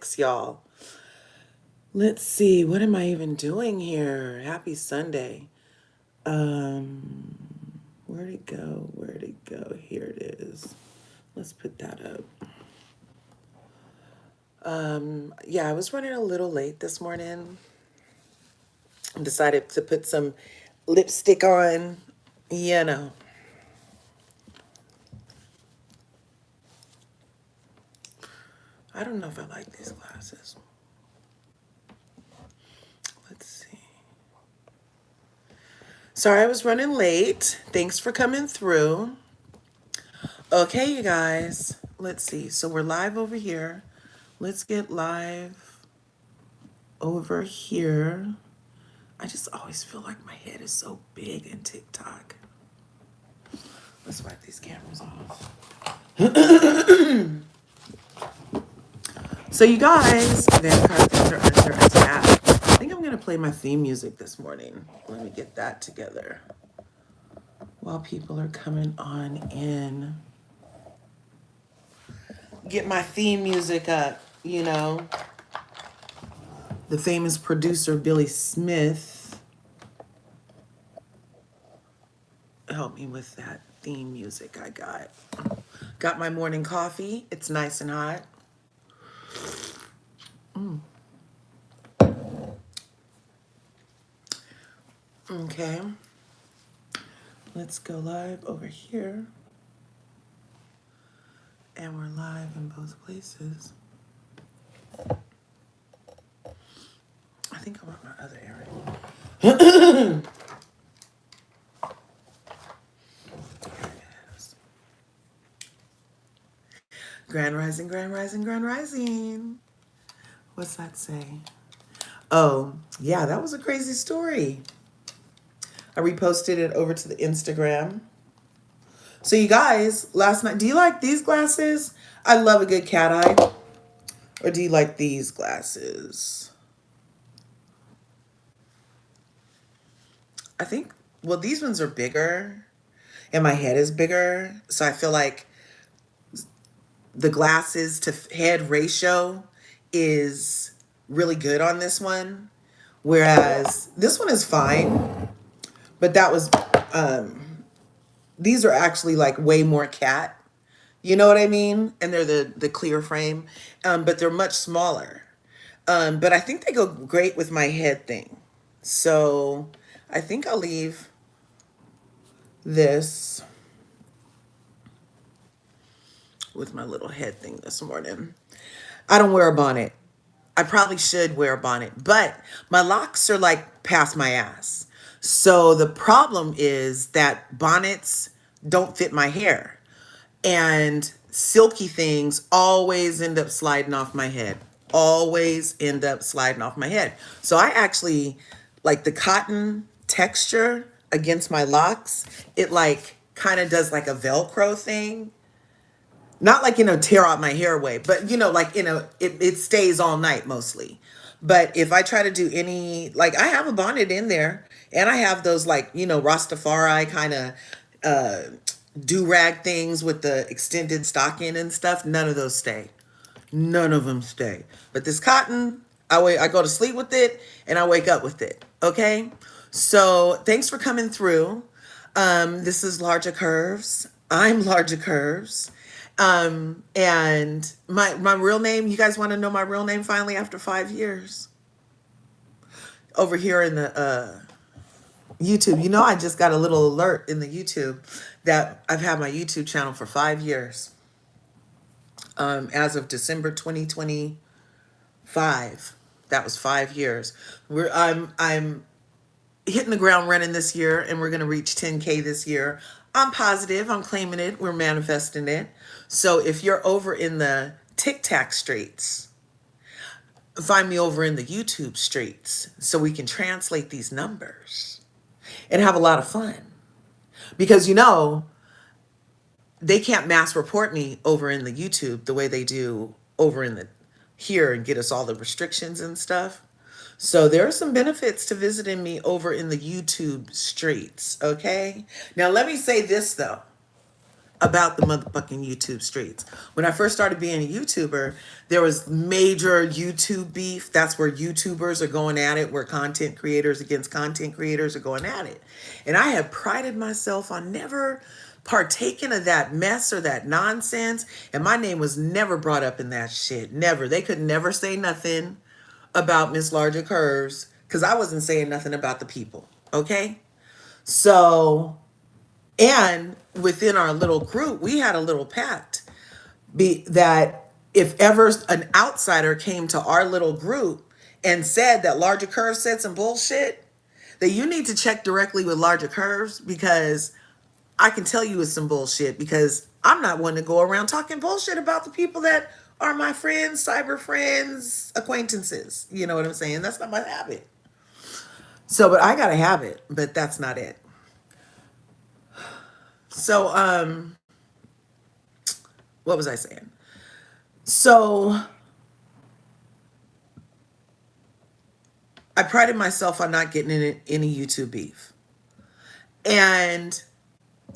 relax, y'all. Let's see, what am I even doing here? Happy Sunday. Where'd it go? Where'd it go? Here it is. Let's put that up. Yeah, I was running a little late this morning. Decided to put some lipstick on, you know. I don't know if I like these glasses. Let's see. Sorry I was running late. Thanks for coming through. Okay, you guys. Let's see. So we're live over here. Let's get live over here. I just always feel like my head is so big in TikTok. Let's wipe these cameras off. So you guys, VanCarthens are under attack. I think I'm going to play my theme music this morning. Let me get that together while people are coming on in. Get my theme music up, you know. The famous producer Billy Smith helped me with that theme music I got. Got my morning coffee. It's nice and hot. Okay. Let's go live over here. And we're live in both places. I think I want my other area. Grand Rising, Grand Rising, Grand Rising. What's that say? Oh, yeah, that was a crazy story. I reposted it over to the Instagram. So you guys, last night, do you like these glasses? I love a good cat eye. Or do you like these glasses? I think, well, these ones are bigger and my head is bigger. So I feel like the glasses to head ratio is really good on this one. Whereas this one is fine, but that was, these are actually like way more cat. You know what I mean? And they're the clear frame, but they're much smaller. But I think they go great with my head thing. So I think I'll leave this with my little head thing this morning. I don't wear a bonnet. I probably should wear a bonnet, but my locks are like past my ass. So the problem is that bonnets don't fit my hair. And silky things always end up sliding off my head. Always end up sliding off my head. So I actually like the cotton texture against my locks. It like kind of does like a Velcro thing. Not like in a tear out my hair way, but you know, like it stays all night mostly. But if I try to do any, like I have a bonnet in there and I have those like, Rastafari kind of do-rag things with the extended stocking and stuff. None of those stay. None of them stay. But this cotton, I go to sleep with it and I wake up with it. Okay. So thanks for coming through. This is LRGA Curves. I'm LRGA Curves. And my real name, you guys want to know my real name finally after 5 years? Over here in the YouTube, I just got a little alert in the YouTube that I've had my YouTube channel for 5 years. As of December 2025, that was 5 years. I'm hitting the ground running this year, and we're gonna reach 10K this year. I'm positive. I'm claiming it. We're manifesting it. So if you're over in the TikTok streets, find me over in the YouTube streets so we can translate these numbers and have a lot of fun. Because they can't mass report me over in the YouTube the way they do over in the here and get us all the restrictions and stuff. So there are some benefits to visiting me over in the YouTube streets, okay? Now let me say this though. about the motherfucking YouTube streets. When I first started being a YouTuber, there was major YouTube beef. That's where YouTubers are going at it, where content creators against content creators are going at it. And I have prided myself on never partaking of that mess or that nonsense. And my name was never brought up in that shit. Never. They could never say nothing about Miss LRGA Curves because I wasn't saying nothing about the people. Okay? So, and within our little group, we had a little pact that if ever an outsider came to our little group and said that LRGA Curves said some bullshit, that you need to check directly with LRGA Curves, because I can tell you it's some bullshit, because I'm not one to go around talking bullshit about the people that are my friends, cyber friends, acquaintances. You know what I'm saying? That's not my habit. So, but I got a habit, but that's not it. So, what was I saying? So, I prided myself on not getting in any YouTube beef. And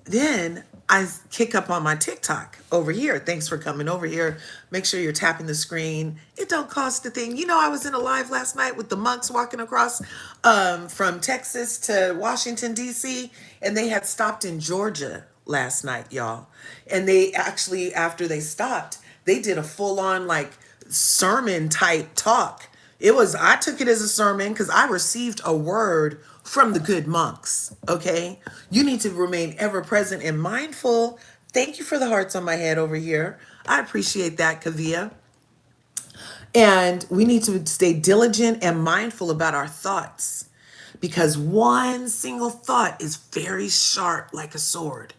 then I kick up on my TikTok over here. Thanks for coming over here. Make sure you're tapping the screen. It don't cost a thing. You know, I was in a live last night with the monks walking across from Texas to Washington, D.C., and they had stopped in Georgia last night, y'all. And they actually, after they stopped, they did a full-on like sermon type talk. I took it as a sermon because I received a word from the good monks. Okay. You need to remain ever present and mindful. Thank you for the hearts on my head over here. I appreciate that, Kavia. And we need to stay diligent and mindful about our thoughts, because one single thought is very sharp like a sword.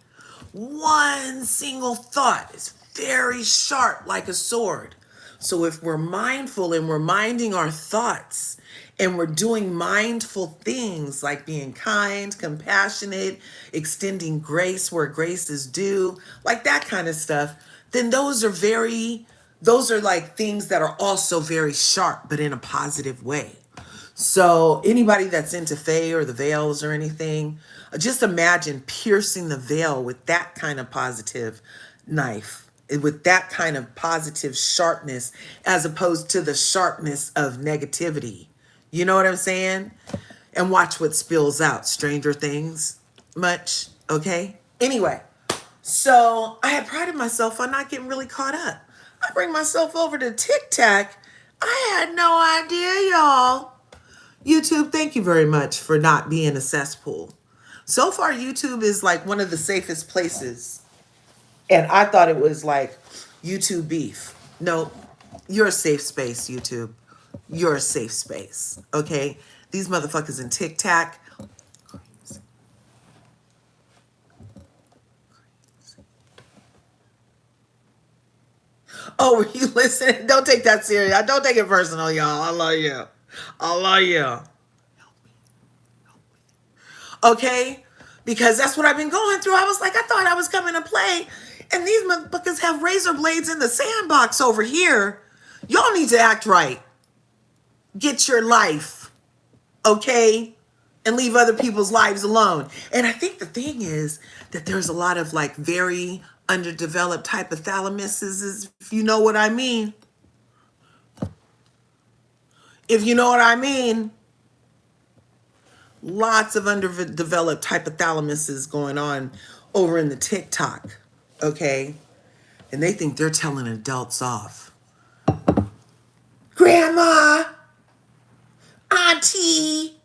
One single thought is very sharp like a sword. So if we're mindful and we're minding our thoughts and we're doing mindful things like being kind, compassionate, extending grace where grace is due, like that kind of stuff, then those are like things that are also very sharp, but in a positive way. So anybody that's into Fae or the veils or anything, just imagine piercing the veil with that kind of positive knife, with that kind of positive sharpness, as opposed to the sharpness of negativity. You know what I'm saying? And watch what spills out. Stranger Things much, okay? Anyway, so I had prided myself on not getting really caught up. I bring myself over to TikTok. I had no idea, y'all. YouTube, thank you very much for not being a cesspool. So far, YouTube is like one of the safest places. And I thought it was like YouTube beef. No, you're a safe space, YouTube. You're a safe space, okay? These motherfuckers in TikTok. Oh, were you listening? Don't take that serious. Don't take it personal, y'all. I love you. I love you. Okay? Because that's what I've been going through. I was like, I thought I was coming to play, and these motherfuckers have razor blades in the sandbox over here. Y'all need to act right. Get your life, okay? And leave other people's lives alone. And I think the thing is that there's a lot of like very underdeveloped hypothalamuses, if you know what I mean. If you know what I mean. Lots of underdeveloped hypothalamuses going on over in the TikTok, okay? And they think they're telling adults off. Grandma, Auntie,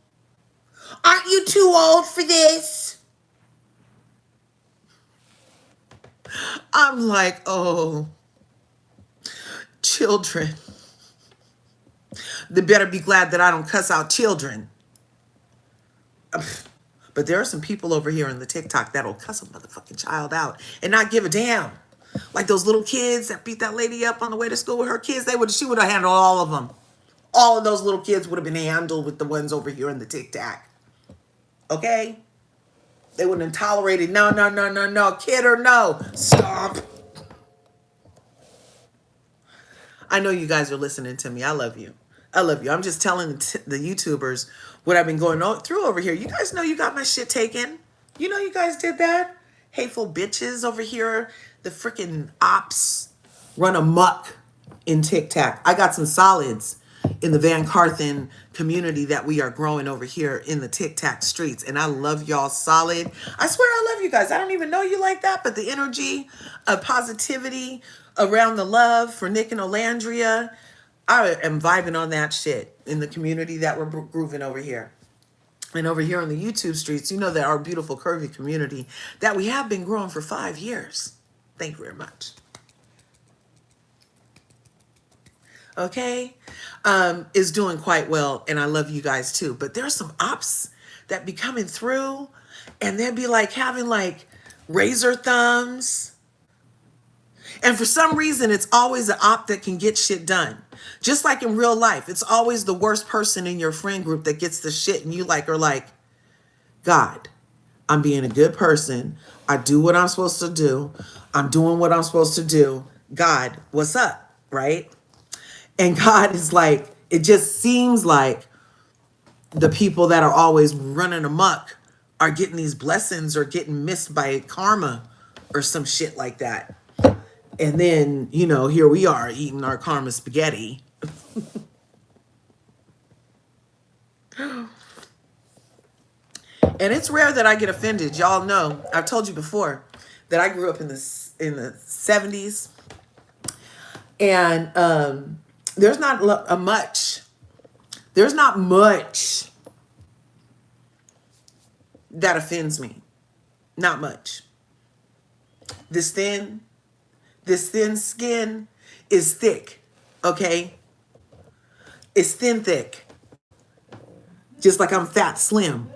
aren't you too old for this? I'm like, oh, children. They better be glad that I don't cuss out children. But there are some people over here in the TikTok that'll cuss a motherfucking child out and not give a damn. Like those little kids that beat that lady up on the way to school with her kids. She would have handled all of them. All of those little kids would have been handled with the ones over here in the TikTok. Okay? They wouldn't have tolerated, no, kid or no. Stop. I know you guys are listening to me. I love you. I love you. I'm just telling the YouTubers what I've been going through over here. You guys know you got my shit taken. You know you guys did that. hateful bitches over here, the freaking ops run amok in TikTok. I got some solids in the VanCarthens community that we are growing over here in the TikTok streets. And I love y'all solid. I swear I love you guys. I don't even know you like that, but the energy of positivity around the love for Nicolandria, I am vibing on that shit in the community that we're grooving over here. And over here on the YouTube streets, you know that our beautiful curvy community that we have been growing for 5 years. Thank you very much. Okay, is doing quite well, and I love you guys too. But there's some ops that be coming through, and they'll be like having like razor thumbs. And for some reason, it's always the op that can get shit done. Just like in real life, it's always the worst person in your friend group that gets the shit, and you like are like, God, I'm being a good person. I do what I'm supposed to do. I'm doing what I'm supposed to do. God, what's up, right? And God is like, it just seems like the people that are always running amok are getting these blessings or getting missed by karma or some shit like that. And then, you know, here we are eating our karma spaghetti. And it's rare that I get offended. Y'all know, I've told you before that I grew up in the 70s. And there's not much that offends me. Not much. This thin skin is thick, okay? It's thin thick. Just like I'm fat slim.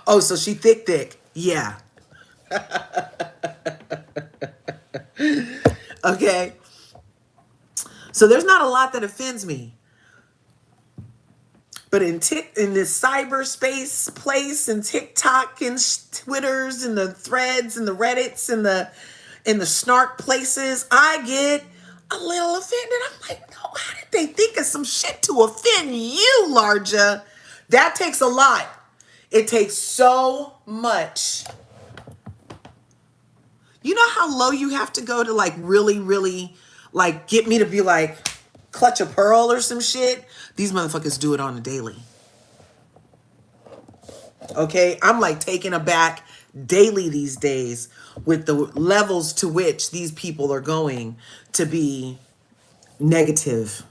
Oh, so she thick. Yeah. Okay. So there's not a lot that offends me. But in this cyberspace place and TikTok and Twitters and the threads and the Reddits and the snark places, I get a little offended. I'm like, no, how did they think of some shit to offend you, LRGA? That takes a lot. It takes so much. You know how low you have to go to like really, really like get me to be like clutch a pearl or some shit? These motherfuckers do it on a daily. Okay? I'm like taken aback daily these days with the levels to which these people are going to be negative.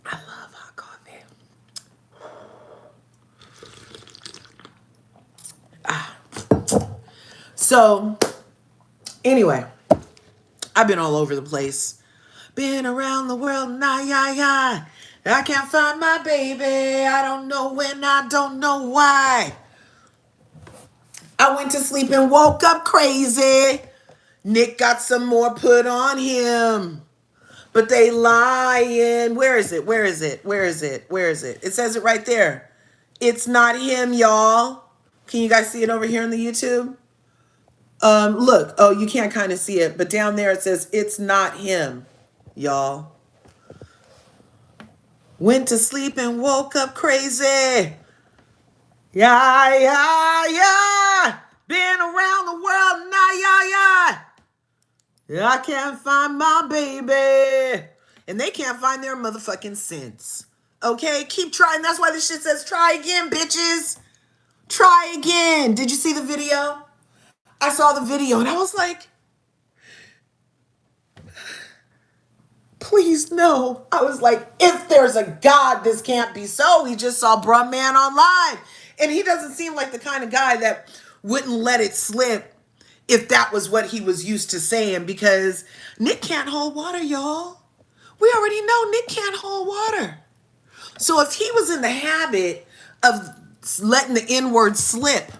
I love hot coffee. So, anyway, I've been all over the place. Been around the world, I can't find my baby. I don't know when, I don't know why. I went to sleep and woke up crazy. Nick got some more put on him. But they lying. Where is it? It says it right there. It's not him, y'all. Can you guys see it over here on the YouTube? Look, oh, you can't kind of see it, but down there it says, it's not him, y'all. Went to sleep and woke up crazy. Yeah. Been around the world, yeah. I can't find my baby. And they can't find their motherfucking sense. Okay, keep trying. That's why this shit says, try again, bitches. Try again. Did you see the video? I saw the video and I was like, please no. I was like, if there's a God, this can't be so. We just saw Bruh Man on live. And he doesn't seem like the kind of guy that wouldn't let it slip if that was what he was used to saying, because Nick can't hold water, y'all. We already know Nick can't hold water. So if he was in the habit of letting the N-word slip,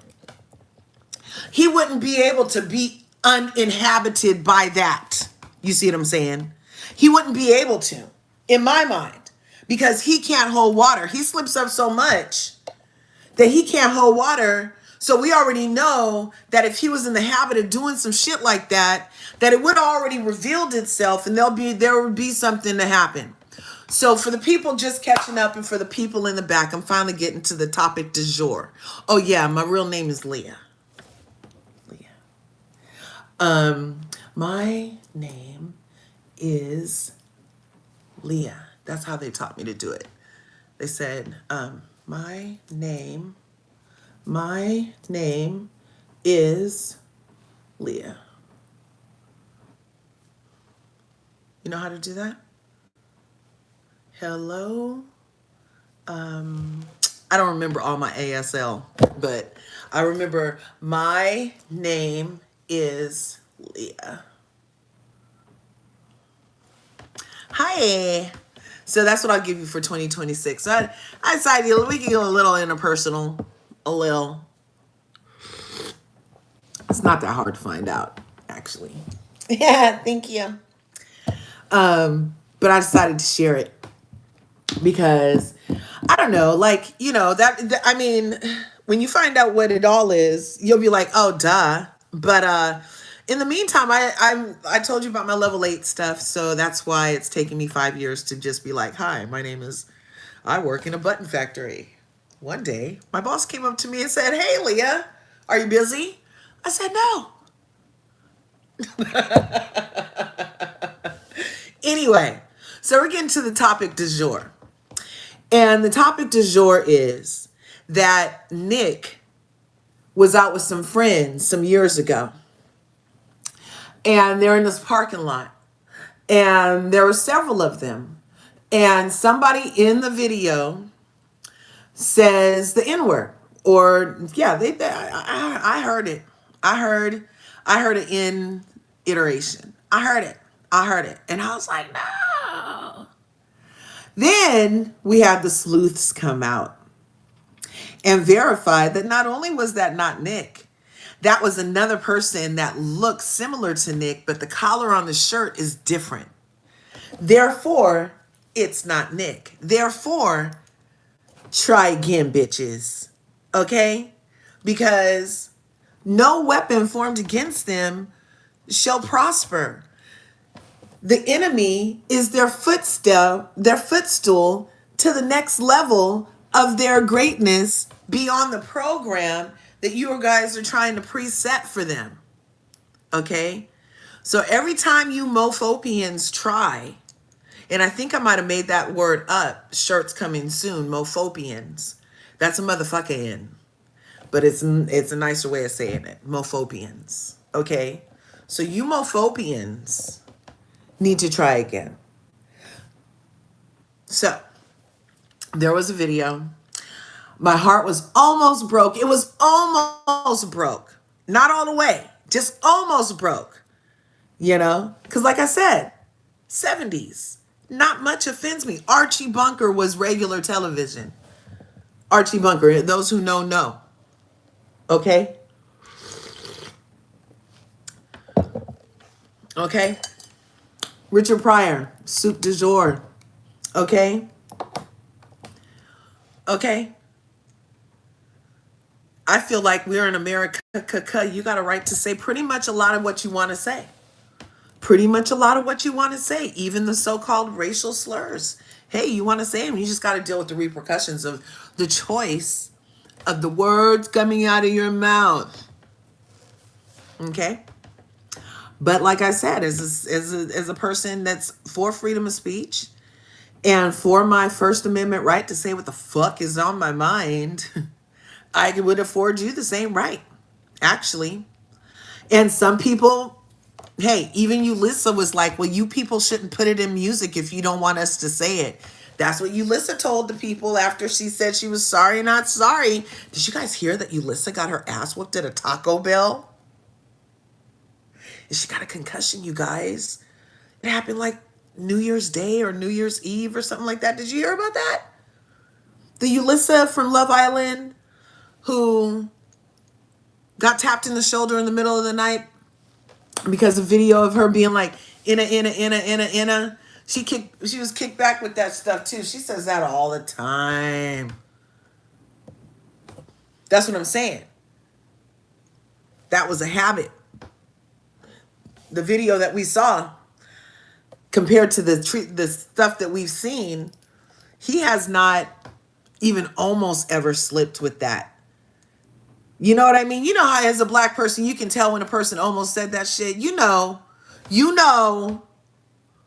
he wouldn't be able to be uninhabited by that. You see what I'm saying? He wouldn't be able to, in my mind, because he can't hold water. He slips up so much that he can't hold water. So we already know that if he was in the habit of doing some shit like that, that it would already revealed itself and there would be something to happen. So for the people just catching up and for the people in the back, I'm finally getting to the topic du jour. Oh yeah, my real name is Leah. Leah. My name is Leah. That's how they taught me to do it. They said, my name is Leah. You know how to do that? Hello. I don't remember all my ASL, but I remember my name is Leah. Hi. So that's what I'll give you for 2026. So I decided we can go a little interpersonal, a little. It's not that hard to find out, actually. Yeah, thank you. But I decided to share it because I don't know, like, I mean, when you find out what it all is, you'll be like, oh, duh. But in the meantime, I told you about my level 8 stuff, so that's why it's taken me 5 years to just be like, hi, my name is, I work in a button factory. One day, my boss came up to me and said, hey, Leah, are you busy? I said, no. Anyway, so we're getting to the topic du jour. And the topic du jour is that Nick was out with some friends some years ago. And they're in this parking lot. And there were several of them. And somebody in the video says the N-word. Or, yeah, I heard it. I heard it in iteration. I heard it. And I was like, no. Then we had the sleuths come out and verify that not only was that not Nick, that was another person that looks similar to Nick, but the collar on the shirt is different. Therefore, it's not Nick. Therefore, try again, bitches. Okay? Because no weapon formed against them shall prosper. The enemy is their footstool to the next level of their greatness beyond the program that you guys are trying to preset for them. Okay? So every time you mofopians try, and I think I might have made that word up, shirts coming soon, mofopians. That's a motherfucker in. But it's a nicer way of saying it, mofopians. Okay? So you mofopians need to try again. So there was a video. My heart was almost broke. It was almost broke. Not all the way, just almost broke. Because like I said, 70s. Not much offends me. Archie Bunker was regular television. Archie Bunker, those who know. Okay? Okay? Richard Pryor, soup du jour. Okay? Okay? I feel like we're in America. You got a right to say pretty much a lot of what you want to say. Pretty much a lot of what you want to say. Even the so-called racial slurs. Hey, you want to say them. You just got to deal with the repercussions of the choice of the words coming out of your mouth. Okay? But like I said, as a person that's for freedom of speech and for my First Amendment right to say what the fuck is on my mind, I would afford you the same right, actually. And some people, hey, even Ulissa was like, well, you people shouldn't put it in music if you don't want us to say it. That's what Ulissa told the people after she said she was sorry, not sorry. Did you guys hear that Ulissa got her ass whooped at a Taco Bell? And she got a concussion, you guys. It happened like New Year's Day or New Year's Eve or something like that. Did you hear about that? The Ulissa from Love Island who got tapped in the shoulder in the middle of the night because of video of her being like, inna. She was kicked back with that stuff too. She says that all the time. That's what I'm saying. That was a habit. The video that we saw, compared to the stuff that we've seen, he has not even almost ever slipped with that. You know what I mean? You know how as a black person you can tell when a person almost said that shit. You know,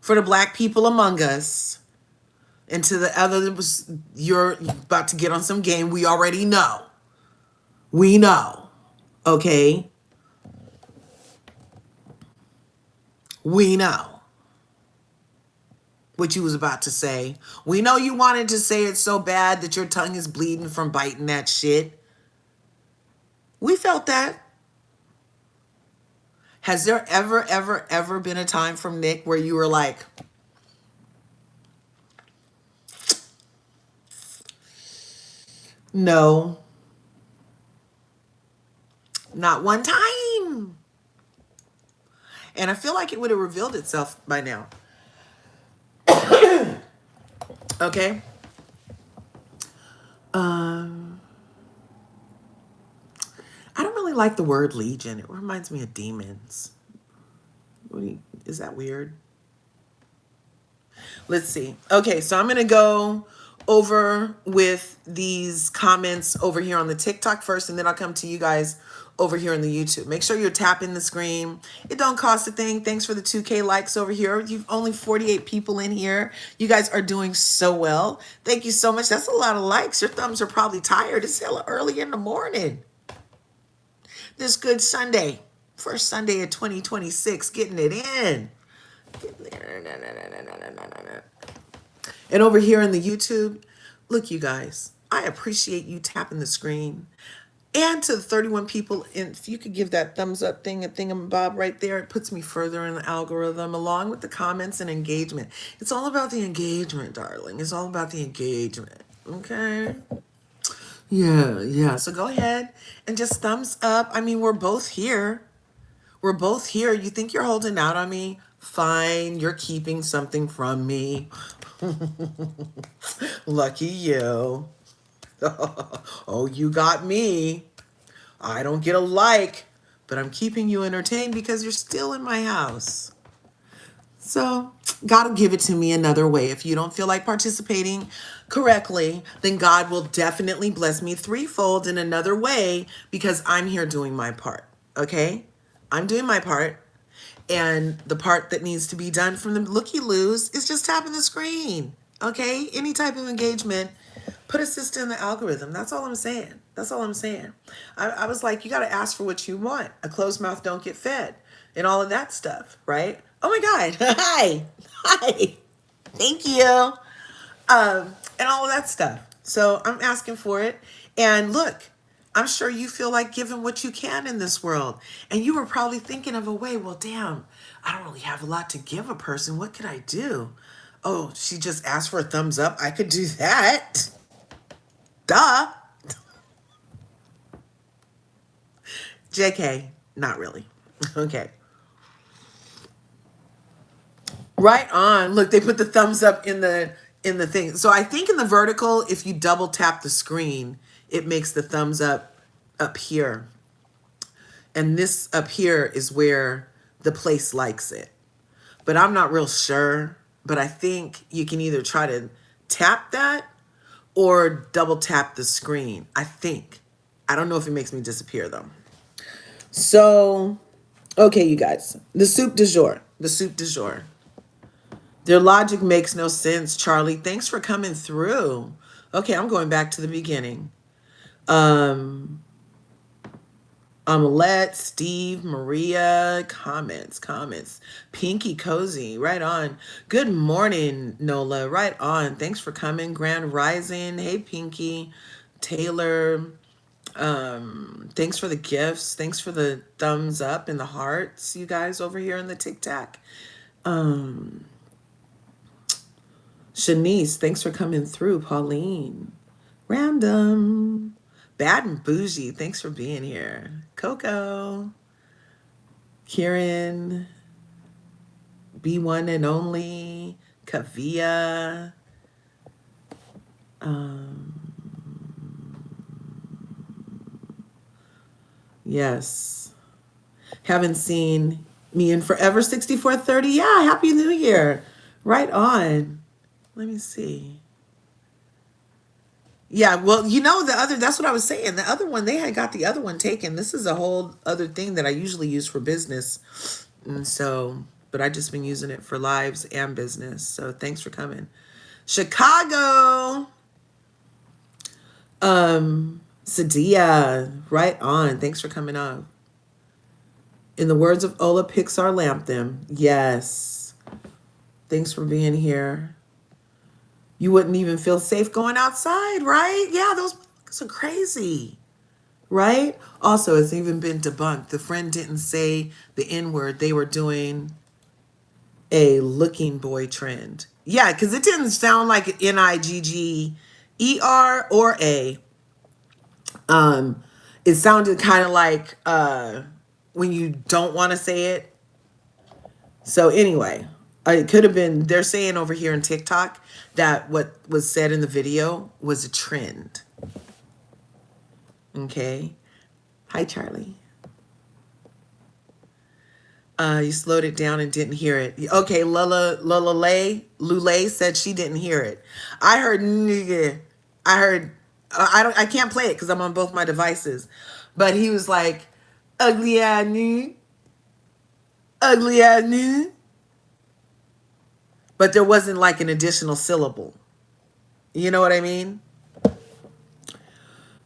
for the black people among us, and to the other, you're about to get on some game. We already know. We know. Okay? We know what you was about to say. We know you wanted to say it so bad that your tongue is bleeding from biting that shit. We felt that. Has there ever been a time from Nick where you were like, no, not one time? And I feel like it would have revealed itself by now. Okay? I don't really like the word legion. It reminds me of demons. Is that weird? Let's see. Okay, so I'm going to go over with these comments over here on the TikTok first, and then I'll come to you guys over here on the YouTube. Make sure you're tapping the screen. It don't cost a thing. Thanks for the 2K likes over here. You've only 48 people in here. You guys are doing so well. Thank you so much. That's a lot of likes. Your thumbs are probably tired. It's hella early in the morning. This good Sunday. First Sunday of 2026. Getting it in. And over here in the YouTube, look, you guys, I appreciate you tapping the screen. And to the 31 people, if you could give that thumbs up thing, a thingamabob right there, it puts me further in the algorithm along with the comments and engagement. It's all about the engagement, darling. It's all about the engagement. Okay? Yeah. So go ahead and just thumbs up. I mean, we're both here. We're both here. You think you're holding out on me? Fine. You're keeping something from me. Lucky you. Oh, you got me. I don't get a like, but I'm keeping you entertained because you're still in my house. So God will give it to me another way. If you don't feel like participating correctly, then God will definitely bless me threefold in another way because I'm here doing my part. Okay? I'm doing my part. And the part that needs to be done from the looky-loos is just tapping the screen. Okay? Any type of engagement, put a sister in the algorithm. That's all I'm saying. That's all I'm saying. I was like, you got to ask for what you want. A closed mouth don't get fed. And all of that stuff, right? Oh my God. Hi. Thank you. And all of that stuff. So I'm asking for it. And look, I'm sure you feel like giving what you can in this world. And you were probably thinking of a way, well, damn, I don't really have a lot to give a person. What could I do? Oh, she just asked for a thumbs up. I could do that. Duh. JK, not really. Okay. Right on. Look, they put the thumbs up in the thing. So I think in the vertical, if you double tap the screen, it makes the thumbs up here. And this up here is where the place likes it. But I'm not real sure. But I think you can either try to tap that or double tap the screen. I think. I don't know if it makes me disappear though. So, okay, you guys. The soup du jour. The soup du jour. Their logic makes no sense, Charlie. Thanks for coming through. Okay, I'm going back to the beginning. Omelette, Steve, Maria, comments. Pinky Cozy, right on. Good morning, Nola, right on. Thanks for coming. Grand Rising. Hey, Pinky. Taylor, thanks for the gifts. Thanks for the thumbs up and the hearts, you guys over here in the TikTok. Shanice, thanks for coming through. Pauline, Random, Bad and Bougie, thanks for being here. Coco, Kieran, B1 and Only, Kavia, yes. Haven't seen me in forever. 6430. Yeah, Happy New Year. Right on. Let me see. Yeah, well, you know, that's what I was saying. The other one, they had got the other one taken. This is a whole other thing that I usually use for business. And so, but I just been using it for lives and business. So thanks for coming. Chicago. Sadia, right on. Thanks for coming on. In the words of Ola, Pixar lamp them. Yes. Thanks for being here. You wouldn't even feel safe going outside, right? Yeah, those motherfuckers are crazy. Right? Also, it's even been debunked. The friend didn't say the N word. They were doing a looking boy trend. Yeah, because it didn't sound like Nigger or A. It sounded kind of like when you don't want to say it. So anyway, it could have been, they're saying over here in TikTok that what was said in the video was a trend. Okay. Hi, Charlie. You slowed it down and didn't hear it. Okay, Lule said she didn't hear it. I heard nigga. I heard. I can't play it because I'm on both my devices. But he was like, ugly ass nigga, ugly ass nigga. But there wasn't like an additional syllable. You know what I mean?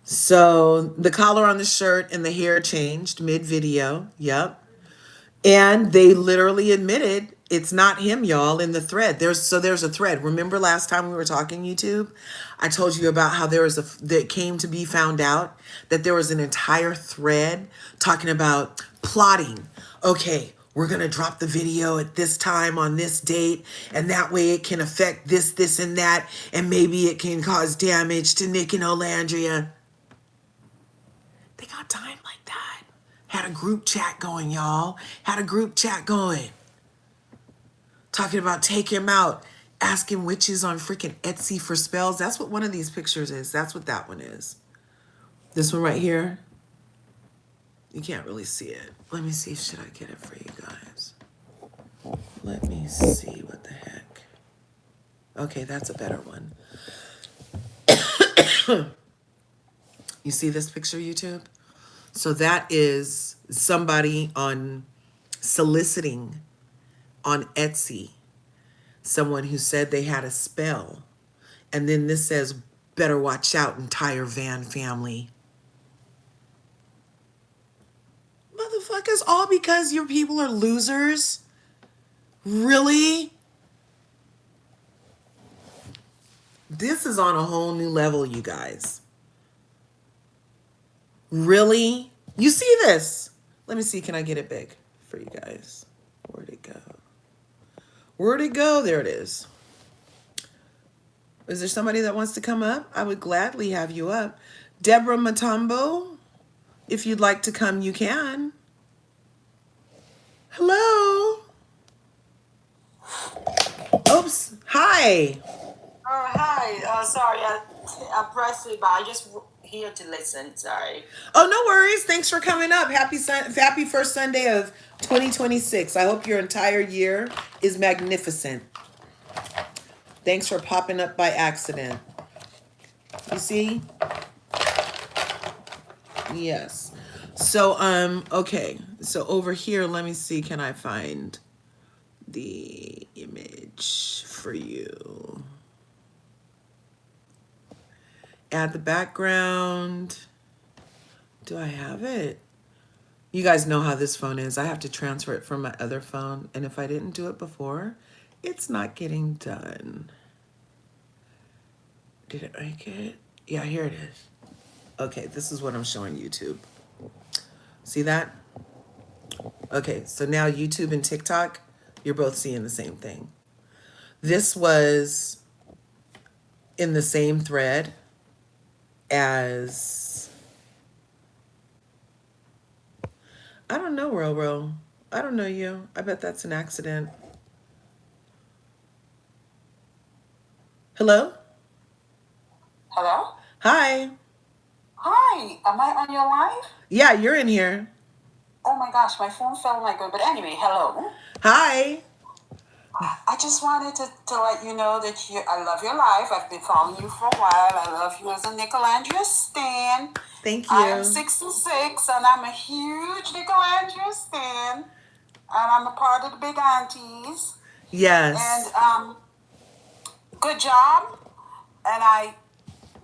So the collar on the shirt and the hair changed mid video. Yep. And they literally admitted it's not him, y'all, in the thread. There's a thread. Remember last time we were talking YouTube? I told you about how that came to be found out that there was an entire thread talking about plotting. Okay, we're going to drop the video at this time on this date, and that way it can affect this, and that, and maybe it can cause damage to Nick and Olandria. They got time like that. Had a group chat going, y'all. Had a group chat going. Talking about take him out. Asking witches on freaking Etsy for spells. That's what one of these pictures is. That's what that one is. This one right here. You can't really see it. Let me see. Should I get it for you guys? Let me see what the heck. Okay, that's a better one. You see this picture, YouTube? So that is somebody on soliciting on Etsy, someone who said they had a spell. And then this says, better watch out, entire Van family. Motherfuckers, all because your people are losers? Really? This is on a whole new level, you guys. Really? You see this? Let me see, can I get it big for you guys? Where'd it go? Where'd it go? There it is. Is there somebody that wants to come up? I would gladly have you up. Deborah Matumbo, if you'd like to come, you can. Hello. Oops. Hi. Oh, hi. Sorry, I pressed it, but I just here to listen. Sorry. Oh, no worries. Thanks for coming up. Happy first Sunday of 2026. I hope your entire year is magnificent. Thanks for popping up by accident. You see? Yes. So, okay. So over here, let me see. Can I find the image for you? Add the background. Do I have it? You guys know how this phone is. I have to transfer it from my other phone. And if I didn't do it before, it's not getting done. Did it make it? Yeah, here it is. Okay, this is what I'm showing YouTube. See that? Okay, so now YouTube and TikTok, you're both seeing the same thing. This was in the same thread as, I don't know, Roro. I don't know you. I bet that's an accident. Hello? Hello? Hi. Hi, am I on your live? Yeah, you're in here. Oh my gosh, my phone felt like it. But anyway, hello. Hi. I just wanted to let you know that I love your life. I've been following you for a while. I love you as a Nicolandria stan. Thank I am you. 66 and I'm a huge Nicolandria stan. And I'm a part of the Big Aunties. And Yes. good job. And I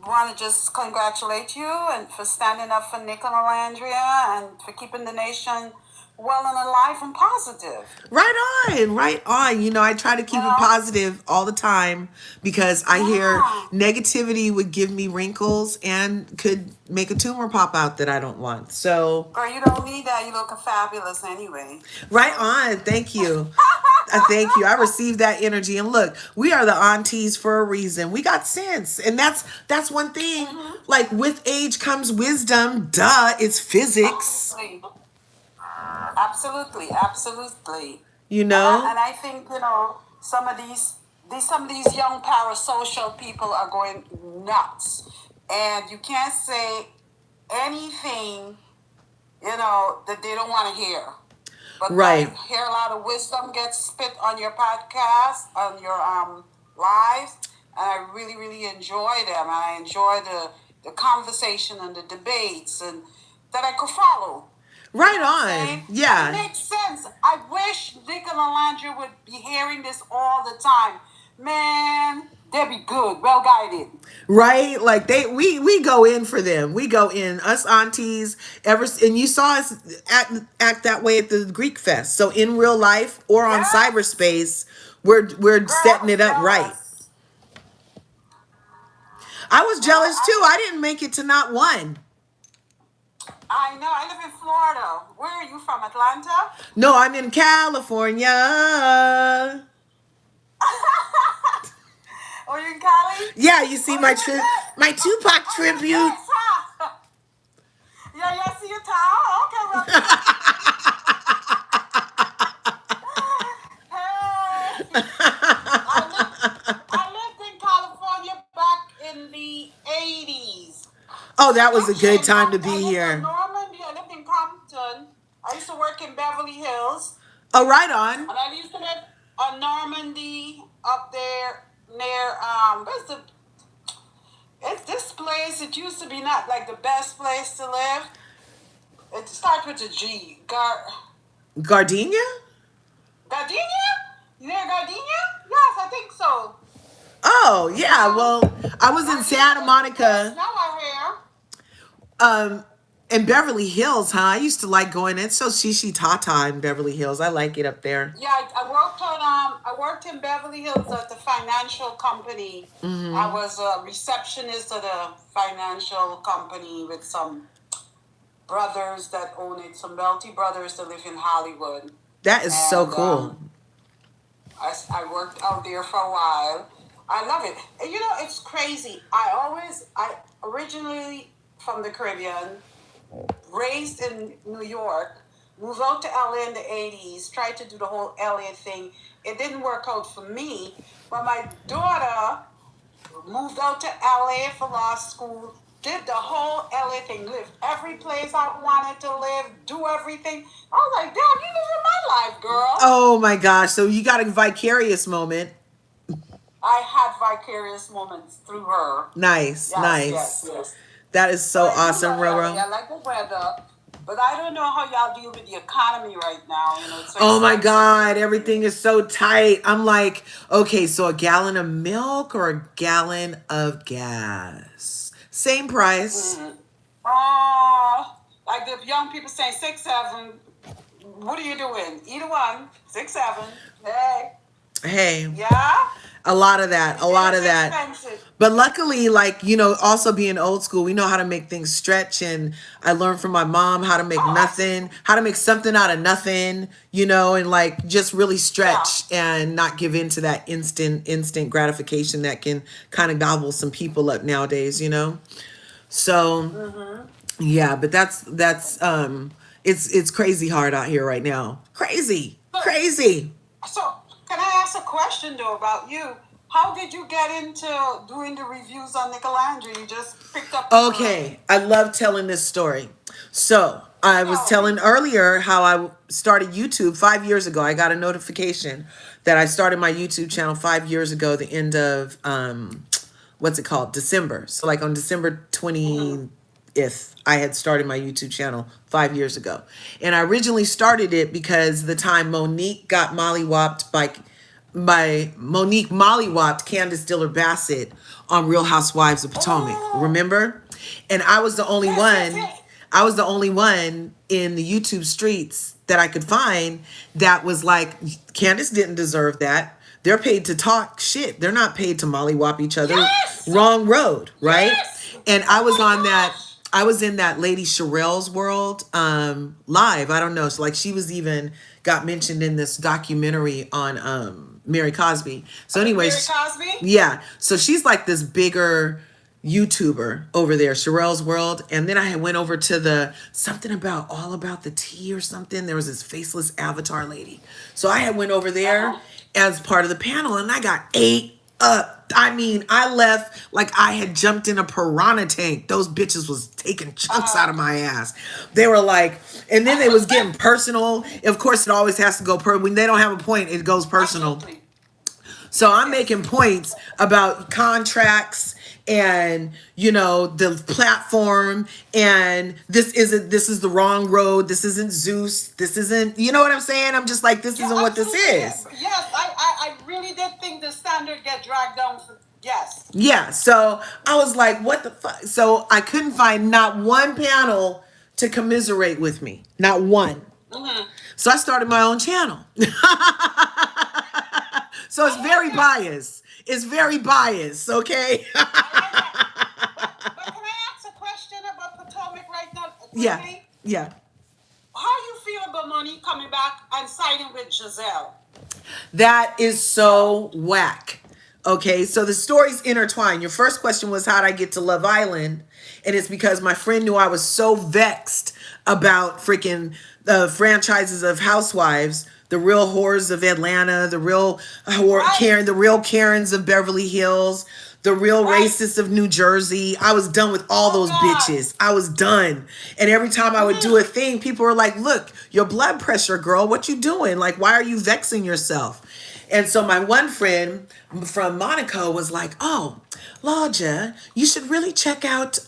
want to just congratulate you and for standing up for Nicolandria and for keeping the nation well and alive and positive. Right on, right on. You know, I try to You keep it know? positive all the time because I hear Yeah. negativity would give me wrinkles and could make a tumor pop out that I don't want. So, Girl, you don't need that. You look fabulous anyway. right So. on. Thank you. Thank you. I received that energy. And look, we are the aunties for a reason. We got sense. And that's one thing. Mm-hmm. Like with age comes wisdom. Duh, it's physics. Absolutely. Absolutely. Absolutely. You And know? I think, some of these young parasocial people are going nuts. And you can't say anything, that they don't want to hear. But I Right. hear a lot of wisdom gets spit on your podcast, on your lives, and I really, really enjoy them. And I enjoy the conversation and the debates and that I could follow. You know Right what I'm on. saying? And it Yeah. makes sense. I wish Nick and Alondra would be hearing this all the time. Man, they'd be good, well guided. Right, like we go in for them, we go in, us aunties ever, and you saw us act that way at the Greek fest. So in real life or on Yes, cyberspace, we're girl, I setting was it up right. jealous. I was Girl, jealous too. I didn't make it to not one. I know. I live in Florida. Where are you from? Atlanta? No, I'm in California. Are you in Cali? Yeah, you see Oh, my you in there? my Tupac Oh, you're tribute. next, huh? Yeah, yeah, see your town. Okay, well, hey. I lived in California back in the 80s. Oh, that was a Actually, good time to I be lived in here. Normandy. I lived in Compton. I used to work in Beverly Hills. Oh, right on. And I used to live on Normandy up there near, where's the, it's this place. It used to be not like the best place to live. It starts with a G. Gardenia. Gardenia? Near Gardenia? Yes, I think so. Oh, yeah. Um, Well, I was in Gardenia Santa is the place. Monica, Now I hear. um, in Beverly Hills, huh? I used to like going. It's so shishi tata in Beverly Hills. I like it up there. Yeah, I worked in Beverly Hills at the financial company. I Hmm. was a receptionist at a financial company with some brothers that own it, some wealthy brothers that live in Hollywood. That is so And cool. I worked out there for a while. I love it. And it's crazy. I originally from the Caribbean, raised in New York, moved out to LA in the 80s, tried to do the whole LA thing. It didn't work out for me. But my daughter moved out to LA for law school, did the whole LA thing, lived every place I wanted to live, do everything. I was like, damn, you living my life, girl. Oh my gosh. So you got a vicarious moment. I had vicarious moments through her. Nice, Yes, yes, nice. yes. That is But so I do awesome, love LA. Roro. I like the weather. But I don't know how y'all deal with the economy right now. It's so Oh my expensive to God, live everything here. is so tight. I'm like, okay, so a gallon of milk or a gallon of gas? Same price. Mm. Oh, like the young people saying 6, 7. What are you doing? Either one. 6, 7. Hey. Hey, Yeah? a lot of that, a It lot is of that. expensive. But luckily, like, also being old school, we know how to make things stretch. And I learned from my mom how to make Oh, nothing, how to make something out of nothing, and like just really yeah. stretch and not give in to that instant gratification that can kind of gobble some people up nowadays. So Mm-hmm. yeah, but it's crazy hard out here right now. Crazy, So, crazy. so, can I ask a question, though, about you? How did you get into doing the reviews on Nicolandria? You just picked up the. Okay, I love telling this story. So, I was No, telling earlier how I started YouTube 5 years ago. I got a notification that I started my YouTube channel 5 years ago, the end of what's it called? December. So like on December 20th, I had started my YouTube channel 5 years ago. And I originally started it because the time Monique got mollywopped by Monique mollywopped Candace Diller Bassett on Real Housewives of Potomac. oh, Remember? And I was the only yes, yes, one. yes. I was the only one in the YouTube streets that I could find that was like, Candace didn't deserve that. They're paid to talk shit. They're not paid to mollywop each other. Yes, Wrong road, right? yes. And I Oh was my on that. gosh. I was in that Lady Sherelle's world live. I don't know. So like she was even got mentioned in this documentary on Mary Cosby. So Mary anyways, Cosby. yeah. So she's like this bigger YouTuber over there, Sherelle's World. And then I had went over to the something about all about the tea or something. There was this faceless avatar lady. So I had went over there Uh-huh. as part of the panel and I got ate up. I mean, I left like I had jumped in a piranha tank. Those bitches was taking chunks out Uh, of my ass. They were like, and then they was getting personal. Of course, it always has to go when they don't have a point, it goes personal. absolutely. So I'm Yes. making points about contracts and the platform and this is the wrong road. This isn't Zeus. This isn't, you know what I'm saying? I'm just like, this Yeah, isn't what this absolutely. is. Yes, I really did think the standard get dragged down. Yes. Yeah. So I was like, what the fuck? So I couldn't find not one panel to commiserate with me. Not one. Mm-hmm. So I started my own channel. So it's I like very that. biased. It's very biased, okay? I like that. But can I ask a question about Potomac right now Yeah. quickly? Yeah. How you feel about Monique coming back and signing with Giselle? That is so whack. Okay, so the stories intertwine. Your first question was, how'd I get to Love Island? And it's because my friend knew I was so vexed about freaking the franchises of Housewives, the real whores of Atlanta, the real Right, Karen, the real Karens of Beverly Hills, the real right. racists of New Jersey. I was done with all Oh those God. bitches. I was done. And every time I would do a Mm-hmm. thing, people were like, look, your blood pressure, girl, what you doing? Like, why are you vexing yourself? And so my one friend from Monaco was like, oh, Laja, you should really check out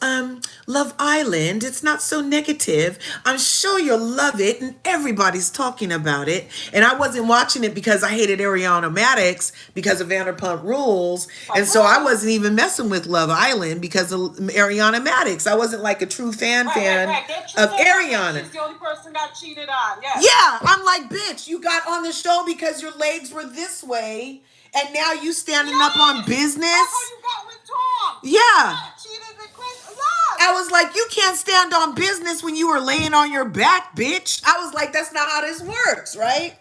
Love Island. It's not so negative. I'm sure you'll love it, and everybody's talking about it. And I wasn't watching it because I hated Ariana Madix because of Vanderpump Rules. And From so I rules. wasn't even messing with Love Island because of Ariana Madix. I wasn't like a true Right, right, fan right. of They know that Ariana. she's the only person got cheated on. Yes. Yeah, I'm like, bitch, you got on the show because your legs were this way, and now you standing up on Yes. That's how business. you got with Tom. You Yeah. got cheated with Chris. Yes. I was like, you can't stand on business when you were laying on your back, bitch. I was like, that's not how this works, right?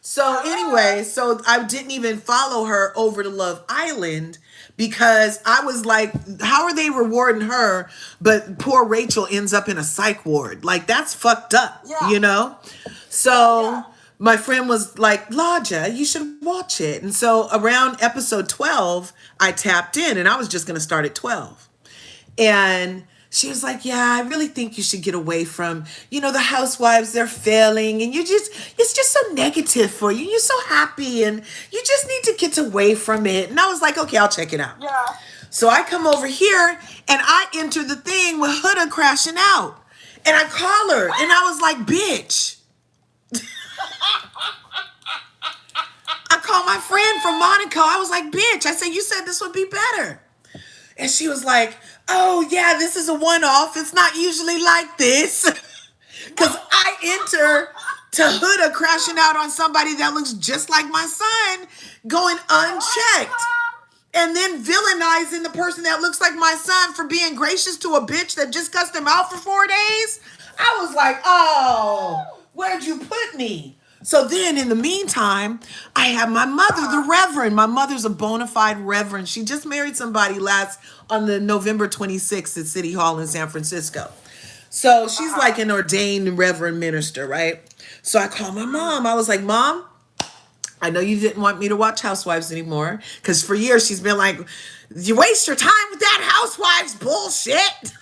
So Uh-huh. anyway, so I didn't even follow her over to Love Island because I was like, how are they rewarding her, but poor Rachel ends up in a psych ward? Like that's fucked up, Yeah. you know? Yeah, yeah. So my friend was like, Laja, you should watch it. And so around episode 12, I tapped in and I was just gonna start at 12. And she was like, yeah, I really think you should get away from, the housewives, they're failing. And it's just so negative for you. You're so happy and you just need to get away from it. And I was like, okay, I'll check it out. Yeah. So I come over here and I enter the thing with Huda crashing out. And I call her and I was like, bitch. I called my friend from Monaco. I was like, bitch. I said, you said this would be better. And she was like, oh, yeah, this is a one off. It's not usually like this. Because I enter to Huda crashing out on somebody that looks just like my son, going unchecked. And then villainizing the person that looks like my son for being gracious to a bitch that just cussed him out for 4 days. I was like, oh, where'd you put me? So then in the meantime, I have my mother, the Reverend. My mother's a bona fide Reverend. She just married somebody last on the November 26th at City Hall in San Francisco. So she's like Uh-huh. an ordained Reverend minister, right? So I called my mom. I was like, Mom, I know you didn't want me to watch Housewives anymore. Because for years she's been like, you waste your time with that Housewives bullshit.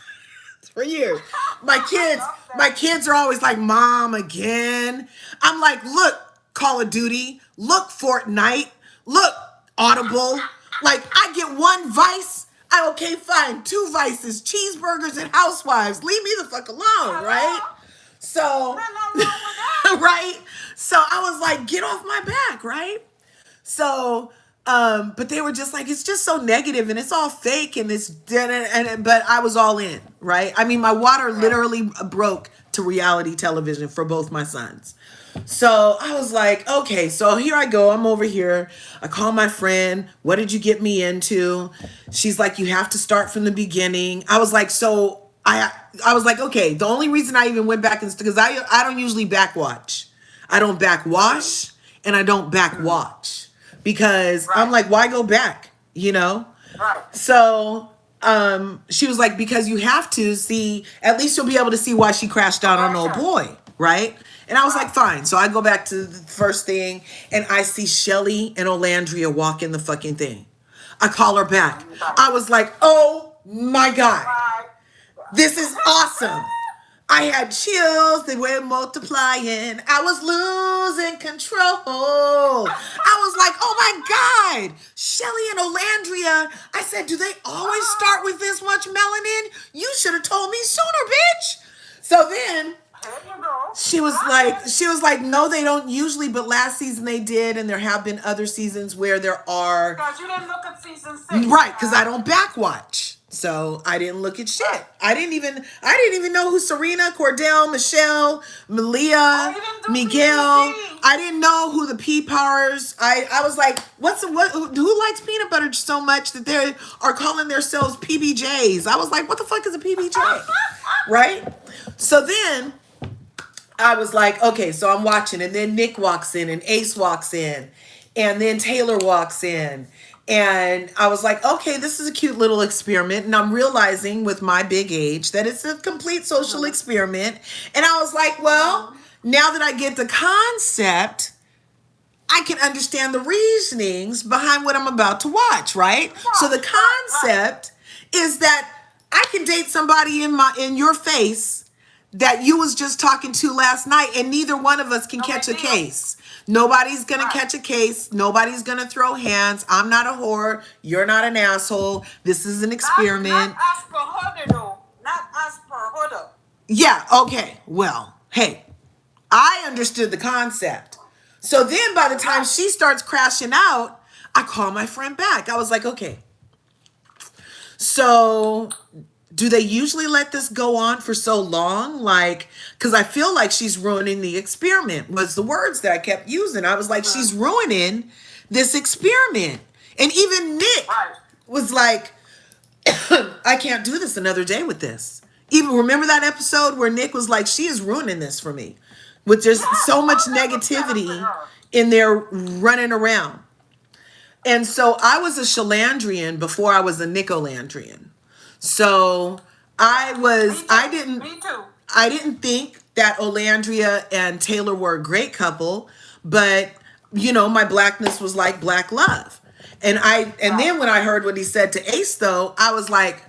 For years. My I kids, love my that. kids are always like, Mom, again. I'm like, look, Call of Duty, look, Fortnite, look, Audible. Like, I get one vice. Okay, fine. Two vices, cheeseburgers and housewives. Leave me the fuck alone, right? Hello? So, Nothing wrong with that. right? So I was like, get off my back, right? So, but they were just like, it's just so negative and it's all fake and it's dead. But I was all in, right? I mean, my water Right. literally broke to reality television for both my sons. So I was like, okay, so here I go. I'm over here. I call my friend. What did you get me into? She's like, you have to start from the beginning. I was like, I was like, okay. The only reason I even went back is because I don't usually backwatch. I don't backwash and I don't backwatch because I'm Right. like, why go back? You know? Right. So she was like, because you have to see, at least you'll be able to see why she crashed out on old Progression. boy, right? And I was like, Right. fine. So I go back to the first thing and I see Shelly and Olandria walk in the fucking thing. I call her back. Right. I was like, oh my God, Right. this is awesome. I had chills, they were multiplying. I was losing control. I was like, oh my God, Shelly and Olandria. I said, do they always start with this much melanin? You should have told me sooner, bitch. So then There you go. she was like, no, they don't usually, but last season they did, and there have been other seasons where there are. Because you didn't look at season 6. Right, because I don't backwatch. So I didn't look at shit. Right. I didn't even know who Serena, Cordell, Michelle, Malia, you didn't do Miguel. PPG. I didn't know who the P powers. I was like, who likes peanut butter so much that they are calling themselves PBJs? I was like, what the fuck is a PBJ? Right? So then I was like, okay, so I'm watching, and then Nick walks in, and Ace walks in, and then Taylor walks in. And I was like, okay, this is a cute little experiment. And I'm realizing with my big age that it's a complete social experiment. And I was like, well, now that I get the concept, I can understand the reasonings behind what I'm about to watch, right? So the concept is that I can date somebody in your face that you was just talking to last night, and neither one of us can catch a big deal. case. Nobody's gonna Right. catch a case. Nobody's gonna throw hands. I'm not a whore. You're not an asshole. This is an experiment. Not as per Huda, though. Not as per Huda. Yeah, okay. Well, hey, I understood the concept. So then by the time she starts crashing out, I call my friend back. I was like, okay, so do they usually let this go on for so long? Like, because I feel like she's ruining the experiment, was the words that I kept using. I was like, she's ruining this experiment. And even Nick Right. was like, I can't do this another day with this. Even remember that episode where Nick was like, she is ruining this for me. With just so much negativity in there running around. And so I was a Shalandrian before I was a Nicolandrian. So Me too. I didn't think that Olandria and Taylor were a great couple, but my blackness was like black love. And then when I heard what he said to Ace though, I was like,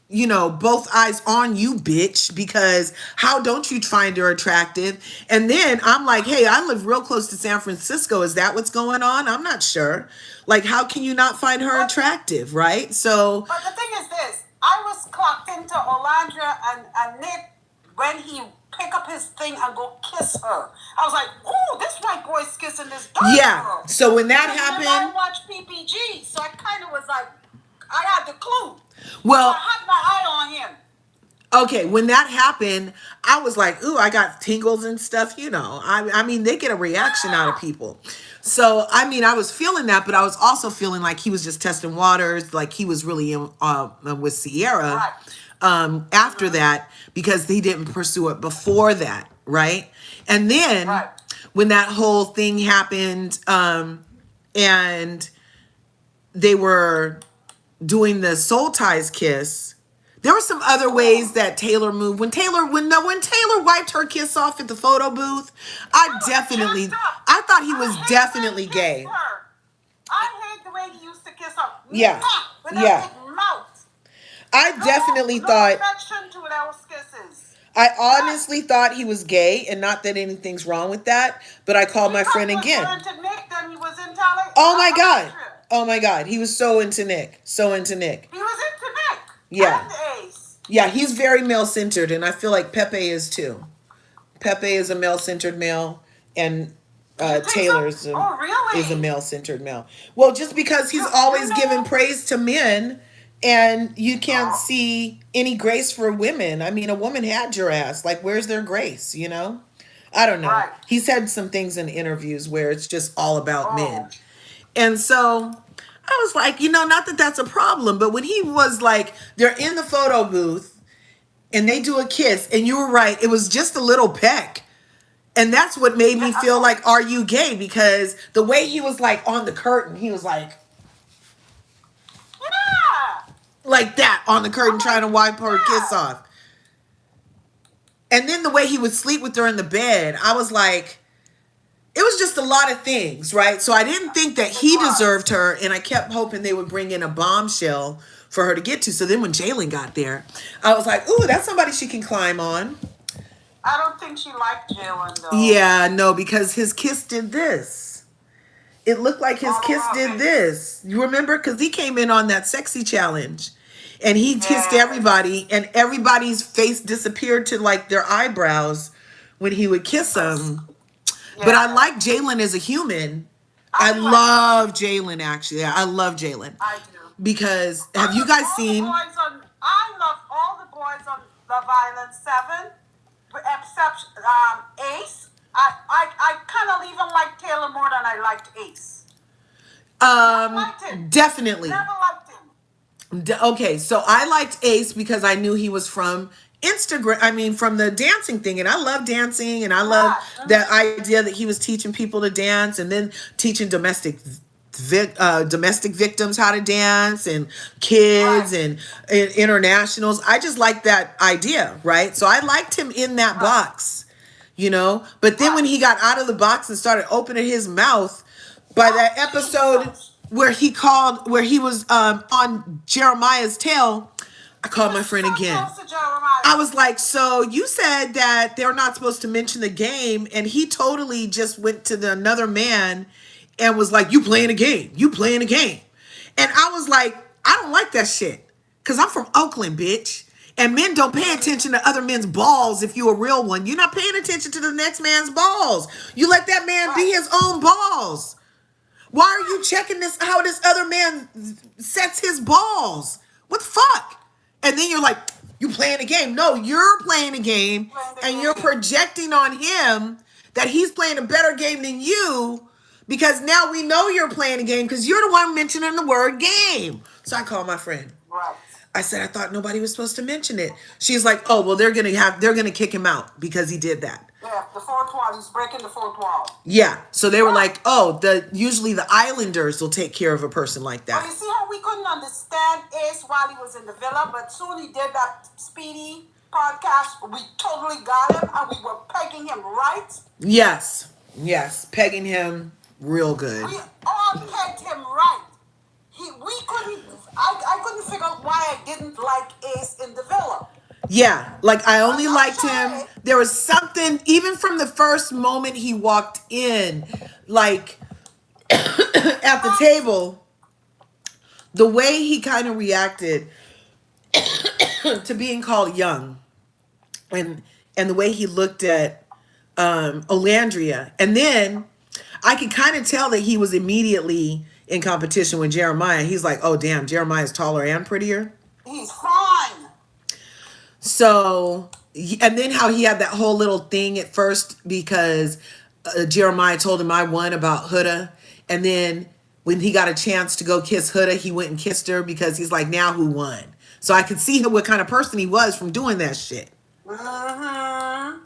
both eyes on you, bitch, because how don't you find her attractive? And then I'm like, hey, I live real close to San Francisco. Is that what's going on? I'm not sure. Like, how can you not find her attractive, right? So, But the thing is this. I was clocked into Olandra and Nick when he pick up his thing and go kiss her. I was like, ooh, this white boy's kissing this dark yeah. girl. So when that Because I happened, watched PPG, so I kind of was like, I had the clue. well, I had my eye on him. okay, when that happened, I was like, ooh, I got tingles and stuff, I mean, they get a reaction out of people. So, I mean, I was feeling that, but I was also feeling like he was just testing waters, like he was really in with Sierra Right. after that, because he didn't pursue it before that, right? And then Right. when that whole thing happened, and they were doing the soul ties kiss, there were some other ways that Taylor moved. When Taylor wiped her kiss off at the photo booth, I thought he was definitely gay. I hate the way he used to kiss her. Yeah. With Yeah. that big mouth. I definitely No thought affection to that skin. I Right. honestly thought he was gay, and not that anything's wrong with that, but I called my Because friend he was more again. into Nick than he was into Oh my God. Alexia. Oh my God. He was so into Nick. So into Nick. He was into Nick Yeah. and Ace. Yeah, he's very male centered, and I feel like Pepe is too. Pepe is a male centered male, and You think so? Taylor's Oh, is a really? male centered male. Well, just because he's You always giving know? praise to men, and you can't Oh, see any grace for women. I mean, a woman had your ass. Like, where's their grace? You know? I don't know. right. He said some things in interviews where it's just all about men. Oh, And so I was like, not that that's a problem, but when he was like, they're in the photo booth and they do a kiss, and you were right, it was just a little peck. And that's what made yeah. me feel like, are you gay? Because the way he was like on the curtain, he was Yeah. like that on the I'm curtain trying like, to wipe her kiss yeah. off. And then the way he would sleep with her in the bed, I was like, it was just a lot of things, right? So I didn't think that It he deserved was. her, and I kept hoping they would bring in a bombshell for her to get to. So then when Jalen got there, I was like, ooh, that's somebody she can climb on. I don't think she liked Jalen though. Yeah, no, because his kiss did this. It looked like his All kiss over her did face. this. You remember? Because he came in on that sexy challenge and he kissed Yes. everybody, and everybody's face disappeared to like their eyebrows when he would kiss Because them. But I yeah, like Jalen as a human. I I do like him too. love Jalen, actually. I love Jalen. I do. Because have I you love guys all the seen? boys on. I love all the boys on Love Island 7, except Ace. I kind of even like Taylor more than I liked Ace. Never liked him. Definitely. Never liked him. Okay, so I liked Ace because I knew he was from Instagram. I mean, from the dancing thing, and I love dancing, and I love Right. that idea that he was teaching people to dance, and then teaching domestic victims how to dance, and kids, Right. and internationals. I just like that idea, right? So I liked him in that Right. box. But then when Right. he got out of the box and started opening his mouth, by Oh, that episode Jesus. where he was on Jeremiah's tail, I He called was my friend so again. close to I Jeremiah. was like, so you said that they're not supposed to mention the game, and he totally just went to another man and was like, you playing a game, you playing a game. And I was like, I don't like that shit. Cause I'm from Oakland, bitch. And men don't pay attention to other men's balls if you a real one. You're not paying attention to the next man's balls. You let that man be Right. his own balls. Why are you Right. checking this how this other man sets his balls? What the fuck? And then you're like, you playing a game. No, you're playing a game, Playing the and you're game. projecting on him that he's playing a better game than you, because now we know you're playing a game because you're the one mentioning the word game. So I called my friend. Right. I said, I thought nobody was supposed to mention it. She's like, oh, well, they're gonna kick him out because he did that. Yeah, the fourth wall. He's breaking the fourth wall. Yeah. So they were Right. like, oh, usually the Islanders will take care of a person like But that. you see how we couldn't understand Ace while he was in the villa, but soon he did that Speedy podcast. We totally got him, and we were pegging him right. Yes. Yes. Pegging him real good. We all pegged him right. We couldn't. I couldn't figure out why I didn't like Ace in the villa. Yeah. Like I only But I'm liked him. sorry. There was something, even from the first moment he walked in, like at the Right. table, the way he kind of reacted to being called young, and the way he looked at Olandria. And then I could kind of tell that he was immediately in competition with Jeremiah. He's like, oh, damn, Jeremiah's taller and prettier. He's fine. So, and then how he had that whole little thing at first because Jeremiah told him I won about Huda. And then when he got a chance to go kiss Huda, he went and kissed her because he's like, now who won? So I could see what kind of person he was from doing that shit. Mm-hmm.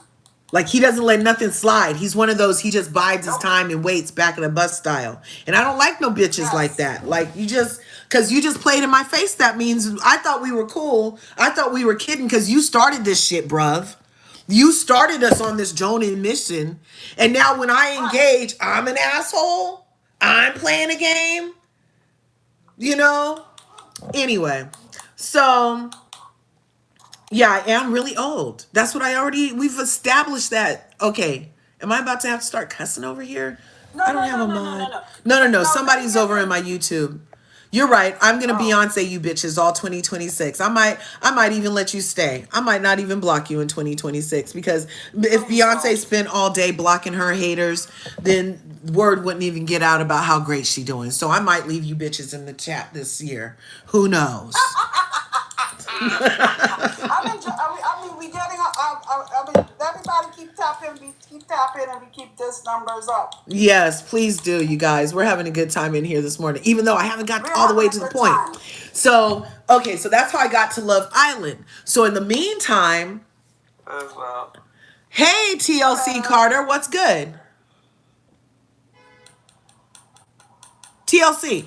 Like he doesn't let nothing slide. He's one of those, he just bides his Nope. time and waits back in a bus style. And I don't like no bitches like Yes. that. Like cause you just played in my face. That means I thought we were cool. I thought we were kidding because you started this shit, bruv. You started us on this Jonan mission. And now when I Right. engage, I'm an asshole. I'm playing a game. You know? Anyway. So Yeah, I am really old. That's what we've established that. Okay. Am I about to have to start cussing over here? No, I don't no, have no, a no, no, no, mod. no. No, no, no. No, let me Somebody's get over in her. my YouTube. You're right. I'm gonna Oh, Beyonce you bitches all 2026. I might even let you stay. I might not even block you in 2026 because if please Beyonce don't. spent all day blocking her haters, then word wouldn't even get out about how great she doing. So I might leave you bitches in the chat this year. Who knows? I mean, we getting. I mean, everybody keep tapping. We keep tapping, and we keep this numbers up. Yes, please do, you guys. We're having a good time in here this morning, even though I haven't got We're all the way having to a the good point. time. So, okay, so that's how I got to Love Island. So, in the meantime, As well. hey, TLC Hello. Carter, what's good? TLC.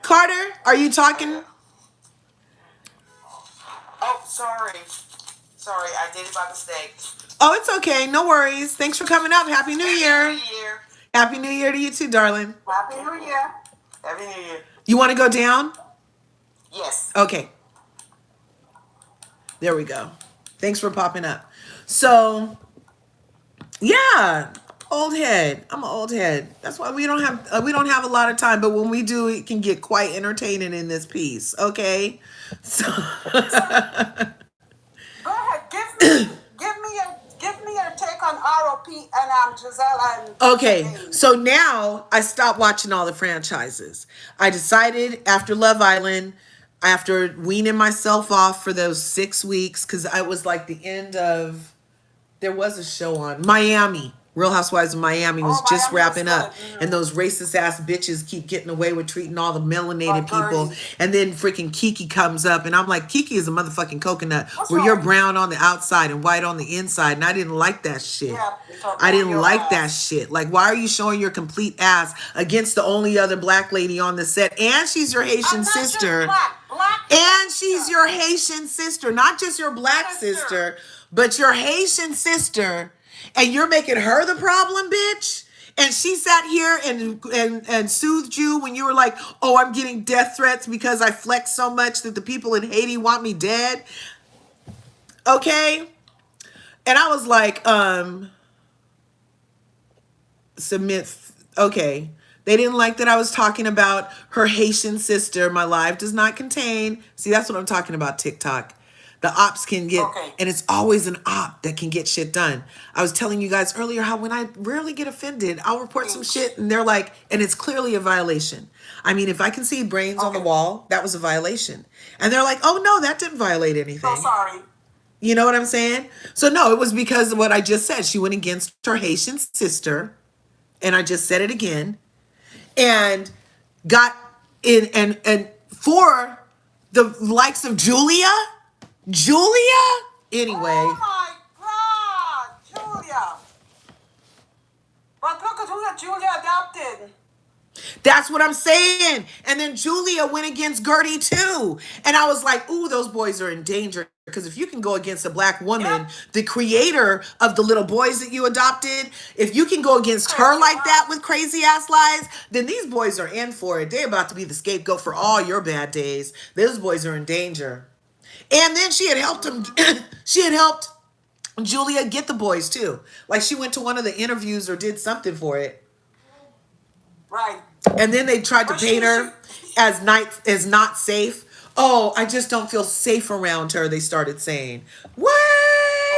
Carter, are you talking? Oh, sorry. Sorry, I did it by mistake. Oh, it's okay. No worries. Thanks for coming up. Happy New Happy Year. New Year. Happy New Year to you too, darling. Happy New Year. Happy New Year. You want to go down? Yes. Okay, there we go. Thanks for popping up. So, yeah, old head. I'm an old head. That's why we don't have a lot of time, but when we do, it can get quite entertaining in this piece. Okay, so Go ahead. Give me your take on ROP and Giselle and okay, Jermaine. so now I stopped watching all the franchises. I decided after Love Island, after weaning myself off for those 6 weeks, because I was like the end of there was a show on Miami. Real Housewives of Miami was Oh, just Miami was wrapping good. up, and those racist ass bitches keep getting away with treating all the melanated Like people. Gertie. And then freaking Kiki comes up, and I'm like, Kiki is a motherfucking coconut What's where you're wrong? brown on the outside and white on the inside. And I didn't like that shit. Yeah, it's I on didn't your like that ass. shit. Like, why are you showing your complete ass against the only other black lady on the set? And she's your Haitian I'm not just sister. black. Black And she's sister. your Haitian sister, not just your black Sister. sister, but your Haitian sister. And you're making her the problem, bitch. And she sat here and soothed you when you were like, "Oh, I'm getting death threats because I flex so much that the people in Haiti want me dead." Okay? And I was like, submit. Okay. They didn't like that I was talking about her Haitian sister. My live does not contain. See, that's what I'm talking about, TikTok. The ops can get, Okay. and it's always an op that can get shit done. I was telling you guys earlier how when I rarely get offended, I'll report some shit and they're like, and it's clearly a violation. I mean, if I can see brains on the Okay. wall, that was a violation. And they're like, oh no, that didn't violate So anything. sorry. You know what I'm saying? So no, it was because of what I just said. She went against her Haitian sister, and I just said it again, and got in and for the likes of Julia. Anyway, Oh my God, Julia. But look at who Julia adopted. that's what I'm saying. And then Julia went against Gertie too, and I was like, "Ooh, those boys are in danger." Because if you can go against a black woman, Yep. the creator of the little boys that you adopted, if you can go against her Crazy like that lies. with crazy ass lies, then these boys are in for it. They're about to be the scapegoat for all your bad days. Those boys are in danger. And then she had helped him. She had helped Julia get the boys too. Like she went to one of the interviews or did something for it. Right. And then they tried to But paint she her as not safe. Oh, I just don't feel safe around her, they started saying. What?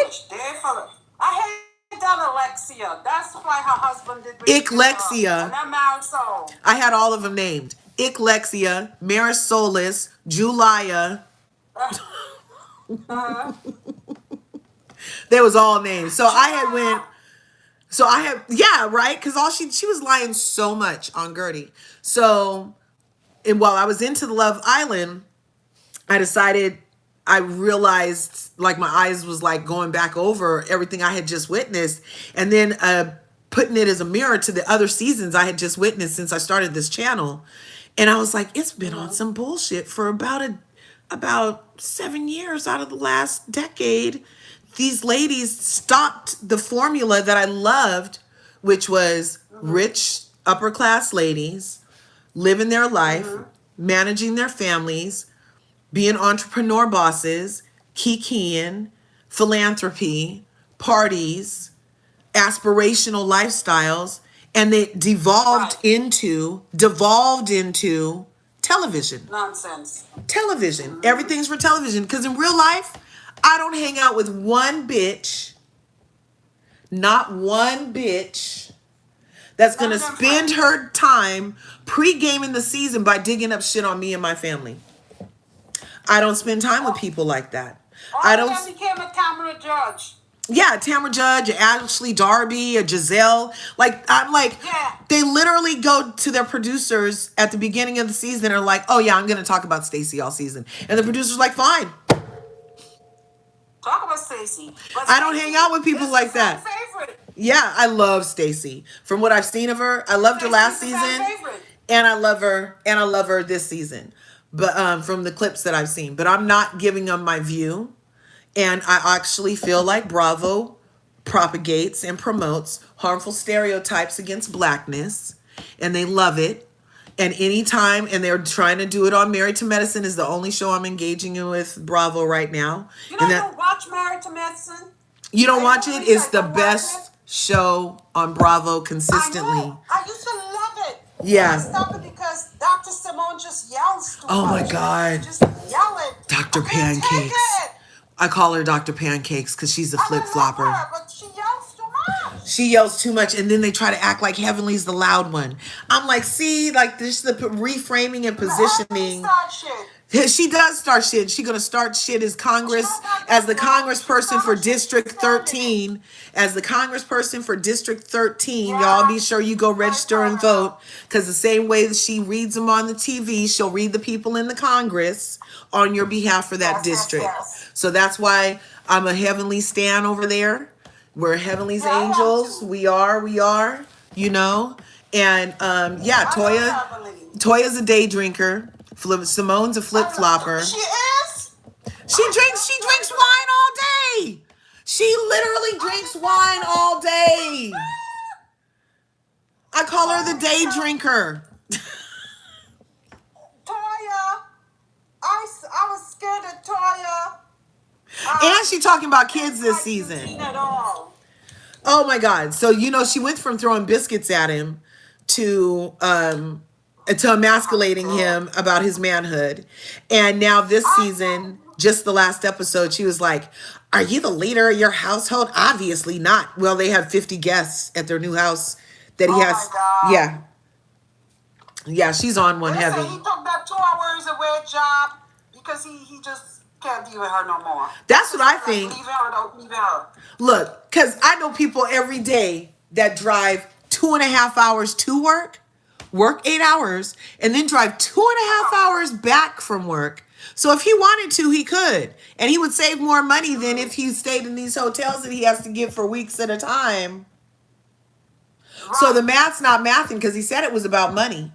foolish. They're foolish. I hate that Alexia. That's why her husband did what he did to her. And Icklexia. that married soul. I had all of them named. Icklexia, Marisolis, Julia. Uh, They was all named. So I had went. Julia. So I had, yeah, right, because all she was lying so much on Gertie. So, and while I was into the Love Island, I decided, I realized like my eyes was like going back over everything I had just witnessed, and then putting it as a mirror to the other seasons I had just witnessed since I started this channel, and I was like, it's been on some bullshit for about 7 years out of the last decade. These ladies stopped the formula that I loved, which was rich upper class ladies living their life, managing their families, being entrepreneur bosses, kikiing, philanthropy, parties, aspirational lifestyles, and they Right. devolved into television. Nonsense. Television. Everything's for television. Because in real life, I don't hang out with one bitch, not one bitch, that's None gonna of them spend friends. her time pre-gaming the season by digging up shit on me and my family. I don't spend time with All, people like that. I all of don't. them became a camera judge. Yeah, Tamra Judge, Ashley Darby, or Giselle. Like, I'm like, Yeah. they literally go to their producers at the beginning of the season and are like, oh yeah, I'm gonna talk about Stacey all season. And the producer's like, fine. Talk about Stacey. But I don't hang Stacey out with people is the like fan that. favorite. Yeah, I love Stacey. From what I've seen of her, I loved her Stacey last is the fan season, favorite. and I love her this season. But from the clips that I've seen, but I'm not giving them my view. And I actually feel like Bravo propagates and promotes harmful stereotypes against blackness, and they love it. And anytime, and they're trying to do it on Married to Medicine is the only show I'm engaging in with Bravo right now. You And know, that you watch Married to Medicine. you don't I watch know it, Lisa, it's I the don't watch it. best show on Bravo I consistently. know. I used to love it. But I Yeah. stopped it because Dr. Simone just yells too Oh my much. God. Just yelling. Dr. I couldn't take Pancakes. it. I call her Dr. Pancakes because she's a And flip I love flopper. her, but she yells too much. She yells too much, and then they try to act like Heavenly's the loud one. I'm like, see, like this the reframing and And Heavenly positioning. start shit. She does start shit. She's gonna start shit as She Congress, don't got as that the though. She Congressperson for started shit. She's District starting it. 13, as the Congressperson for District 13. Y'all Yeah. be sure you go Very register proud and of her. vote, because the same way that she reads them on the TV, she'll read the people in the Congress on your behalf for that Yes, yes, district. yes. So that's why I'm a Heavenly Stan over there. We're Heavenly's Yeah, I am angels. too. We are, you know. And yeah, I love Heavenly. Toya's a day drinker. Simone's a flip flopper. She is? She I did drinks not she know drinks that. wine all day. She literally I drinks did not wine know. all day. I call her the Oh, day so drinker. Toya, I was scared of Toya. And she talking about kids Didn't this like season. Eugene at all. Oh my God. So she went from throwing biscuits at him to Oh, emasculating God. him about his manhood. And now this I season, know. just the last episode, she was like, are you the leader of your household? Obviously not. Well, they had 50 guests at their new house that he Oh my has. God. Yeah. Yeah, she's on one They say heavy. he took that 2 hours away job because he just can't be with her no more. That's what I Like think. leaving her, don't leave her. Look, because I know people every day that drive 2.5 hours to work 8 hours, and then drive 2.5 hours back from work. So if he wanted to, he could. And he would save more money than if he stayed in these hotels that he has to give for weeks at a time. So Right, the math's not mathing because he said it was about money.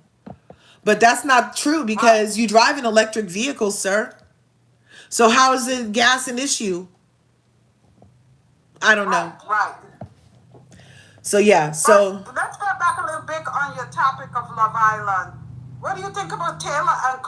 But that's not true right, because you drive an electric vehicle, sir. So how is the gas an issue? I don't know. right. So yeah, so But let's go back a little bit on your topic of Love Island. What do you think about Taylor and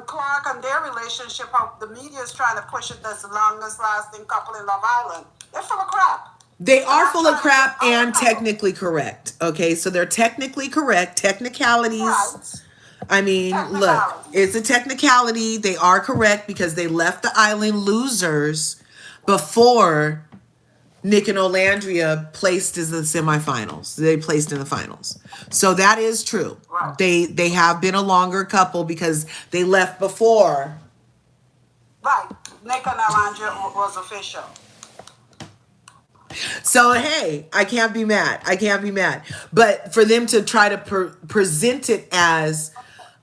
Clark and their relationship? How the media is trying to push it as the longest lasting couple in Love Island. They're full of crap. they They're are not full of trying to make crap our and couple. technically correct. Okay, so they're technically correct. Technicalities. Right. I mean, look, it's Technicalities. a technicality. They are correct because they left the island losers before Nick and Olandria placed as the semifinals. They placed in the finals. So that is true. Right. They have been a longer couple because they left before. Right. Nick and Alondra was official. So hey, I can't be mad. I can't be mad. But for them to try to present it as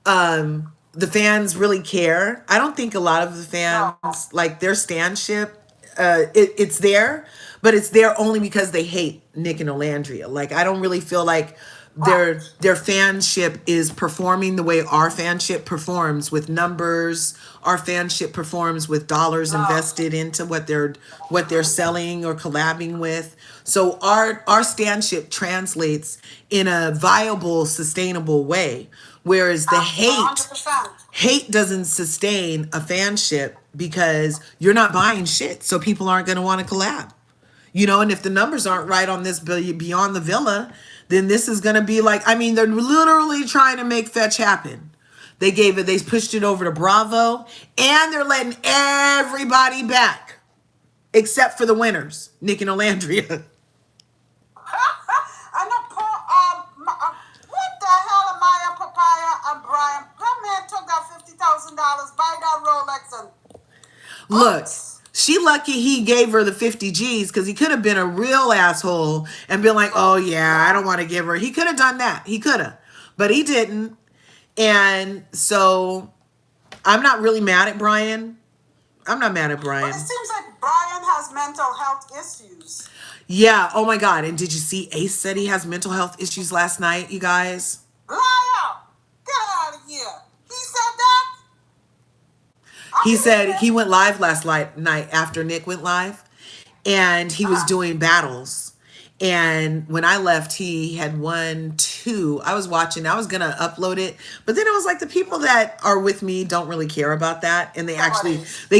the fans really care. I don't think a lot of the fans No. like their standship. It's there, but it's there only because they hate Nick and Olandria. Like I don't really feel like their Right. their fanship is performing the way our fanship performs with numbers. Our fanship performs with dollars No. invested into what they're selling or collabing with. So our standship translates in a viable, sustainable way. Whereas the hate, 100%. hate doesn't sustain a fanship because you're not buying shit. So people aren't going to want to collab. You know, and if the numbers aren't right on this Beyond the Villa, then this is going to be like, I mean, they're literally trying to make fetch happen. They pushed it over to Bravo, and they're letting everybody back except for the winners, Nick and Olandria. I know poor, what the hell am I, Papaya and Brian? That man took that $50,000, buy that Rolex and Look, she lucky he gave her the 50 G's because he could have been a real asshole and been like, oh yeah, I don't want to give her. He could have done that. He could have, but he didn't. And so I'm not really mad at Brian. I'm not mad at Brian. But it seems like Brian has mental health issues. Yeah. Oh my God. And did you see Ace said he has mental health issues last night, you guys? Liar! Get out of here. He said that? He said he went live last night after Nick went live, and he was doing battles. And when I left, he had won 2. I was watching. I was going to upload it. But then it was like the people that are with me don't really care about that. And they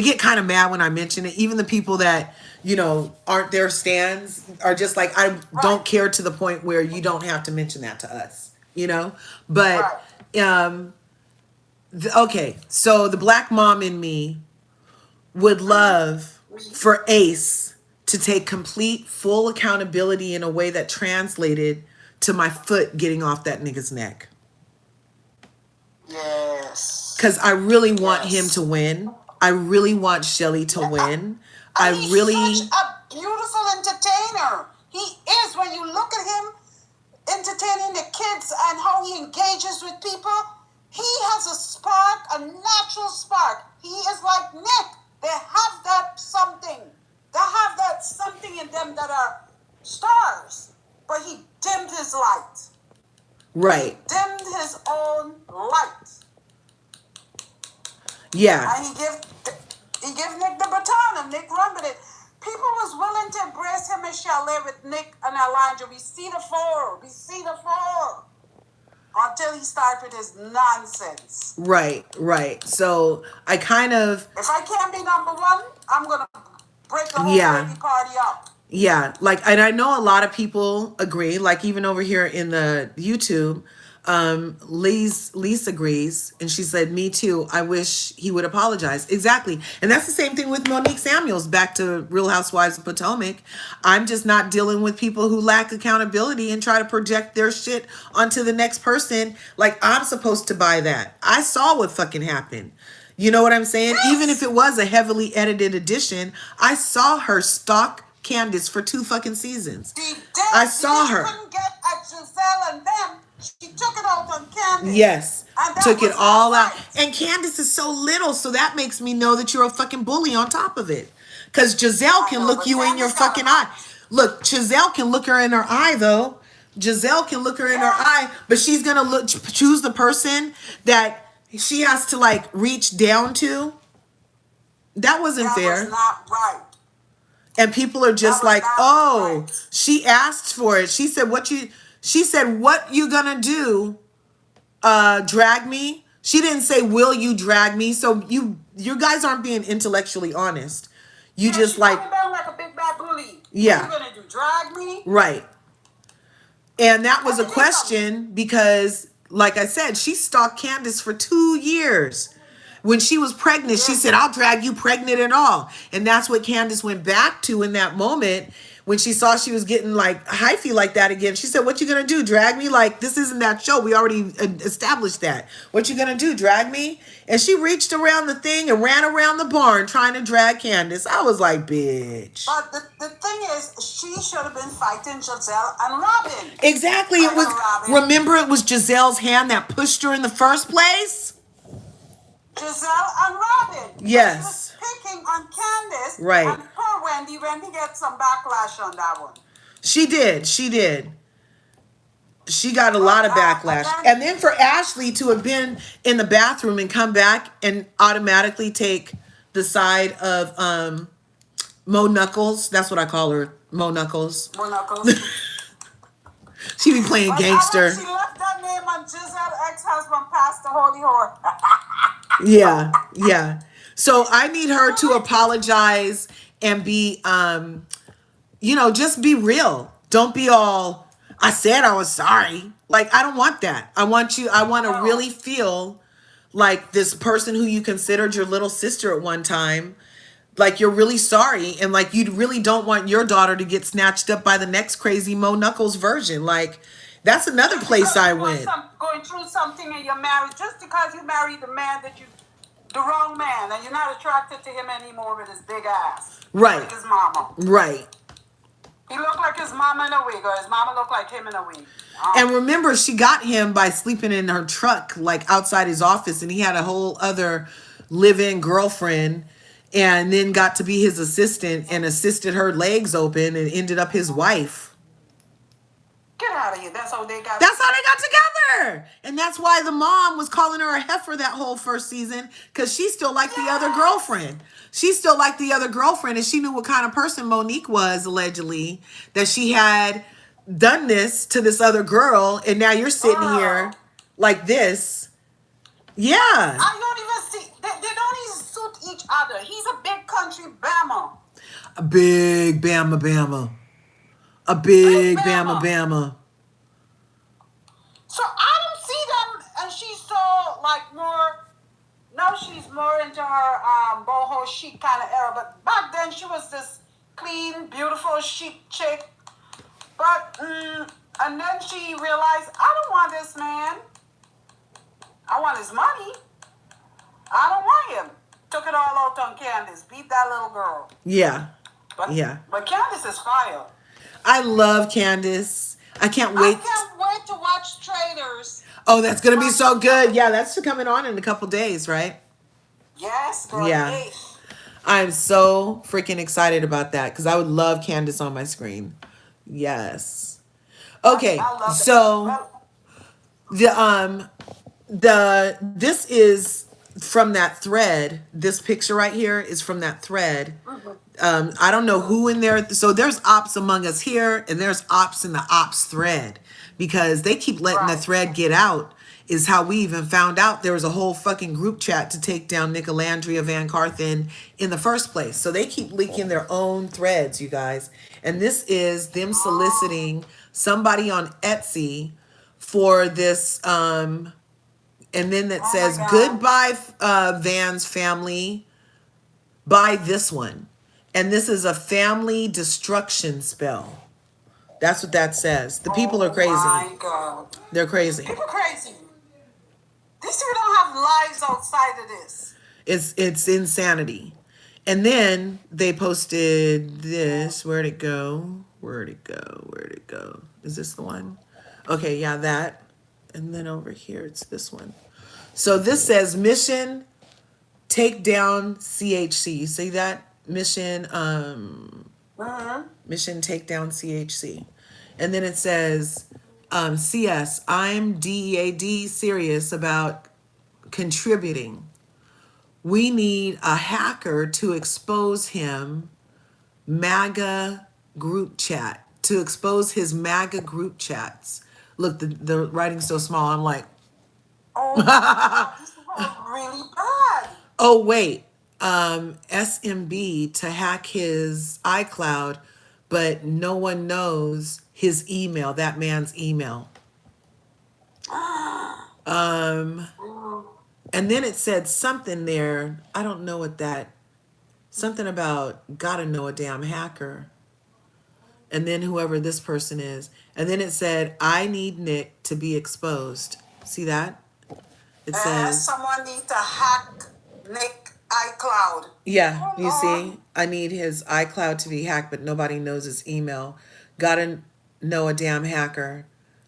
get kind of mad when I mention it. Even the people that, you know, aren't their stands are just like, I don't care to the point where you don't have to mention that to us, you know? But, okay. So the black mom in me would love for Ace to take complete, full accountability in a way that translated to my foot getting off that nigga's neck. Yes. Because I really want him to win. I really want Shelly to win. He's such a beautiful entertainer. He is. When you look at him entertaining the kids and how he engages with people, he has a spark, a natural spark. He is like Nick. They have that something. They have that something in them that are stars. But he dimmed his light. Right. He dimmed his own light. Yeah. And he give Nick the baton and Nick run with it. People was willing to embrace him and Chalet with Nick and Elijah. We see the four. Until he started with his nonsense. Right. So I kind of... If I can't be number one, I'm going to break the whole baby party up. Yeah, like, and I know a lot of people agree, like even over here in the YouTube, Lise agrees, and she said, me too, I wish he would apologize. Exactly. And that's the same thing with Monique Samuels, back to Real Housewives of Potomac. I'm just not dealing with people who lack accountability and try to project their shit onto the next person like I'm supposed to buy that. I saw what fucking happened. You know what I'm saying? Yes. Even if it was a heavily edited edition, I saw her stalk Candace for 2 fucking seasons. I saw her. She couldn't get at Giselle and them. She took it out on Candace. Yes. Took it all out. Right. And Candace is so little, so that makes me know that you're a fucking bully on top of it. Because Giselle can look you in your fucking eye. Look, Giselle can look her in her eye, though. Giselle can look her in her eye, but she's going to choose the person that she has to, like, reach down to. That wasn't fair. That was not right. And people are just like, oh, right. She asked for it. She said, what you gonna do? Drag me? She didn't say, will you drag me? So you guys aren't being intellectually honest. You just like a big bad bully. Yeah. What are you gonna do? Drag me? Right. And that was a question because, like I said, she stalked Candace for 2 years. When she was pregnant, she said, I'll drag you pregnant and all. And that's what Candace went back to in that moment when she saw she was getting like hyphy like that again. She said, what you going to do? Drag me? Like, this isn't that show. We already established that. What you going to do? Drag me? And she reached around the thing and ran around the barn trying to drag Candace. I was like, bitch. But the thing is, she should have been fighting Giselle and Robin. Exactly. It was. Remember, it was Giselle's hand that pushed her in the first place? Giselle and Robin. Yes. She was picking on Candace. Right. And poor Wendy gets some backlash on that one. She did. She got a lot of backlash. And then for Ashley to have been in the bathroom and come back and automatically take the side of Mo Knuckles. That's what I call her. Mo Knuckles. Mo Knuckles. She be playing gangster. She left that name Giselle ex-husband passed the holy whore. Yeah, yeah. So I need her to apologize and be just be real. Don't be all, I said I was sorry. Like, I don't want that. I want to No. really feel like this person who you considered your little sister at one time, like you're really sorry and like you really don't want your daughter to get snatched up by the next crazy Mo Knuckles version. Like, that's another Just place because I you want went. going through something in your marriage, just because you married the man that you, the wrong man, and you're not attracted to him anymore with his big ass. Right. Like his mama. Right. He looked like his mama in a wig, or his mama looked like him in a wig. And remember, she got him by sleeping in her truck, like outside his office, and he had a whole other live-in girlfriend, and then got to be his assistant and assisted her legs open and ended up his wife. Get out of here. That's how they got. That's how they got together. And that's why the mom was calling her a heifer that whole first season, because she still liked the other girlfriend. She still liked the other girlfriend, and she knew what kind of person Monique was, allegedly, that she had done this to this other girl, and now you're sitting here like this. Yeah. I don't even see. They don't even suit each other. He's a big country Bama. A big Bama Bama. A big Bama Bama. So I don't see them, and she's so like more. Now she's more into her boho chic kind of era, but back then she was this clean, beautiful, chic chick. But and then she realized, I don't want this man. I want his money. I don't want him. Took it all out on Candace. Beat that little girl. Yeah. But, Yeah. But Candace is fire. I love Candace. I can't wait. I can't wait to watch Traders. Oh, that's going to be so good. Yeah, that's coming on in a couple days, right? Yes, girl. Yeah. Yes. I'm so freaking excited about that because I would love Candace on my screen. Yes. Okay, I love so this is from that thread. This picture right here is from that thread. I don't know who in there. So there's ops among us here, and there's ops in the ops thread because they keep letting the thread get out. Is how we even found out there was a whole fucking group chat to take down nicolandria VanCarthens in the first place. So they keep leaking their own threads, you guys. And this is them soliciting somebody on Etsy for this and then that says goodbye Van's family, buy this one. And this is a family destruction spell. That's what that says. The people are crazy. My God. They're crazy. People crazy. These people don't have lives outside of this. It's insanity. And then they posted this. Where'd it go? Where'd it go? Where'd it go? Is this the one? Okay, yeah, that. And then over here, it's this one. So this says mission take down CHC. You see that? Mission mission take down CHC. And then it says CS, I'm DEAD serious about contributing. We need a hacker to expose him MAGA group chat, to expose his MAGA group chats. Look, the writing's so small. I'm like, oh, God, this is really bad. Oh, wait. SMB to hack his iCloud, but no one knows his email, that man's email. And then it said something there. I don't know what that, something about gotta know a damn hacker. And then whoever this person is. And then it said, I need Nick to be exposed. See that? It says someone needs to hack Nick iCloud. Yeah, you see, I need his iCloud to be hacked, but nobody knows his email. Gotta know a damn hacker.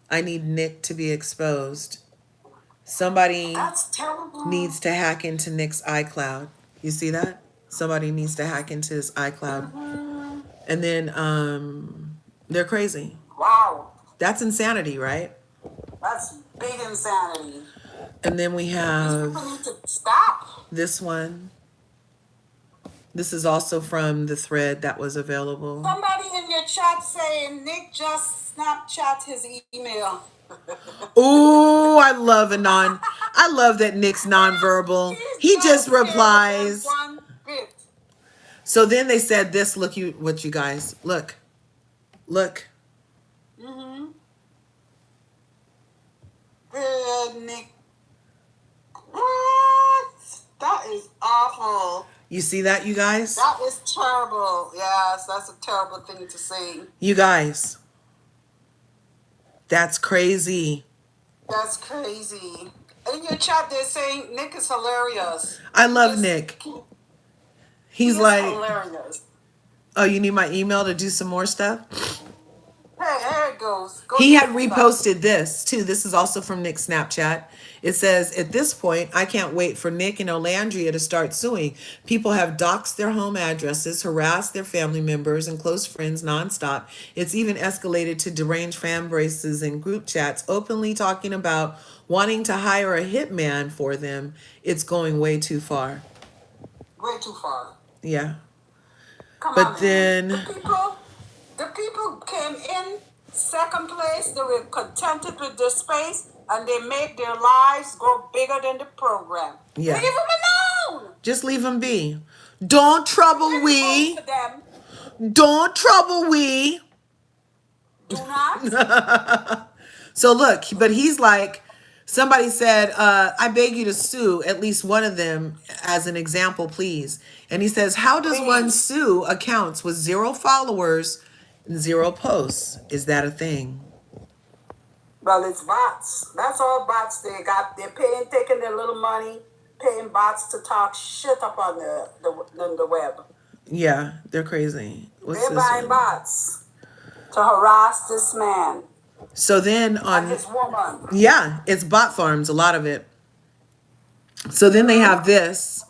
I need Nick to be exposed. Somebody That's terrible. needs to hack into Nick's iCloud. You see that? Somebody needs to hack into his iCloud. And then they're crazy. Wow. That's insanity, right? That's big insanity. And then we have People need to stop. this one. This is also from the thread that was available. Somebody in your chat saying Nick just Snapchat his email. Ooh, I love that Nick's nonverbal. He just replies. One bit. So then they said this, look what you guys, look. Look. Mm-hmm. Nick. What? That is awful. You see that, you guys? That is terrible. Yes, that's a terrible thing to say. You guys. That's crazy. That's crazy. In your chat, they're saying Nick is hilarious. I love Nick. He's like, hilarious. Oh, you need my email to do some more stuff? Hey, there it goes. He had reposted this too. This is also from Nick's Snapchat. It says, at this point, I can't wait for Nick and Olandria to start suing. People have doxed their home addresses, harassed their family members and close friends nonstop. It's even escalated to deranged fan bases and group chats, openly talking about wanting to hire a hitman for them. It's going way too far. Way too far. Yeah. Come but on, then the people came in second place. They were contented with their space, and they made their lives go bigger than the program. Yeah. Leave them alone. Just leave them be. Don't trouble we. Don't trouble we. Do not. So look, but he's like, somebody said, I beg you to sue at least one of them as an example, please. And he says, how does one sue accounts with 0 followers and 0 posts? Is that a thing? Well, it's bots. That's all bots they got. They're taking their little money, paying bots to talk shit up on the web. Yeah, they're crazy. They're buying bots to harass this man. So then on his woman. Yeah, it's bot farms, a lot of it. So then they have this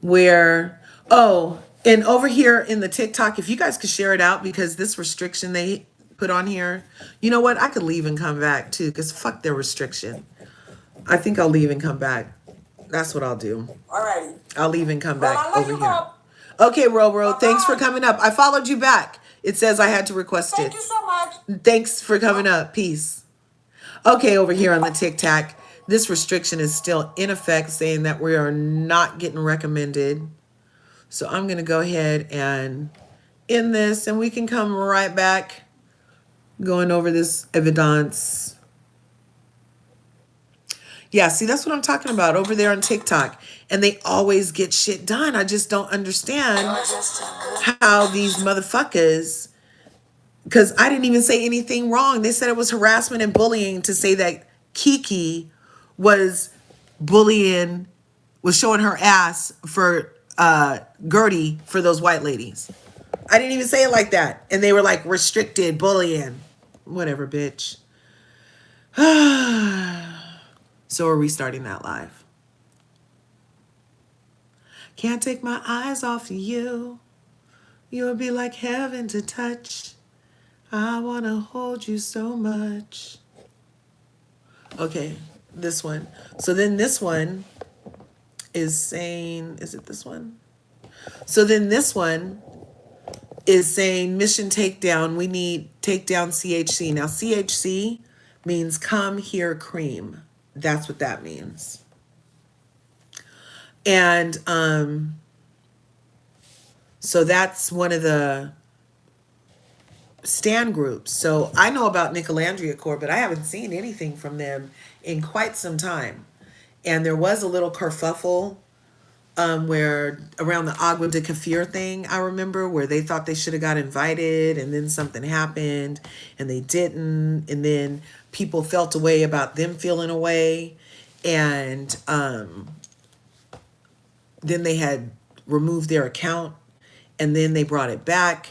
where, and over here in the TikTok, if you guys could share it out, because this restriction they put on here, you know what? I could leave and come back too, because fuck their restriction. I think I'll leave and come back. That's what I'll do. All right. I'll leave and come back over here. Go. Okay, Ro, thanks for coming up. I followed you back. It says I had to request Thank you so much. Thanks for coming up. Peace. Okay, over here on the TikTok, this restriction is still in effect, saying that we are not getting recommended. So I'm going to go ahead and end this, and we can come right back going over this evidence. Yeah, see, that's what I'm talking about over there on TikTok. And they always get shit done. I just don't understand how these motherfuckers, because I didn't even say anything wrong. They said it was harassment and bullying to say that Kiki was bullying, was showing her ass for Gertie for those white ladies. I didn't even say it like that. And they were like, restricted bullying. Whatever, bitch. So we're restarting that live. Can't take my eyes off of you. You'll be like heaven to touch. I want to hold you so much. Okay, this one. So then this one is saying, is it this one? So then this one is saying mission takedown. We need takedown CHC. Now CHC means come here cream. That's what that means. And so that's one of the stand groups. So I know about Nicolandria Curves, but I haven't seen anything from them in quite some time. And there was a little kerfuffle where around the Agua de Kefir thing, I remember, where they thought they should have got invited, and then something happened and they didn't, and then people felt a way about them feeling away, and then they had removed their account, and then they brought it back,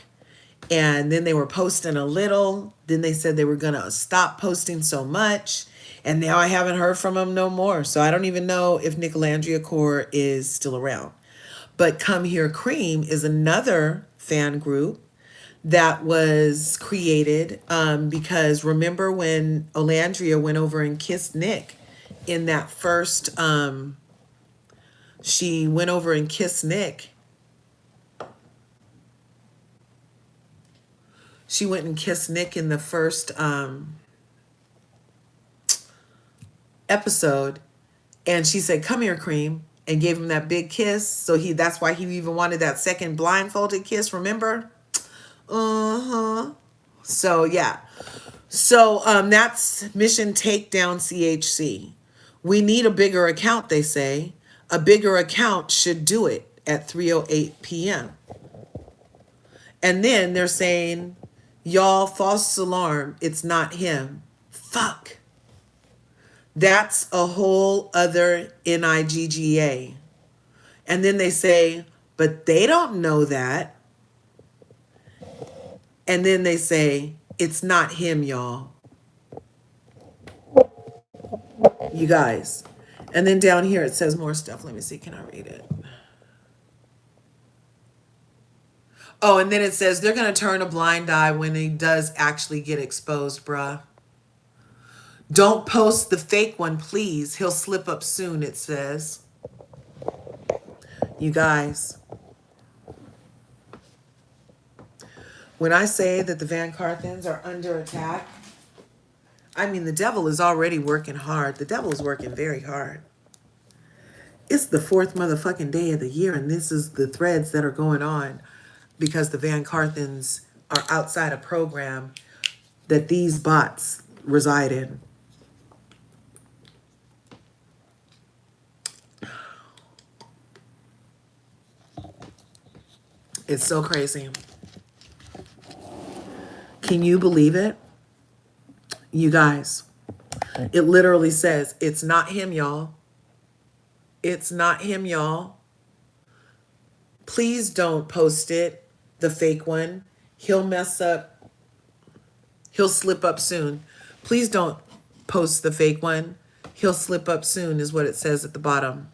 and then they were posting a little, then they said they were gonna stop posting so much, and now I haven't heard from them no more. So I don't even know if Nicolandria Curves is still around. But Come Here Cream is another fan group that was created because remember when Olandria went over and kissed Nick in that first, she went over and kissed Nick. She went and kissed Nick in the first episode, and she said, "Come here, Cream," and gave him that big kiss. So that's why he even wanted that second blindfolded kiss, remember? Uh-huh. So yeah. So that's Mission Takedown CHC. We need a bigger account, they say. A bigger account should do it at 3:08 p.m. And then they're saying, y'all, false alarm, it's not him. Fuck. That's a whole other NIGGA. And then they say, but they don't know that. And then they say, it's not him, y'all. You guys. And then down here it says more stuff. Let me see. Can I read it? Oh, and then it says they're going to turn a blind eye when he does actually get exposed, bruh. Don't post the fake one, please. He'll slip up soon, it says. You guys. When I say that the VanCarthens are under attack, I mean the devil is already working hard. The devil is working very hard. It's the 4th motherfucking day of the year, and this is the threads that are going on because the VanCarthens are outside a program that these bots reside in. It's so crazy. Can you believe it? You guys, it literally says, it's not him, y'all. It's not him, y'all. Please don't post it, the fake one. He'll mess up. He'll slip up soon. Please don't post the fake one. He'll slip up soon is what it says at the bottom.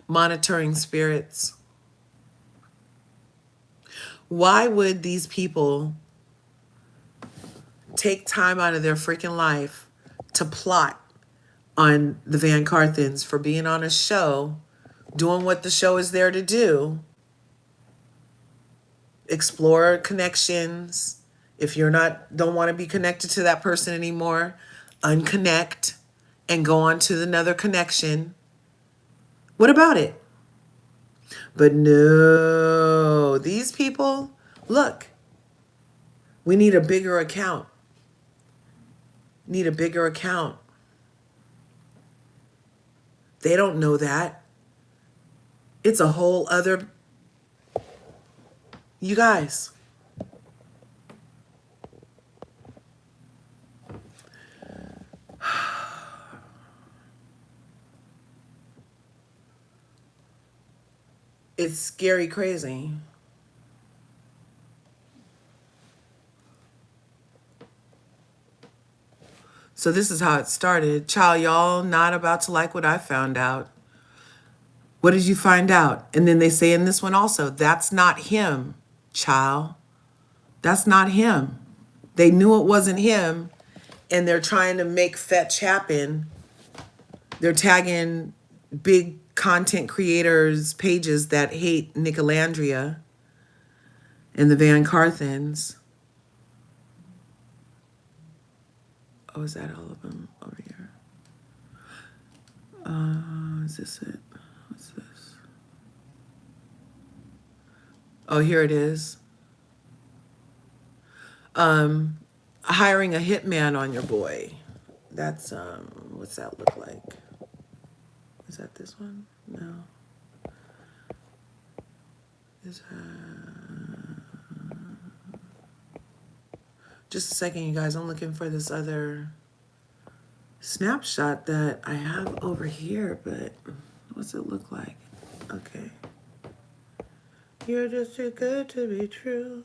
Monitoring spirits. Why would these people take time out of their freaking life to plot on the VanCarthens for being on a show, doing what the show is there to do? Explore connections. If you're don't want to be connected to that person anymore, unconnect and go on to another connection. What about it? But no, these people, look, we need a bigger account. Need a bigger account. They don't know that. It's a whole other, you guys. It's scary crazy. So this is how it started. Child, y'all not about to like what I found out. What did you find out? And then they say in this one also, that's not him, child. That's not him. They knew it wasn't him, and they're trying to make fetch happen. They're tagging big content creators' pages that hate Nicolandria and the VanCarthens. Oh, is that all of them over here? Is this it? What's this? Oh, here it is. Hiring a hitman on your boy. That's, what's that look like? Is that this one? No. Just a second, you guys. I'm looking for this other snapshot that I have over here, but what's it look like? Okay. You're just too good to be true.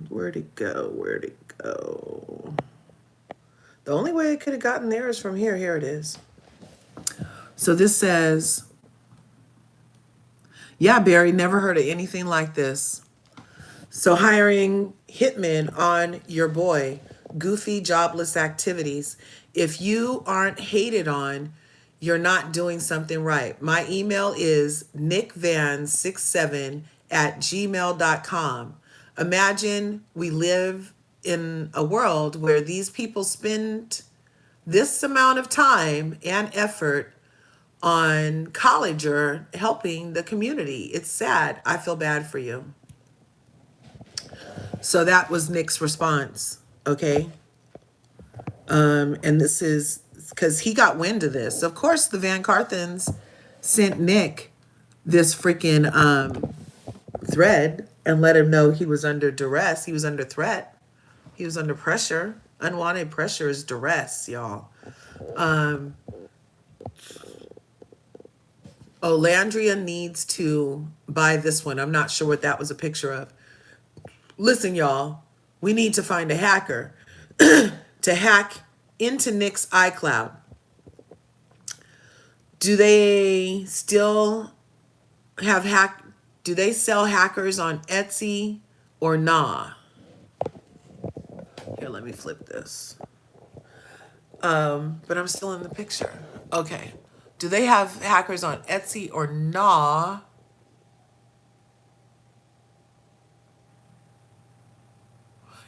Where'd it go? Where'd it go? The only way it could have gotten there is from here. Here it is. So this says, yeah, Barry, never heard of anything like this. So hiring hitmen on your boy, goofy, jobless activities. If you aren't hated on, You're not doing something right. My email is nickvan67@gmail.com. Imagine we live in a world where these people spend this amount of time and effort on college or helping the community. It's sad. I feel bad for you. So that was Nick's response. Okay. And this is because he got wind of this. Of course, the VanCarthens sent Nick this freaking thread and let him know he was under duress. He was under threat. He was under pressure. Unwanted pressure is duress, y'all. Oh, Landria needs to buy this one. I'm not sure what that was a picture of. Listen, y'all, we need to find a hacker to hack into Nick's iCloud. Do they still have do they sell hackers on Etsy or nah? Here, let me flip this. But I'm still in the picture. Okay. Do they have hackers on Etsy or nah?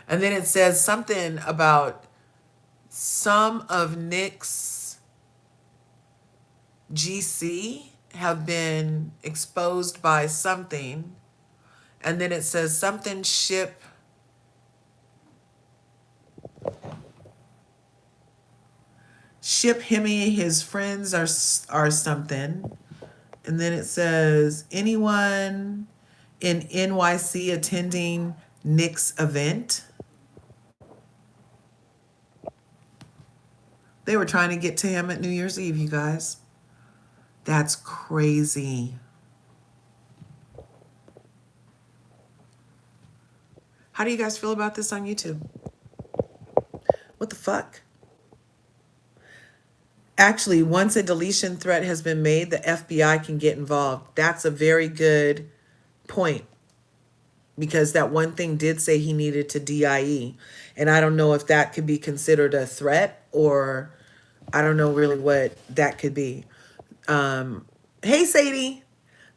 And then it says something about some of Nick's GC have been exposed by something. And then it says something ship him and his friends are something. And then it says anyone in NYC attending Nick's event. They were trying to get to him at New Year's Eve, you guys. That's crazy. How do you guys feel about this on YouTube? What the fuck? Actually, once a deletion threat has been made, the FBI can get involved. That's a very good point, because that one thing did say he needed to DIE. And I don't know if that could be considered a threat, or I don't know really what that could be. Hey, Sadie.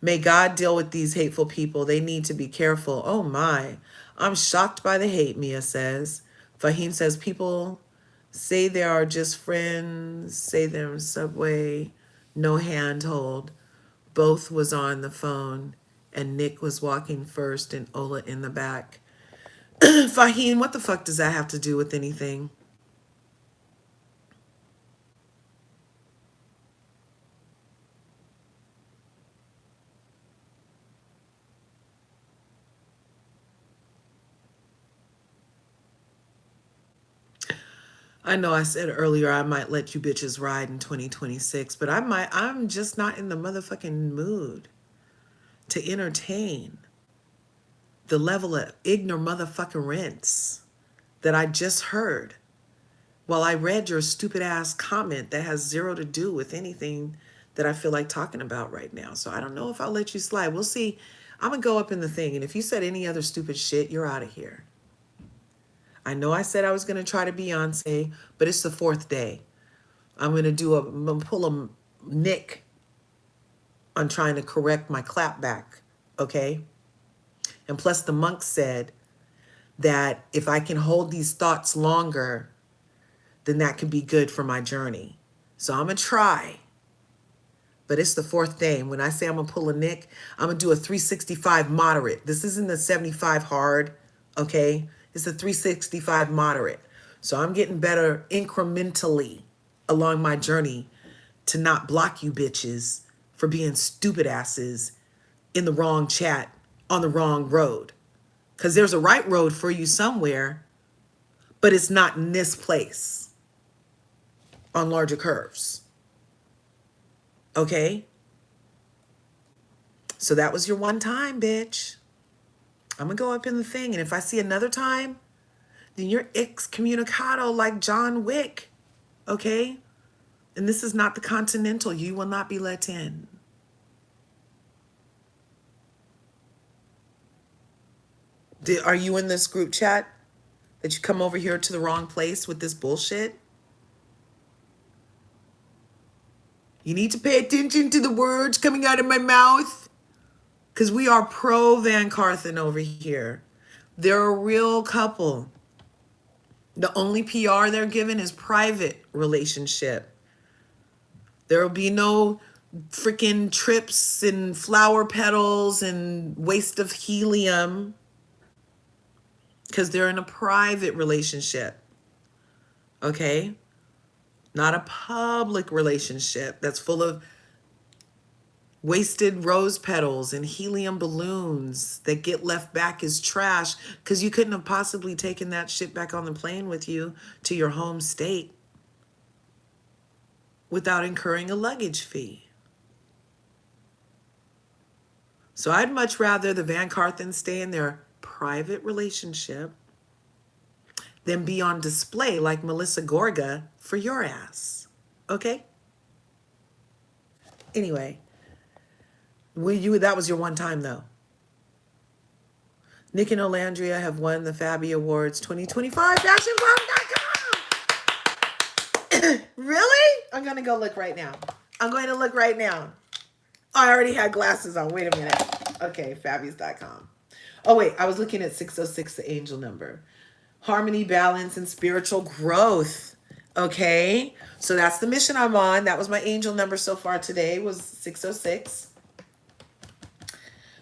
May God deal with these hateful people. They need to be careful. Oh my. I'm shocked by the hate, Mia says. Fahim says people say they are just friends, say they're in Subway, no handhold. Both was on the phone and Nick was walking first and Ola in the back. Fahim, what the fuck does that have to do with anything? I know I said earlier I might let you bitches ride in 2026, but I'm just not in the motherfucking mood to entertain the level of ignorant motherfucking rents that I just heard while I read your stupid ass comment that has zero to do with anything that I feel like talking about right now. So I don't know if I'll let you slide. We'll see. I'm gonna go up in the thing, and if you said any other stupid shit, you're out of here. I know I said I was gonna try to Beyonce, but it's the fourth day. I'm gonna pull a Nick on trying to correct my clap back, okay? And plus the monk said that if I can hold these thoughts longer, then that could be good for my journey. So I'm gonna try, but it's the fourth day. And when I say I'm gonna pull a Nick, I'm gonna do a 365 moderate. This isn't the 75 hard, okay? It's a 365 moderate. So I'm getting better incrementally along my journey to not block you bitches for being stupid asses in the wrong chat on the wrong road. Because there's a right road for you somewhere, but it's not in this place on larger curves. Okay? So that was your one time, bitch. I'm going to go up in the thing. And if I see another time, then you're excommunicado like John Wick. Okay? And this is not the Continental. You will not be let in. Are you in this group chat that you come over here to the wrong place with this bullshit? You need to pay attention to the words coming out of my mouth. Because we are pro VanCarthen over here. They're a real couple. The only PR they're given is private relationship. There will be no freaking trips and flower petals and waste of helium because they're in a private relationship. Okay? Not a public relationship that's full of wasted rose petals and helium balloons that get left back as trash because you couldn't have possibly taken that shit back on the plane with you to your home state without incurring a luggage fee. So I'd much rather the VanCarthens stay in their private relationship than be on display like Melissa Gorga for your ass. Okay? Anyway, that was your one time though. Nick and Olandria have won the Fabby Awards 2025 FashionBomb.com. Really? I'm going to go look right now. I'm going to look right now. Oh, I already had glasses on. Wait a minute. Okay, Fabbies.com. Oh, wait. I was looking at 606, the angel number. Harmony, balance, and spiritual growth. Okay? So that's the mission I'm on. That was my angel number so far today was 606.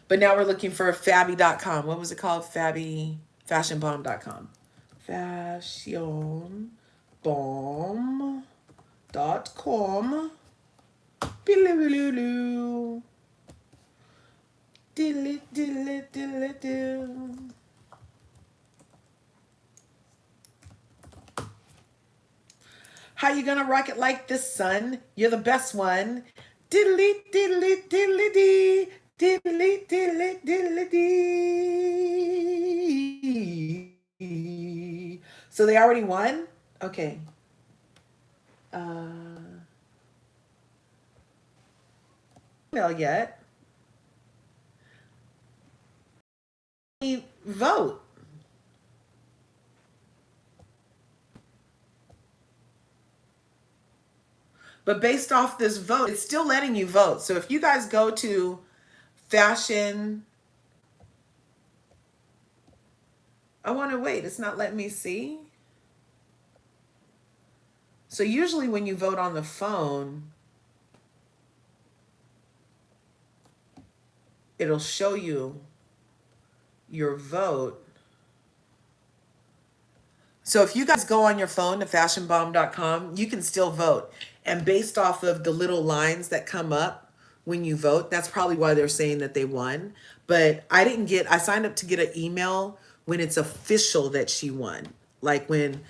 But now we're looking for Fabby.com. What was it called? FashionBomb.com. FashionBomb.com. Billy-billy-loo. Dilly-dilly-dilly-doo. How you gonna rock it like this, son? You're the best one. Diddly diddly diddly dee. Diddly diddly diddly dee. So they already won? Okay. Email yet. Vote. But based off this vote, it's still letting you vote. So if you guys go to fashion, I want to wait. It's not letting me see. So usually when you vote on the phone, it'll show you your vote. So if you guys go on your phone to fashionbomb.com, you can still vote. And based off of the little lines that come up when you vote, that's probably why they're saying that they won. But I signed up to get an email when it's official that she won. Like when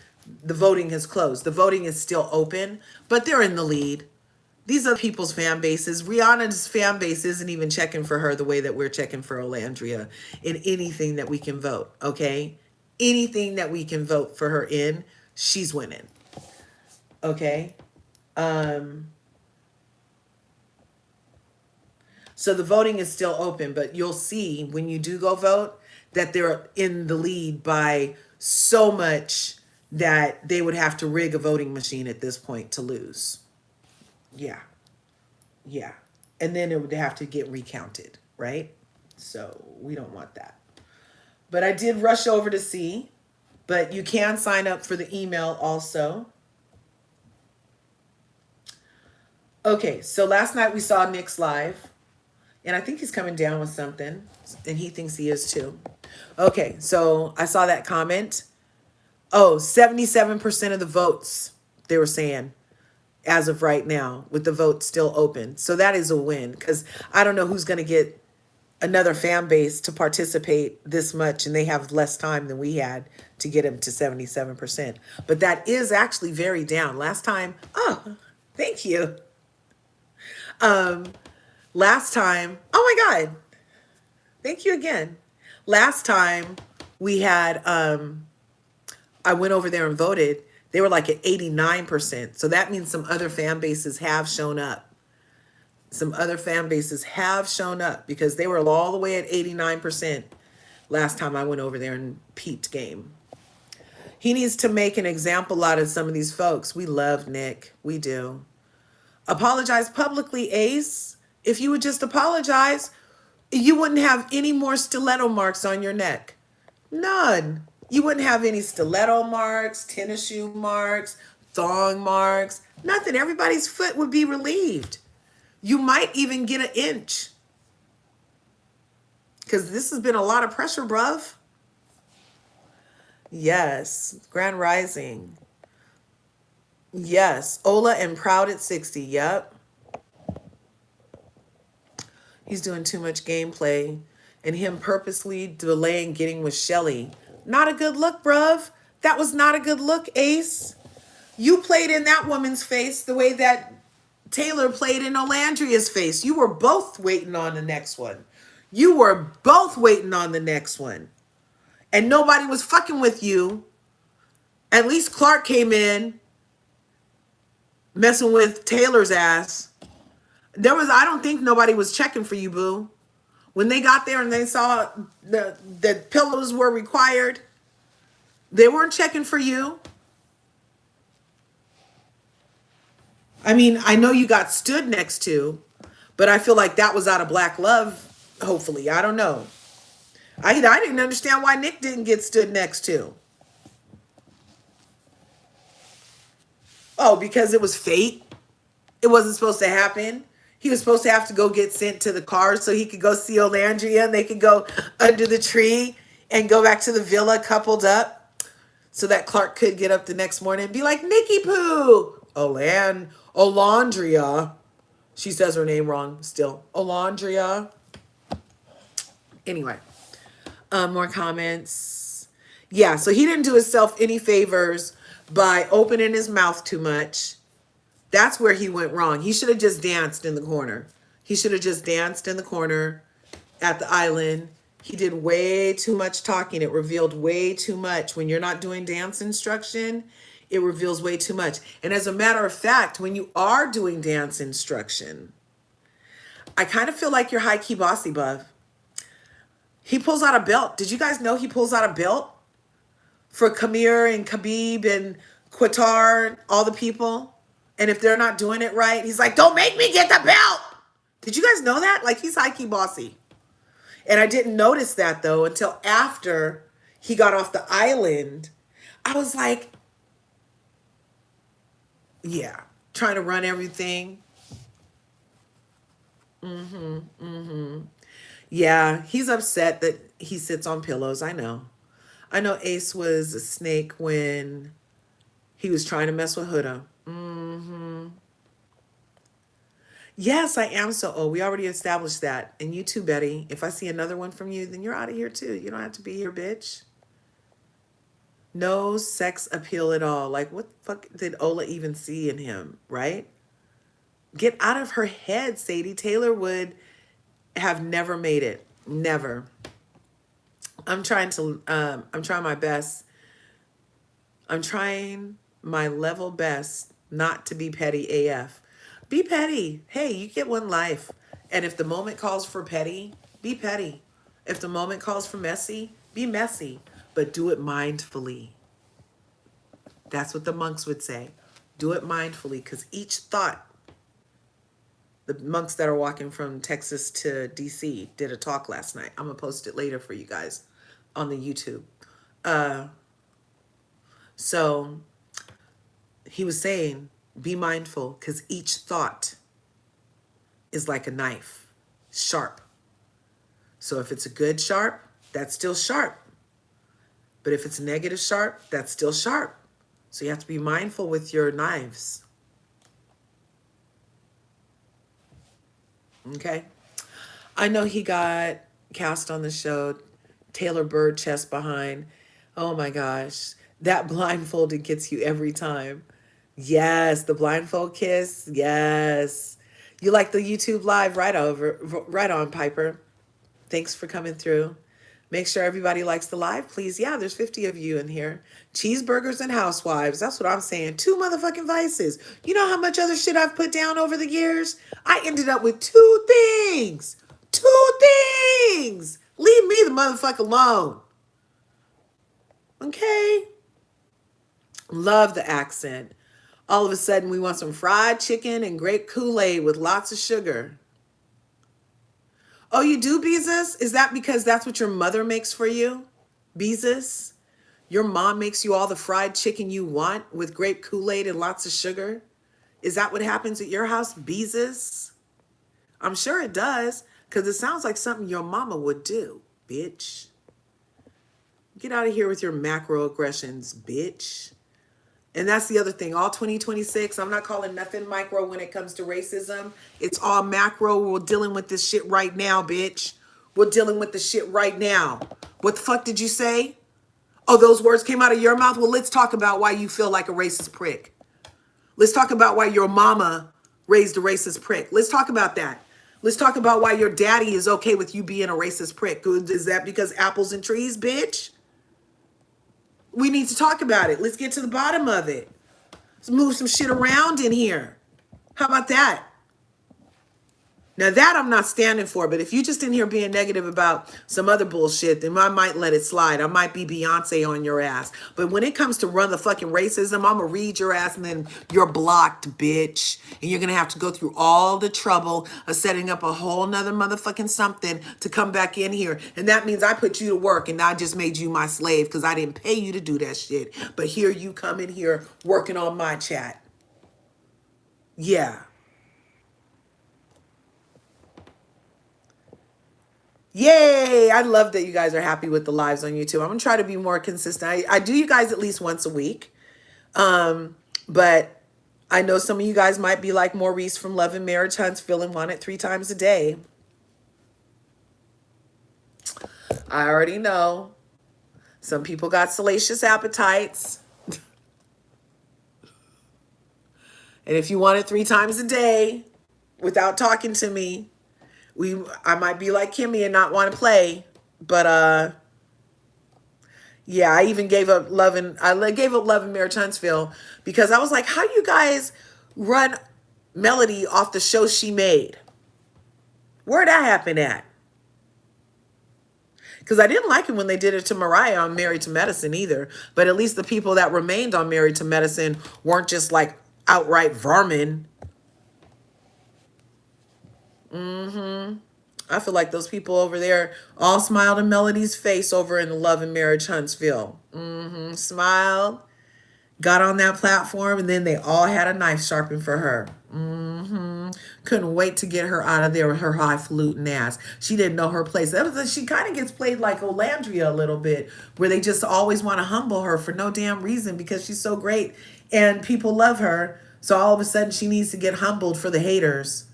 the voting has closed. The voting is still open, but they're in the lead. These are people's fan bases. Rihanna's fan base isn't even checking for her the way that we're checking for Olandria in anything that we can vote, okay? Anything that we can vote for her in, she's winning. Okay? So the voting is still open, but you'll see when you do go vote that they're in the lead by so much that they would have to rig a voting machine at this point to lose. Yeah. Yeah. And then it would have to get recounted, right? So we don't want that. But I did rush over to see, but you can sign up for the email also. Okay, so last night we saw Nick's live, and I think he's coming down with something, and he thinks he is too. Okay, so I saw that comment. Oh, 77% of the votes, they were saying, as of right now, with the vote still open. So that is a win, because I don't know who's going to get another fan base to participate this much, and they have less time than we had to get them to 77%. But that is actually very down. Last time, oh, thank you. Last time, oh my God, thank you again. Last time we had, I went over there and voted, they were like at 89%. So that means some other fan bases have shown up. Some other fan bases have shown up because they were all the way at 89% last time I went over there and peeped game. He needs to make an example out of some of these folks. We love Nick. We do. Apologize publicly, Ace. If you would just apologize, you wouldn't have any more stiletto marks on your neck. None. You wouldn't have any stiletto marks, tennis shoe marks, thong marks, nothing. Everybody's foot would be relieved. You might even get an inch. Because this has been a lot of pressure, bruv. Yes. Grand Rising. Yes. Ola and Proud at 60. Yep. He's doing too much gameplay. And him purposely delaying getting with Shelly. Not a good look, bruv. That was not a good look, Ace. You played in that woman's face the way that Taylor played in Olandria's face. You were both waiting on the next one. You were both waiting on the next one. And nobody was fucking with you. At least Clark came in messing with Taylor's ass. I don't think nobody was checking for you, boo. When they got there and they saw the pillows were required, they weren't checking for you. I mean, I know you got stood next to, but I feel like that was out of black love, hopefully. I don't know. I didn't understand why Nick didn't get stood next to. Oh, because it was fate. It wasn't supposed to happen. He was supposed to have to go get sent to the car so he could go see Olandria and they could go under the tree and go back to the villa coupled up so that Clark could get up the next morning and be like, Nikki Poo, Olandria. She says her name wrong still. Olandria. Anyway, more comments. Yeah, so he didn't do himself any favors by opening his mouth too much. That's where he went wrong. He should have just danced in the corner. He should have just danced in the corner at the island. He did way too much talking. It revealed way too much. When you're not doing dance instruction, it reveals way too much. And as a matter of fact, when you are doing dance instruction, I kind of feel like you're high-key bossy, buff. He pulls out a belt. Did you guys know he pulls out a belt for Kamir and Khabib and Qatar, all the people? And if they're not doing it right, he's like, don't make me get the belt. Did you guys know that? Like, he's high-key bossy. And I didn't notice that, though, until after he got off the island. I was like, yeah, trying to run everything. Yeah, he's upset that he sits on pillows. I know. I know Ace was a snake when he was trying to mess with Huda. Yes, I am so old. We already established that. And you too, Betty. If I see another one from you, then you're out of here too. You don't have to be here, bitch. No sex appeal at all. Like, what the fuck did Ola even see in him, right? Get out of her head, Sadie. Taylor would have never made it. Never. I'm trying my best. I'm trying my level best not to be petty AF. Be petty. Hey, you get one life. And if the moment calls for petty, be petty. If the moment calls for messy, be messy. But do it mindfully. That's what the monks would say. Do it mindfully, because each thought, the monks that are walking from Texas to DC did a talk last night. I'm going to post it later for you guys on the YouTube. So he was saying, be mindful, because each thought is like a knife, sharp. So if it's a good sharp, that's still sharp. But if it's negative sharp, that's still sharp. So you have to be mindful with your knives. Okay? I know he got cast on the show, Taylor Bird chest behind. Oh my gosh. That blindfolded gets you every time. Yes, the blindfold kiss. Yes. You like the YouTube live? Right on, Piper. Thanks for coming through. Make sure everybody likes the live, please. Yeah, there's 50 of you in here. Cheeseburgers and housewives. That's what I'm saying. 2 motherfucking vices. You know how much other shit I've put down over the years? I ended up with 2 things. 2 things. Leave me the motherfucker alone. Okay? Love the accent. All of a sudden, we want some fried chicken and grape Kool-Aid with lots of sugar. Oh, you do, Beezus? Is that because that's what your mother makes for you? Beezus? Your mom makes you all the fried chicken you want with grape Kool-Aid and lots of sugar? Is that what happens at your house, Beezus? I'm sure it does, because it sounds like something your mama would do, bitch. Get out of here with your macroaggressions, bitch. And that's the other thing. All 2026, I'm not calling nothing micro when it comes to racism. It's all macro. We're dealing with this shit right now, bitch. We're dealing with the shit right now. What the fuck did you say? Oh, those words came out of your mouth? Well, let's talk about why you feel like a racist prick. Let's talk about why your mama raised a racist prick. Let's talk about that. Let's talk about why your daddy is okay with you being a racist prick. Is that because apples and trees, bitch? We need to talk about it. Let's get to the bottom of it. Let's move some shit around in here. How about that? Now that I'm not standing for, but if you just in here being negative about some other bullshit, then I might let it slide. I might be Beyonce on your ass. But when it comes to run the fucking racism, I'm gonna read your ass and then you're blocked, bitch. And you're gonna have to go through all the trouble of setting up a whole nother motherfucking something to come back in here. And that means I put you to work and I just made you my slave because I didn't pay you to do that shit. But here you come in here working on my chat. Yeah. Yay! I love that you guys are happy with the lives on YouTube. I'm gonna try to be more consistent. I do you guys at least once a week. But I know some of you guys might be like Maurice from Love and Marriage Huntsville and want it 3 times a day. I already know. Some people got salacious appetites. And if you want it 3 times a day without talking to me, I might be like Kimmy and not want to play. But yeah, I even gave up Love and Marriage Huntsville because I was like, how you guys run Melody off the show she made? Where'd that happen at? Because I didn't like it when they did it to Mariah on Married to Medicine either. But at least the people that remained on Married to Medicine weren't just like outright vermin. I feel like those people over there all smiled in Melody's face over in the Love and Marriage Huntsville. Smiled, got on that platform, and then they all had a knife sharpened for her. Couldn't wait to get her out of there with her highfalutin ass. She didn't know her place. She kind of gets played like Olandria a little bit, where they just always want to humble her for no damn reason because she's so great and people love her. So all of a sudden she needs to get humbled for the haters.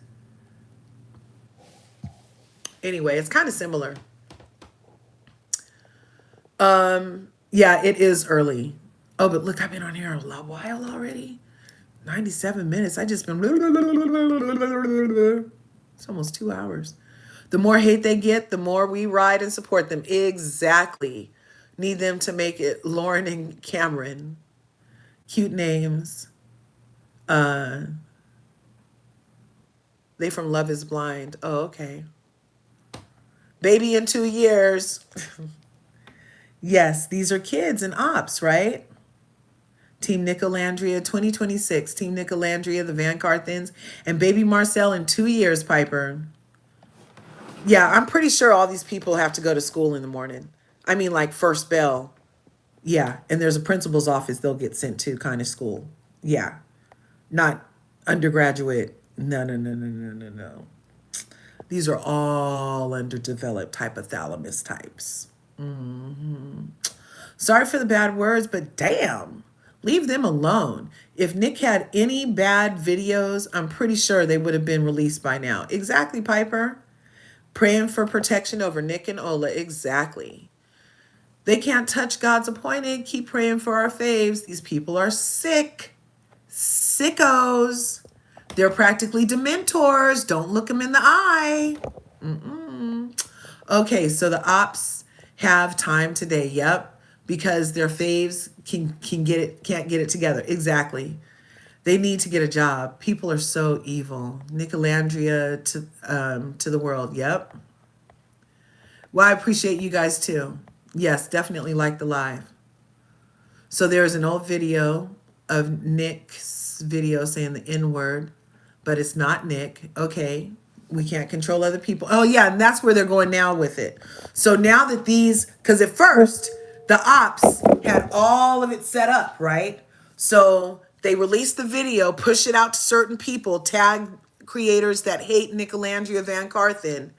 Anyway, it's kind of similar. Yeah, it is early. Oh, but look, I've been on here a while already. 97 minutes. I just been. It's almost 2 hours. The more hate they get, the more we ride and support them. Exactly. Need them to make it Lauren and Cameron. Cute names. They from Love is Blind. Oh, okay. Baby in 2 years. Yes, these are kids and ops, right? Team Nicolandria 2026. Team Nicolandria, the VanCarthens, and baby Marcel in 2 years, Piper. Yeah, I'm pretty sure all these people have to go to school in the morning. I mean, like first bell. Yeah, and there's a principal's office they'll get sent to, kind of school. Yeah, not undergraduate. No, no, no, no, no, no, no. These are all underdeveloped hypothalamus types. Sorry for the bad words, but damn, leave them alone. If Nick had any bad videos, I'm pretty sure they would have been released by now. Exactly, Piper. Praying for protection over Nick and Ola. Exactly. They can't touch God's appointed. Keep praying for our faves. These people are sick. Sickos. They're practically dementors. Don't look them in the eye. Okay, so the ops have time today. Yep. Because their faves can't get it together. Exactly. They need to get a job. People are so evil. Nicolandria to the world. Yep. Well, I appreciate you guys too. Yes, definitely like the live. So there's an old video of Nick's video saying the N word, but it's not Nick. Okay. We can't control other people. Oh, yeah. And that's where they're going now with it. So now that these, because at first the ops had all of it set up, right? So they released the video, push it out to certain people, tag creators that hate Nicolandria VanCarthens,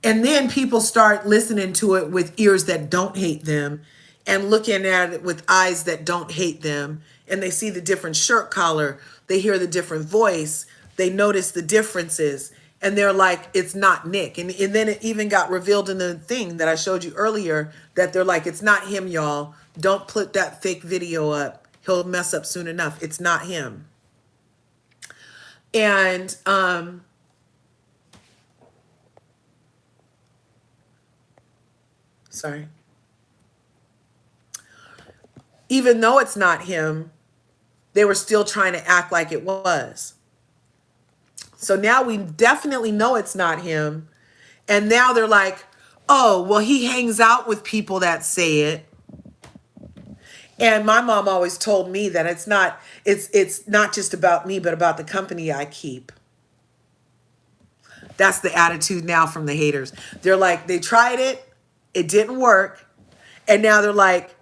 and then people start listening to it with ears that don't hate them and looking at it with eyes that don't hate them. And they see the different shirt collar, they hear the different voice, they notice the differences. And they're like, it's not Nick. And then it even got revealed in the thing that I showed you earlier that they're like, it's not him, y'all. Don't put that fake video up. He'll mess up soon enough. It's not him. And sorry. Even though it's not him, they were still trying to act like it was. So now we definitely know it's not him. And now they're like, oh, well, he hangs out with people that say it. And my mom always told me that it's not just about me, but about the company I keep. That's the attitude now from the haters. They're like, they tried it, it didn't work. And now they're like,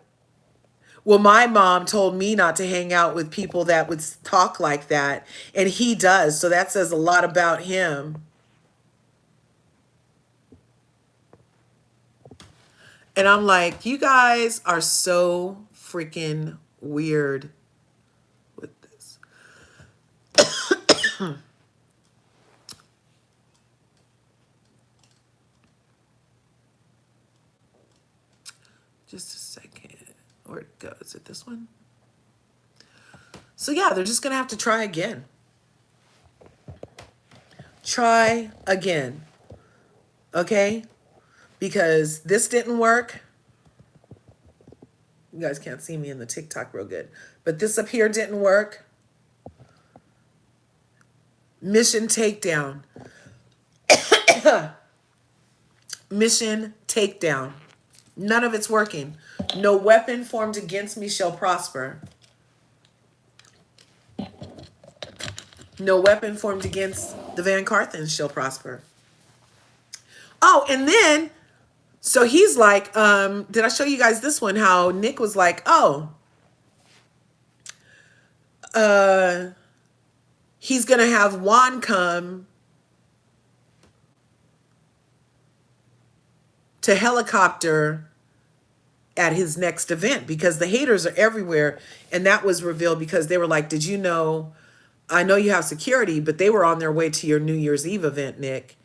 well, my mom told me not to hang out with people that would talk like that, and he does. So that says a lot about him. And I'm like, you guys are so freaking weird with this. Just a second. Where'd it go? Is it this one? So yeah, they're just going to have to try again. Try again. Okay? Because this didn't work. You guys can't see me in the TikTok real good. But this up here didn't work. Mission takedown. Mission takedown. None of it's working. No weapon formed against me shall prosper. No weapon formed against the VanCarthens shall prosper. Oh, and then, so he's like, did I show you guys this one? How Nick was like, oh, he's going to have Juan come to helicopter at his next event because the haters are everywhere. And that was revealed because they were like, did you know, I know you have security, but they were on their way to your New Year's Eve event, Nick.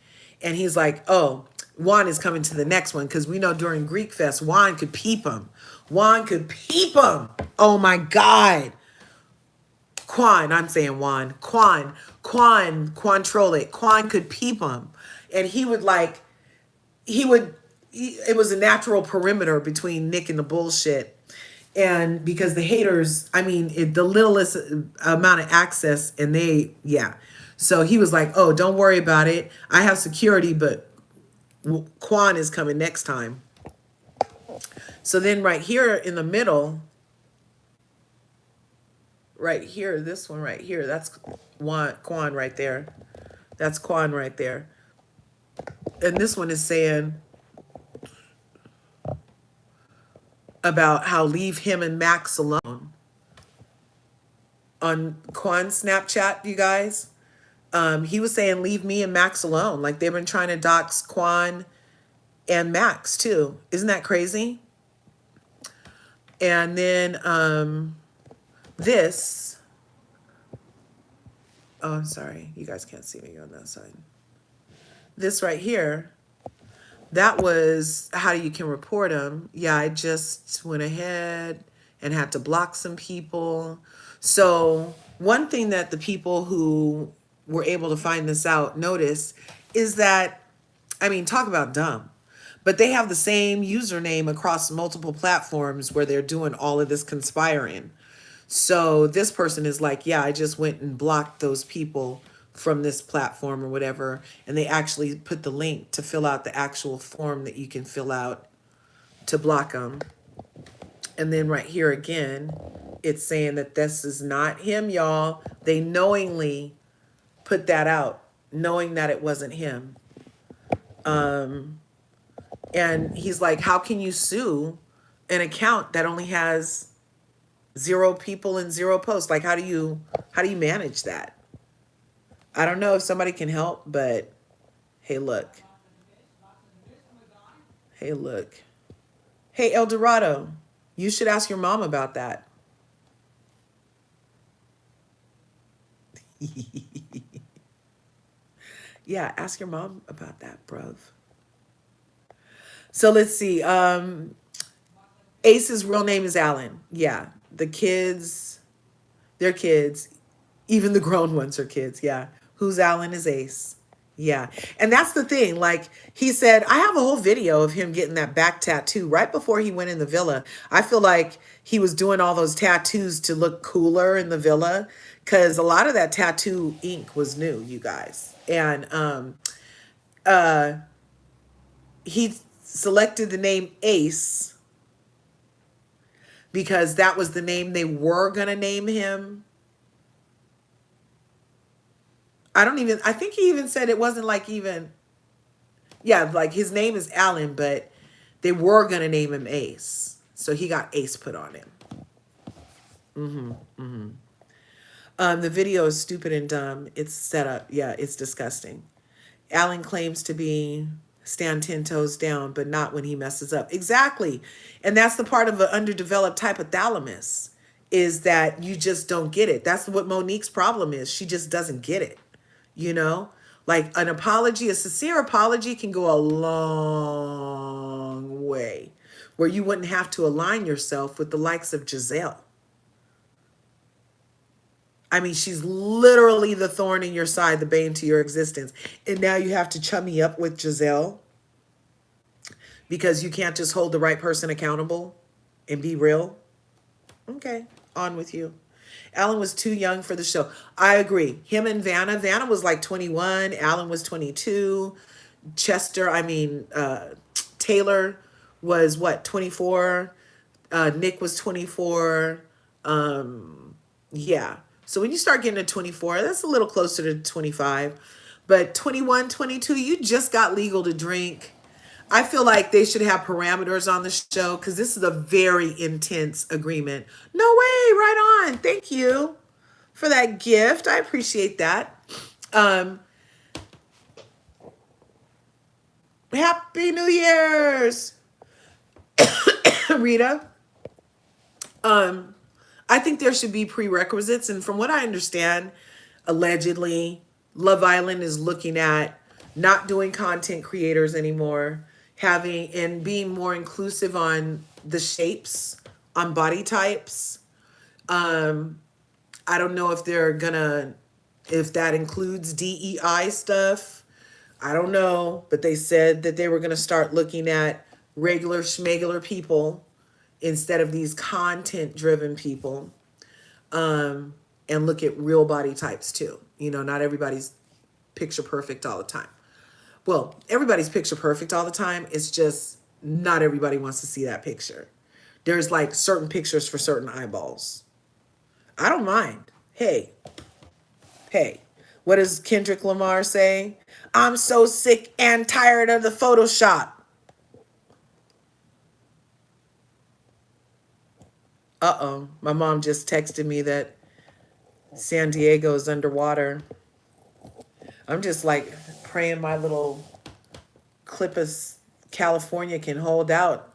And he's like, oh, Juan is coming to the next one because we know during Greek Fest, Juan could peep him. Juan could peep him. Oh my God. I'm saying Juan. Quantrole it. Quan could peep him. And he would like, it was a natural perimeter between Nick and the bullshit. And because the haters, I mean, the littlest amount of access and yeah. So he was like, oh, don't worry about it. I have security, but Quan is coming next time. So then right here in the middle, right here, this one right here, that's Quan right there. That's Quan right there. And this one is saying about how leave him and Max alone. On Quan's Snapchat, you guys, he was saying leave me and Max alone. Like they've been trying to dox Quan and Max too. Isn't that crazy? And then this, oh, I'm sorry. You guys can't see me on that side. This right here, that was how you can report them. Yeah, I just went ahead and had to block some people. So one thing that the people who were able to find this out notice is that, I mean, talk about dumb, but they have the same username across multiple platforms where they're doing all of this conspiring. So this person is like, yeah, I just went and blocked those people from this platform or whatever. And they actually put the link to fill out the actual form that you can fill out to block them. And then right here again, It's saying that this is not him, y'all. They knowingly put that out, knowing that it wasn't him. And he's like, how can you sue an account that only has 0 people and 0 posts? Like, how do you manage that? I don't know if somebody can help, but hey, look. Hey, look. Hey, El Dorado, you should ask your mom about that. Yeah, ask your mom about that, bruv. So let's see. Ace's real name is Alan. Yeah. The kids, they're kids. Even the grown ones are kids. Yeah. Who's Alan is Ace. Yeah. And that's the thing. Like he said, I have a whole video of him getting that back tattoo right before he went in the villa. I feel like he was doing all those tattoos to look cooler in the villa because a lot of that tattoo ink was new, you guys. And he selected the name Ace because that was the name they were going to name him. I think he even said it wasn't like even, yeah, like his name is Alan, but they were going to name him Ace. So he got Ace put on him. The video is stupid and dumb. It's set up. Yeah, it's disgusting. Alan claims to be stand 10 toes down, but not when he messes up. Exactly. And that's the part of an underdeveloped hypothalamus is that you just don't get it. That's what Monique's problem is. She just doesn't get it. You know, like an apology, a sincere apology can go a long way where you wouldn't have to align yourself with the likes of Giselle. I mean, she's literally the thorn in your side, the bane to your existence. And now you have to chummy up with Giselle because you can't just hold the right person accountable and be real. Okay, on with you. Alan was too young for the show. I agree. Him and Vanna was like 21. Alan was 22. Taylor was what, 24? Nick was 24. Yeah. So when you start getting to 24, that's a little closer to 25. But 21, 22, you just got legal to drink. I feel like they should have parameters on the show because this is a very intense agreement. No way, right on. Thank you for that gift. I appreciate that. Happy New Year's, Rita. I think there should be prerequisites, and from what I understand, allegedly, Love Island is looking at not doing content creators anymore, having and being more inclusive on the shapes, on body types. I don't know if if that includes DEI stuff. I don't know, but they said that they were gonna start looking at regular schmegular people instead of these content driven people, and look at real body types too. You know, not everybody's picture perfect all the time. Well, everybody's picture perfect all the time. It's just not everybody wants to see that picture. There's like certain pictures for certain eyeballs. I don't mind. Hey, what does Kendrick Lamar say? I'm so sick and tired of the Photoshop. Uh-oh, my mom just texted me that San Diego is underwater. I'm just like praying my little Clippus, California can hold out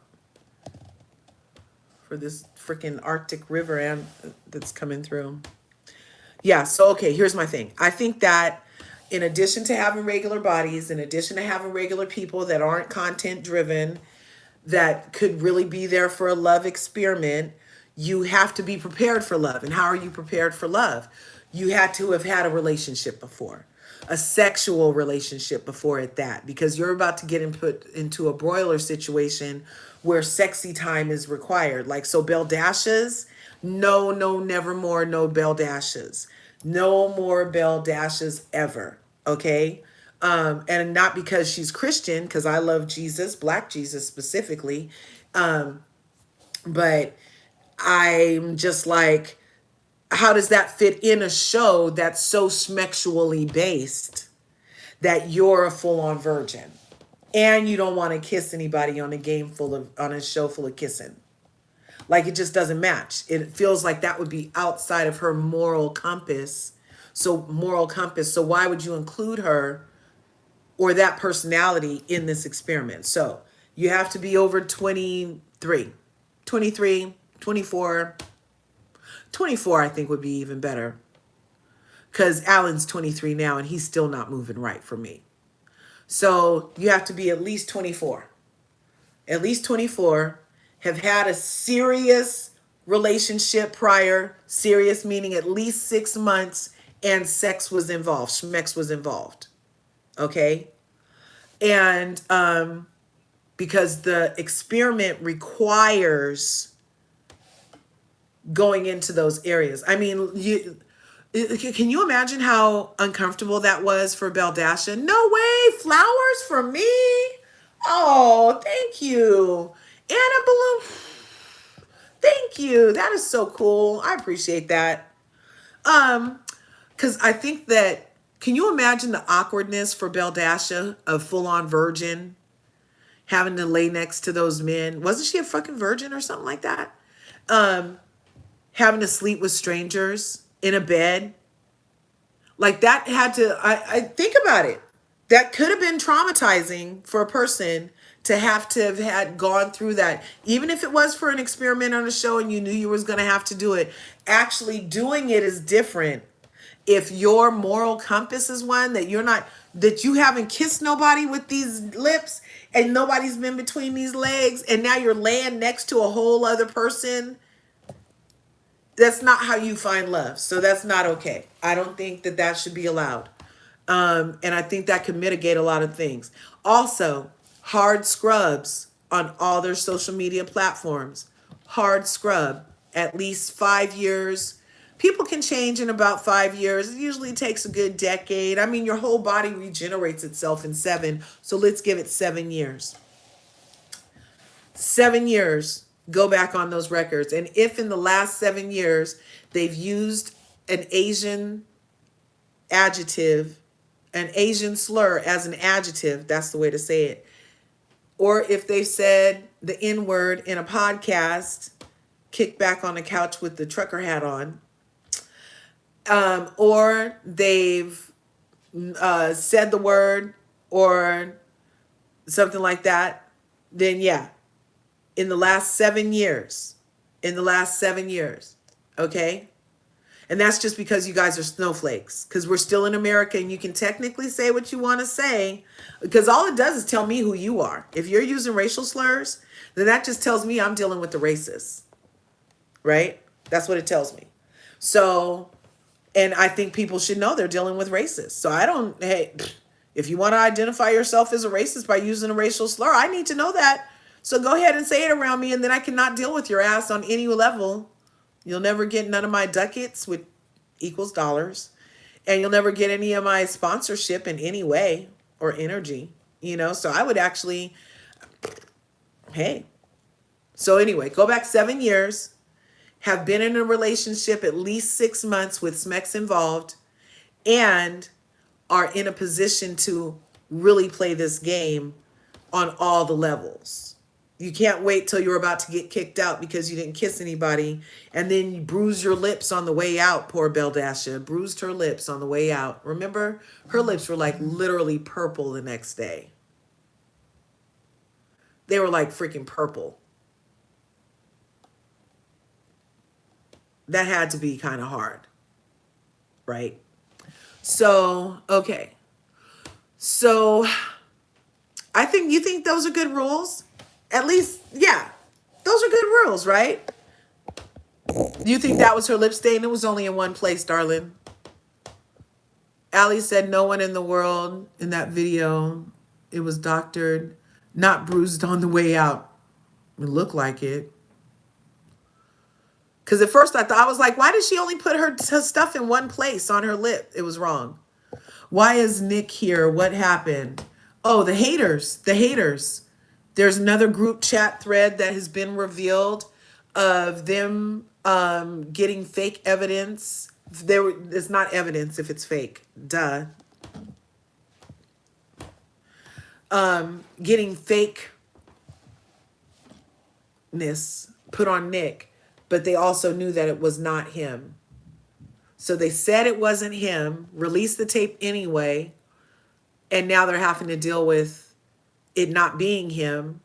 for this freaking Arctic river and that's coming through. Yeah, so okay, here's my thing. I think that in addition to having regular bodies, in addition to having regular people that aren't content driven, that could really be there for a love experiment, you have to be prepared for love. And how are you prepared for love? You had to have had a relationship before, a sexual relationship before at that, because you're about to get put into a broiler situation where sexy time is required. Like, so Belle Dashes, no, never more, no Belle Dashes. No more Belle Dashes ever, okay? And not because she's Christian, because I love Jesus, Black Jesus specifically, but I'm just like, how does that fit in a show that's so sexually based that you're a full-on virgin and you don't want to kiss anybody on on a show full of kissing? Like, it just doesn't match. It feels like that would be outside of her moral compass. So why would you include her or that personality in this experiment? So you have to be over 23, 23, 24. 24 I think would be even better, because Alan's 23 now and he's still not moving right for me. So you have to be at least 24. At least 24, have had a serious relationship prior, serious meaning at least 6 months, and sex was involved, schmex was involved. Okay? And because the experiment requires going into those areas. I mean, can you imagine how uncomfortable that was for Beldasha? No way, flowers for me? Oh, thank you. And a balloon. Thank you. That is so cool. I appreciate that. Because I think that, can you imagine the awkwardness for Beldasha, a full-on virgin, having to lay next to those men? Wasn't she a fucking virgin or something like that? Having to sleep with strangers in a bed. Like, that had to, I think about it. That could have been traumatizing for a person to have had gone through that. Even if it was for an experiment on a show and you knew you was going to have to do it, actually doing it is different. If your moral compass is one that you're not, that you haven't kissed nobody with these lips and nobody's been between these legs, and now you're laying next to a whole other person, that's not how you find love. So that's not okay. I don't think that that should be allowed. And I think that can mitigate a lot of things. Also, hard scrubs on all their social media platforms. Hard scrub, at least 5 years. People can change in about 5 years. It usually takes a good decade. I mean, your whole body regenerates itself in 7. So let's give it 7 years. 7 years, go back on those records. And if in the last 7 years they've used an Asian adjective, an Asian slur as an adjective, that's the way to say it. Or if they said the N word in a podcast, kick back on the couch with the trucker hat on, or they've said the word or something like that, then yeah, in the last 7 years, okay? And that's just because you guys are snowflakes, because we're still in America and you can technically say what you want to say, because all it does is tell me who you are. If you're using racial slurs, then that just tells me I'm dealing with the racists, right? That's what it tells me. So, and I think people should know they're dealing with racists. So hey, if you want to identify yourself as a racist by using a racial slur, I need to know that. So go ahead and say it around me, and then I cannot deal with your ass on any level. You'll never get none of my ducats, which equals dollars. And you'll never get any of my sponsorship in any way or energy, So I would actually, hey. So anyway, go back 7 years, have been in a relationship at least 6 months with smex involved, and are in a position to really play this game on all the levels. You can't wait till you're about to get kicked out because you didn't kiss anybody, and then you bruise your lips on the way out. Poor Beldasha bruised her lips on the way out. Remember, her lips were like literally purple the next day. They were like freaking purple. That had to be kind of hard, right? So, okay. So, you think those are good rules? At least, yeah, those are good rules, right? You think that was her lip stain? It was only in one place, darling. Allie said no one in the world in that video. It was doctored, not bruised on the way out. It looked like it. Because at first I was like, why did she only put her stuff in one place on her lip? It was wrong. Why is Nick here? What happened? Oh, the haters. There's another group chat thread that has been revealed. of them getting fake evidence. It's not evidence if it's fake. Duh. Getting fakeness put on Nick, but they also knew that it was not him. So they said it wasn't him, released the tape anyway, and now they're having to deal with it not being him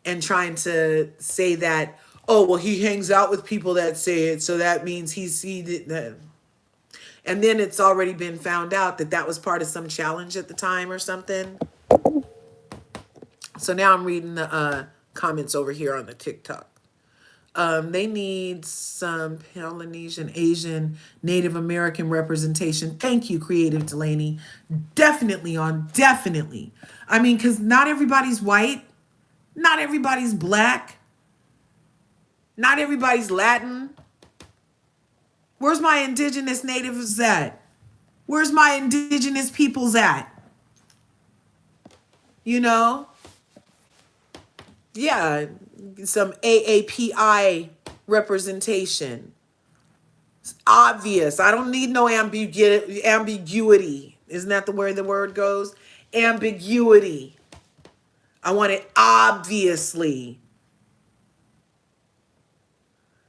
and trying to say that, oh, well, he hangs out with people that say it, so that means he did that. And then it's already been found out that that was part of some challenge at the time or something. So now I'm reading the comments over here on the TikTok. They need some Polynesian, Asian, Native American representation. Thank you, Creative Delaney. Definitely on, definitely. I mean, because not everybody's white. Not everybody's black. Not everybody's Latin. Where's my indigenous natives at? Where's my indigenous peoples at? You know? Yeah, some AAPI representation. It's obvious. I don't need no ambiguity. Isn't that the word goes? Ambiguity. I want it obviously.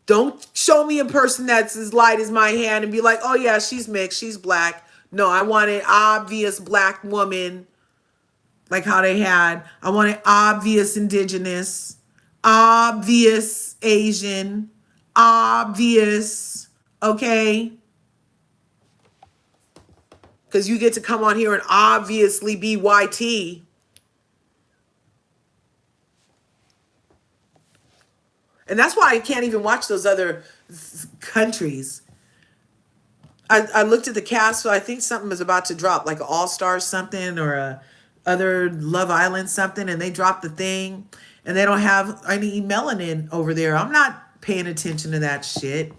Don't show me a person that's as light as my hand and be like, oh yeah, she's mixed, she's black. No, I want an obvious black woman, like how they had. I want an obvious indigenous, obvious Asian, obvious, okay? Because you get to come on here and obviously be YT. And that's why I can't even watch those other countries. I looked at the cast, so I think something is about to drop, like an All-Star something or a other Love Island something, and they dropped the thing, and they don't have any melanin over there. I'm not paying attention to that shit.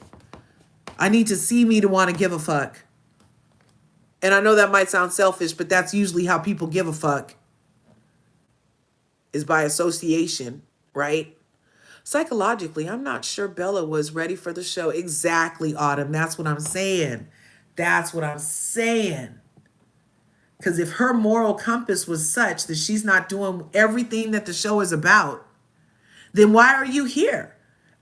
I need to see me to want to give a fuck. And I know that might sound selfish, but that's usually how people give a fuck, is by association, right? Psychologically, I'm not sure Bella was ready for the show. Exactly, Autumn. That's what I'm saying. That's what I'm saying. Because if her moral compass was such that she's not doing everything that the show is about, then why are you here?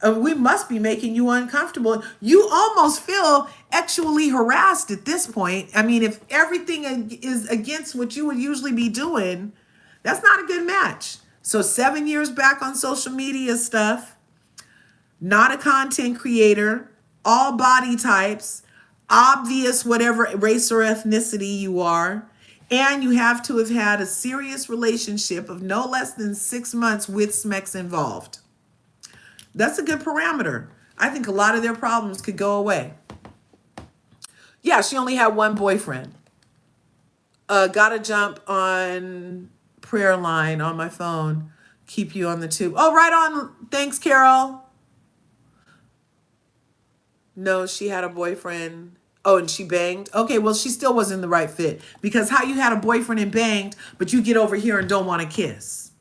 We must be making you uncomfortable. You almost feel actually harassed at this point. I mean, if everything is against what you would usually be doing, that's not a good match. So 7 years back on social media stuff, not a content creator, all body types, obvious whatever race or ethnicity you are, and you have to have had a serious relationship of no less than 6 months with Smex involved. That's a good parameter. I think a lot of their problems could go away. Yeah, she only had one boyfriend. Gotta jump on prayer line on my phone. Keep you on the tube. Oh, right on. Thanks, Carol. No, she had a boyfriend. Oh, and she banged? Okay, well, she still wasn't the right fit. Because how you had a boyfriend and banged, but you get over here and don't want to kiss?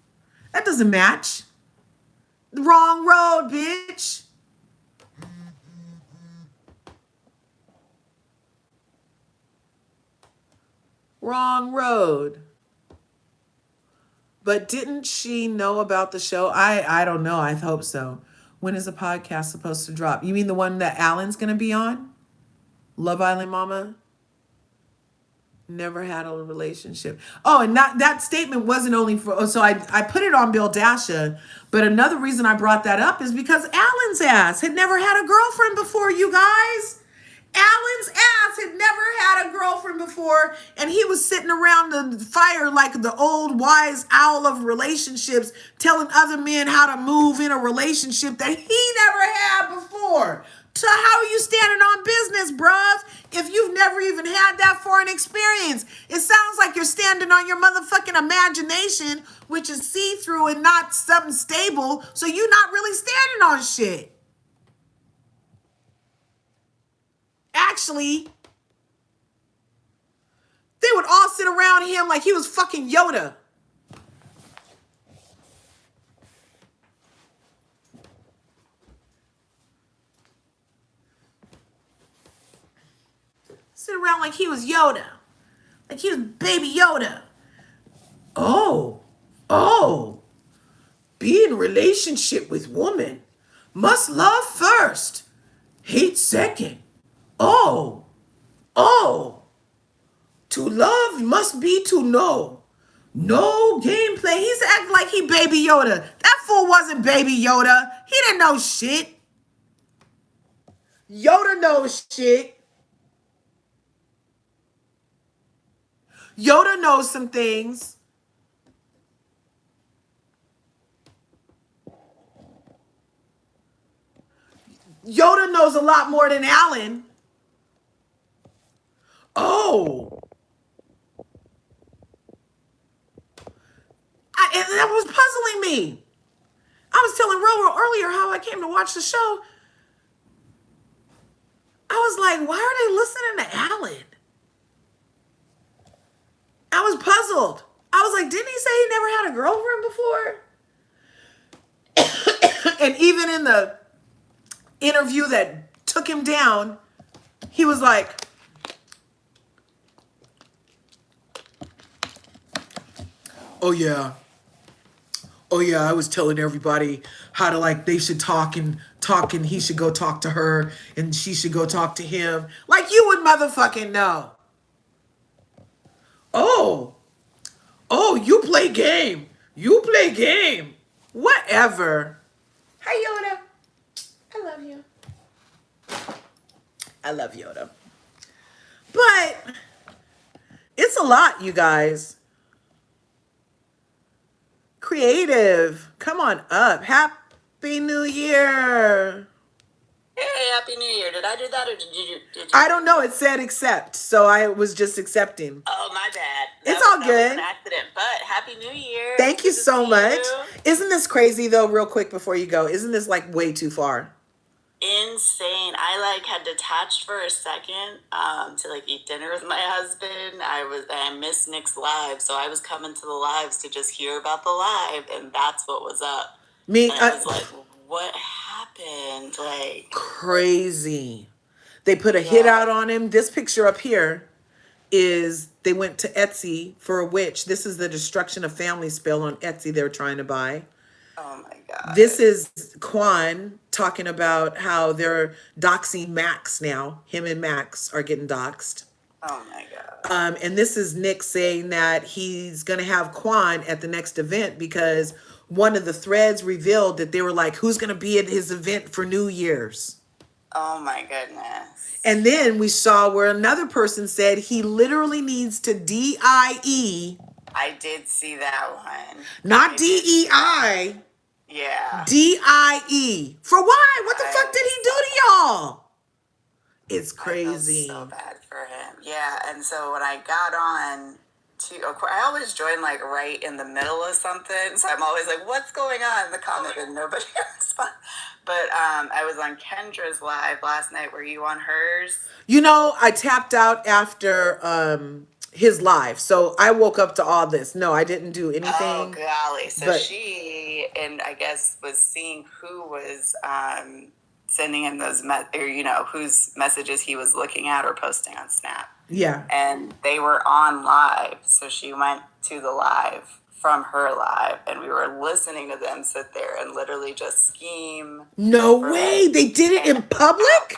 That doesn't match. Wrong road, bitch. Wrong road. But didn't she know about the show? I don't know. I hope so. When is the podcast supposed to drop? You mean the one that Alan's going to be on? Love Island Mama? Never had a relationship. Oh, and that statement wasn't only for... So I put it on Bill Dasha, but another reason I brought that up is because Alan's ass had never had a girlfriend before, you guys. Alan's ass had never had a girlfriend before, and he was sitting around the fire like the old wise owl of relationships, telling other men how to move in a relationship that he never had before. So how are you standing on business, bruv, if you've never even had that foreign experience? It sounds like you're standing on your motherfucking imagination, which is see-through and not something stable, so you're not really standing on shit. Actually, they would all sit around him like he was fucking Yoda. Sit around like he was Yoda. Like he was baby Yoda. Oh, oh, be in relationship with woman. Must love first, hate second. Oh, oh, to love must be to know. No gameplay. He's acting like he baby Yoda. That fool wasn't baby Yoda. He didn't know shit. Yoda knows shit. Yoda knows some things. Yoda knows a lot more than Alan. Oh, that was puzzling me. I was telling Roro earlier how I came to watch the show. I was like, why are they listening to Alan? I was puzzled. I was like, didn't he say he never had a girlfriend before? And even in the interview that took him down, he was like, oh yeah. Oh yeah, I was telling everybody how to like they should talk and he should go talk to her and she should go talk to him. Like you would motherfucking know. Oh, oh, you play game. You play game. Whatever. Hi Yoda. I love you. I love Yoda. But it's a lot, you guys. Creative. Come on up. Happy New Year. Hey, Happy New Year. Did I do that or did you? I don't know. It said accept, so I was just accepting. Oh, my bad. It's all That good. was an accident, but Happy New Year. Thank you Good to so see much. you. Isn't this crazy though, real quick before you go? Isn't this like way too far? Insane. I like had detached for a second to like eat dinner with my husband. I missed Nick's live, so I was coming to the lives to just hear about the live, and that's what was up. Me, And I was like, what happened? Like crazy. They put a hit out on him. This picture up here is they went to Etsy for a witch. This is the destruction of family spell on Etsy they're trying to buy. oh my God. This is Quan talking about how they're doxing Max now. Him and Max are getting doxed. Oh my God. And this is Nick saying that he's going to have Quan at the next event because one of the threads revealed that they were like, who's going to be at his event for New Year's? Oh my goodness. And then we saw where another person said he literally needs to DIE. I did see that one. Not DEI. Yeah. DIE. For why? What the fuck did he do to y'all? It's crazy. I felt so bad for him. Yeah, and so when I got on to, of course, I always join like right in the middle of something, so I'm always like, "What's going on?" in the comment, and nobody responds. But I was on Kendra's live last night. Were you on hers? You know, I tapped out after his live, so I woke up to all this. No, I didn't do anything. Oh golly! So but she and I guess was seeing who was sending him those or whose messages he was looking at or posting on Snap. Yeah. And they were on live, so she went to the live from her live, and we were listening to them sit there and literally just scheme. No way! They did it in public?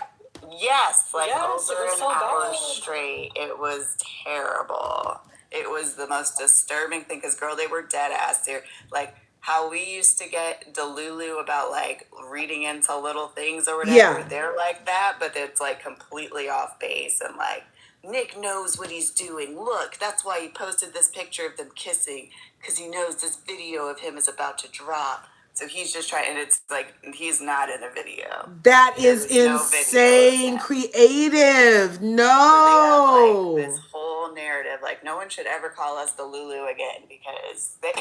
Yes, like Yes, over it was an so hour bad. straight. It was terrible. It was the most disturbing thing because, girl, they were dead ass. They're like how we used to get Delulu about like reading into little things or whatever. Yeah. They're like that, but it's like completely off base and like Nick knows what he's doing. Look, that's why he posted this picture of them kissing because he knows this video of him is about to drop. So he's just trying, and it's like he's not in a video. That is insane creative. No. So they have, like, this whole narrative, like no one should ever call us the Lulu again because they,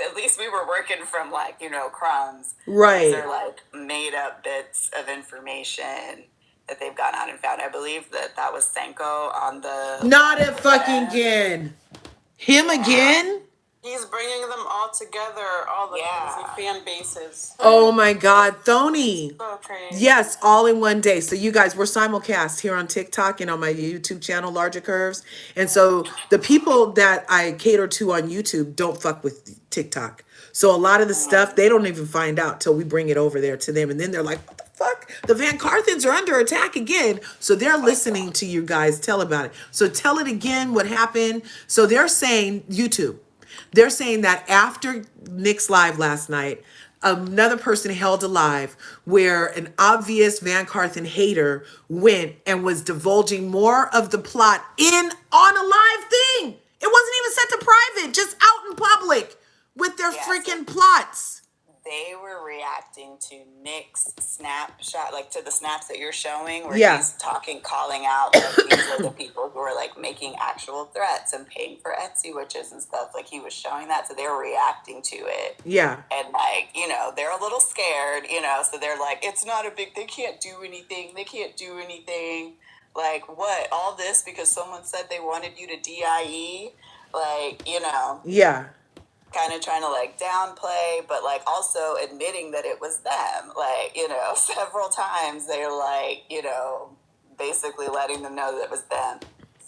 at least we were working from like crumbs. Right. These are like made up bits of information that they've gone out and found. I believe that was Senko on the. Not it fucking again. Him again? He's bringing them all together, all the crazy fan bases. Oh my God, Thony. So crazy. Yes, all in one day. So you guys, we're simulcast here on TikTok and on my YouTube channel, LRGA Curves. And so the people that I cater to on YouTube don't fuck with TikTok. So a lot of the stuff they don't even find out till we bring it over there to them. And then they're like, what the fuck? The VanCarthens are under attack again. So they're listening to you guys tell about it. So tell it again what happened. So they're saying YouTube. They're saying that after Nick's live last night, another person held a live where an obvious VanCarthen hater went and was divulging more of the plot in on a live thing. It wasn't even set to private, just out in public with their freaking plots. They were reacting to Nick's snapshot, like to the snaps that you're showing, where Yeah. he's talking, calling out, like, these are the people who are like making actual threats and paying for Etsy witches and stuff. Like he was showing that, so they were reacting to it. Yeah. And like, you know, they're a little scared, you know, so they're like, it's not a big, they can't do anything. They can't do anything. Like what? All this because someone said they wanted you to DIE? Like, you know. Yeah. Kind of trying to like downplay, but like also admitting that it was them. Like, you know, several times they're like, you know, basically letting them know that it was them.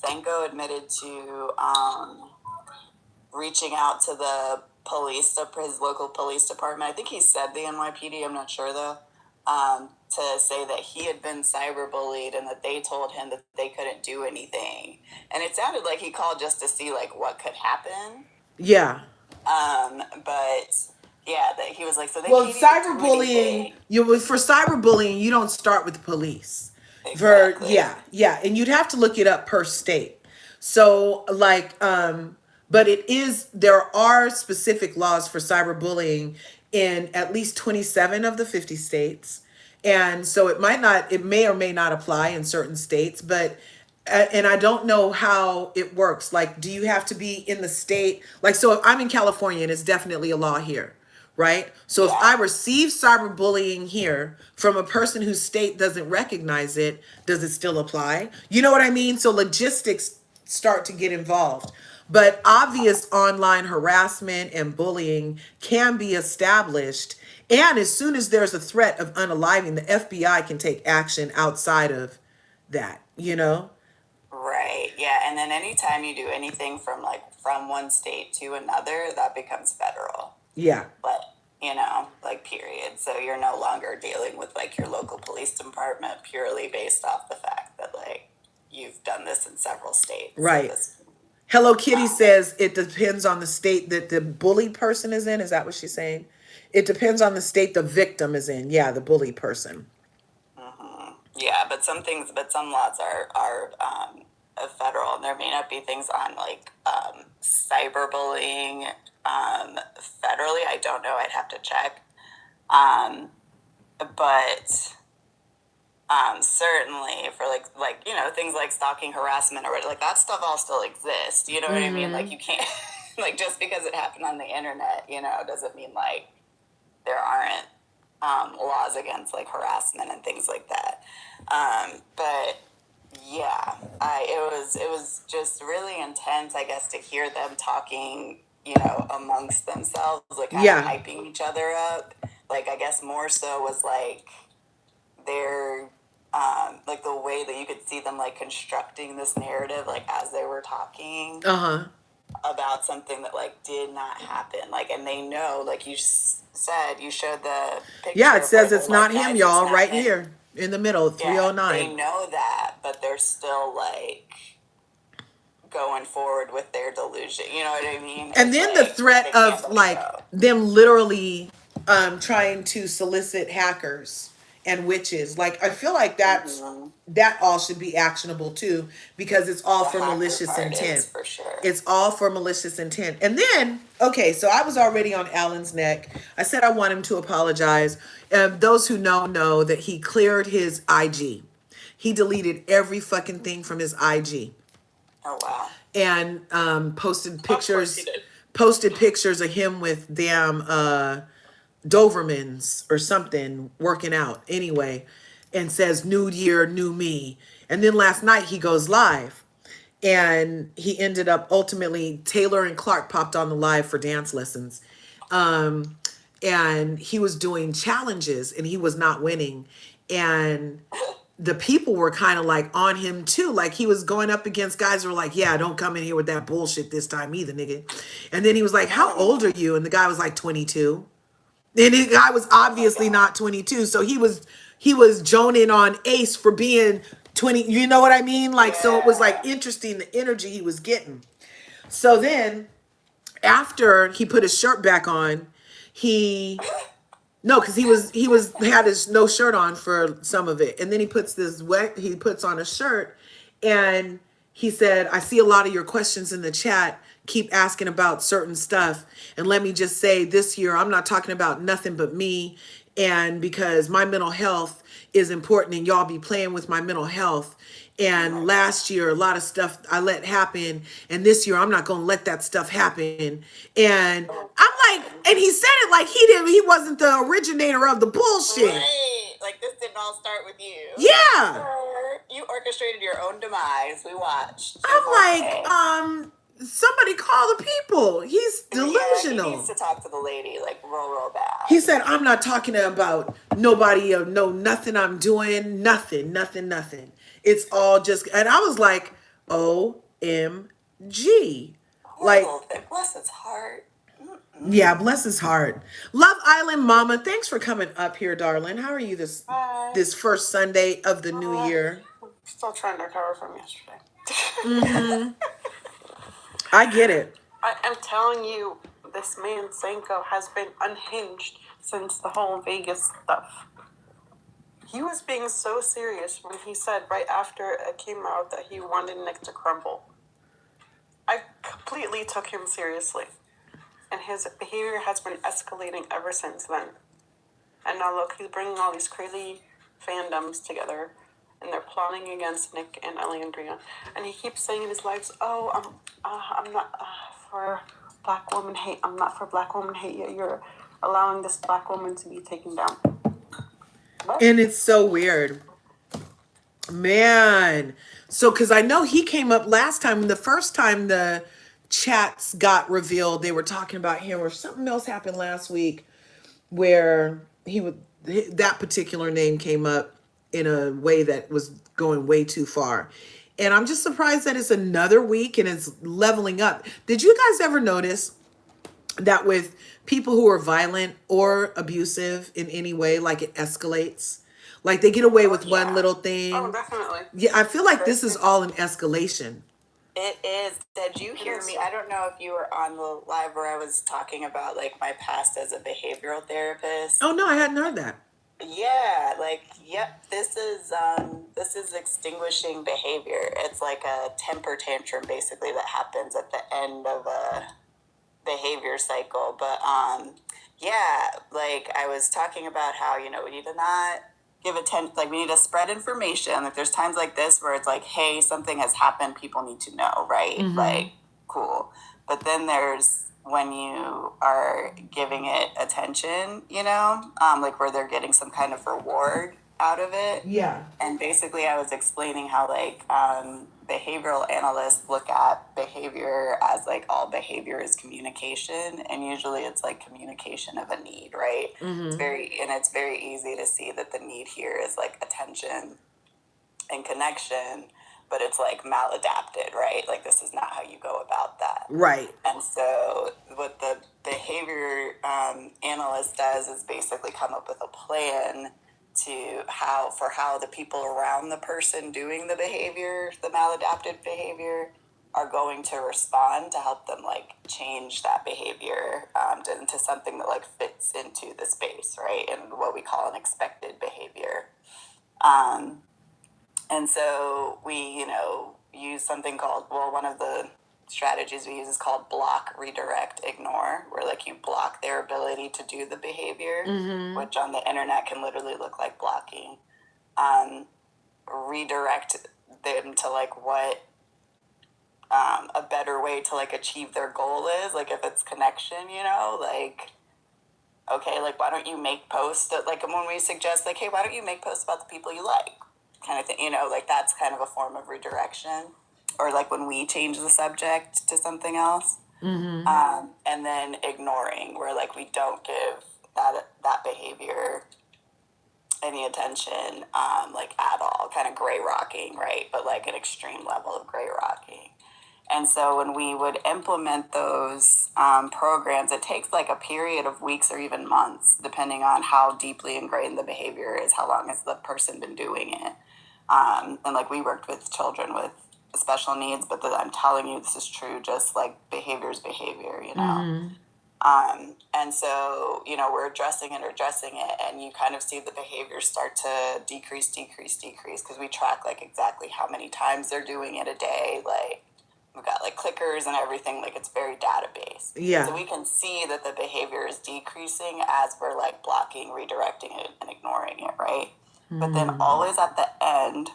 Senko admitted to reaching out to the police, his local police department. I think he said the NYPD, I'm not sure though, to say that he had been cyberbullied and that they told him that they couldn't do anything. And it sounded like he called just to see like what could happen. Yeah. But yeah, that he was like, so they Well, can't even do cyberbullying, for cyberbullying, you don't start with the police. Exactly. Yeah, and you'd have to look it up per state. So like, but there are specific laws for cyberbullying in at least 27 of the 50 states. And so it may or may not apply in certain states, but and I don't know how it works. Like, do you have to be in the state? Like, so if I'm in California and it's definitely a law here, right? So if I receive cyberbullying here from a person whose state doesn't recognize it, does it still apply? You know what I mean? So logistics start to get involved. But obvious online harassment and bullying can be established. And as soon as there's a threat of unaliving, the FBI can take action outside of that, you know? Right. Yeah. And then anytime you do anything from one state to another, that becomes federal. Yeah. But, you know, like period. So you're no longer dealing with like your local police department purely based off the fact that like you've done this in several states. Right. So Hello Kitty says it depends on the state that the bullied person is in. Is that what she's saying? It depends on the state the victim is in. Yeah, the bullied person. Yeah, but some laws are federal, and there may not be things on like cyberbullying federally. I don't know. I'd have to check. But certainly for like you know things like stalking, harassment, or like that stuff all still exists. You know what I mean? Like you can't like just because it happened on the internet, you know, doesn't mean like there aren't laws against like harassment and things like that. But yeah, it was just really intense, I guess, to hear them talking, you know, amongst themselves, like kind of hyping each other up. Like I guess more so was like their like the way that you could see them like constructing this narrative, like as they were talking. About something that like did not happen, like, and they know, like you said, you showed the picture. Yeah, it says it's not like, him, y'all, right here in the middle, 309. They know that, but they're still like going forward with their delusion. You know what I mean? And then the threat of like them literally trying to solicit hackers and witches. Like I feel like that all should be actionable too, because it's all for malicious intent. For sure. It's all for malicious intent. And then, okay, so I was already on Alan's neck. I said I want him to apologize. Those who know that he cleared his IG. He deleted every fucking thing from his IG. Oh wow. And posted pictures of him with damn Dobermans or something working out anyway, and says new year, new me. And then last night he goes live And he ended up ultimately, Taylor and Clark popped on the live for dance lessons. Um, and he was doing challenges and he was not winning. And the people were kind of like on him too. Like he was going up against guys who were like, yeah, don't come in here with that bullshit this time either, nigga. And then he was like, how old are you? And the guy was like 22. And the guy was obviously not 22. So he was joning on Ace for being 20. You know what I mean? Like, so it was like interesting the energy he was getting. So then after he put his shirt back on, he no, because he had his no shirt on for some of it, and then he puts on a shirt, and he said, "I see a lot of your questions in the chat. Keep asking about certain stuff, and let me just say, this year I'm not talking about nothing but me, and because my mental health is important, and y'all be playing with my mental health." And last year, a lot of stuff I let happen. And this year, I'm not going to let that stuff happen. And I'm like, and he said it like he wasn't the originator of the bullshit. Right. Like, this didn't all start with you. Yeah. You orchestrated your own demise. We watched. I'm like, somebody call the people. He's delusional. Yeah, he needs to talk to the lady, like, real bad. He said, I'm not talking about nobody or no nothing I'm doing. Nothing. It's all just, and I was like, OMG. Like, bless his heart. yeah, bless his heart. Love Island Mama, thanks for coming up here, darling. How are you this first Sunday of the new year? Still trying to recover from yesterday. I get it. I'm telling you, this man Senko has been unhinged since the whole Vegas stuff. He was being so serious when he said right after it came out that he wanted Nick to crumble. I completely took him seriously. And his behavior has been escalating ever since then. And now look, he's bringing all these crazy fandoms together, and they're plotting against Nick and LRGA. And he keeps saying in his lives, "Oh, I'm not for black woman hate. I'm not for black woman hate. You're allowing this black woman to be taken down." What? And it's so weird. Man. So, because I know he came up last time, the first time the chats got revealed, they were talking about him, or something else happened last week where that particular name came up in a way that was going way too far. And I'm just surprised that it's another week and it's leveling up. Did you guys ever notice that with people who are violent or abusive in any way, like it escalates? Like they get away with one little thing. Oh, definitely. Yeah, I feel like this is all an escalation. It is. Did you hear me? I don't know if you were on the live where I was talking about like my past as a behavioral therapist. Oh no, I hadn't heard that. Yeah, like, yep, this is extinguishing behavior. It's like a temper tantrum basically that happens at the end of a behavior cycle. But yeah, like I was talking about how, we need to not give attention, like we need to spread information. Like there's times like this where it's like, hey, something has happened, people need to know, right? Like, cool. But then there's when you are giving it attention, like where they're getting some kind of reward out of it. Yeah. And basically I was explaining how like behavioral analysts look at behavior as like all behavior is communication, and usually it's like communication of a need, right? It's very easy to see that the need here is like attention and connection, but it's like maladapted, right? Like this is not how you go about that. Right. And so what the behavior analyst does is basically come up with a plan to how the people around the person doing the behavior, the maladapted behavior, are going to respond to help them like change that behavior into something that like fits into the space, right? And what we call an expected behavior. And so we, use something called, one of the strategies we use is called block, redirect, ignore, where like you block their ability to do the behavior, which on the internet can literally look like blocking. Redirect them to like what a better way to like achieve their goal is. Like if it's connection, like, okay, like why don't you make posts that, like when we suggest like, hey, why don't you make posts about the people you like, kind of thing, like that's kind of a form of redirection. or like when we change the subject to something else. And then ignoring, where like we don't give that behavior any attention, like at all, kind of gray rocking, right? But like an extreme level of gray rocking. And so when we would implement those programs, it takes like a period of weeks or even months, depending on how deeply ingrained the behavior is, how long has the person been doing it. And like we worked with children with special needs, but I'm telling you, this is true, just like behavior's behavior, you know? And so, you know, we're addressing it, and you kind of see the behaviors start to decrease, because we track like exactly how many times they're doing it a day. Like we've got like clickers and everything, like it's very database. Yeah. So we can see that the behavior is decreasing as we're like blocking, redirecting it, and ignoring it, right? But then always at the end,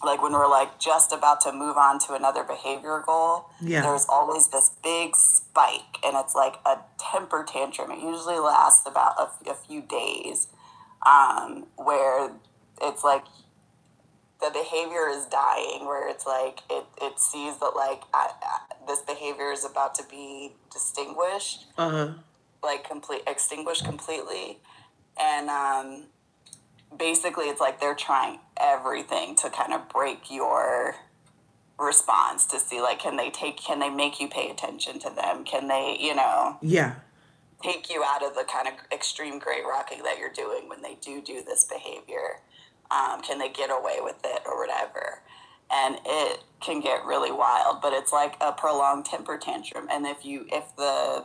like when we're like just about to move on to another behavior goal, there's always this big spike, and it's like a temper tantrum. It usually lasts about a few days, where it's like the behavior is dying, where it's like it sees that like this behavior is about to be distinguished, like extinguished completely, and basically it's like they're trying everything to kind of break your response, to see like can they make you pay attention to them, can they, you know, take you out of the kind of extreme gray rocking that you're doing when they do this behavior. Can they get away with it or whatever? And it can get really wild, but it's like a prolonged temper tantrum. And if the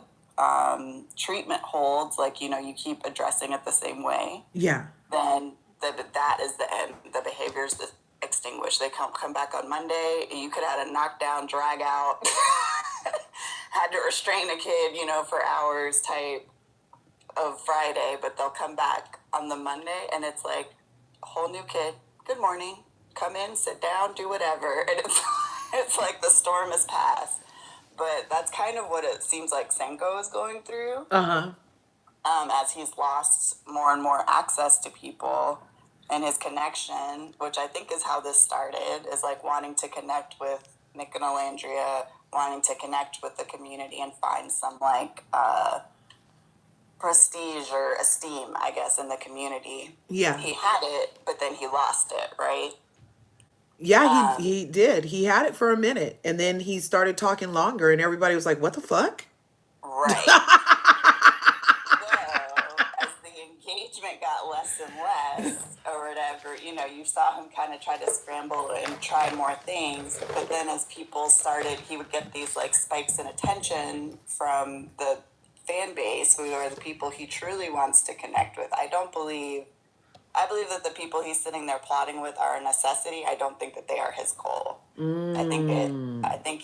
treatment holds, like, you know, you keep addressing it the same way, then that is the end. The behavior is extinguished. They come back on Monday. You could have a knockdown, drag out, had to restrain a kid, you know, for hours type of Friday, but they'll come back on the Monday, and it's like a whole new kid. Good morning. Come in, sit down, do whatever. And it's like the storm has passed. But that's kind of what it seems like Senko is going through. As he's lost more and more access to people and his connection, which I think is how this started, is like wanting to connect with nicolandria, wanting to connect with the community and find some like prestige or esteem, I guess, in the community. He had it, but then he lost it, right? He did. He had it for a minute, and then he started talking longer, and everybody was like, "What the fuck?" Right. So as the engagement got less and less, or whatever, you know, you saw him kind of try to scramble and try more things. But then as people started, he would get these like spikes in attention from the fan base, who are the people he truly wants to connect with. I believe that the people he's sitting there plotting with are a necessity. I don't think that they are his goal. I think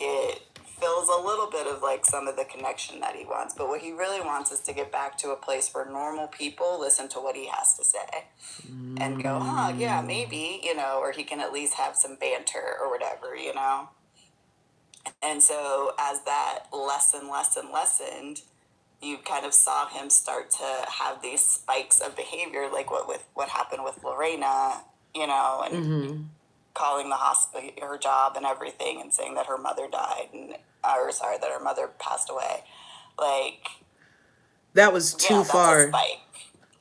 it fills a little bit of like some of the connection that he wants. But what he really wants is to get back to a place where normal people listen to what he has to say and go, yeah, maybe, you know, or he can at least have some banter or whatever, you know. And so as that lessened, you kind of saw him start to have these spikes of behavior, like what happened with Lorena, you know, and calling the hospital, her job and everything, and saying that her mother died, that her mother passed away. Like, that was too far.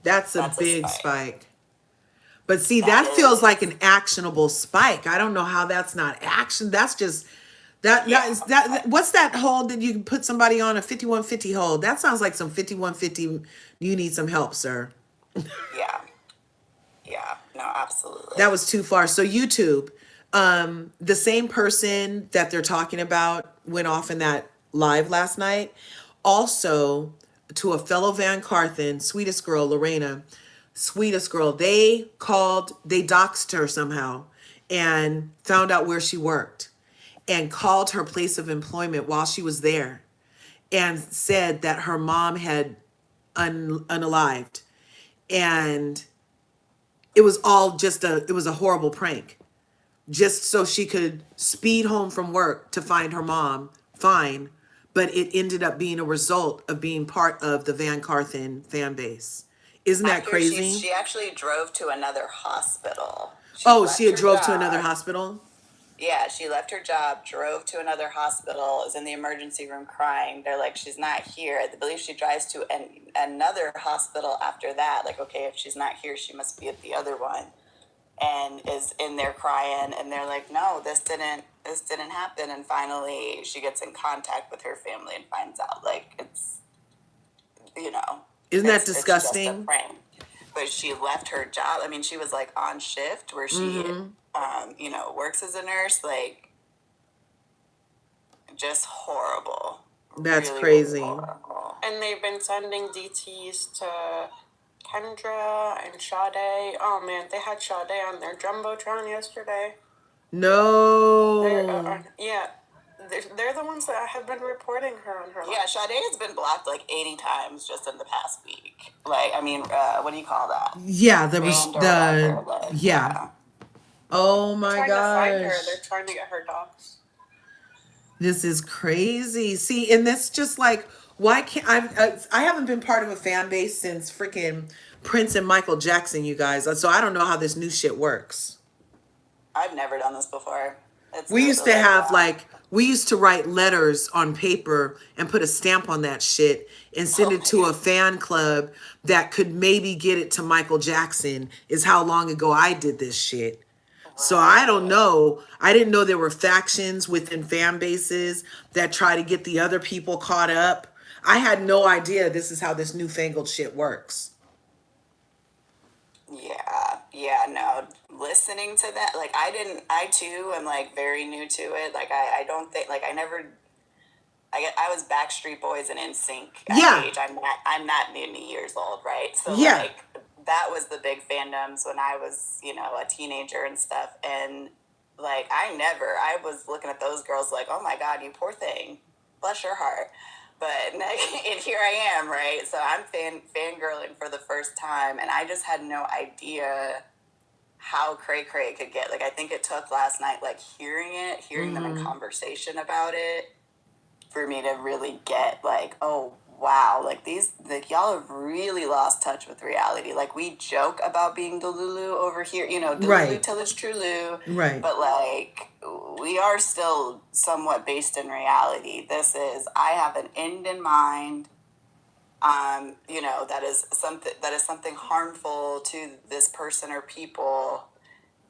That's a big spike. But see, that feels like an actionable spike. I don't know how that's not action. That's just that what's that hold that you can put somebody on, a 5150 hold? That sounds like some 5150. You need some help, sir. Yeah, no, absolutely. That was too far. So YouTube, the same person that they're talking about went off in that live last night. Also, to a fellow VanCarthens, sweetest girl, Lorena, sweetest girl. They doxed her somehow and found out where she worked and called her place of employment while she was there and said that her mom had unalived. And it was all it was a horrible prank. Just so she could speed home from work to find her mom fine. But it ended up being a result of being part of the VanCarthens fan base. Isn't that crazy? She actually drove to another hospital. She had drove to another hospital? Yeah, she left her job, drove to another hospital, is in the emergency room crying. They're like, she's not here. I believe she drives to another hospital after that. Like, okay, if she's not here, she must be at the other one, and is in there crying. And they're like, no, this didn't happen. And finally, she gets in contact with her family and finds out, like, it's, you know, Isn't that it's just a disgusting? prank. But she left her job. I mean, she was like on shift where she, you know, works as a nurse. Like, just horrible. That's Really, crazy. really horrible. And they've been sending DTs to Kendra and Sade. Oh man, they had Sade on their Jumbotron yesterday. No. Yeah, they're the ones that have been reporting her on her. Yeah, Sade has been blocked like 80 times just in the past week. Like, I mean, what do you call that? Yeah, Like, yeah. Oh my Trying to find her. gosh. They're trying to get her docs. This is crazy. See, and that's just like, why can't I haven't been part of a fan base since freaking Prince and Michael Jackson, you guys. So I don't know how this new shit works. I've never done this before. We used to have like we used to write letters on paper and put a stamp on that shit and send it to a fan club that could maybe get it to Michael Jackson, is how long ago I did this shit. So I don't know. I didn't know there were factions within fan bases that try to get the other people caught up. I had no idea this is how this newfangled shit works. Yeah, no. Listening to that, like, I too am like very new to it. Like, I don't think, like, I was Backstreet Boys and NSYNC at Yeah. age. I'm not many years old, right? So Yeah. like that was the big fandoms when I was, you know, a teenager and stuff. And like I was looking at those girls like, oh my God, you poor thing, bless your heart. But and here I am, right? So I'm fangirling for the first time, and I just had no idea how cray it could get. Like, I think it took last night, like hearing them in conversation about it, for me to really get like, oh wow, like y'all have really lost touch with reality. Like, we joke about being Delulu over here, you know, Delulu Right. till it's Trulu, Right. but like we are still somewhat based in reality. I have an end in mind. You know, that is something harmful to this person or people,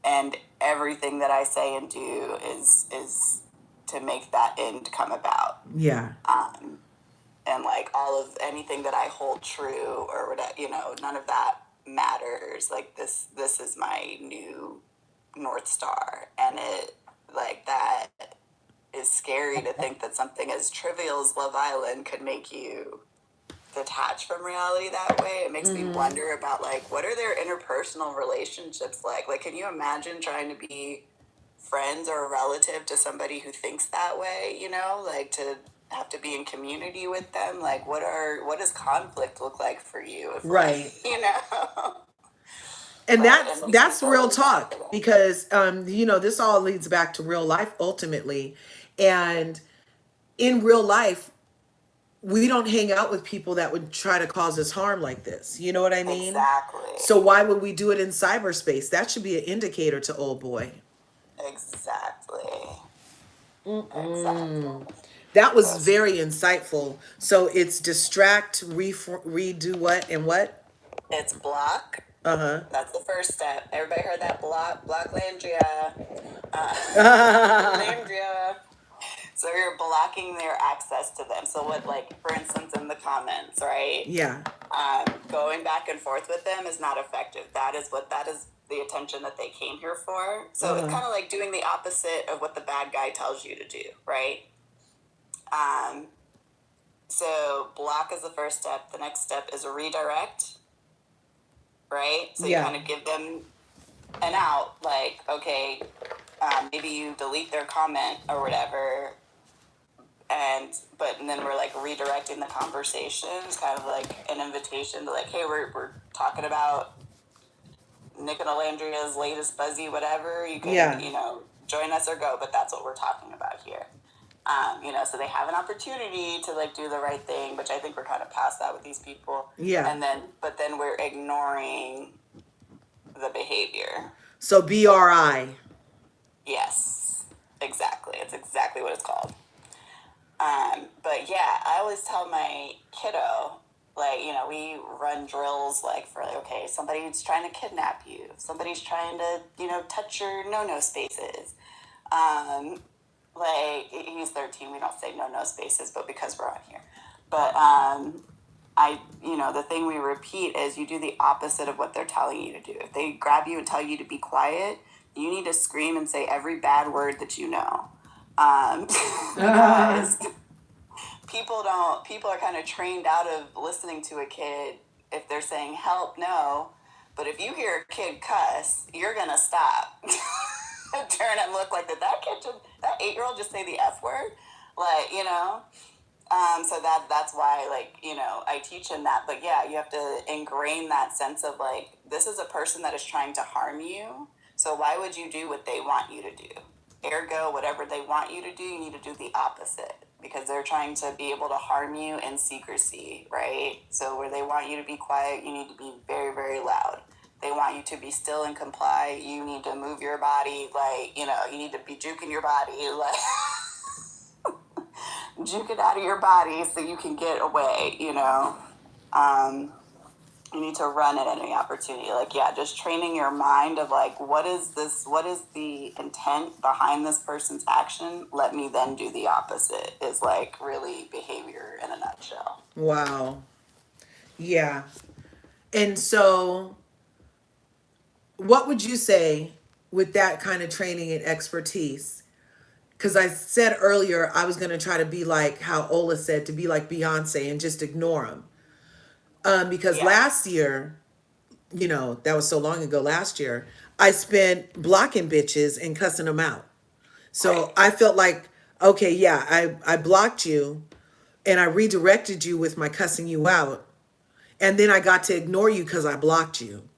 and everything that I say and do is to make that end come about. Yeah. And like all of anything that I hold true or whatever, you know, none of that matters. Like, this is my new North Star, and it, like, that is scary to think that something as trivial as Love Island could make you detach from reality that way. It makes me wonder about, like, what are their interpersonal relationships like? Like, can you imagine trying to be friends or a relative to somebody who thinks that way, you know, like, to have to be in community with them? Like, what does conflict look like for you? If, Right. like, you know? And But that's real talk, because you know, this all leads back to real life ultimately. And in real life, we don't hang out with people that would try to cause us harm like this. You know what I mean? Exactly. So why would we do it in cyberspace? That should be an indicator to old boy. Exactly. Exactly. That was very insightful. So it's distract, redo what and what? It's block. Uh-huh. That's the first step. Everybody heard that? Blocklandria. Landria. So you're blocking their access to them. So what, like, for instance, in the comments, right? Yeah. Going back and forth with them is not effective. That is the attention that they came here for. So it's kind of like doing the opposite of what the bad guy tells you to do, right? So block is the first step. The next step is a redirect, right? So Yeah. you kind of give them an out, like, okay, maybe you delete their comment or whatever, and then we're like redirecting the conversation. It's kind of like an invitation to, like, hey, we're talking about nicolandria's latest buzzy whatever. You can you know, join us or go, but that's what we're talking about here. You know, so they have an opportunity to, like, do the right thing, which I think we're kind of past that with these people. Yeah. And then we're ignoring the behavior. So BRI. Yes. Exactly. It's exactly what it's called. But yeah, I always tell my kiddo, like, we run drills like for, like, okay, somebody's trying to kidnap you. Somebody's trying to, touch your no-no spaces. Um, like, he's 13. We don't say no-no spaces, but because we're on here. But the thing we repeat is you do the opposite of what they're telling you to do. If they grab you and tell you to be quiet, you need to scream and say every bad word that you know. Because people are kind of trained out of listening to a kid if they're saying help, no. But if you hear a kid cuss, you're going to stop. Turn and look like, that 8-year-old just say the F word? Like. So that's why, like, I teach him that. But yeah, you have to ingrain that sense of, like, this is a person that is trying to harm you. So why would you do what they want you to do? Ergo, whatever they want you to do, you need to do the opposite, because they're trying to be able to harm you in secrecy, right? So where they want you to be quiet, you need to be very, very loud. They want you to be still and comply. You need to move your body, like, you need to be juking your body, like... juke it out of your body so you can get away, you need to run at any opportunity. Like, yeah, just training your mind of, like, what is the intent behind this person's action? Let me then do the opposite, is, like, really behavior in a nutshell. Wow. Yeah. And so what would you say with that kind of training and expertise? Because I said earlier I was going to try to be like how Ola said, to be like Beyonce and just ignore them. Because last year, that was so long ago, last year, I spent blocking bitches and cussing them out. So Right. I felt like, okay, yeah, I blocked you and I redirected you with my cussing you out. And then I got to ignore you because I blocked you.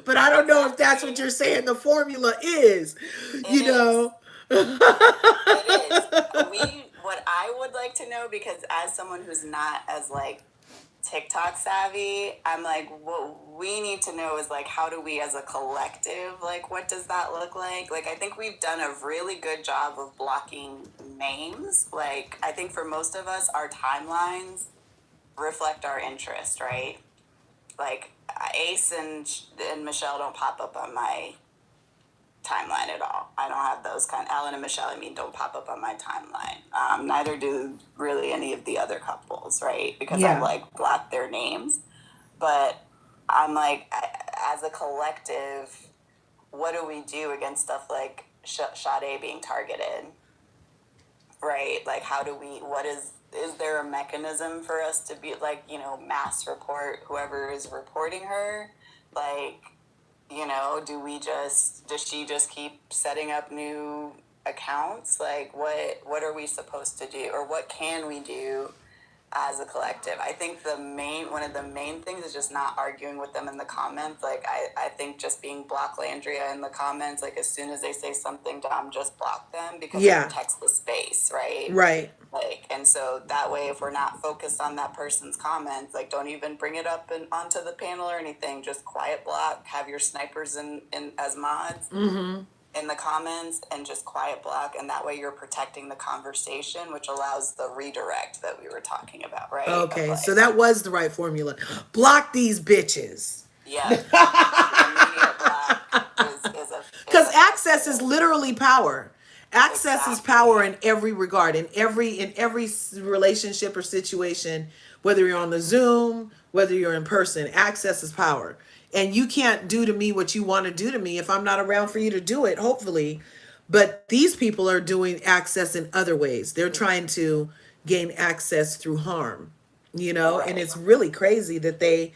But I don't know if that's what you're saying the formula is, you It is. know. It is. What I would like to know, because as someone who's not as, like, TikTok savvy, I'm like, what we need to know is, like, how do we as a collective, like, what does that look like? Like, I think we've done a really good job of blocking names. Like, I think for most of us, our timelines reflect our interest, right? Like, Ace and Michelle don't pop up on my timeline at all. I don't have those Alan and Michelle, don't pop up on my timeline. Neither do really any of the other couples, right? Because I've, Yeah. like, blocked their names. But I'm like, as a collective, what do we do against stuff like Sade being targeted, right? Like, is there a mechanism for us to be, like, mass report whoever is reporting her? Like, does she just keep setting up new accounts? Like, what are we supposed to do, or what can we do as a collective? I think one of the main things is just not arguing with them in the comments. Like, I think just being blocklandria in the comments, like, as soon as they say something dumb, just block them, because it Yeah. protects the space, right? Right. Like, and so that way, if we're not focused on that person's comments, like, don't even bring it up onto the panel or anything. Just quiet block, have your snipers in as mods in the comments, and just quiet block. And that way you're protecting the conversation, which allows the redirect that we were talking about, right? Okay. Like, So that was the right formula. Block these bitches. yeah, immediate block is Because access is literally power. Access is Exactly. power in every regard, in every relationship or situation, whether you're on the Zoom, whether you're in person. Access is power. And you can't do to me what you want to do to me if I'm not around for you to do it, hopefully. But these people are doing access in other ways. They're trying to gain access through harm, Right. and it's really crazy that they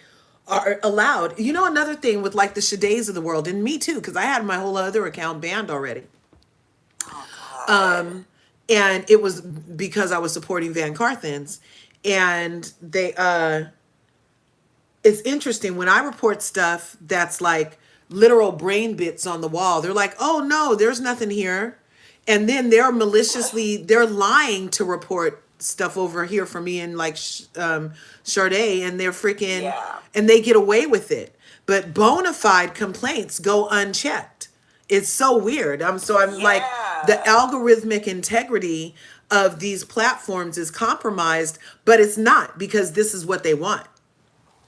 are allowed. Another thing with, like, the Shadays of the world, and me too, because I had my whole other account banned already. Oh, God. And it was because I was supporting VanCarthens. And it's interesting when I report stuff that's like literal brain bits on the wall. They're like, "Oh no, there's nothing here," and then they're lying to report stuff over here for me and, like, Sade, and they're freaking, Yeah. and they get away with it. But bona fide complaints go unchecked, It's so weird. I'm like, the Yeah. algorithmic integrity of these platforms is compromised, but it's not, because this is what they want.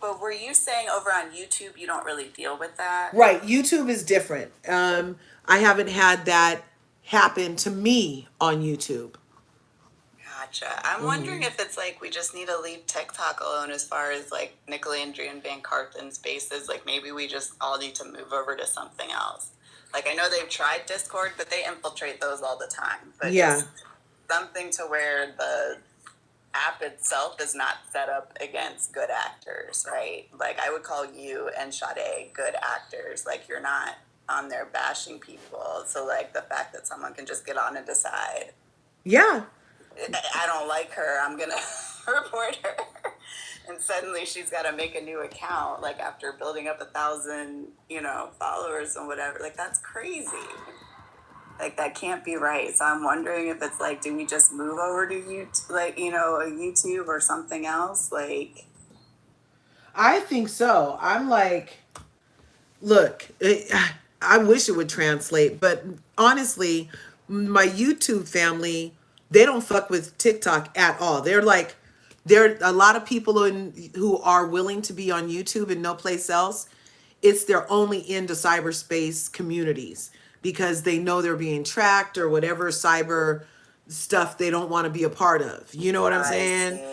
But were you saying over on YouTube you don't really deal with that? Right. YouTube is different. I haven't had that happen to me on YouTube. Gotcha. I'm wondering if it's like we just need to leave TikTok alone as far as like nicolandria and VanCarthens spaces. Like maybe we just all need to move over to something else. Like I know they've tried Discord, but they infiltrate those all the time. But Yeah. just something to where the app itself is not set up against good actors, right? Like I would call you and Sade good actors. Like you're not on there bashing people. So like the fact that someone can just get on and decide, Yeah. I don't like her, I'm gonna report her. And suddenly she's got to make a new account, like after building up 1,000, followers and whatever. Like that's crazy. Like that can't be right. So I'm wondering if it's like, do we just move over to YouTube, like a YouTube or something else? Like, I think so. I'm like, look, I wish it would translate, but honestly, my YouTube family, they don't fuck with TikTok at all. They're like, there are a lot of people who are willing to be on YouTube and no place else. It's they're only into cyberspace communities because they know they're being tracked or whatever cyber stuff they don't want to be a part of. You know what I'm I saying? see.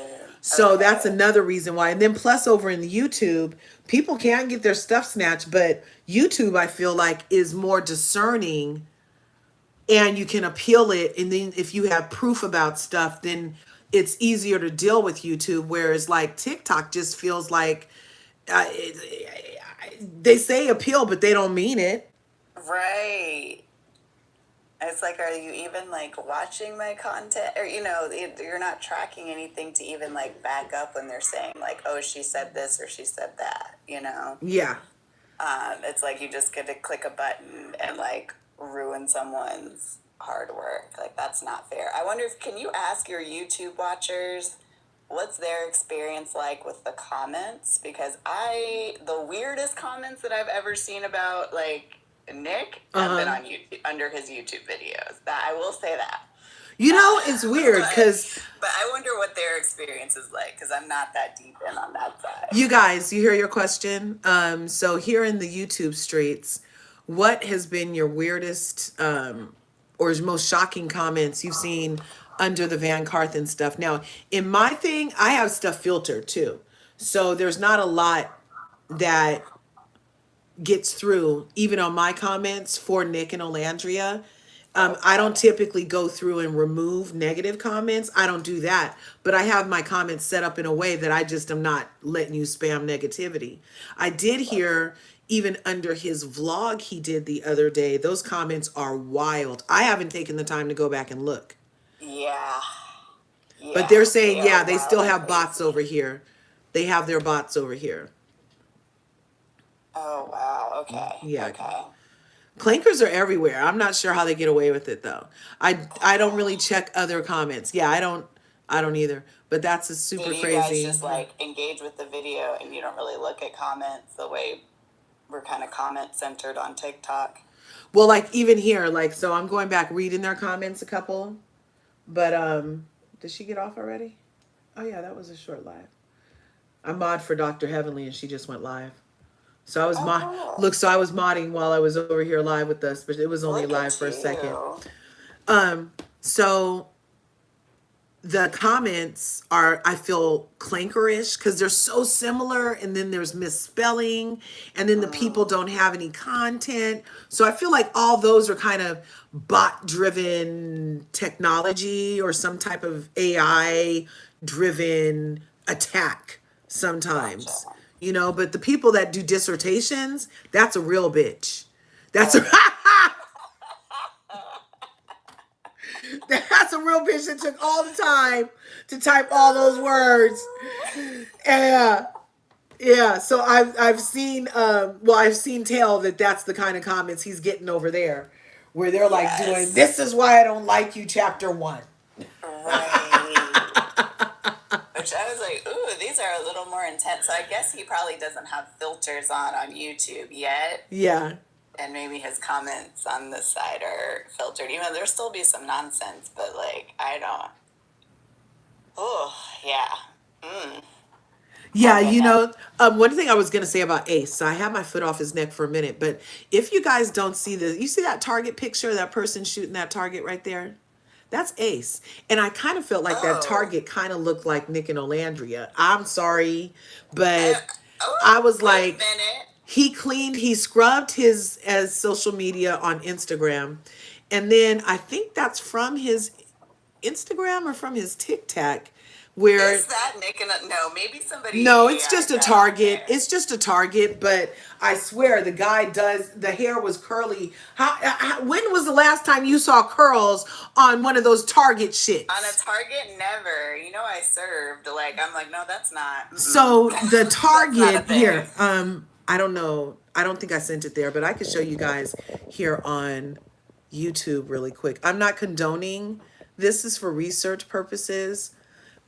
So that's Okay. another reason why. And then plus over in the YouTube, people can get their stuff snatched, but YouTube I feel like is more discerning, and you can appeal it, and then if you have proof about stuff, then it's easier to deal with YouTube, whereas like TikTok just feels like they say appeal but they don't mean it. Right. It's like, are you even like watching my content? Or, you're not tracking anything to even like back up when they're saying, like, oh, she said this or she said that. Yeah. It's like you just get to click a button and like ruin someone's hard work. Like that's not fair. I wonder if can you ask your YouTube watchers what's their experience like with the comments? Because the weirdest comments that I've ever seen about like Nick have been Uh-huh. on YouTube under his YouTube videos. That I will say that. It's weird but because but I wonder what their experience is like because I'm not that deep in on that side. you guys, you hear your question. So here in the YouTube streets, what has been your weirdest or most shocking comments you've seen under the Van Carthen stuff? Now, in my thing, I have stuff filtered too. So there's not a lot that gets through, even on my comments for Nick and Olandria. I don't Okay. typically go through and remove negative comments. I don't do that. But I have my comments set up in a way that I just am not letting you spam negativity. I did hear even under his vlog he did the other day, those comments are wild. I haven't taken the time to go back and look. Yeah. But Yeah. they're They saying, are yeah, they wild still and have bots crazy. over here. They have their bots over here. Oh wow. Okay. Yeah. Okay. Clankers are everywhere. I'm not sure how they get away with it though. I don't really check other comments. Yeah, I don't either. But that's a So super do you guys crazy. just like engage with the video and you don't really look at comments the way we're kind of comment centered on TikTok? Well, like even here, like so I'm going back reading their comments a couple. But did she get off already? Oh yeah, that was a short live. I'm mod for Dr. Heavenly and she just went live. So I was Oh, mod cool. look, so I was modding while I was over here live with us, but it was only Look live at for a second. you. So the comments are, I feel, clankerish because they're so similar, and then there's misspelling, and then the people Mm, don't have any content. So I feel like all those are kind of bot driven technology or some type of AI driven attack gotcha. sometimes. But the people that do dissertations, that's a real bitch. That's a Oh, That's a real bitch that took all the time to type all those words. Yeah, yeah. So I've seen I've seen tell that that's the kind of comments he's getting over there, where they're like doing, yes. "This is why I don't like you," chapter one. Right. Which I was like, ooh, these are a little more intense. So I guess he probably doesn't have filters on YouTube yet. Yeah, And maybe his comments on this side are filtered. Even though there'll still be some nonsense, but like, I don't. Oh, yeah. Yeah, you know, one thing I was gonna say about Ace. So I had my foot off his neck for a minute, but if you guys don't see the, you see that target picture, that person shooting that target right there? That's Ace. And I kind of felt like that target kind of looked like Nicolandria. I'm sorry, but I was Wait a like, minute. he scrubbed his as social media on Instagram. And then I think that's from his Instagram or from his TikTok where Is that Nick and no? Maybe somebody no, it's AI just a that on target. there. It's just a target, but I swear the guy does. The hair was curly. When was the last time you saw curls on one of those Target shits? On a Target, never. You know, I served. Like, I'm like, no, that's not. So the That's not a Target thing. here, I don't know. I don't think I sent it there, but I could show you guys here on YouTube really quick. I'm not condoning. This is for research purposes,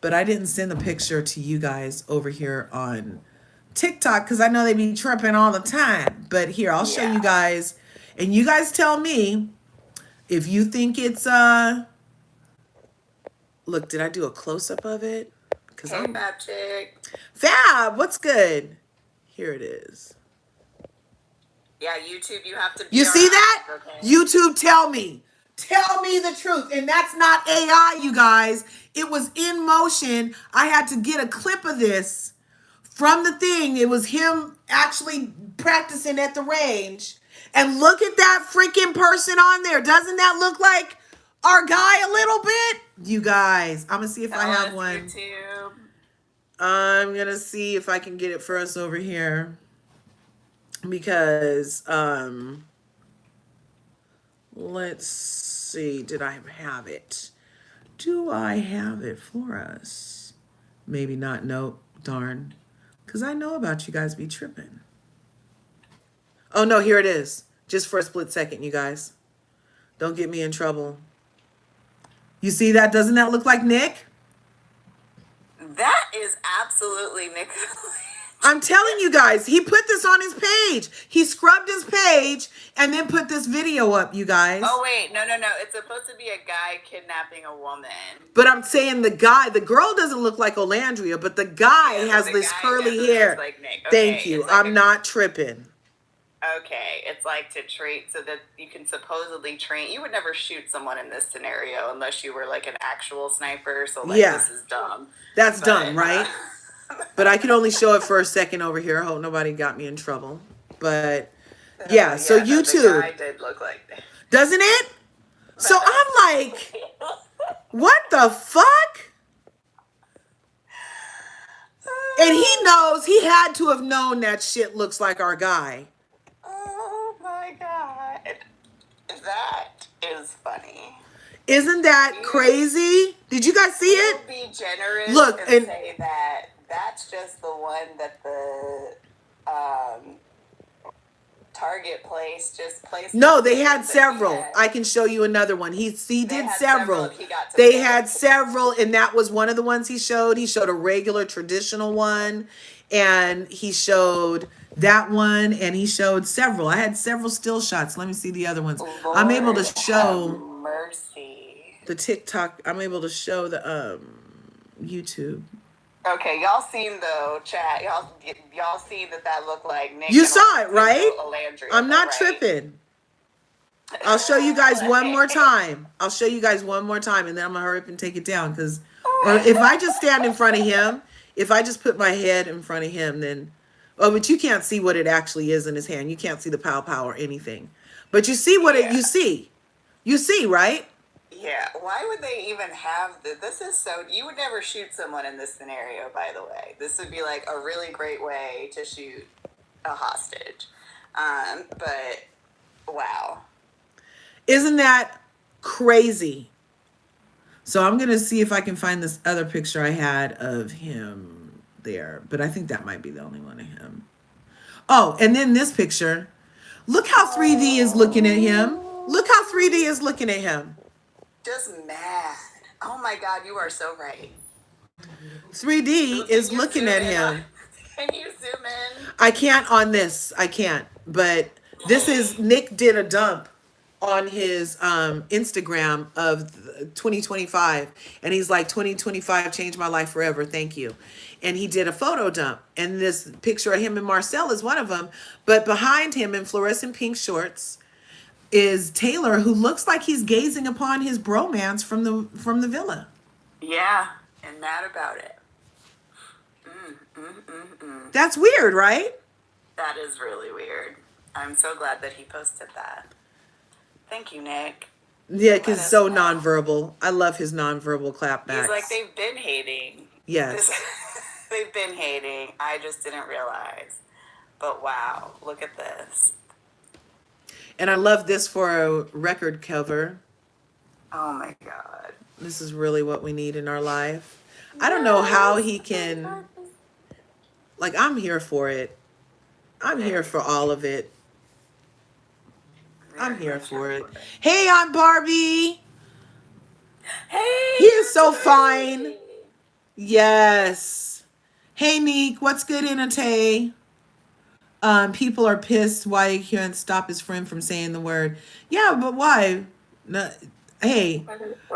but I didn't send the picture to you guys over here on TikTok because I know they be tripping all the time. But here, I'll show you guys, and you guys tell me if you think it's look, did I do a close up of it? Because Hey, I'm Fab Chick. Fab. What's good? Here it is. Yeah, YouTube, you have to be You our see eyes, that? okay? YouTube, tell me. Tell me the truth. And that's not AI, you guys. It was in motion. I had to get a clip of this from the thing. It was him actually practicing at the range. And look at that freaking person on there. Doesn't that look like our guy a little bit? You guys, I'm going to see if I Tell have us, one. YouTube. I'm going to see if I can get it for us over here. Because, let's see. Did I have it? Do I have it for us? Maybe not. Nope. Darn. Because I know about you guys be tripping. Oh, no. Here it is. Just for a split second, you guys. Don't get me in trouble. You see that? Doesn't that look like Nick? That is absolutely Nick. I'm telling you guys, he put this on his page. He scrubbed his page and then put this video up, you guys. Oh, wait. No. It's supposed to be a guy kidnapping a woman. But I'm saying the girl doesn't look like Olandria, but the guy has this curly hair. Like Nick. Okay, Thank you. like I'm not tripping. Okay, it's like to treat so that you can supposedly train. You would never shoot someone in this scenario unless you were like an actual sniper. So like, this is dumb. That's dumb, right? But I can only show it for a second over here. I hope nobody got me in trouble. But yeah, so YouTube. The guy did look like that. Doesn't it? So I'm like, what the fuck? And he knows, he had to have known that shit looks like our guy. Oh my God. That is funny. Isn't that crazy? Did you guys see it? Be generous. Look, and say that that's just the one that the Target place just placed. No, they had several. I can show you another one. He did several. They had several, and that was one of the ones he showed. He showed a regular traditional one, and he showed that one, and he showed several. I had several still shots. Let me see the other ones. Lord, I'm able to show mercy. The TikTok. I'm able to show the YouTube. Okay, y'all seen though, chat. Y'all seen that looked like Nick. You saw it, right? I'm not tripping. I'll show you guys one more time. I'll show you guys one more time, and then I'm gonna hurry up and take it down. Because, or if I just stand in front of him, if I just put my head in front of him, then, oh, but you can't see what it actually is in his hand. You can't see the pow or anything, but you see what you see. You see, right? Yeah, why would they even have this is so, you would never shoot someone in this scenario, by the way. This would be like a really great way to shoot a hostage. But wow. Isn't that crazy? So I'm going to see if I can find this other picture I had of him there, but I think that might be the only one of him. Oh, and then this picture. Look how 3D is looking at him. Look how 3D is looking at him. Just mad. Oh my God, you are so right. 3D is looking at him. Can you zoom in? I can't on this. I can't. But This is Nick did a dump on his Instagram of 2025, and he's like 2025 changed my life forever, thank you. And he did a photo dump, and this picture of him and Marcel is one of them, but behind him in fluorescent pink shorts is Taylor, who looks like he's gazing upon his bromance from the villa. Yeah, and mad about it. That's weird, right? That is really weird. I'm so glad that he posted that. Thank you, Nick. Yeah, because so nonverbal. I love his nonverbal clapbacks. He's like, they've been hating. Yes. They've been hating. I just didn't realize. But wow, look at this. And I love this for a record cover. Oh my God. This is really what we need in our life. I don't know how he can, like, I'm here for it. I'm here for all of it. I'm here for it. Hey, I'm Barbie. Hey. He is so fine. Yes. Hey, Neek, what's good, Inate? People are pissed why he can't stop his friend from saying the word. Yeah, but why? No, hey,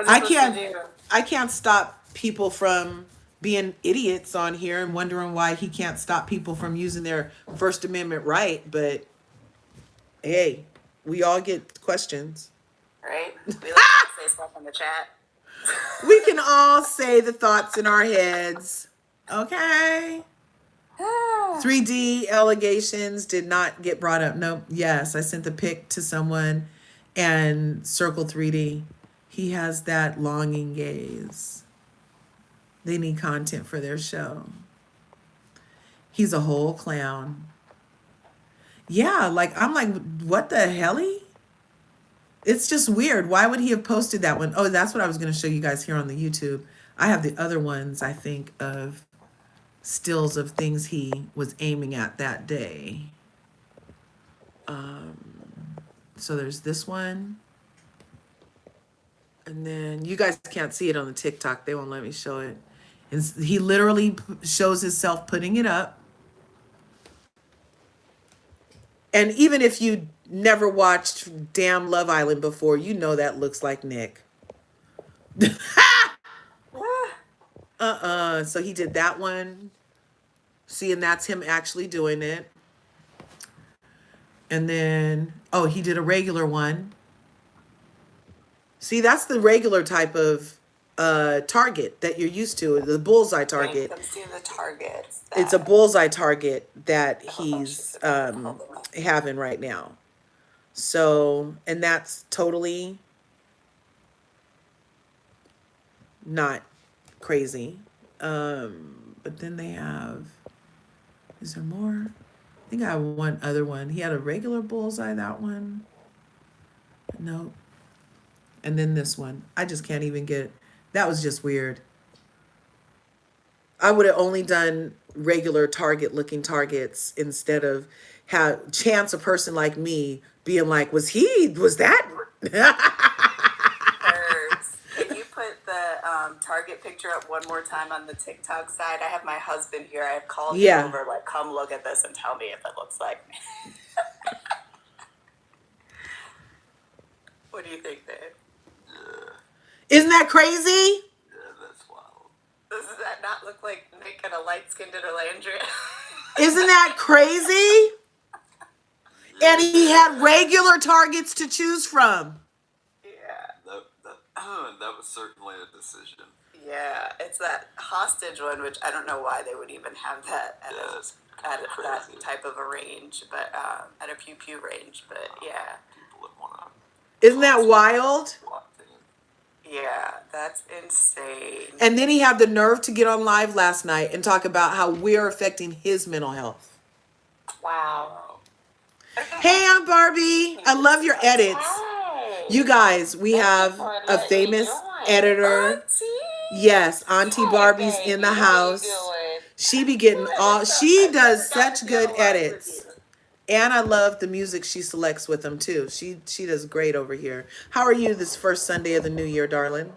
I can't stop people from being idiots on here and wondering why he can't stop people from using their First Amendment right. But hey, we all get questions. Right? We like to say stuff in the chat. We can all say the thoughts in our heads. Okay. 3D allegations did not get brought up. Nope. Yes, I sent the pic to someone and Circle 3D. He has that longing gaze. They need content for their show. He's a whole clown. Yeah, like I'm like, what the helly? It's just weird. Why would he have posted that one? Oh, that's what I was going to show you guys here on the YouTube. I have the other ones, I think, of stills of things he was aiming at that day. So there's this one. And then you guys can't see it on the TikTok. They won't let me show it. And he literally shows himself putting it up. And even if you never watched Damn Love Island before, you know that looks like Nick. So he did that one. See, and that's him actually doing it. And then, oh, he did a regular one. See, that's the regular type of target that you're used to, the bullseye target. Come see the targets. It's a bullseye target that he's having right now. So, and that's totally not crazy. But then they have, is there more? I think I have one other one. He had a regular bullseye, that one. Nope. And then this one. I just can't even get, that was just weird. I would have only done regular target looking targets instead of have chance a person like me being like, was that? Can you put the target picture up one more time on the TikTok side? I have my husband here. I have called him over, like, come look at this and tell me if it looks like me. What do you think, babe? Isn't that crazy? Yeah, that's wild. Does that not look like Nick and a light-skinned Nicolandria? Isn't that crazy? And he had regular targets to choose from. Yeah. That was certainly a decision. Yeah, it's that hostage one, which I don't know why they would even have that at, that type of a range, but at a pew-pew range, but yeah. People would want to. Isn't that wild? Yeah, that's insane. And then he had the nerve to get on live last night and talk about how we're affecting his mental health. Wow. Hey, I'm Barbie. I love your edits. Hi. You guys, we have a famous editor. Auntie? Yes, Auntie Barbie's in the house. She be getting all, she does such good edits. And I love the music she selects with them too. She does great over here. How are you this first Sunday of the new year, darling?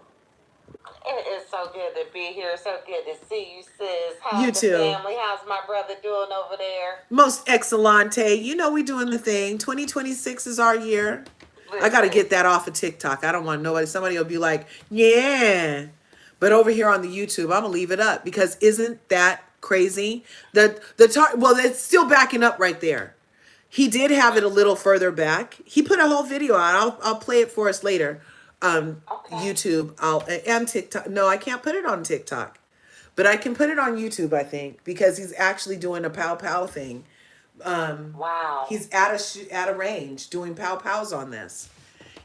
It is so good to be here. So good to see you, sis. You How's the too. family? How's my brother doing over there? Most excellente. You know we doing the thing. 2026 is our year. I got to Listen, get that off of TikTok. I don't want nobody. Somebody will be like, yeah. But over here on the YouTube, I'm gonna leave it up because isn't that crazy? Well, it's still backing up right there. He did have it a little further back. He put a whole video out. I'll play it for us later. okay. YouTube. And TikTok. No, I can't put it on TikTok, but I can put it on YouTube. I think because he's actually doing a pow pow thing. Wow. He's at a range doing pow pows on this,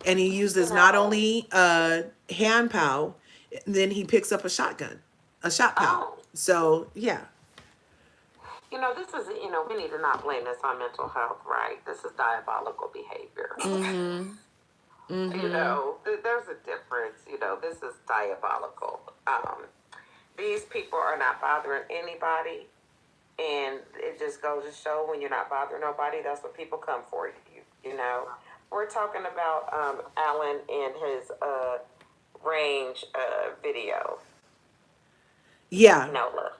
and he You uses not know, only hand pow, then he picks up a shotgun, a shot pow. oh, So yeah, this is, we need to not blame this on mental health, right? This is diabolical behavior. There's a difference. This is diabolical. These people are not bothering anybody. And it just goes to show when you're not bothering nobody, that's what people come for you. We're talking about Alan and his range video. yeah. Nola.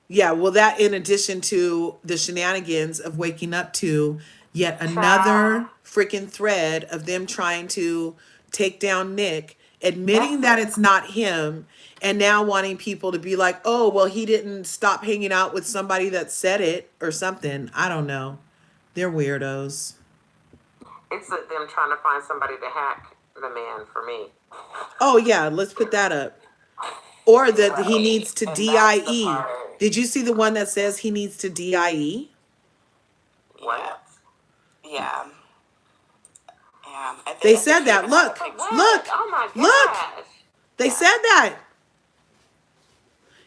Yeah, well, that in addition to the shenanigans of waking up to yet another freaking thread of them trying to take down Nick, admitting that it's not him, and now wanting people to be like, oh, well, he didn't stop hanging out with somebody that said it or something. I don't know. They're weirdos. It's them trying to find somebody to hack the man for me. Oh, yeah, let's put that up. Or that he needs to And that's the DIE. part. Did you see the one that says he needs to DIE? What? Yeah. Yeah. I think, They I said think he that. even had a Look, picture. look, Oh my look. gosh. They said that.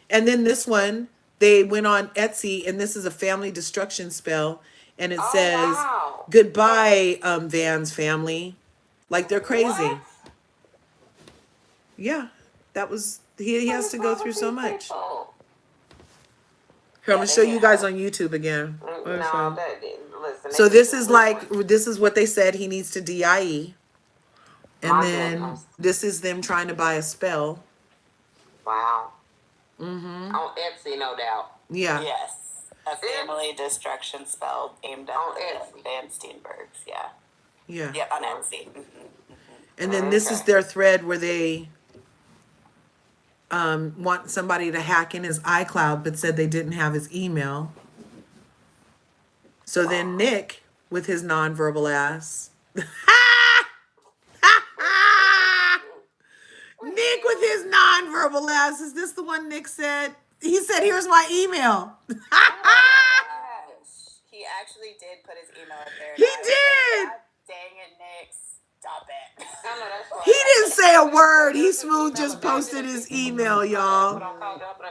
And then this one, they went on Etsy, and this is a family destruction spell, and it Oh, says, wow. "Goodbye, Van's family." Like they're crazy. What? Yeah, that was he What has is to go wrong through with so these much. people? Here, I'm Yeah, gonna they show you need guys help. on YouTube again. No, listen. So they this need is to like listen. this is what they said he needs to DIE, and My then goodness. this is them trying to buy a spell. Wow. On Etsy, no doubt. Yeah. Yes. A family destruction spell aimed at On the Etsy. Van Steenbergs. Yeah. Yeah. Yeah, on Etsy. And then this is Okay. their thread where they want somebody to hack in his iCloud, but said they didn't have his email. So then Nick, with his nonverbal ass, Nick with his nonverbal ass, is this the one Nick said? He said, "Here's my email." He actually did put his email up there. He And I was did. like, God dang it, Nick. Stop it. I know that's right. He didn't say a word. He There's an smooth email just about posted this. his email, y'all. What I called up.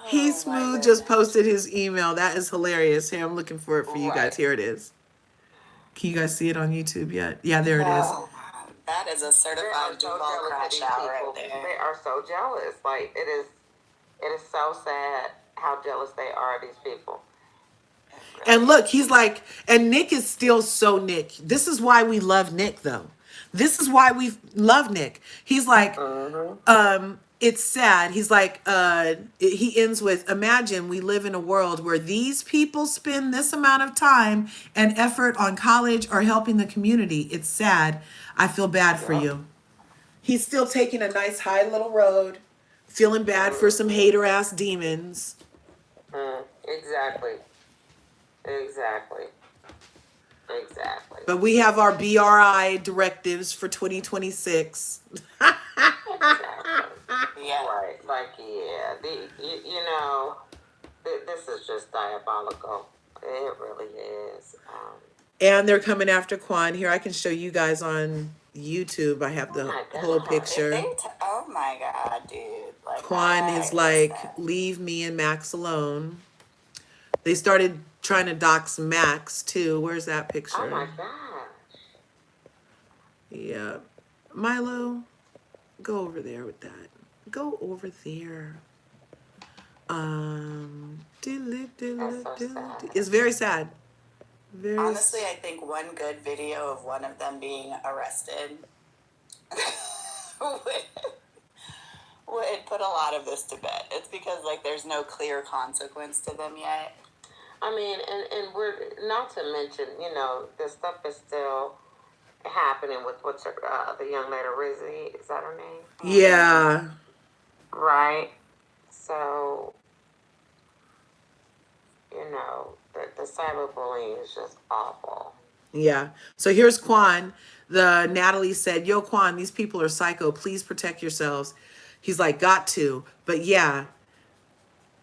He Oh, my smooth just goodness. posted his email. That is hilarious. Here, I'm looking for it for you guys. Right. Here it is. Can you guys see it on YouTube yet? Yeah, there it is. Oh, that is a They are certified so Duval jealous of crash these out people. right there. They are so jealous. Like it is so sad how jealous they are of these people. And look, he's like, and Nick is still so Nick. This is why we love Nick, though. This is why we love Nick. He's like, it's sad. He's like, he ends with, imagine we live in a world where these people spend this amount of time and effort on college or helping the community. It's sad. I feel bad for you. He's still taking a nice high little road, feeling bad for some hater ass demons. Exactly. Exactly. But we have our BRI directives for 2026. Yeah. Right. Like, yeah. This is just diabolical. It really is. And they're coming after Quan. Here, I can show you guys on YouTube. I have the my whole God. picture. Oh my God, dude. Like, Quan I is was like, sad. leave me and Max alone. They started trying to dox Max too. Where's that picture? Oh my gosh. Yeah. Milo, go over there with that. Go over there. It's very sad. Very Honestly, I think one good video of one of them being arrested would, would put a lot of this to bed. It's because like there's no clear consequence to them yet. I mean, and we're not to mention, this stuff is still happening with what's the young lady Rizzy. Is that her name? Yeah. Right. So, the cyberbullying is just awful. Yeah. So here's Quan. The Natalie said, "Yo, Quan, these people are psycho. Please protect yourselves." He's like, "Got to." But yeah,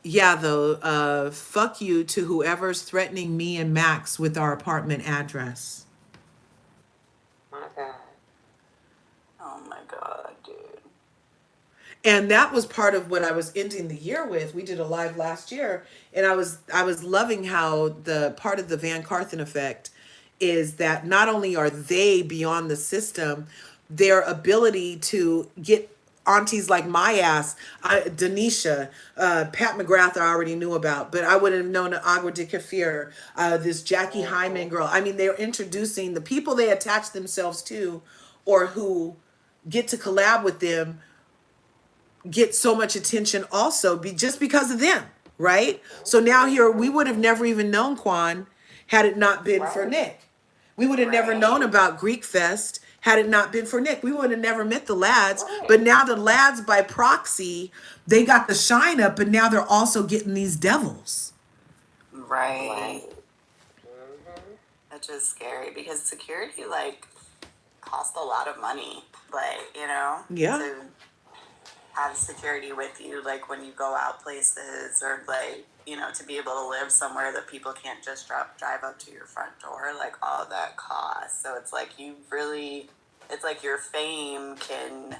yeah, though, fuck you to whoever's threatening me and Max with our apartment address. My God. Oh my God, dude. And that was part of what I was ending the year with. We did a live last year, and I was loving how the part of the Van Carthen effect is that not only are they beyond the system, their ability to get aunties like my ass, Denisha, Pat McGrath, I already knew about, but I wouldn't have known Agua de Kafir, this Jackie Hyman girl. I mean, they're introducing the people they attach themselves to, or who get to collab with them, get so much attention also just because of them, right? So now here we would have never even known Quan had it not been for Nick. We would have never known about Greek Fest had it not been for Nick. We would have never met the lads. But now the lads by proxy, they got the shine up, but now they're also getting these devils. Right. Which is scary because security like costs a lot of money. Like, Yeah. to have security with you, like when you go out places, or like, to be able to live somewhere that people can't just drive up to your front door, like all of that costs. So it's like it's like your fame can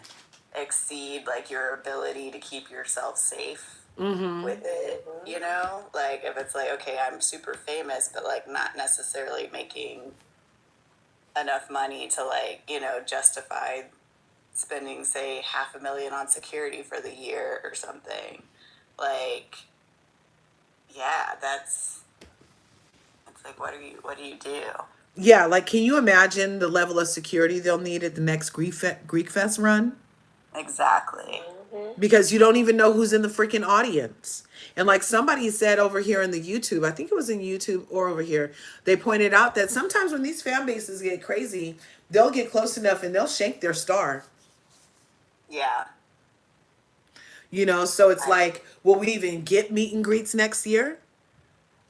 exceed like your ability to keep yourself safe with it, like if it's like, okay, I'm super famous, but like not necessarily making enough money to like, justify spending say $500,000 on security for the year or something. Like, yeah, it's like, what do you do? Yeah, like can you imagine the level of security they'll need at the next Greek Fest run? Exactly. Because you don't even know who's in the freaking audience. And like somebody said over here in the YouTube, I think it was in YouTube or over here, they pointed out that sometimes when these fan bases get crazy, they'll get close enough and they'll shake their star. Yeah. So it's like, will we even get meet and greets next year?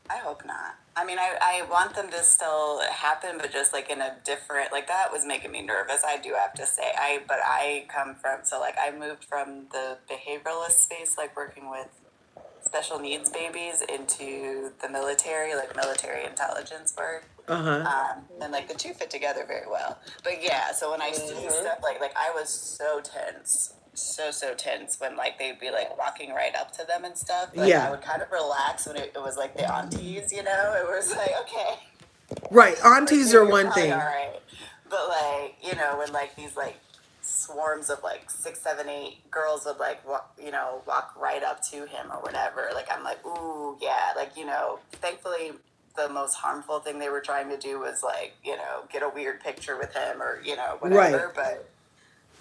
I hope not. I mean, I want them to still happen, but just like in a different, like that was making me nervous. I do have to say, but I come from, so like I moved from the behavioralist space, like working with special needs babies, into the military, like military intelligence work. And like the two fit together very well. But yeah, so when I see stuff like I was so tense, so tense when like they'd be like walking right up to them and stuff. Like I would kind of relax when it was like the aunties, It was like, okay, Right. Aunties like, are you're one probably thing. all right. But like, when like these like swarms of like 6, 7, 8 girls would like walk right up to him or whatever. Like I'm like, ooh, yeah, like thankfully the most harmful thing they were trying to do was like get a weird picture with him or whatever. Right. But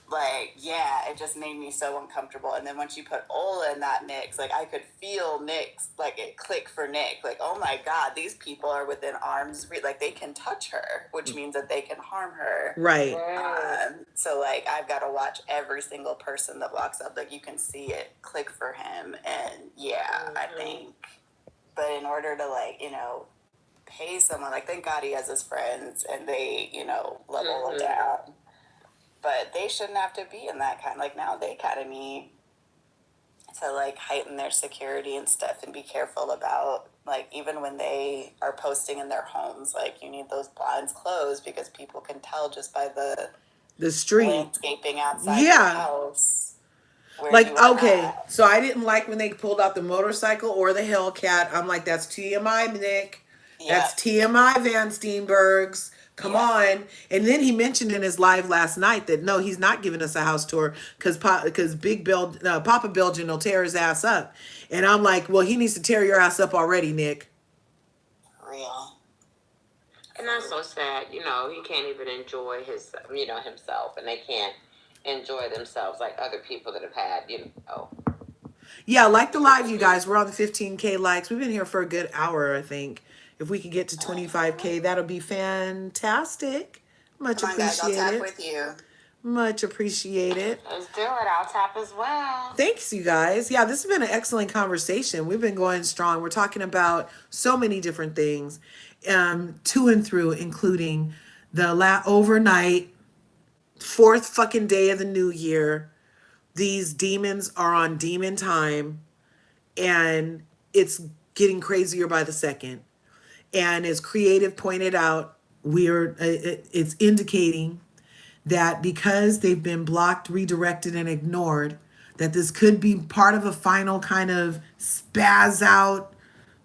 like, yeah, it just made me so uncomfortable. And then once you put Ola in that mix, like I could feel Nick's, like it click for Nick, like, oh my God, these people are within arm's reach, like they can touch her, which means that they can harm her. Right. So like I've got to watch every single person that walks up, like you can see it click for him. And yeah, I think, but in order to like, pay someone, like thank God he has his friends and they, level him down. But they shouldn't have to be in that kind. Like now they kind of need to like heighten their security and stuff and be careful about like even when they are posting in their homes, like you need those blinds closed because people can tell just by the street landscaping outside your house. Like, okay, so I didn't like when they pulled out the motorcycle or the Hellcat. I'm like, that's TMI, Nick. That's TMI, Van Steenbergs. Come on. And then he mentioned in his live last night that no, he's not giving us a house tour because Papa Belgian will tear his ass up. And I'm like, well, he needs to tear your ass up already, Nick. Real. And that's so sad. He can't even enjoy his, himself, and they can't enjoy themselves like other people that have had, Yeah, like the live, you guys. We're on the 15K likes. We've been here for a good hour, I think. If we could get to 25K, that'll be fantastic. Much Come on, guys, I'll tap appreciated. with you. Much appreciated. Let's do it. I'll tap as well. Thanks, you guys. Yeah, this has been an excellent conversation. We've been going strong. We're talking about so many different things, to and through, including the overnight, fourth fucking day of the new year. These demons are on demon time, and it's getting crazier by the second. And as Creative pointed out, it's indicating that because they've been blocked, redirected, and ignored, that this could be part of a final kind of spaz out,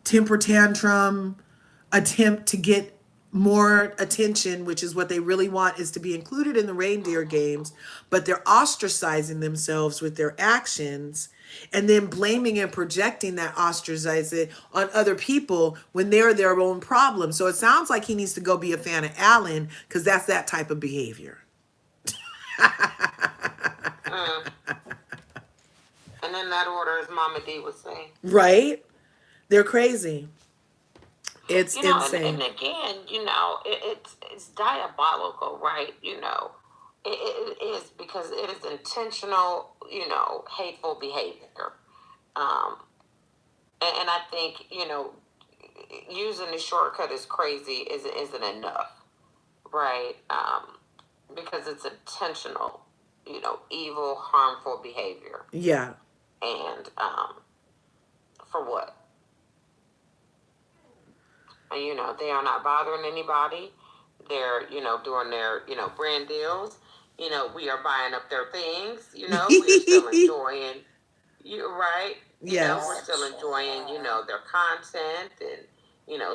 temper tantrum attempt to get more attention, which is what they really want, is to be included in the reindeer games, but they're ostracizing themselves with their actions and then blaming and projecting that ostracizing on other people when they're their own problem. So it sounds like he needs to go be a fan of Alan, because that's that type of behavior. And in that order, as Mama D would say. Right? They're crazy. It's insane. And again, it's diabolical, right? It is, because it is intentional, hateful behavior. And I think, using the shortcut is crazy isn't enough, right? Because it's intentional, evil, harmful behavior. Yeah. And for what? And, they are not bothering anybody. They're, doing their, brand deals. We are buying up their things. We are still enjoying, right? Yes. We're still enjoying, their content and,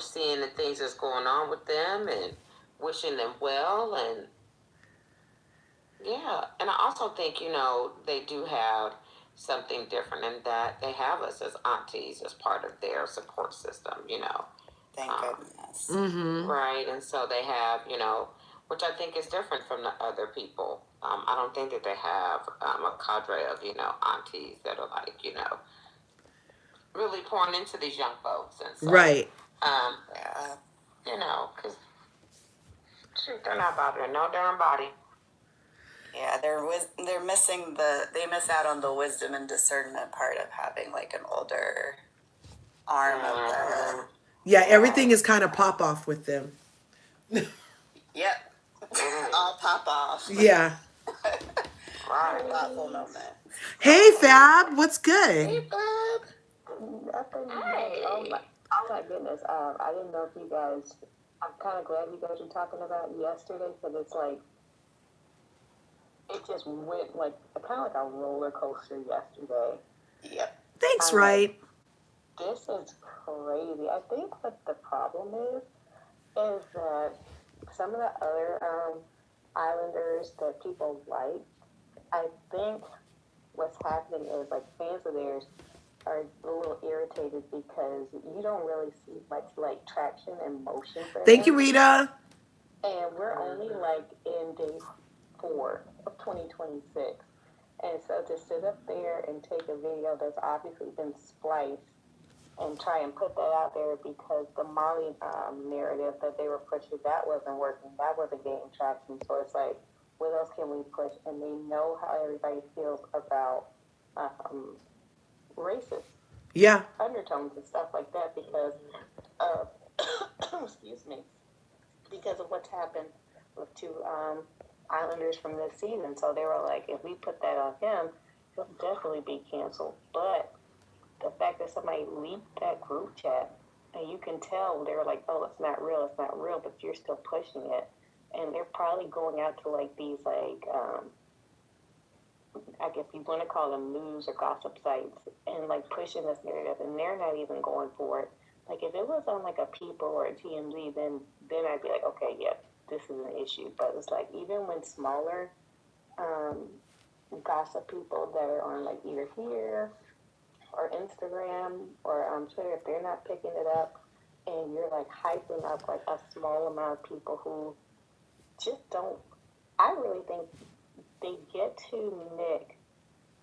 seeing the things that's going on with them and wishing them well. And, yeah. And I also think, they do have something different in that they have us as aunties as part of their support system, Thank goodness. Mm-hmm. Right, and so they have, which I think is different from the other people. I don't think that they have a cadre of, aunties that are like, really pouring into these young folks. And so, right. Yeah, because, shoot, they're not bothering no darn body. Yeah, they miss out on the wisdom and discernment part of having like an older arm of the. Yeah, everything is kind of pop off with them. Yep. All pop off. Yeah. Right. Thoughtful moment. Hey, Fab, what's good? Hey, Fab. Nothing. Hey. Oh my goodness. I didn't know if you guys. I'm kind of glad you guys were talking about yesterday, because it's like it just went like kind of like a roller coaster yesterday. Yep. Thanks, right? This is crazy. I think what the problem is that some of the other islanders that people like, I think what's happening is like fans of theirs are a little irritated because you don't really see much like traction and motion for them. Thank you, Rita. And we're only like in day 4 of 2026. And so to sit up there and take a video that's obviously been spliced and try and put that out there because the Molly narrative that they were pushing, that wasn't working. That wasn't getting traction. So it's like, what else can we push? And they know how everybody feels about racist undertones and stuff like that because of, excuse me, because of what's happened with 2 Islanders from this season. So they were like, if we put that on him, he'll definitely be canceled. But the fact that somebody leaked that group chat, and you can tell they're like, oh, it's not real, but you're still pushing it. And they're probably going out to like these like, I guess you want to call them news or gossip sites, and like pushing this narrative, and they're not even going for it. Like if it was on like a People or a TMZ, then I'd be like, okay, yeah, this is an issue. But it's like even when smaller gossip people that are on like either here or Instagram or on Twitter, if they're not picking it up, and you're like hyping up like a small amount of people who just don't, I really think they get to Nick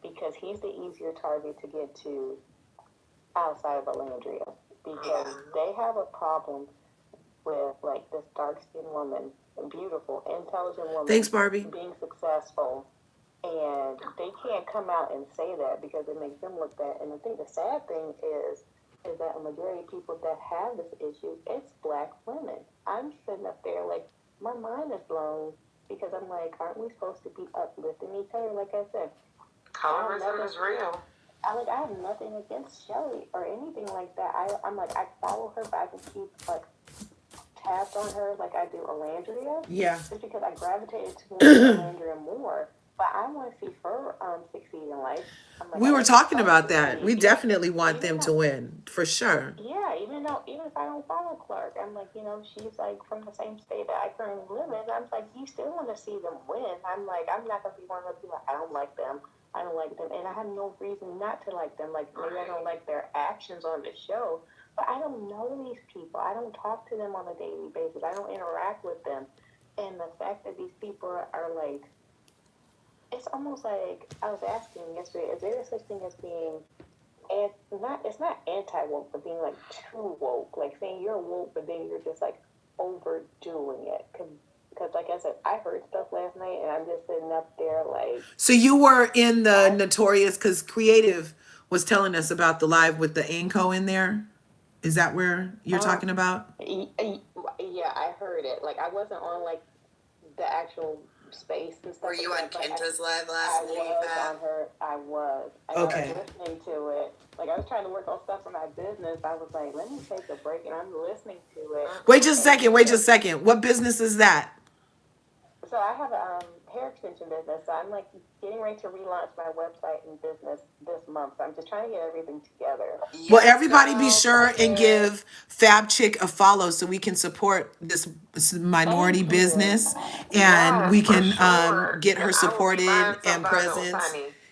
because he's the easier target to get to outside of Alandria, because they have a problem with like this dark skinned woman, a beautiful, intelligent woman. Thanks, Barbie. Being successful, and they can't come out and say that because it makes them look bad. And I think the sad thing is that a majority of people that have this issue, it's black women. I'm sitting up there like my mind is blown because I'm like, aren't we supposed to be uplifting each other? Like I said, colorism is real. I have nothing against Shelly or anything like that. I'm like, I follow her, but I can keep like tabs on her like I do Alandria. Yeah. Just because I gravitated to Alandria more. But I want to see her succeed in life. Like, we were talking about that. We definitely want them to win, for sure. Yeah, even if I don't follow Clark, I'm like, she's like from the same state that I currently live in. I'm like, you still want to see them win. I'm like, I'm not going to be one of those people, I don't like them. I don't like them. And I have no reason not to like them. Like, maybe I don't like their actions on the show, but I don't know these people. I don't talk to them on a daily basis. I don't interact with them. And the fact that these people are like, it's almost like I was asking yesterday, is there such thing as being, and it's not anti-woke, but being like too woke, like saying you're woke, but then you're just like overdoing it. Because like I said, I heard stuff last night, and I'm just sitting up there like. So you were in the Notorious, because Creative was telling us about the live with the Anko in there. Is that where you're talking about? Yeah, I heard it. Like I wasn't on like the actual space and stuff. Were you on Kendra's live last night? I was. Okay. Was listening to it. Like I was trying to work on stuff for my business. I was like, let me take a break, and I'm listening to it. Wait just a second. What business is that? So I have a hair extension business. So I'm like getting ready to relaunch my website and business this month. So I'm just trying to get everything together. Yes, well, everybody be sure and give Fab Chick a follow so we can support this minority business, and we can get her supported and presence.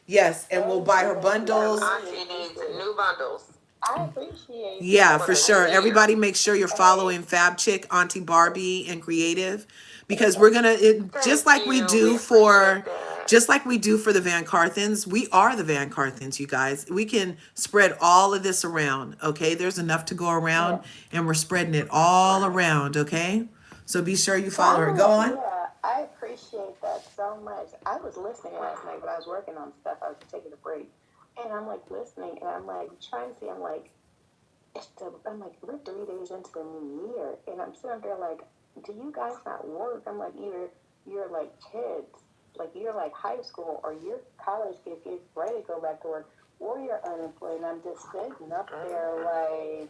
Yes, and we'll buy her bundles. Auntie needs new bundles. I appreciate. Yeah, for sure. Everybody make sure you're following Fab Chick, Auntie Barbie, and Creative, because we're gonna just like we do for the VanCarthens. We are the VanCarthens, you guys. We can spread all of this around. Okay, there's enough to go around, and we're spreading it all around. Okay, so be sure you follow her. Go on. Yeah, I appreciate that so much. I was listening last night, but I was working on stuff. I was taking a break. And I'm like listening, and I'm like trying to see. I'm like, we're 3 days into the new year, and I'm sitting there like, do you guys not work? I'm like, either you're like kids, like you're like high school, or you're college kids get ready to go back to work, or you're unemployed. And I'm just sitting up there like.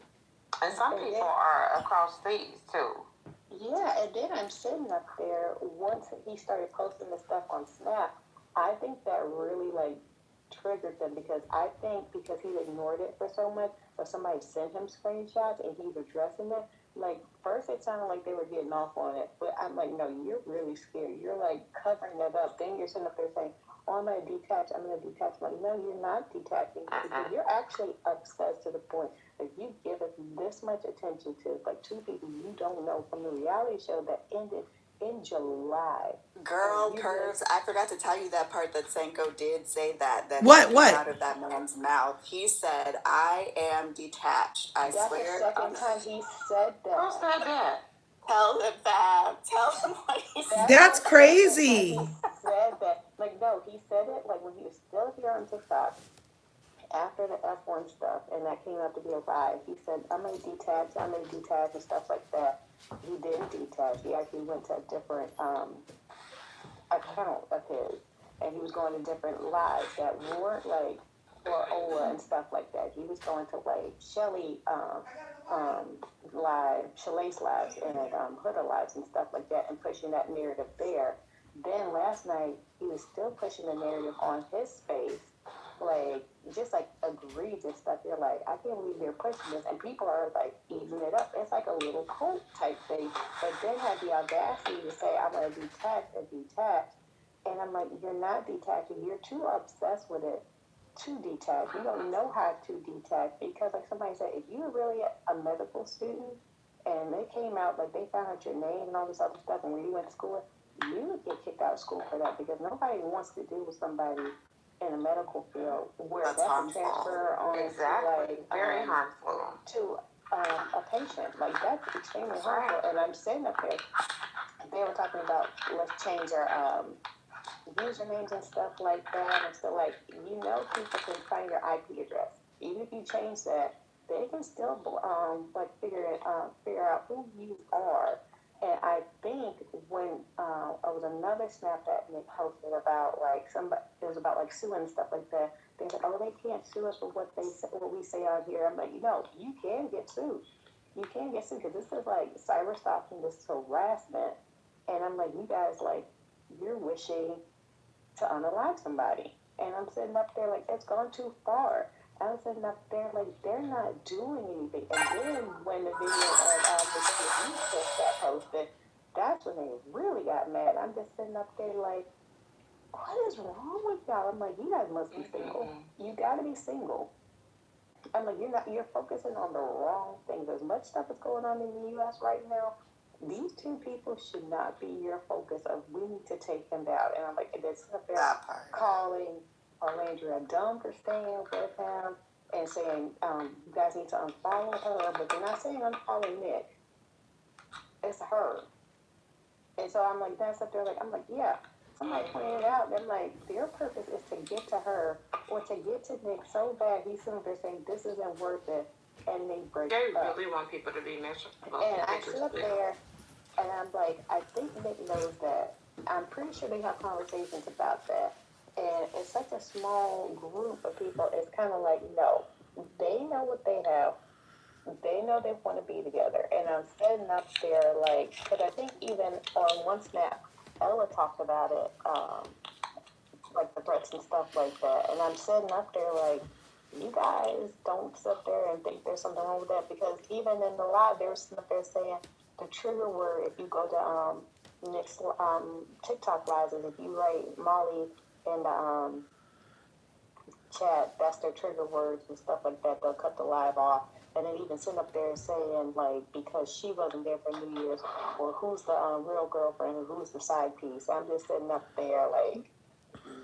And some people are across states too. Yeah, and then I'm sitting up there once he started posting the stuff on Snap. I think that really like triggered them, because I think because he ignored it for so much, or somebody sent him screenshots and he's addressing it. Like first it sounded like they were getting off on it, but I'm like, no, you're really scared. You're like covering it up. Then you're sitting up there saying, oh, I'm gonna detach. I'm like, no, you're not detaching. You're actually obsessed to the point that you give us this much attention to like two people you don't know from the reality show that ended in July. Girl, Curves, I forgot to tell you that part that Senko did say that what out of that man's mouth. He said, I am detached. I swear. That's the second time he said that. Who said that? Tell him, Fab. Tell him what he said. That's crazy. He said that. Like, no, he said it like when he was still here on TikTok after the F1 stuff, and that came out to be a lie. He said, I'm going to detach and stuff like that. He didn't detach. He actually went to a different account of his, and he was going to different lives that weren't like for Ola and stuff like that. He was going to like Shelly live, Shalace lives, and Huda lives and stuff like that, and pushing that narrative there. Then last night he was still pushing the narrative on his space, like just like egregious stuff. You're like, I can't believe they're pushing this, and people are like eating it up. It's like a little cult type thing, but then had the audacity to say, I'm going to detach, and I'm like, you're not detaching. You're too obsessed with it to detach. You don't know how to detach, because like somebody said, if you're really a medical student and they came out, like they found out your name and all this other stuff and where you went to school, you would get kicked out of school for that because nobody wants to deal with somebody in a medical field where that's a transfer on Exactly. to Very harmful. to a patient. Like that's extremely harmful. And I'm sitting up there. They were talking about let's change our usernames and stuff like that. And so like people can find your IP address. Even if you change that, they can still like figure out who you are. And I think when there was another snap that Nick posted about like somebody, it was about like suing and stuff like that. They said, "Oh, they can't sue us for what we say out here." I'm like, you can get sued. You can get sued because this is like cyber stalking. This is harassment, and I'm like, you guys like you're wishing to unalive somebody. And I'm sitting up there like it's gone too far. I'm sitting up there like they're not doing anything. And then when the video of the clip got posted, that's when they really got mad. I'm just sitting up there like, what is wrong with y'all? I'm like, you guys must be single. You gotta be single. I'm like, you're focusing on the wrong things. As much stuff is going on in the US right now, these two people should not be your focus of we need to take them down. And I'm like, they're up there calling Orlandria dumb for staying with him and saying, you guys need to unfollow her, but they're not saying unfollow Nick. It's her. And so I'm like, that's up there like, I'm like, yeah. Somebody pointed it out, they're like, their purpose is to get to her or to get to Nick so bad he's sitting there saying this isn't worth it, and they break They up. really want people to be miserable. And I sit up there and I'm like, I think Nick knows that. I'm pretty sure they have conversations about that. And it's such a small group of people, it's kind of like, no, they know what they have. They know they want to be together. And I'm sitting up there like, because I think even on one snap, Ella talked about it, like the threats and stuff like that. And I'm sitting up there like, you guys don't sit there and think there's something wrong with that, because even in the live, they were sitting up there saying the trigger word, if you go to Nick's TikTok lives, is if you write Molly in the chat, that's their trigger words and stuff like that. They'll cut the live off. And then even sitting up there saying, like, because she wasn't there for New Year's, or who's the real girlfriend, or who's the side piece. I'm just sitting up there, like,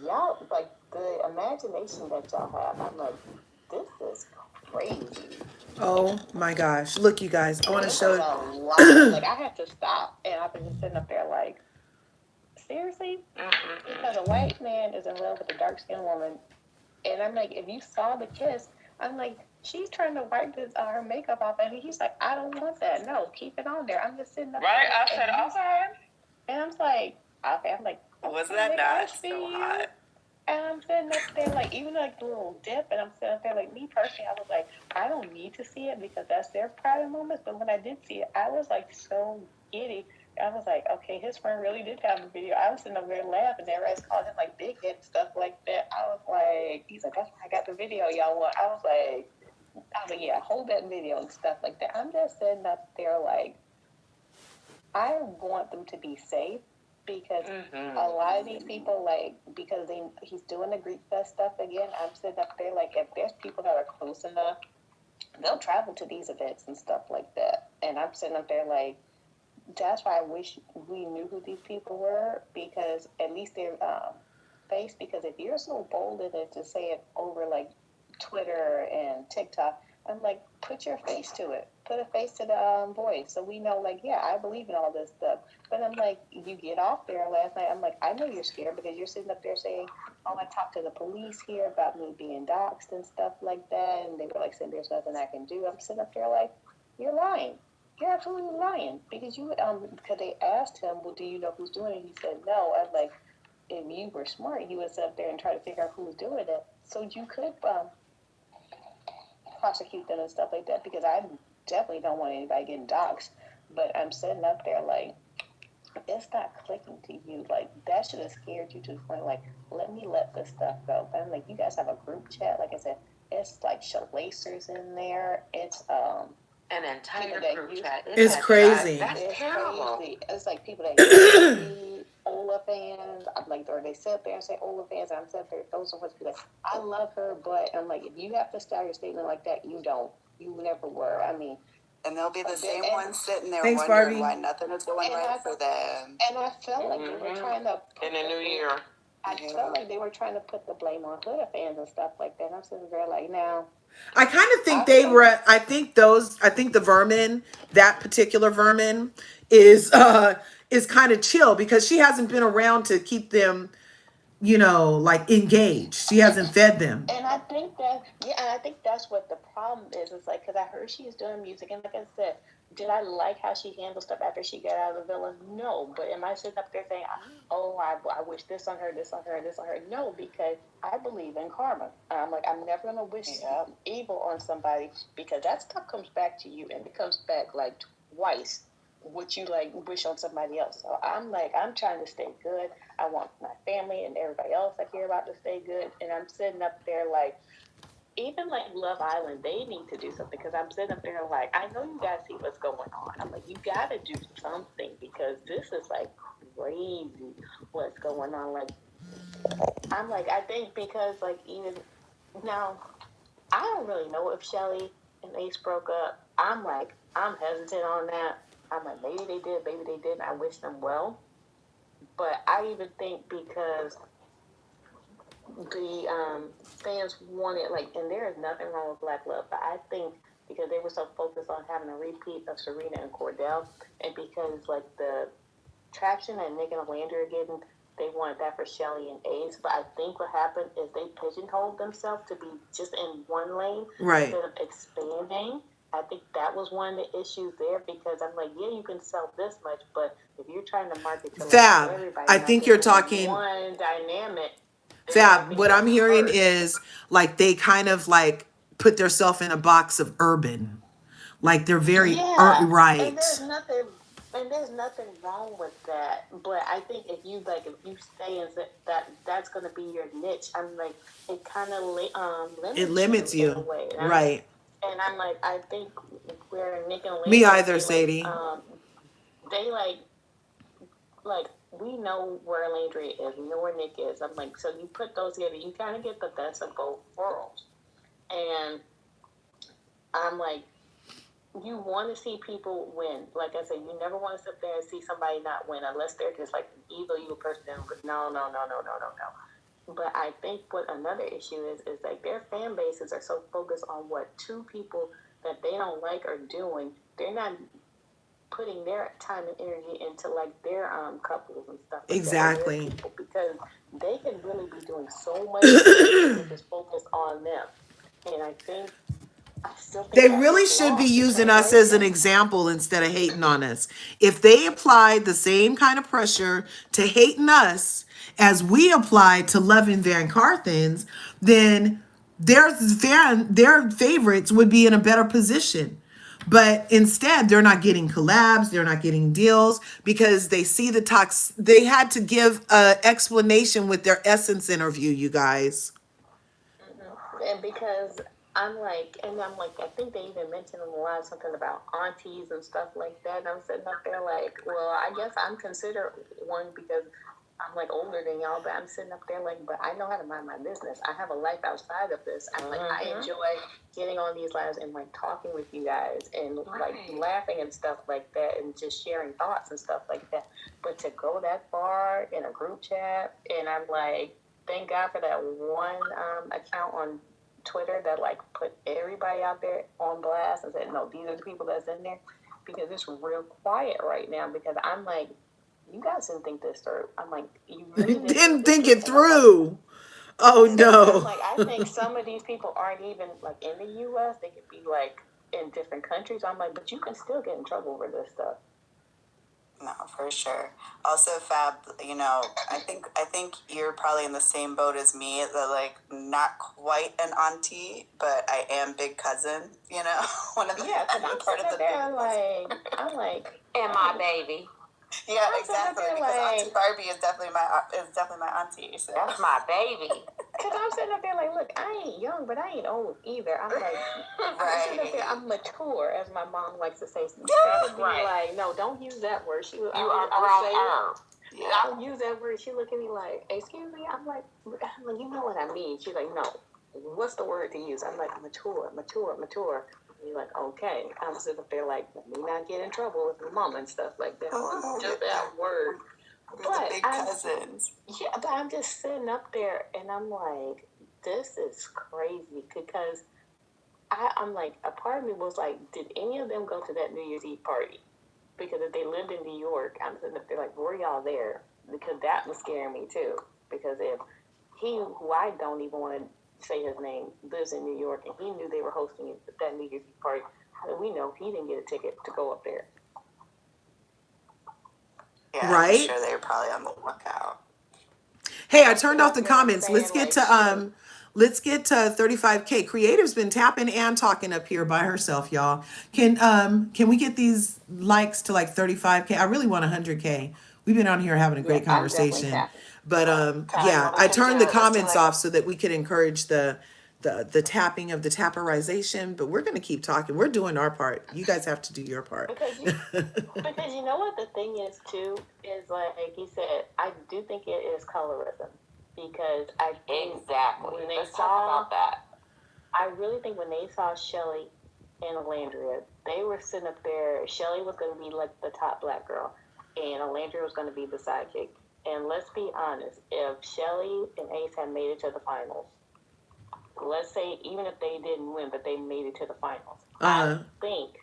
y'all, like, the imagination that y'all have, I'm like, this is crazy. Oh my gosh. Look, you guys, I want to show a lot. Like, I had to stop, and I was just sitting up there, like, seriously? Because a white man is in love with a dark-skinned woman, and I'm like, if you saw the kiss, I'm like, she's trying to wipe her makeup off, and he's like, I don't want that. No, keep it on there. I'm just sitting up there. Right? I said, okay. And I'm like, okay. I'm like, Was that not so hot? And I'm sitting up there, like, even like the little dip, and I'm sitting up there, like, me personally, I was like, I don't need to see it because that's their private moments. But when I did see it, I was like so giddy. I was like, okay, his friend really did have the video. I was sitting over there laughing. Everybody's calling him like big head and stuff like that. I was like, he's like, that's why I got the video y'all want. I was like, yeah, hold that video and stuff like that. I'm just sitting up there like, I want them to be safe. Because a lot of these people, like, because he's doing the Greek Fest stuff again, I'm sitting up there, like, if there's people that are close enough, they'll travel to these events and stuff like that. And I'm sitting up there, like, that's why I wish we knew who these people were, because at least they're face. Because if you're so bold in it to say it over, like, Twitter and TikTok, I'm like, put your face to it. Put a face to the voice, so we know, like, yeah, I believe in all this stuff. But I'm like, you get off there last night. I'm like, I know you're scared because you're sitting up there saying, oh, I talked to the police here about me being doxxed and stuff like that. And they were like saying there's nothing I can do. I'm sitting up there like, you're lying. You're absolutely lying. Because because they asked him, well, do you know who's doing it? He said, no. I'm like, if you were smart, you would sit up there and try to figure out who's doing it. So you could prosecute them and stuff like that, because I definitely don't want anybody getting doxxed. But I'm sitting up there like, it's not clicking to you. Like, that should have scared you to the point, like, let this stuff go. But I'm like, you guys have a group chat. Like I said, it's like shalacers in there. It's an entire group chat. It's crazy. That's terrible. Crazy. It's like people that see OnlyFans. I'm like, or they sit there and say OnlyFans. I'm sitting there. Those are supposed to be like, I love her, but I'm like, if you have to start your statement like that, you don't. You never were. I mean, And they'll be the same ones sitting there Thanks, wondering Barbie. why nothing is going right for them. And I felt like they were trying to in the new year. I felt like they were trying to put the blame on Huda fans and stuff like that. And I'm sitting there like, now. I kind of think they were. I think the vermin, that particular vermin, is kind of chill because she hasn't been around to keep them, like engaged. She hasn't fed them. And I think that's what the problem is. It's like, because I heard she's doing music, and like I said, did I like how she handled stuff after she got out of the villa? No. But am I sitting up there saying, oh, I wish this on her, this on her, this on her? No, because I believe in karma. I'm like, I'm never going to wish evil on somebody, because that stuff comes back to you, and it comes back like twice what you like wish on somebody else. So I'm like, I'm trying to stay good. I want my family and everybody else I care about to stay good. And I'm sitting up there like, even like Love Island, they need to do something, because I'm sitting up there like, I know you guys see what's going on. I'm like, you got to do something, because this is like crazy what's going on. Like, I'm like, I think because like even now, I don't really know if Shelly and Ace broke up. I'm hesitant on that. I'm like, maybe they did, maybe they didn't. I wish them well. But I even think because the fans wanted, like, and there is nothing wrong with Black Love, but I think because they were so focused on having a repeat of Serena and Cordell, and because, like, the traction that Nicolandria are getting, they wanted that for Shelly and Ace. But I think what happened is they pigeonholed themselves to be just in one lane instead of expanding. I think that was one of the issues there, because I'm like, yeah, you can sell this much, but if you're trying to market to Fab, everybody, I think you're talking one dynamic. Fab, what I'm hearing is like they kind of like put themselves in a box of urban. Like they're very right. And there's nothing wrong with that. But I think if you stay in that's going to be your niche. I'm like, it kind of limits you in a way. Right. And I'm like, I think where Nick and Lane, me either, Sadie. They like we know where Landry is, we know where Nick is. I'm like, so you put those together, you kind of get the best of both worlds. And I'm like, you want to see people win. Like I said, you never want to sit there and see somebody not win unless they're just like an evil person. But no. But I think what another issue is like their fan bases are so focused on what two people that they don't like are doing. They're not putting their time and energy into like their couples and stuff like exactly that, because they can really be doing so much if it's focused on them. And I still think they really should be using us as an example instead of hating on us. If they applied the same kind of pressure to hating us as we applied to loving VanCarthens, then their favorites would be in a better position. But instead, they're not getting collabs, they're not getting deals, because they see the talks. They had to give an explanation with their Essence interview, you guys. And because I'm like, I think they even mentioned a lot something about aunties and stuff like that. And I'm sitting up there like, well, I guess I'm considered one because I'm like older than y'all, but I'm sitting up there like, but I know how to mind my business. I have a life outside of this. I'm like, I enjoy getting on these lives and like talking with you guys and like laughing and stuff like that and just sharing thoughts and stuff like that. But to go that far in a group chat, and I'm like, thank God for that one account on Twitter that like put everybody out there on blast and said, no, these are the people that's in there, because it's real quiet right now, because I'm like, you guys didn't think this through. I'm like, you really didn't think it through. Oh no. I'm like, I think some of these people aren't even like in the US. They could be like in different countries. I'm like, but you can still get in trouble over this stuff. No, for sure. Also, Fab, I think you're probably in the same boat as me. That like not quite an auntie, but I am big cousin. One of the I'm part of the family. I'm like, and my baby. Yeah, exactly. Because Auntie Barbie is definitely my auntie. So. That's my baby. Because I'm sitting up there like, look, I ain't young, but I ain't old either. I'm like, I'm sitting up there, I'm mature, as my mom likes to say. Like, no, don't use that word. You are grown up. I'll use that word. She look at me like, excuse me. I'm like, you know what I mean. She's like, no. What's the word to use? I'm like, mature. He's like, okay. I'm sitting up there like, let me not get in trouble with my mama and stuff like that. Oh, just that word. We're the big cousins. Yeah, but I'm just sitting up there and I'm like, this is crazy because I'm like, a part of me was like, did any of them go to that New Year's Eve party? Because if they lived in New York, I'm sitting up there like, were y'all there? Because that was scaring me too. Because if he, who I don't even want to say his name, lives in New York and he knew they were hosting that New Year's Eve party, how do we know he didn't get a ticket to go up there? Yeah, right? I'm sure they were probably on the lookout. Hey, I turned off the comments. Let's get to 35K. Creative's been tapping and talking up here by herself, y'all. Can we get these likes to like 35K? I really want 100K. We've been on here having a great conversation. But yeah, I turned the comments off so that we could encourage the tapping of the tapperization, but we're gonna keep talking. We're doing our part. You guys have to do your part. Because you know what the thing is too is like he said, I do think it is colorism because I think when they saw about that. I really think when they saw Shelly and Alandria, they were sitting up there. Shelly was going to be like the top black girl, and Alandria was going to be the sidekick. And let's be honest, if Shelly and Ace had made it to the finals, let's say even if they didn't win, but they made it to the finals, I think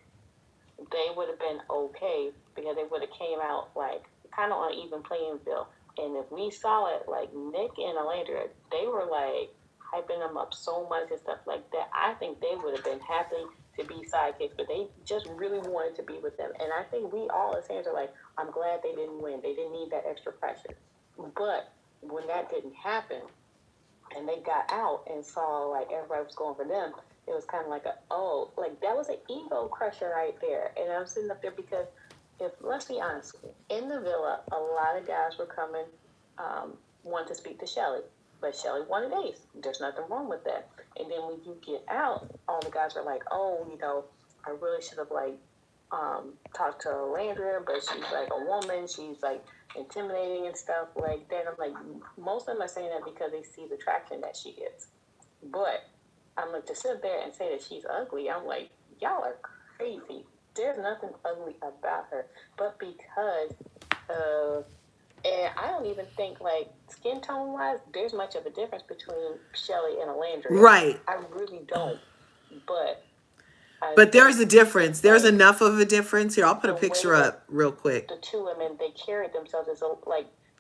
they would have been okay because they would have came out like kind of on an even playing field. And if we saw it, like Nick and Alandria, they were like hyping them up so much and stuff like that. I think they would have been happy to be sidekicks, but they just really wanted to be with them. And I think we all as fans are like, I'm glad they didn't win. They didn't need that extra pressure. But when that didn't happen, and they got out and saw like everybody was going for them, it was kind of like like that was an ego crusher right there. And I'm sitting up there because if let's be honest, in the villa, a lot of guys were coming, wanting to speak to Shelly, but Shelly wanted Ace. There's nothing wrong with that. And then when you get out, all the guys are like, oh, I really should have like talked to Landria, but she's like a woman. She's like intimidating and stuff like that. I'm like, most of them are saying that because they see the traction that she gets. But I'm like, to sit there and say that she's ugly, I'm like, y'all are crazy. There's nothing ugly about her. But because and I don't even think like skin tone wise, there's much of a difference between Shelly and Alandria. Right. I really don't. But there's a difference. There's enough of a difference here. I'll put a picture up real quick. The two women, they carried themselves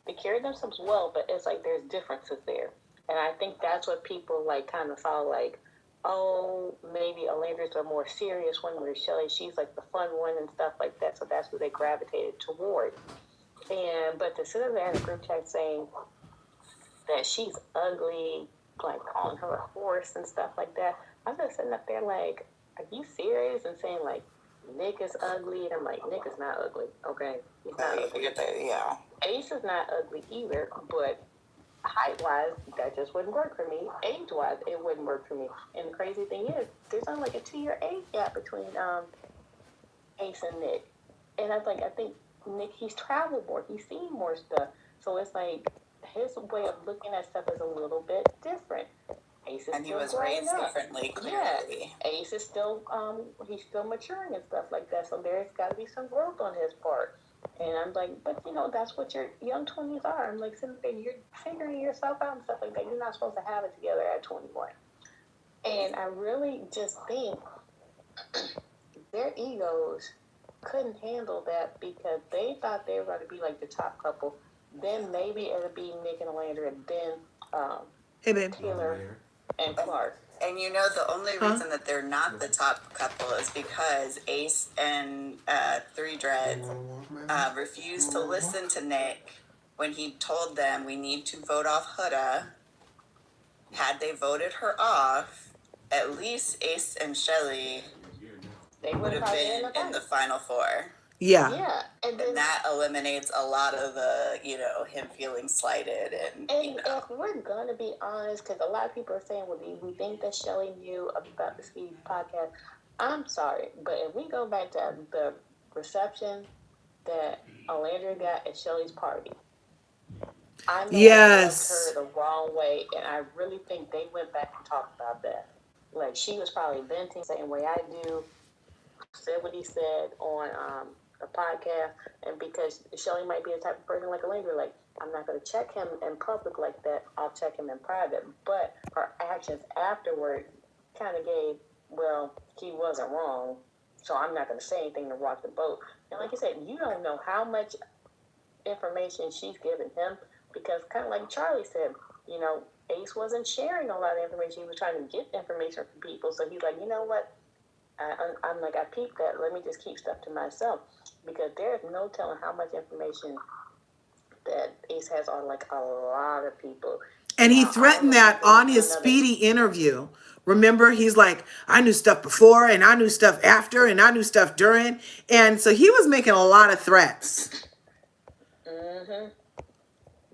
they carried themselves well, but it's like there's differences there, and I think that's what people like kind of saw like, oh, maybe Alandria's a more serious one, where Shelly, she's like the fun one and stuff like that. So that's what they gravitated toward. But to sit there in a group chat saying that she's ugly, like calling her a horse and stuff like that, I'm just sitting up there like, are you serious? And saying like Nick is ugly, and I'm like, Nick is not ugly, okay? He's not ugly. Yeah. Ace is not ugly either, but height wise, that just wouldn't work for me. Age wise, it wouldn't work for me. And the crazy thing is, there's only like a 2-year age gap between Ace and Nick. And I think Nick, he's traveled more, he's seen more stuff. So it's like his way of looking at stuff is a little bit different. Ace is and he was raised differently, clearly. Yeah, Ace is still he's still maturing and stuff like that. So there's got to be some growth on his part. And I'm like, but that's what your young 20s are. I'm like, sitting there, you're figuring yourself out and stuff like that. You're not supposed to have it together at 21. And I really just think their egos couldn't handle that because they thought they were going to be like the top couple. Then maybe it'll be Nick and Alandria, and then Taylor and Clark. And the only reason that they're not the top couple is because Ace and Three Dreads refused to listen to Nick when he told them we need to vote off Huda. Had they voted her off, at least Ace and Shelly would have been in the final four. Yeah. And that eliminates a lot of the, him feeling slighted. And if we're going to be honest, because a lot of people are saying, well, we think that Shelly knew about the Speed podcast. I'm sorry, but if we go back to the reception that Alandria got at Shelly's party, I know I rubbed her the wrong way, and I really think they went back and talked about that. like she was probably venting the same way I do, said what he said on a podcast, and because Shelly might be the type of person like a Landry, like I'm not going to check him in public like that. I'll check him in private. But her actions afterward kind of gave, well, he wasn't wrong, so I'm not going to say anything to rock the boat. And like you said, you don't know how much information she's given him, because kind of like Charlie said, you know, Ace wasn't sharing a lot of information. He was trying to get information from people. So he's like, you know what? I'm like, I peeped that. Let me just keep stuff to myself, because there's no telling how much information that Ace has on like a lot of people. And he threatened that on his Speedy interview. Remember, he's like, I knew stuff before and I knew stuff after and I knew stuff during. And so he was making a lot of threats. Mm-hmm.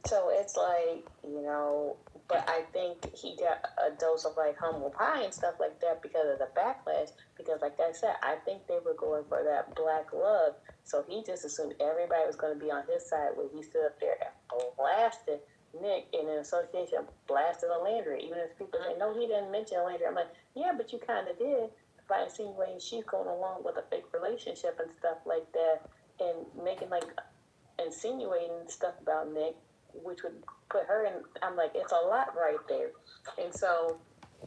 So it's like, you know, but I think he got a dose of like humble pie and stuff like that because of the backlash. Because like I said, I think they were going for that black love. So he just assumed everybody was going to be on his side when he stood up there and blasted Nick in an association, blasted a Landry. Even if people say, no, he didn't mention Landry. I'm like, yeah, but you kind of did by insinuating she's going along with a fake relationship and stuff like that, and making like insinuating stuff about Nick, which would put her in. I'm like, it's a lot right there. And so,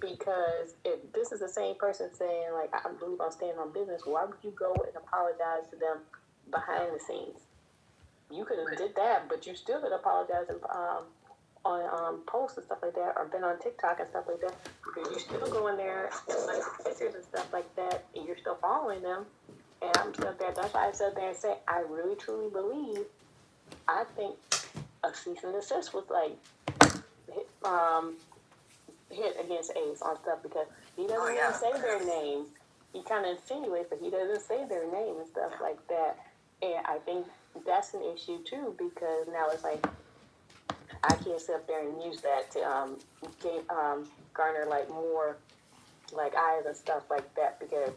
because if this is the same person saying, like, I believe I'm standing on business, why would you go and apologize to them behind the scenes? You could have did that, but you still could apologize on posts and stuff like that, or been on TikTok and stuff like that, because you still go in there and like pictures and stuff like that, and you're still following them. And I'm still there. That's why I sat there and said, I really truly believe, I think a cease and desist was like hit against Ace on stuff, because he doesn't even say their names. He kind of insinuates, but he doesn't say their name and stuff like that. And I think that's an issue too, because now it's like I can't sit up there and use that to garner like more like eyes and stuff like that, because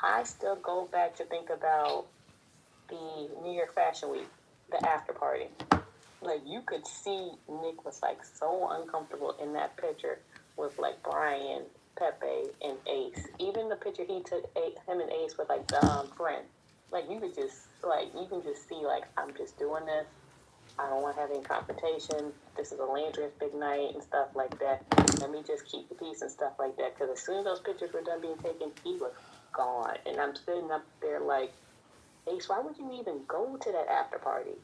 I still go back to think about the New York Fashion Week, the after party. Like, you could see Nick was like so uncomfortable in that picture with like Brian, Pepe, and Ace. Even the picture he took, him and Ace with like the friend. Like, you can just see like, I'm just doing this. I don't want to have any confrontation. This is a Landry's big night and stuff like that. Let me just keep the peace and stuff like that. Because as soon as those pictures were done being taken, he was gone. And I'm sitting up there like, Ace, why would you even go to that after party?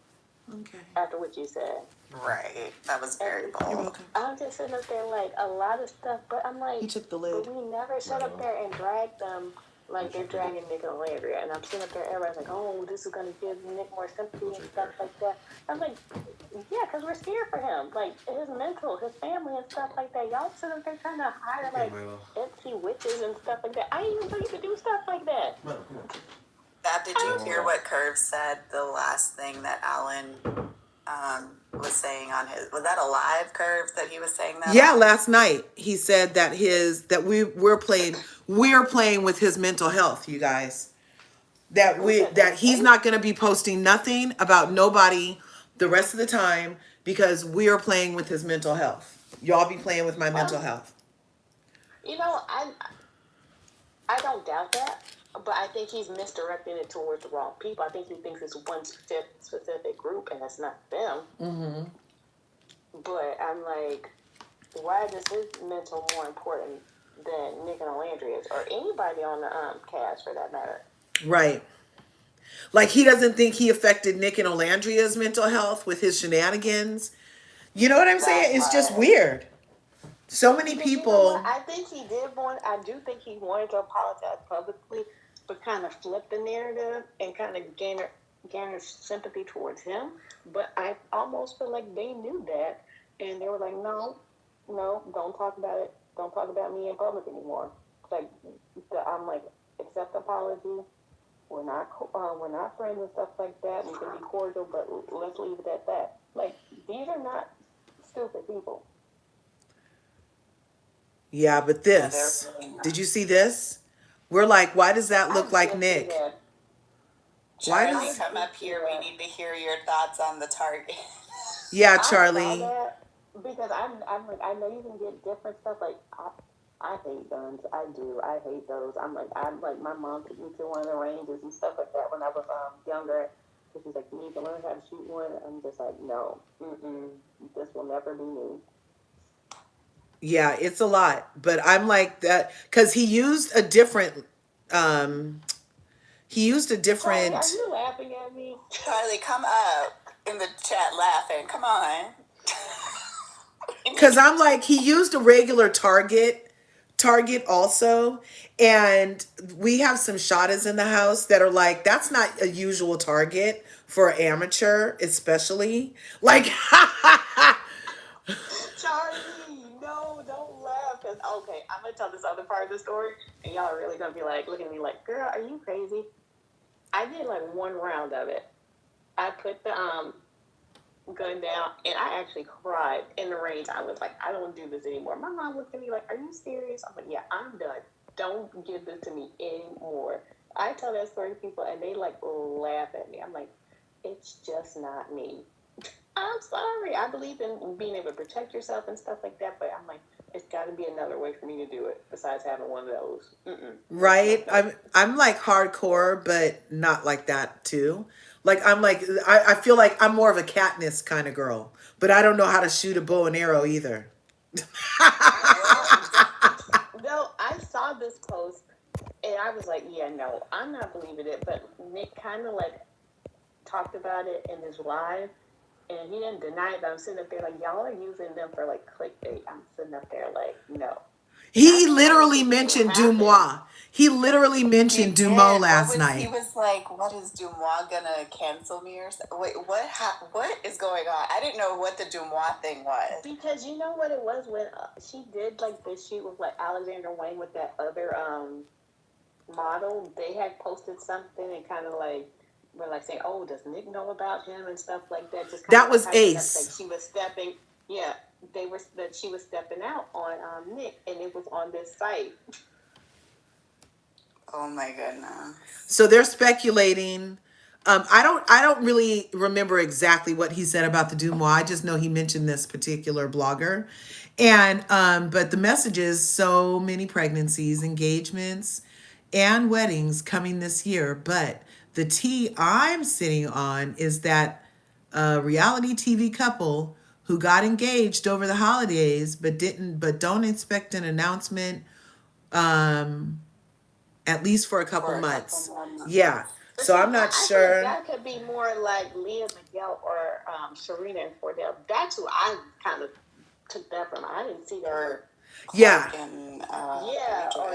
Okay. After what you said. Right. That was very bold. You're welcome. I'm just sitting up there like a lot of stuff, but I'm like, He took the lid. but we never sat up there and dragged them like they're dragging Nick and Landria. And I'm sitting up there, everybody's like, oh, this is going to give Nick more sympathy and stuff like that. I'm like, yeah, because we're scared for him. Like, his mental, his family and stuff like that. Y'all sit up there trying to hire like Etsy witches and stuff like that. I didn't even know you could do stuff like that. Did you hear what Curves said, the last thing that Alan was saying on his, was that a live Curve that he was saying that? Yeah, last night he said that we're playing with his mental health, you guys. That he's not going to be posting nothing about nobody the rest of the time because we're playing with his mental health. Y'all be playing with my mental health. You know, I don't doubt that, but I think he's misdirecting it towards the wrong people. I think he thinks it's one specific group, and it's not them. Mm-hmm. But I'm like, why is his mental more important than Nick and Alandria's, or anybody on the cast for that matter? Right. Like, he doesn't think he affected Nick and Olandria's mental health with his shenanigans. You know what I'm saying? It's just weird. So many people. You know, I think he did I do think he wanted to apologize publicly, but kind of flip the narrative and kind of garner sympathy towards him. But I almost feel like they knew that, and they were like, no, don't talk about it. Don't talk about me in public anymore. Like, I'm like, accept the apology. We're not friends and stuff like that. We can be cordial, but let's leave it at that. Like, these are not stupid people. Yeah, but this, did you see this? We're like, why does that look like Nick? Why does come up here? We need to hear your thoughts on the target. Yeah, Charlie. Because I'm like, I know you can get different stuff. Like, I hate guns. I do. I hate those. I'm like, my mom took me to one of the ranges and stuff like that when I was younger. So she's like, you need to learn how to shoot one. I'm just like, no, this will never be me. Yeah, it's a lot. But I'm like that because um he used a Charlie, are different you laughing at me? Charlie, come up in the chat laughing. Come on. because I'm like he used a regular target also, and we have some shotters in the house that are like that's not a usual target for an amateur, especially like Charlie, no, don't laugh. Cause okay, I'm gonna tell this other part of the story, and y'all are really gonna be like looking at me like, girl, are you crazy? I did like one round of it. I put the gun down, and I actually cried in the range. I was like, I don't do this anymore. My mom looked at me like, are you serious? I'm like, yeah, I'm done. Don't give this to me anymore. I tell that story to people, and they like laugh at me. I'm like, it's just not me. I'm sorry. I believe in being able to protect yourself and stuff like that, but I'm like, it's got to be another way for me to do it besides having one of those. right. I'm like hardcore, but not like that too. Like I'm like I feel like I'm more of a Katniss kind of girl, but I don't know how to shoot a bow and arrow either. No, I saw this post and I was like, yeah, no, I'm not believing it. But Nick kind of like talked about it in his live, and he didn't deny it. But I'm sitting up there like, y'all are using them for like clickbait. I'm sitting up there like, no. He I don't literally think it will mentioned happen. Dumois. He literally He mentioned Dumois did. last He night. was like, "What is Dumois gonna cancel me or something?" Wait, what? What is going on? I didn't know what the Dumois thing was. Because you know what it was when she did like the shoot with like Alexander Wang with that other model. They had posted something and kind of like were like saying, "Oh, does Nick know about him?" and stuff like that. Just kind of That like was hyping up like Ace. she was stepping. Yeah, they were that she was stepping out on Nick, and it was on this site. Oh my goodness. So they're speculating. I don't really remember exactly what he said about the Dumois. I just know he mentioned this particular blogger. And but the message is so many pregnancies, engagements, and weddings coming this year. But the tea I'm sitting on is that a reality TV couple who got engaged over the holidays but don't expect an announcement at least for a couple For a couple months. more months. Yeah. But So see, I'm not I feel like sure. that could be more like Leah Miguel or Serena and Fordell. That's who I kind of took that from. I didn't see that Or Yeah. Clark and yeah, or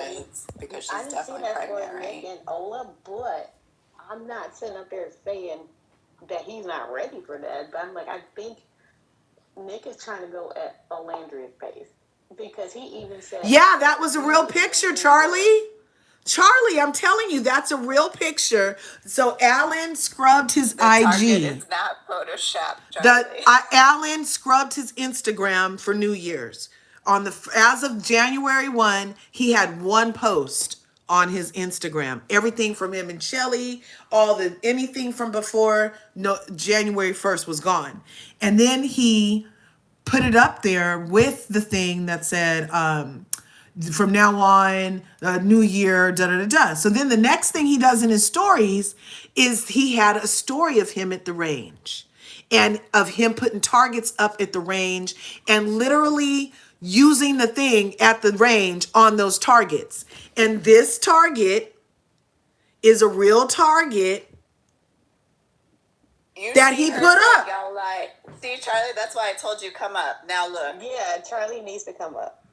because I she's didn't see definitely that for pregnant, Nick right? and Ola, but I'm not sitting up there saying that he's not ready for that. But I'm like, I think Nick is trying to go at Olandria's pace because he even said, Yeah, that was a real picture, Charlie. Charlie, I'm telling you, that's a real picture. So Alan scrubbed his The target IG. is not Photoshop, The Charlie. Alan scrubbed his Instagram for New Year's. On the as of January 1, he had one post on his Instagram. Everything from him and Shelly, all the anything from before no January 1st was gone. And then he put it up there with the thing that said from now on, new year, da da da da. So then the next thing he does in his stories is he had a story of him at the range and of him putting targets up at the range and literally using the thing at the range on those targets. And this target is a real target You that see he her put like, up. y'all like, see, Charlie, that's why I told you come up. Now look. yeah, Charlie needs to come up.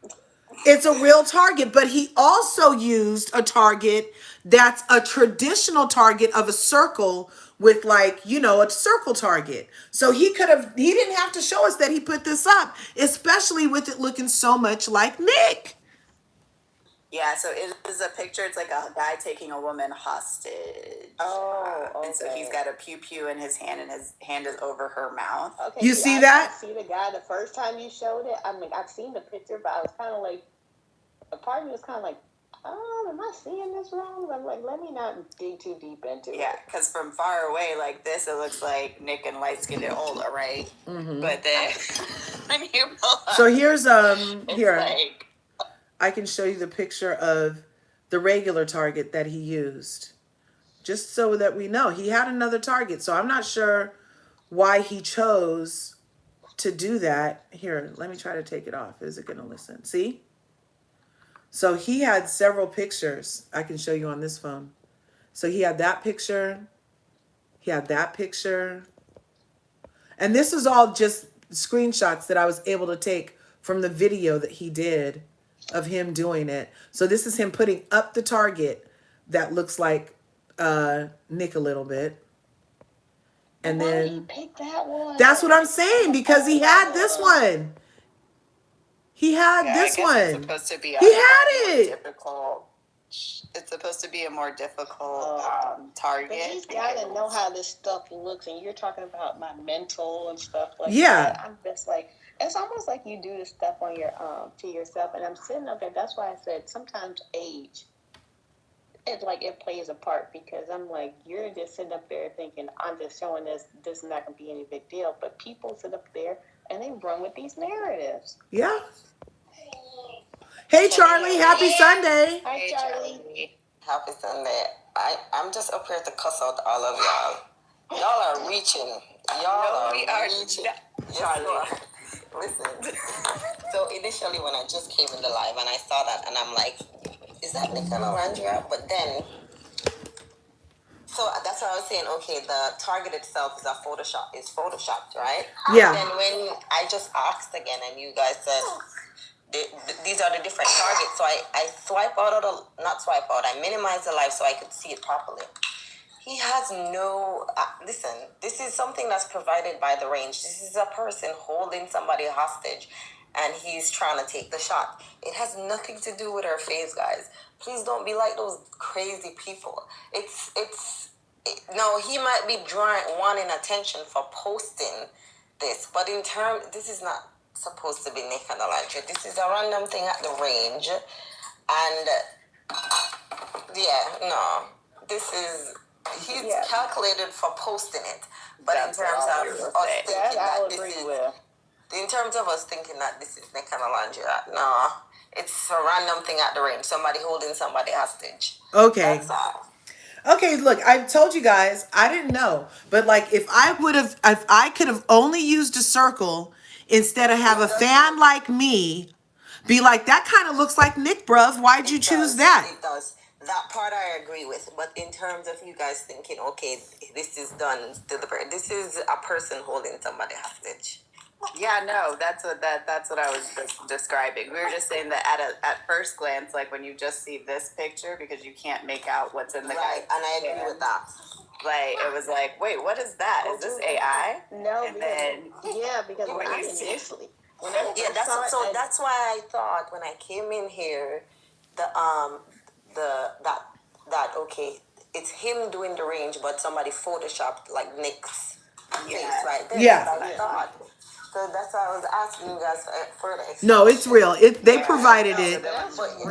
It's a real target, but he also used a target that's a traditional target of a circle with like, a circle target. So he didn't have to show us that he put this up, especially with it looking so much like Nick. Yeah, so it is a picture. It's like a guy taking a woman hostage. Oh, okay. And so he's got a pew pew in his hand, and his hand is over her mouth. Okay, You see, see I that? didn't see the guy the first time you showed it. I mean, I've seen the picture, but I was kind of like, a part of me was kind of like, oh, am I seeing this wrong? I'm like, let me not dig too deep into it. Yeah, because from far away like this, it looks like Nick and light-skinned Ola, right? Mm-hmm. But then when you pull up, So here's it's here. like I can show you the picture of the regular target that he used. Just so that we know. He had another target. So I'm not sure why he chose to do that. Here, let me try to take it off. Is it going to listen? See? So he had several pictures I can show you on this phone. So he had that picture. He had that picture. And this is all just screenshots that I was able to take from the video that he did of him doing it. So this is him putting up the target that looks like Nick a little bit. And Why did he then pick that one? that's what I'm saying, because he had this one. He had Yeah, I this guess it's one. supposed to be He had it. difficult. It's supposed to be a more difficult target. But he's got to know how this stuff looks, and you're talking about my mental and stuff like Yeah. that. I'm just like, it's almost like you do this stuff on your to yourself, and I'm sitting up there. That's why I said sometimes age, it plays a part, because I'm like, you're just sitting up there thinking I'm just showing this. This is not gonna be any big deal, but people sit up there and they run with these narratives. Yeah. Hey, Charlie. Happy Sunday. Hi, Charlie. Happy Sunday. I'm just up here to cuss out all of y'all. Y'all are reaching. Y'all we are are reaching. not, Yes, you are. Listen. So initially when I just came in the live and I saw that and I'm like, is that nicolandria? But then, so that's what I was saying. Okay, the target itself is photoshopped, right? Yeah. Then when I just asked again and you guys said, these are the different targets. So I I minimize the live so I could see it properly. He has no, listen, this is something that's provided by the range. This is a person holding somebody hostage and he's trying to take the shot. It has nothing to do with her face, guys. Please don't be like those crazy people. No, he might be wanting attention for posting this, but this is not supposed to be nicolandria. This is a random thing at the range, and he's calculated for posting it, but That's in terms all of we were us saying. thinking That I that agree this is, with. in terms of us thinking that this is nicolandria, no, it's a random thing at the range. Somebody holding somebody hostage. Okay. That's all. Okay, look, I told you guys, I didn't know. But like if I could have only used a circle instead of have a fan like me be like, that kind of looks like Nick, bruv. Why'd you choose that? It does. That part I agree with. But in terms of you guys thinking, okay, this is done deliberate. This is a person holding somebody hostage. Yeah, no, that's what I was just describing. We were just saying that at first glance, like when you just see this picture, because you can't make out what's in the Right, and I agree with that. Like it was like, wait, what is that? Is this AI? No, because when when I you see- initially, when I Yeah, saw it, that's why I thought when I came in here, okay, it's him doing the range, but somebody photoshopped like Nick's face right there. Yeah. That's what I thought. So that's why I was asking you guys for further explanation. No, it's real. They provided it.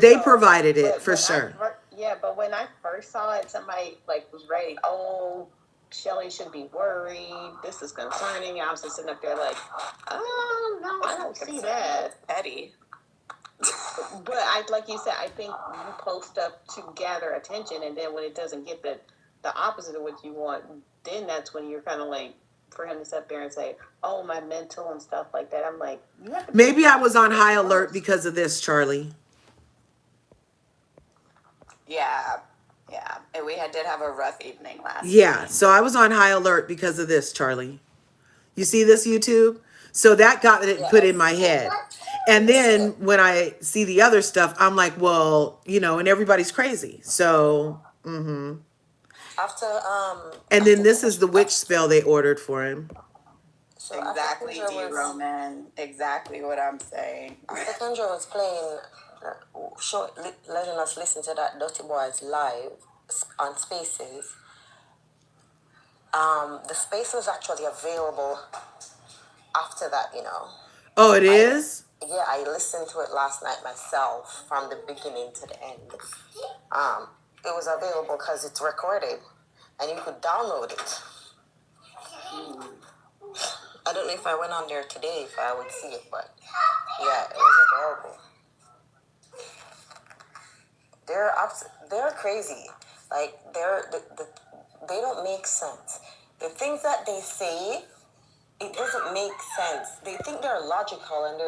They provided it for sure. But when I first saw it, somebody like was writing, "Oh, Shelly should be worried. This is concerning." I was just sitting up there like, "Oh no, I don't see that, Eddie." But like you said, I think you post up to gather attention, and then when it doesn't get the opposite of what you want, then that's when you're kind of like, for him to sit there and say, "Oh, my mental and stuff like that." I'm like, you have to Maybe I was on high alert because of this, Charlie. Yeah. And we did have a rough evening last Yeah, so I was on high alert because of this, Charlie. You see this, YouTube? So that got it put in my head. And then when I see the other stuff, I'm like, well, and everybody's crazy. So, After And then this is the witch spell they ordered for him. So Exactly, D. Roman. Exactly what I'm saying. After Kendra was playing, letting us listen to that Dirty Boys live on Spaces, the space was actually available after that, Oh, it is? Yeah, I listened to it last night myself from the beginning to the end. It was available because it's recorded and you could download it. I don't know if I went on there today if I would see it, but yeah, it was available. they're crazy. Like they don't make sense. The things that they say, it doesn't make sense. They think they're logical and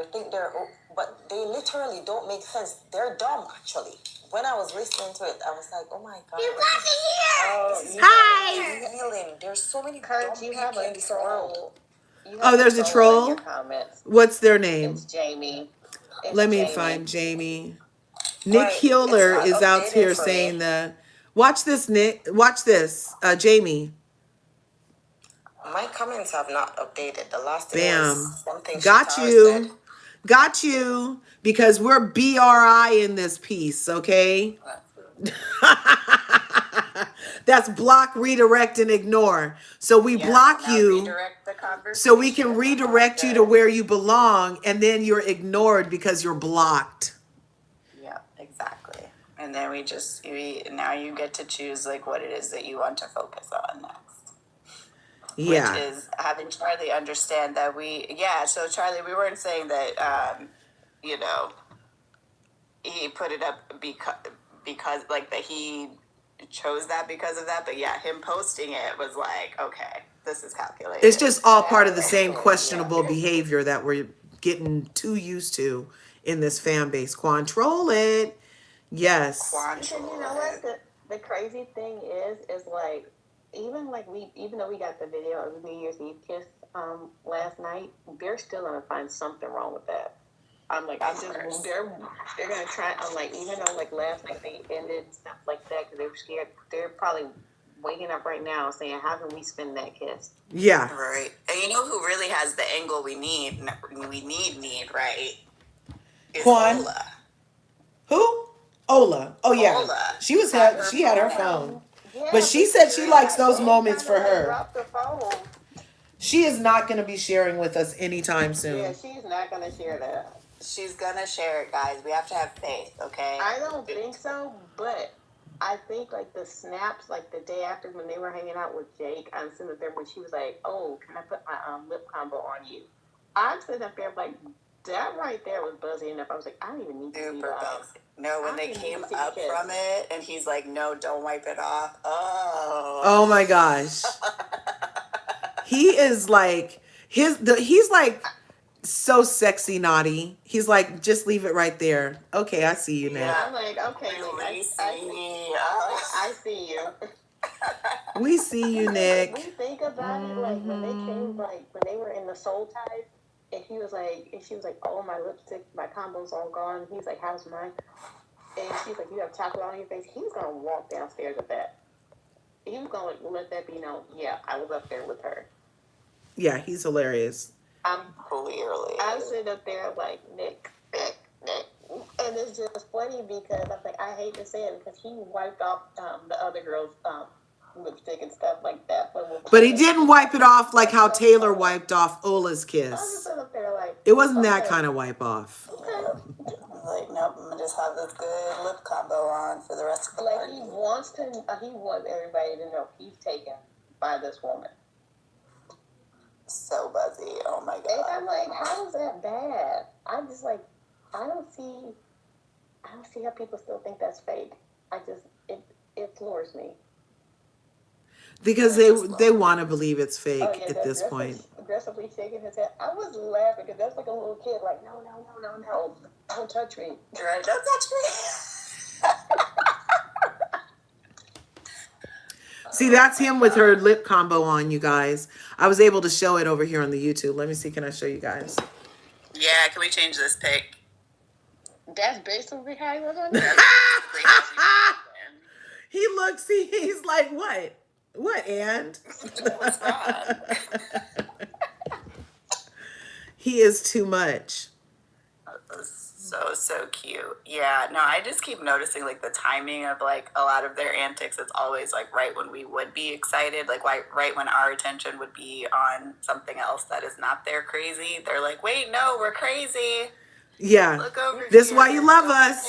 but they literally don't make sense. They're dumb, actually. When I was listening to it, I was like, oh my god. You got me here! Hi! Feeling. There's so many dumb people in this world. Oh, there's a troll? What's their name? It's Jamie. Let me find Jamie. Nick Healer is out here saying the... Watch this, Nick. Watch this. Jamie. My comments have not updated. The last thing Bam. was something Got Shatara you. said. Got you. Because we're BRI in this piece, okay? That's block, redirect, and ignore. So we block you so we can redirect you to where you belong, and then you're ignored because you're blocked. Yeah, exactly. And then now you get to choose like what it is that you want to focus on next. Yeah. Which is having Charlie understand that so Charlie, we weren't saying that, he put it up because like that he chose that because of that, but yeah, him posting it was like, okay, this is calculated. It's just all part of the same questionable behavior that we're getting too used to in this fan base. Control it. Yes. Because you know what the crazy thing is like even though we got the video of the New Year's Eve kiss last night, they're still gonna find something wrong with that. They're gonna try. I'm like, even though like last night they ended stuff like that because they were scared, they're probably waking up right now saying, how can we spin that kiss? Yeah. Right. And you know who really has the angle we need, right? Is Quan. Ola. Who? Ola. Oh yeah. Ola. She had her phone. Yeah, but she said she likes those moments for her. She is not going to be sharing with us anytime soon. Yeah, she's not going to share that. She's going to share it, guys. We have to have faith, okay? I don't think so, but I think like the snaps, like the day after when they were hanging out with Jake, I'm sitting up there when she was like, oh, can I put my lip combo on you? I'm sitting up there like, that right there was buzzy enough. I was like, I don't even need to see that. No, when they came up from it, and he's like, no, don't wipe it off. Oh my gosh. He is like, he's like so sexy naughty. He's like, just leave it right there. Okay, I see you now. Yeah, I'm like, okay, I see you. We see you, Nick. We think about it, like when they came, like when they were in the soul ties, and she was like, oh, my lipstick, my combo's all gone. He's like, how's mine? And she's like, you have chocolate on your face. He's gonna walk downstairs with that. He was gonna let that be known. Yeah, I was up there with her. Yeah, he's hilarious. I'm sitting up there like Nick, and it's just funny because I'm like, I hate to say it because he wiped off the other girl's lipstick and stuff like that. But he didn't wipe it off like how Taylor wiped off Ola's kiss. I was just sitting up there like, it wasn't that kind of wipe off. Okay. Like, nope, I'm gonna just have this good lip combo on for the rest of the party. He wants everybody to know he's taken by this woman. So buzzy, oh my god. And I'm like, how is that bad? I'm just like, I don't see how people still think that's fake. It floors me. Because they want to believe it's fake at this point. Aggressively shaking his head. I was laughing because that's like a little kid, like, no, don't touch me. Right, don't touch me. See, that's him with her lip combo on, you guys. I was able to show it over here on the YouTube. Let me see, can I show you guys? Yeah, can we change this pic? That's basically how he was on there. He's like, what? What, and? What's wrong? He is too much. So cute. Yeah, no, I just keep noticing like the timing of like a lot of their antics. It's always like right when we would be excited, like right when our attention would be on something else that is not their crazy. They're like, wait, no, we're crazy. Yeah. Look over this here. Why you love us.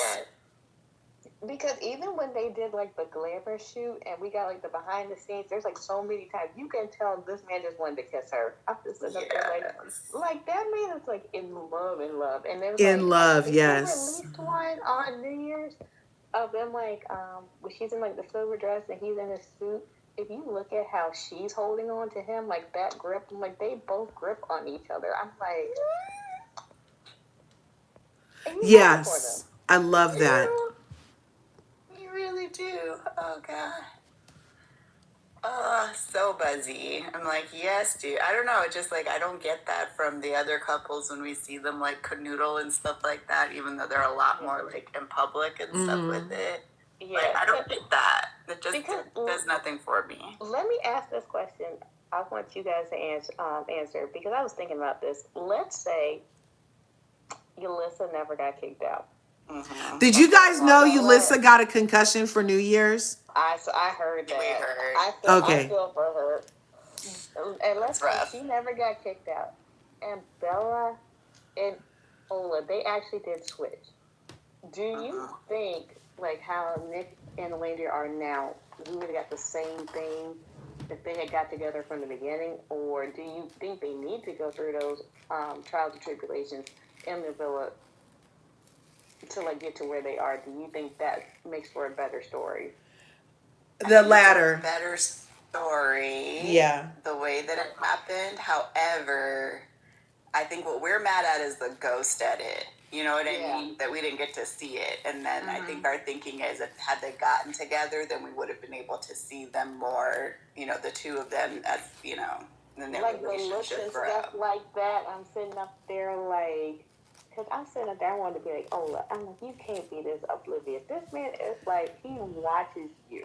Because even when they did like the glamour shoot and we got like the behind the scenes, there's like so many times you can tell this man just wanted to kiss her. I'm just sitting up there like that man is like in love, and there was in love, they yes. released one on New Year's. of them, like, when she's in like the silver dress and he's in his suit, if you look at how she's holding on to him, like that grip, I'm like, they both grip on each other. I'm like, and you rooting for them. Yes, I love that. You really do. Oh god. Oh, so buzzy. I'm like, yes, dude. I don't know. It's just like I don't get that from the other couples when we see them like canoodle and stuff like that. Even though they're a lot more like in public and stuff with it. Yeah, Like I don't get that. It just because- does nothing for me. Let me ask this question. I want you guys to answer because I was thinking about this. Let's say Yulissa never got kicked out. Mm-hmm. Did you guys know Yulissa got a concussion for New Year's? I heard that. We heard. I feel for her. And let's say rough. she never got kicked out. And Bella and Ola, they actually did switch. Do you think, like how Nick and Landry are now, we would have got the same thing if they had got together from the beginning? Or do you think they need to go through those trials and tribulations in the villa to like get to where they are? Do you think that makes for a better story? The latter. Better story. Yeah. The way that it happened. However, I think what we're mad at is the ghost edit. You know what I mean? That we didn't get to see it. And then I think our thinking is if had they gotten together, then we would have been able to see them more, you know, the two of them as, you know, in their Like the looks relationship and grow. stuff like that. I'm sitting up there like, because I'm sitting up there, I wanted to be like, oh, I'm like, you can't be this oblivious. This man is like, he watches you.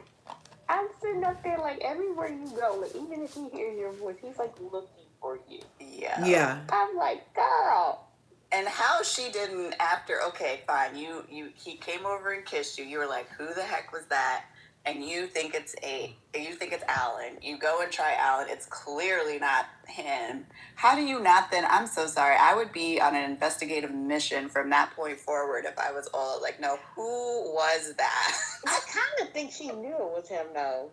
I'm sitting up there like everywhere you go, like even if he hears your voice, he's like looking for you. Yeah. Yeah. I'm like, girl. And how she didn't after, okay, fine, he came over and kissed you. You were like, who the heck was that? And you think it's Alan. You go and try Alan. It's clearly not him. How do you not then? I'm so sorry. I would be on an investigative mission from that point forward if I was all like, no, who was that? I kind of think she knew it was him though.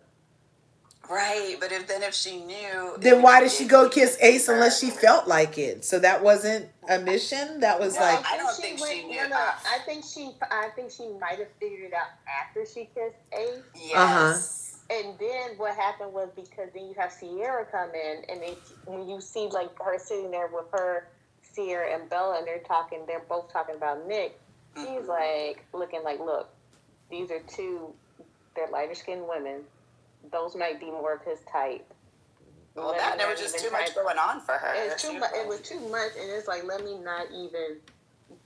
Right, but if she knew, Then why did she go kiss Ace unless she felt like it? So that wasn't a mission? That was like... I don't think she knew. No, I think she might have figured it out after she kissed Ace. Yes. And then what happened was because then you have Sierra come in, and then when you see like her sitting there with her, Sierra and Bella, and they're both talking about Nick. She's like looking like, look, these are two, they're lighter skinned women. Those might be more of his type. Well, there was just too much going on for her. It was too much, and it's like, let me not even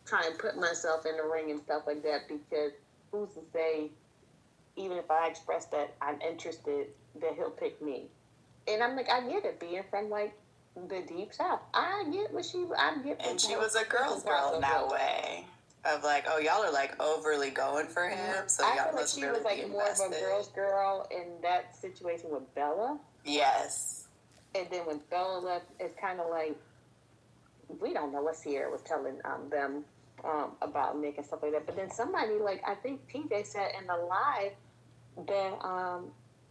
try and put myself in the ring and stuff like that, because who's to say, even if I express that I'm interested, that he'll pick me. And I'm like, I get it, being from like the deep south. I get what and she was a girl's girl in that way. Of like, oh, y'all are like overly going for him, so y'all must really be invested. I feel like she was like more of a girl's girl in that situation with Bella. Yes. And then when Bella left, it's kind of like, we don't know what Sierra was telling them about Nick and stuff like that. But then somebody, like, I think TJ said in the live that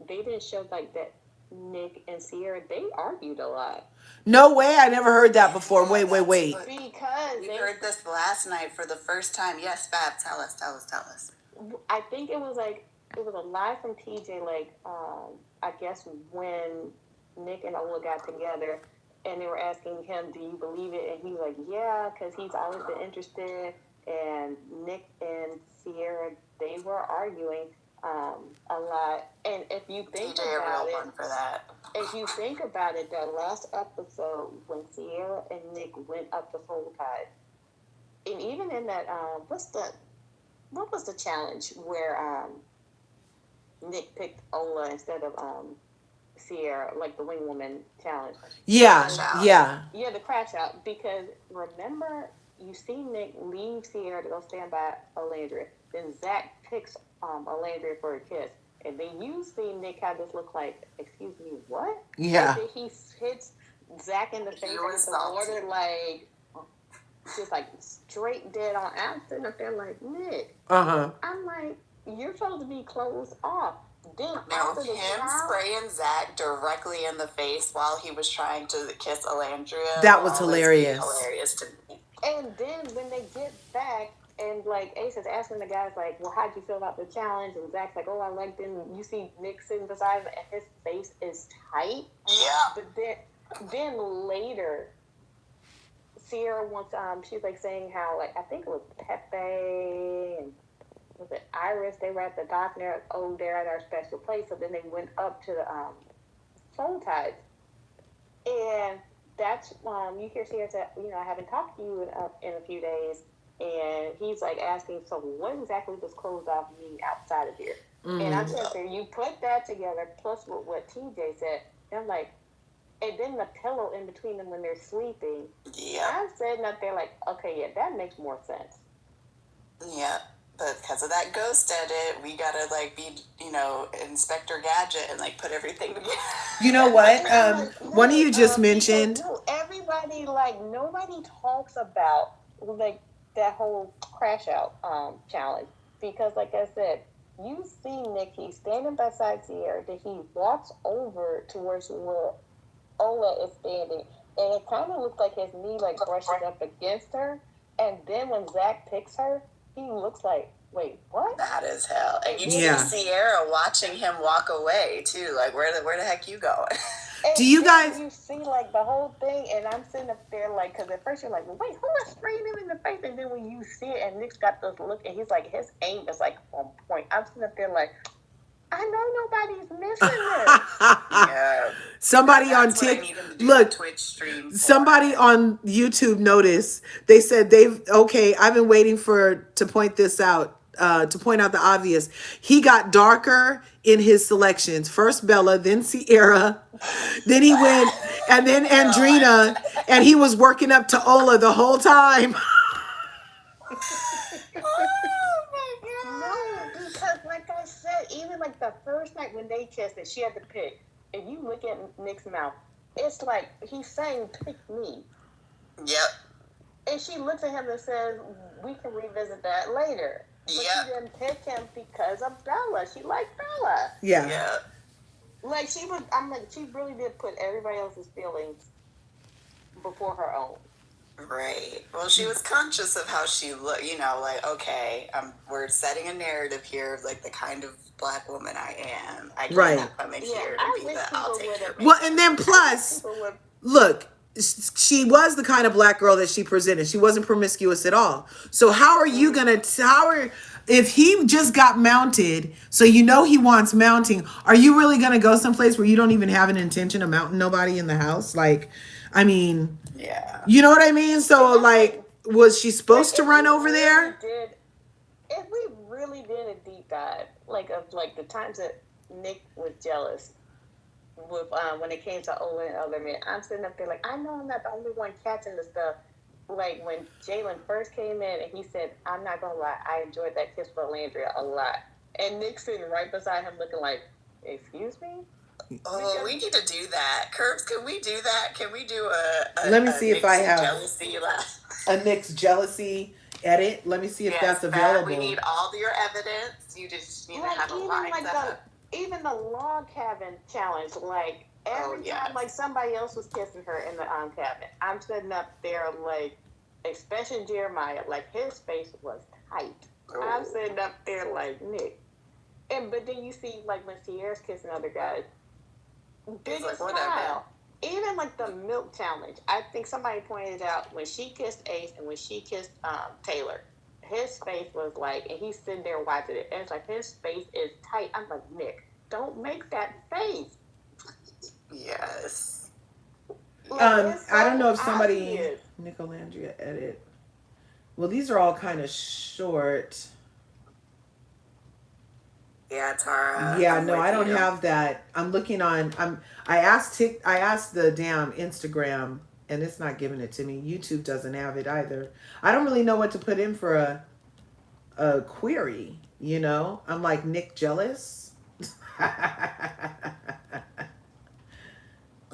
they didn't show like that Nick and Sierra, they argued a lot. No way, I never heard that before. Wait. Because we heard this last night for the first time. Yes, Fab, tell us. I think it was a live from TJ, like, I guess when Nick and Ola got together, and they were asking him, do you believe it? And he was like, yeah, because he's always been interested. And Nick and Sierra, they were arguing a lot. And if you think about it, for that. If you think about it, that last episode when Sierra and Nick went up the Full Tide, and even in that, what was the challenge where Nick picked Ola instead of Sierra, like the Wing Woman challenge? Yeah, the crash out. Because remember, you see Nick leave Sierra to go stand by Alandria. Then Zach picks Alandria for a kiss. And then you see Nick have this look like, excuse me, what? Yeah. And then he hits Zach in the face with the water, like, just like straight dead on. I'm sitting up there like, Nick. I'm like, you're supposed to be closed off. Then now, him spraying Zach directly in the face while he was trying to kiss Alandria. That was hilarious. Hilarious to me. And then when they get back, And like Ace is asking the guys like, well, how'd you feel about the challenge? And Zach's like, oh, I liked it. And you see Nick sitting beside him, and his face is tight. Yeah. But then later, Sierra wants she's like saying how like I think it was Pepe and was it Iris, they were at the dock and they're like, oh, they're at our special place. So then they went up to the Soul Tides. And that's you hear Sierra say, you know, I haven't talked to you in a few days. And he's like asking, so what exactly does closed off mean outside of here? And I'm sitting there, you put that together plus what TJ said, and I'm like, and then the pillow in between them when they're sleeping. Yeah. I'm sitting up there like, okay, yeah, that makes more sense. Yeah. But because of that ghost edit, we gotta like be, you know, Inspector Gadget and like put everything together. You know what? Like, One of you just mentioned. No, everybody like nobody talks about like that whole crash out challenge because, like I said, you see Nick. He's standing beside Sierra. That he walks over towards where Ola is standing, and it kind of looks like his knee like brushes up against her. And then when Zach picks her, he looks like, wait, what? Mad as hell. And you Yeah. see Sierra watching him walk away too. Like, where the heck you going? And Do you then guys- you see like the whole thing, and I'm sitting up there like, because at first you're like, well, wait, who is spraying him in the face? And then when you see it, and Nick's got this look, and he's like, his aim is like on point. I'm sitting up there like, I know nobody's missing this. Yeah. Somebody on That's what I need him to do look. the Twitch stream for. Somebody on YouTube noticed. They said I've been waiting to point this out. To point out the obvious, he got darker in his selections. First Bella, then Sierra, then he went, and then Andrina, and he was working up to Ola the whole time. No, because like I said, even like the first night when they kissed and she had to pick, if you look at Nick's mouth, it's like he's saying, pick me. Yep. And she looks at him and says, we can revisit that later. But Yep. she didn't pick him because of Bella. She liked Bella. Yeah. Yeah. Like she really did put everybody else's feelings before her own. Right. Well, she was conscious of how she looked, you know, like, okay, we're setting a narrative here of like the kind of Black woman I am. I can't Right. come in Yeah, here I to be wish that. people I'll take would care have- of it. Well, and then plus, People would- look, she was the kind of Black girl that she presented. She wasn't promiscuous at all. So how are you gonna? If he just got mounted, so you know he wants mounting, are you really gonna go someplace where you don't even have an intention of mounting nobody in the house? Like, I mean, Yeah. you know what I mean? So like, was she supposed to run over there? If we really did a deep dive, like of like the times that Nick was jealous with when it came to Ola and other men, I'm sitting up there like, I know I'm not the only one catching the stuff. Like when Jalen first came in and he said, I'm not gonna lie, I enjoyed that kiss for Landria a lot. And Nick's sitting right beside him looking like, excuse me? Oh, we need to do that. Curves, can we do that? Can we do a Let me see if I Nick's have jealousy laugh? a Nick's jealousy edit. Let me see if that's available. We need all your evidence. You just need to have a line set up. Even the log cabin challenge, like every time like somebody else was kissing her in the cabin, I'm sitting up there like, especially Jeremiah, like his face was tight. I'm sitting up there like, Nick. But then you see like when Sierra's kissing other guys, biggest smile. Even like the milk challenge, I think somebody pointed out when she kissed Ace and when she kissed Taylor, his face was like, and he's sitting there watching it, and it's like his face is tight. I'm like, Nick, don't make that face. Yes. Like, I don't know if somebody obvious. Nicolandria edit. Well, these are all kind of short. Yeah, Tara. Yeah, no, I don't have that. I'm looking on. I asked the damn Instagram, and it's not giving it to me. YouTube doesn't have it either. I don't really know what to put in for a query. You know, I'm like, Nick jealous.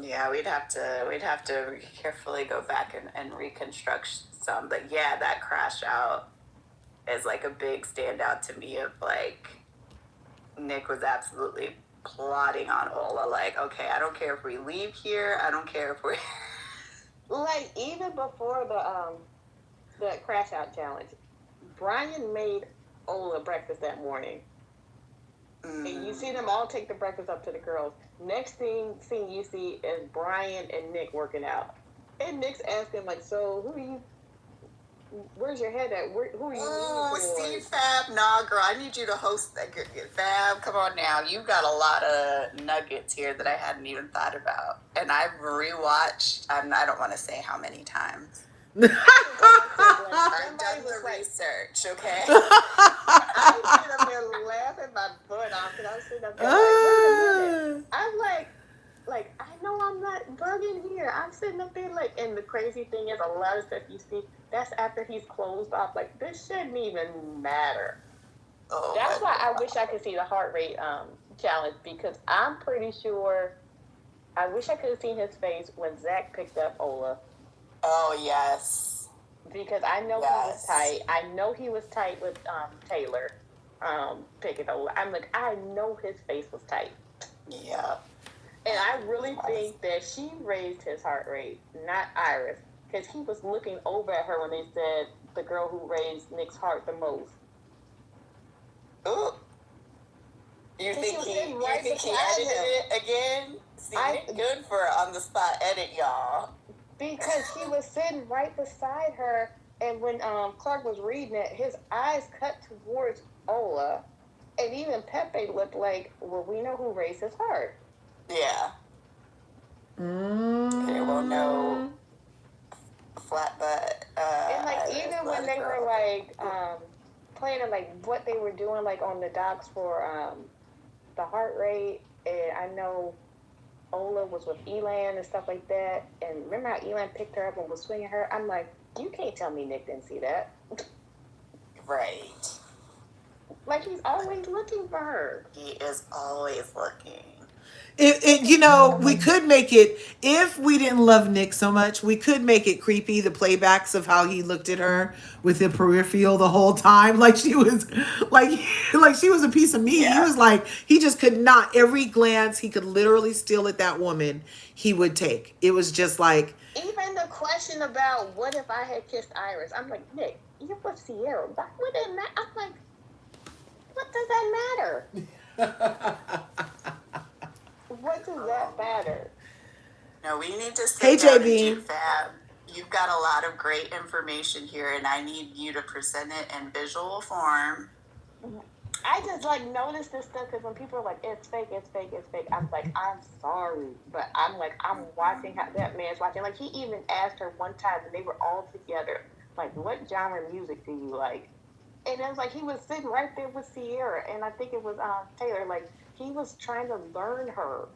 Yeah, we'd have to carefully go back and reconstruct some. But yeah, that crash out is like a big standout to me of like Nick was absolutely plotting on Ola. Like, okay, I don't care if we leave here. I don't care if we like even before the crash out challenge, Brian made Ola breakfast that morning. And you see them all take the breakfast up to the girls. Next thing you see is Brian and Nick working out. And Nick's asking, like, so who are you? Where's your head at? Who are you? Oh, Steve Fab, nah, girl, I need you to host that. Fab, come on now. You got a lot of nuggets here that I hadn't even thought about. And I've rewatched, I don't want to say how many times. I've done the research, okay? I sit up there laughing my butt off because I was sitting up there like, wait a minute. I'm like, I know I'm not bugging here. I'm sitting up there like, and the crazy thing is, a lot of stuff you see, that's after he's closed off. Like, this shouldn't even matter. Oh, that's why I wish I could see the heart rate challenge, because I'm pretty sure, I wish I could have seen his face when Zach picked up Ola. Oh, yes. Because I know he was tight. I know he was tight with Taylor picking Ola. I'm like, I know his face was tight. Yeah. And I really think that she raised his heart rate, not Iris, because he was looking over at her when they said the girl who raised Nick's heart the most. Ooh. You think he edited it again? See, Nick good for on the spot edit, y'all. Because he was sitting right beside her, and when Clark was reading it, his eyes cut towards Ola, and even Pepe looked like, well, we know who raised his heart. Yeah. They won't know flat butt. And like even when they were like planning like what they were doing like on the docks for the heart rate, and I know Ola was with Elan and stuff like that. And remember how Elan picked her up and was swinging her? I'm like, you can't tell me Nick didn't see that. Right. Like he's always looking for her. He is always looking. You know, we could make it, if we didn't love Nick so much, we could make it creepy, the playbacks of how he looked at her with the peripheral the whole time, like she was like she was a piece of meat. Yeah. He was like, he just could not, every glance he could literally steal at that woman, he would take. It was just like, even the question about what if I had kissed Iris, I'm like, Nick, you're with Sierra, why would it matter? I'm like, what does that matter? What does that matter? No, we need to sit down and do Fab. You've got a lot of great information here, and I need you to present it in visual form. I just like notice this stuff because when people are like, it's fake, I'm like, I'm sorry, but I'm like, I'm watching how that man's watching. Like he even asked her one time when they were all together, like, what genre of music do you like? And it was like he was sitting right there with Sierra, and I think it was Taylor. Like he was trying to learn her,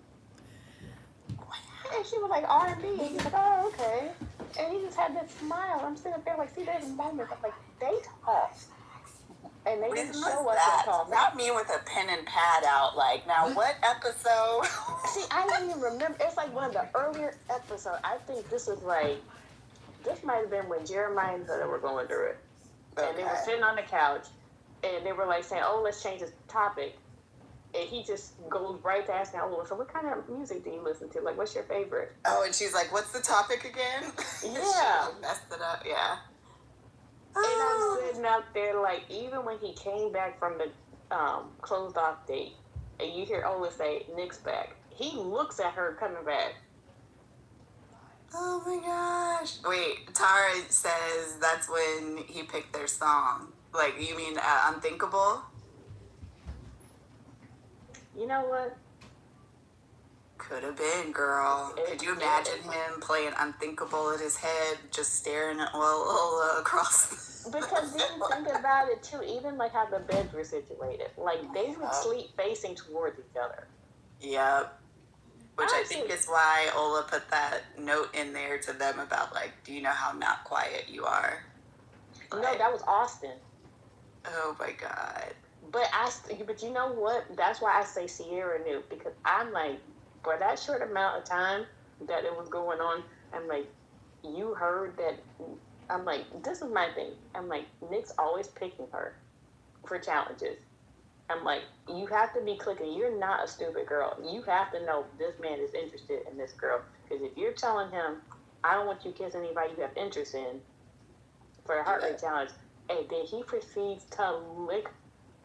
and she was like R&B, and he's like, oh okay, and he just had this smile. I'm sitting up there like, see, there's moments I'm like, they talk, and they didn't show us that talk. Not me with a pen and pad out. Like now, what episode? See, I don't even remember. It's like one of the earlier episodes. I think this was like, this might have been when Jeremiah and Huda were going through it. Okay. And they were sitting on the couch, and they were like saying, oh, let's change the topic. And he just goes right to asking, oh, so what kind of music do you listen to? Like, what's your favorite? Oh, and she's like, what's the topic again? Yeah. She messed it up, yeah. And I'm sitting out there, like, even when he came back from the closed off date, and you hear Ola say, Nick's back, he looks at her coming back. Oh my gosh. Wait, Tara says that's when he picked their song. Like, you mean Unthinkable? You know what? Could have been, girl. Could you imagine him playing Unthinkable in his head, just staring at Ola across? Because then think about it too, even like how the beds were situated. Like, they would sleep facing towards each other. Yep. Which I think is why Ola put that note in there to them about, like, do you know how not quiet you are? No, that was Austin. Oh, my God. But you know what? That's why I say Sierra knew. Because I'm like, for that short amount of time that it was going on, I'm like, you heard that. I'm like, this is my thing. I'm like, Nick's always picking her for challenges. I'm like, you have to be clicking. You're not a stupid girl. You have to know this man is interested in this girl. Because if you're telling him, I don't want you kissing anybody you have interest in for a heart rate challenge, And then he proceeds to lick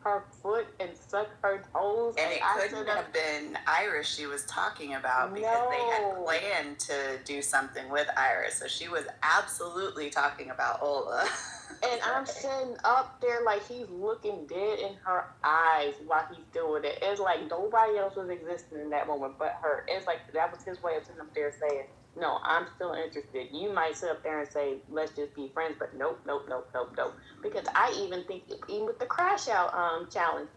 her foot and suck her toes. And it couldn't have been Iris she was talking about because they had planned to do something with Iris. So she was absolutely talking about Ola. And I'm sitting up there like he's looking dead in her eyes while he's doing it. It's like nobody else was existing in that moment but her. It's like that was his way of sitting up there saying, no, I'm still interested. You might sit up there and say, let's just be friends, but nope. Because I even think, even with the crash out challenge,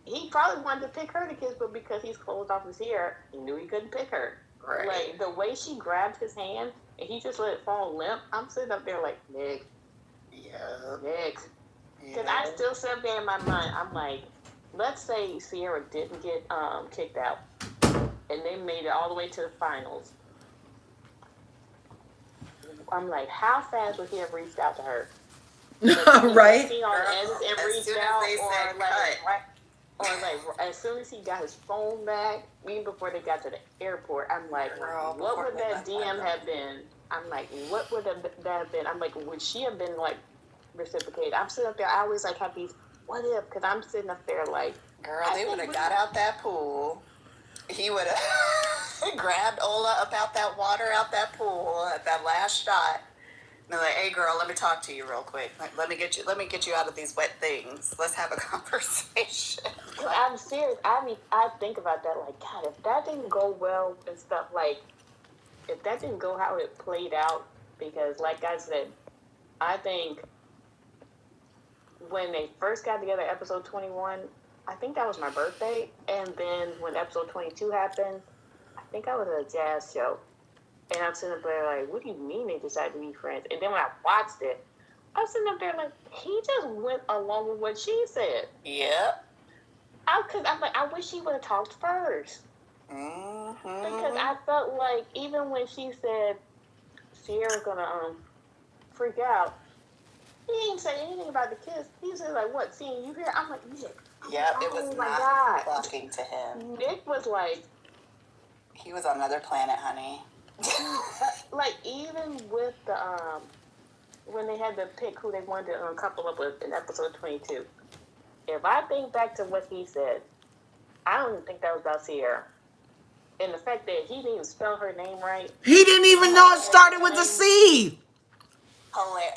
he probably wanted to pick her to kiss, but because he's closed off his hair, he knew he couldn't pick her. Right. Like the way she grabbed his hand and he just let it fall limp, I'm sitting up there like, Nick. Yeah. Next. Because I still sit there in my mind, I'm like, let's say Sierra didn't get kicked out and they made it all the way to the finals. I'm like, how fast would he have reached out to her? Right? As soon as he got his phone back, even before they got to the airport, I'm like, what would that DM have been? I'm like, what would that have been? I'm like, would she have been like reciprocated? I'm sitting up there, I always like have these what if, because I'm sitting up there like, girl, they would have got out that pool. He would have grabbed Ola up out that water, out that pool at that last shot. And they're like, hey girl, let me talk to you real quick. Let me get you out of these wet things. Let's have a conversation. I'm serious. I mean, I think about that like, God, if that didn't go well and stuff, like, if that didn't go how it played out, because like I said, I think when they first got together, episode 21, I think that was my birthday. And then when episode 22 happened, I think I was at a jazz show. And I'm sitting up there like, what do you mean they decided to be friends? And then when I watched it, I was sitting up there like, he just went along with what she said. Yep. I'm like, I wish he would have talked first. Mm-hmm. Because I felt like even when she said Sierra's gonna freak out, he didn't say anything about the kiss. He said like, what, seeing you here? I'm like, Nick. Yep, it was not talking to him. Nick was like, he was on another planet, honey. like even with the when they had to pick who they wanted to couple up with in episode 22. If I think back to what he said, I don't even think that was about Sierra. And the fact that he didn't even spell her name right. He didn't even know it started with a C.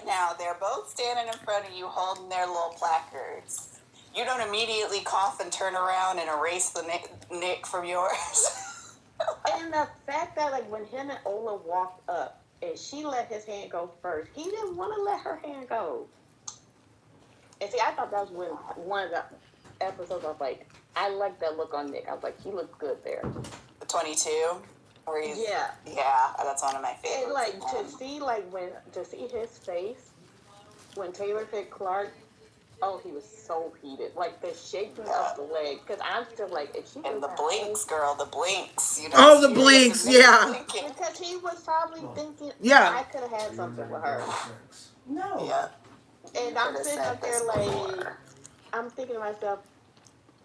Now, they're both standing in front of you holding their little placards. You don't immediately cough and turn around and erase the nick from yours. And the fact that, like, when him and Ola walked up and she let his hand go first, he didn't want to let her hand go. And see, I thought that was when one of the episodes I was like, I like that look on Nick. I was like, he looked good there. The 22? Where he's, yeah, that's one of my favorites. And like to see his face when Taylor picked Clark, oh, he was so heated. Like the shaking of the leg, because I'm still like, if she and the blinks, girl, the blinks. You know, oh, the blinks, yeah. Because he was probably thinking, yeah, I could have had something with her. No. Yeah. And I'm sitting up there like, I'm thinking to myself,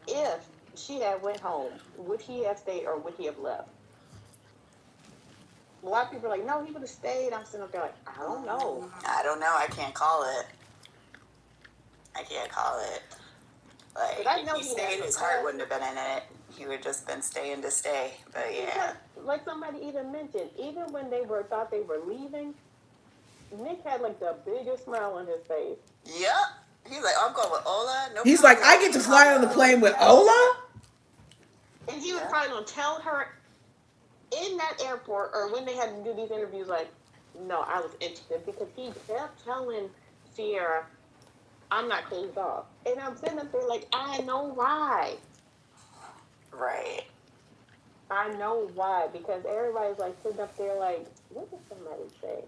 if she had went home, would he have stayed or would he have left? A lot of people are like, no, he would have stayed. I'm sitting up there like, I don't know. I don't know. I can't call it. Like, if he stayed, his heart wouldn't have been in it. He would have just been staying to stay. But yeah. Because, like somebody even mentioned, even when they thought they were leaving, Nick had like the biggest smile on his face. Yep. He's like, I'm going with Ola. No He's like, I get to fly on the plane with Ola? And he was probably going to tell her in that airport or when they had to do these interviews, like, no, I was interested, because he kept telling Sierra, I'm not closed off. And I'm sitting up there like, I know why. Right. I know why, because everybody's like sitting up there like, what did somebody say?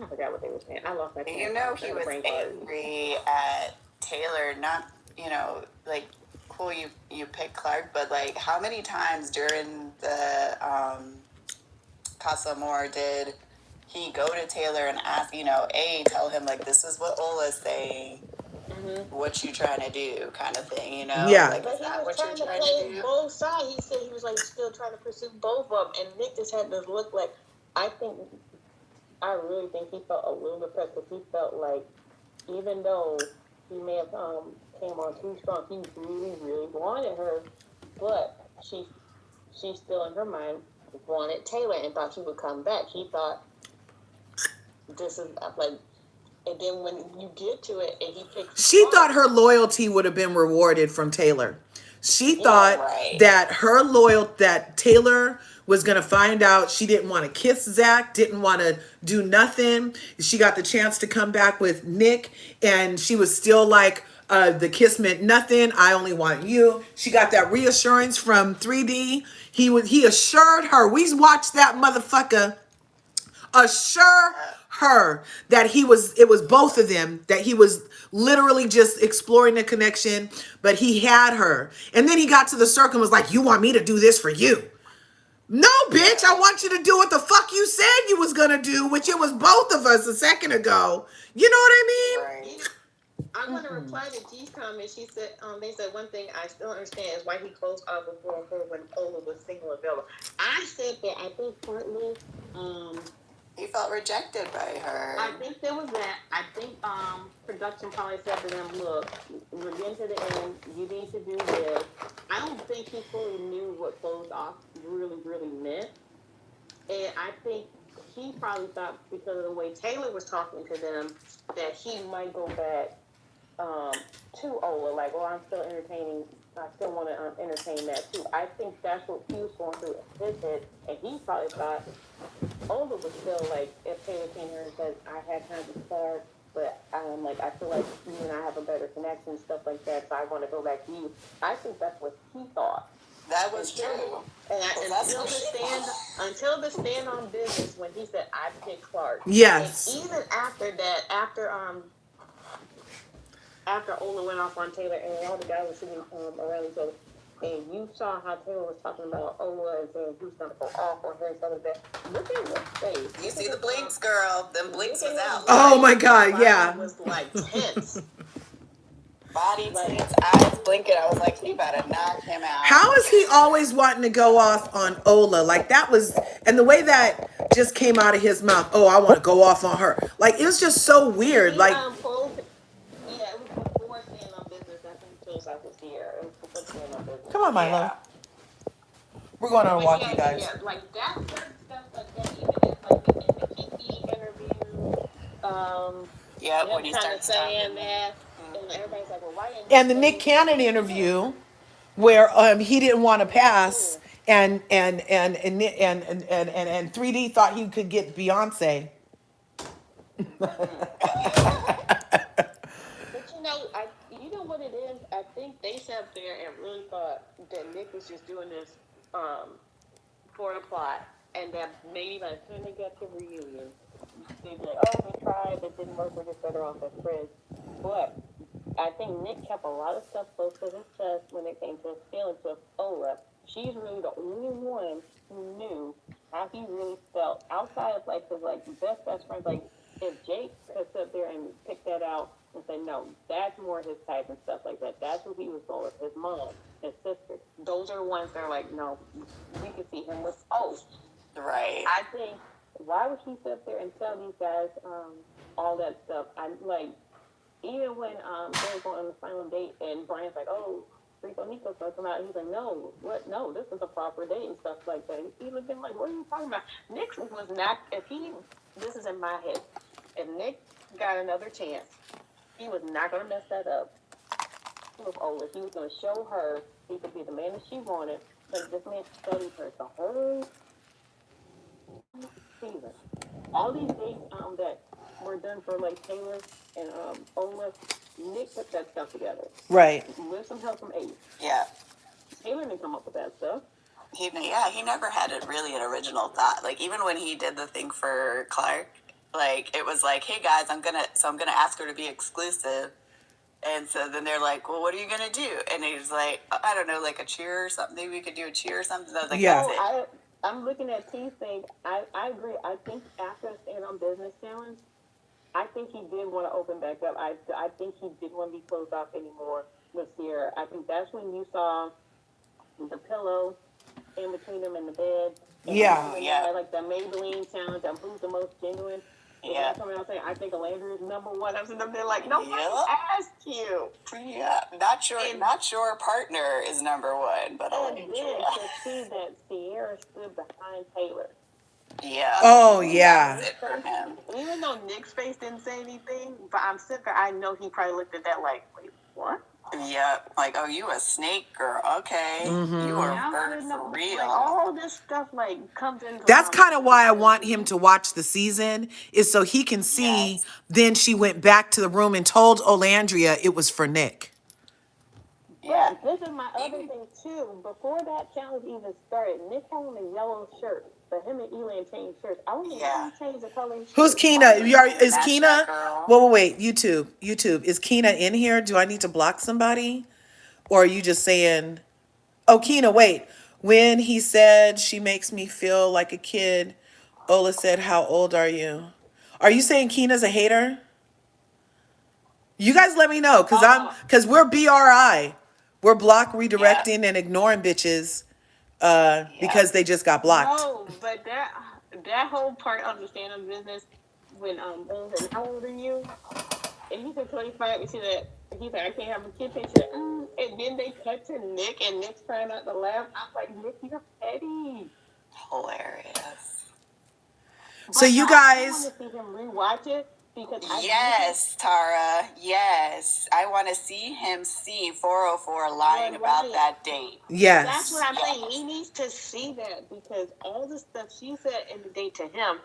I forgot what they were saying. I lost my You know, he was angry at Taylor, not, like, cool, you picked Clark, but like, how many times during the Casa Amor did he go to Taylor and ask, tell him like, this is what Ola's saying, what you trying to do, kind of thing, Yeah. Like, but he was trying to play both sides. He said he was like still trying to pursue both of them, and Nick just had this look like, I really think he felt a little depressed because he felt like even though he may have came on too strong, he really, really wanted her, but she still in her mind wanted Taylor and thought he would come back. He thought this is like, and then when you get to it and he picks, She thought her loyalty would have been rewarded from Taylor. She thought that Taylor was going to find out she didn't want to kiss Zach, didn't want to do nothing. She got the chance to come back with Nick, and she was still like, the kiss meant nothing. I only want you. She got that reassurance from 3D. He assured her. We watched that motherfucker assure her that it was both of them, that he was literally just exploring the connection, but he had her. And then he got to the circle and was like, you want me to do this for you? No, bitch, I want you to do what the fuck you said you was gonna do, which it was both of us a second ago. You know what I mean? Right. I want to reply to G's comment. She said, they said one thing I still understand is why he closed off before her when Ola was single and available. I said that I think partly, he felt rejected by her. I think there was that. I think production probably said to them, look, we're getting to the end. You need to do this. I don't think he fully knew what closed off really, really meant. And I think he probably thought because of the way Taylor was talking to them that he might go back to Ola. Like, well, I'm still entertaining. I still want to entertain that too. I think that's what he was going through his head. And he probably thought Ola was still like, if Taylor came here and said, I had time to start, but like, I feel like you and I have a better connection, stuff like that, so I want to go back to you. I think that's what he thought. That was true. And until the stand on business, when he said, I picked Clark. Yes. And even after that, after Ola went off on Taylor and all the guys were sitting around each other, and you saw how Taylor was talking about Ola and saying he was going to go off on her and stuff like that. Look at her face. You see the blinks, girl. Them blinks was out. Oh my God, yeah. It was like tense. Body tense, eyes blinking. I was like, he better knock him out. How is he always wanting to go off on Ola? Like that was, and the way that just came out of his mouth, oh, I want to go off on her. Like it was just so weird. Like, it was before Stand on Business. I think Joseph was here. It was before Stand on Business. come on, Milo. Yeah. We're going on a walk, you guys. Yeah, like that certain stuff like that, even in the Kiki interview, when he started saying that, and everybody's like, well, why didn't And the Nick Cannon interview, where he didn't want to pass, and 3D thought he could get Beyonce. But you know what it is? I think they sat there and really thought that Nick was just doing this for the plot, and that maybe by the time they got to reunion, they'd be like, oh, we tried, it didn't work, we're just better off as friends. But I think Nick kept a lot of stuff close to his chest when it came to his feelings with Ola. She's really the only one who knew how he really felt outside of like his best friends. Like if Jake could sit there and pick that out and say, no, that's more his type and stuff like that. That's who he was going with. His mom, his sister. Those are the ones that are like, no, we can see him with Ola. Right. I think, why would he sit there and tell these guys all that stuff? Even when they were going on the final date and Brian's like, oh, Rico Nico's going to come out, and he's like, no, what? No, this is a proper date and stuff like that. He looked at him like, what are you talking about? Nick was not, this is in my head, if Nick got another chance, he was not going to mess that up with Ola. He was going to show her he could be the man that she wanted, but this man studied her the whole season. All these dates that were done for like Taylor and Ola, Nick put that stuff together. Right. With some help from Ace. Yeah. Taylor didn't come up with that stuff. He never had really an original thought. Like even when he did the thing for Clark, like it was like, hey guys, I'm gonna ask her to be exclusive. And so then they're like, well, what are you gonna do? And he was like, I don't know, like a cheer or something. Maybe we could do a cheer or something. I was like, yeah. That's it. I'm looking at T's thing. I agree. I think after a Stand on Business challenge, I think he did want to open back up. I think he didn't want to be closed off anymore with Sierra. I think that's when you saw the pillow in between them in the bed. And yeah. like the Maybelline challenge, who's the most genuine. Yeah. Coming out saying, I think Landry is number one. I'm sitting there like, nobody asked you. Yeah. Not your partner is number one, but And then to see that Sierra stood behind Taylor. Yeah. Oh, yeah. That's it for him. Even though Nick's face didn't say anything, but I'm sitting there, I know he probably looked at that like, wait, what? Yeah, like, oh, you a snake girl? Okay, you are bird for real. Like, all this stuff like comes into. That's kind of why I want him to watch the season, is so he can see. Yes. Then she went back to the room and told Olandria it was for Nick. Yeah. But this is my other thing too. Before that challenge even started, Nick had on a yellow shirt, but him and Elan changed shirts. I don't know why he changed the color. Who's Keena? Is That's Keena? that girl. Wait. YouTube. Is Keena in here? Do I need to block somebody? Or are you just saying, oh, Keena, wait. When he said she makes me feel like a kid, Ola said, how old are you? Are you saying Keena's a hater? You guys let me know, because we're BRI. We're block redirecting and ignoring bitches because they just got blocked. No, but that whole part of the stand-up business, when said, how old are you? And he said 25. You see that? He's like, I can't have a kid picture. And then they cut to Nick, and Nick's trying not to laugh. I'm like, Nick, you're petty. Hilarious. So you guys, I want to see him rewatch it because yes, Tara. Yes, I want to see him see 404 lying about that date. yes, that's what I'm saying. He needs to see that because all the stuff she said in the date to him,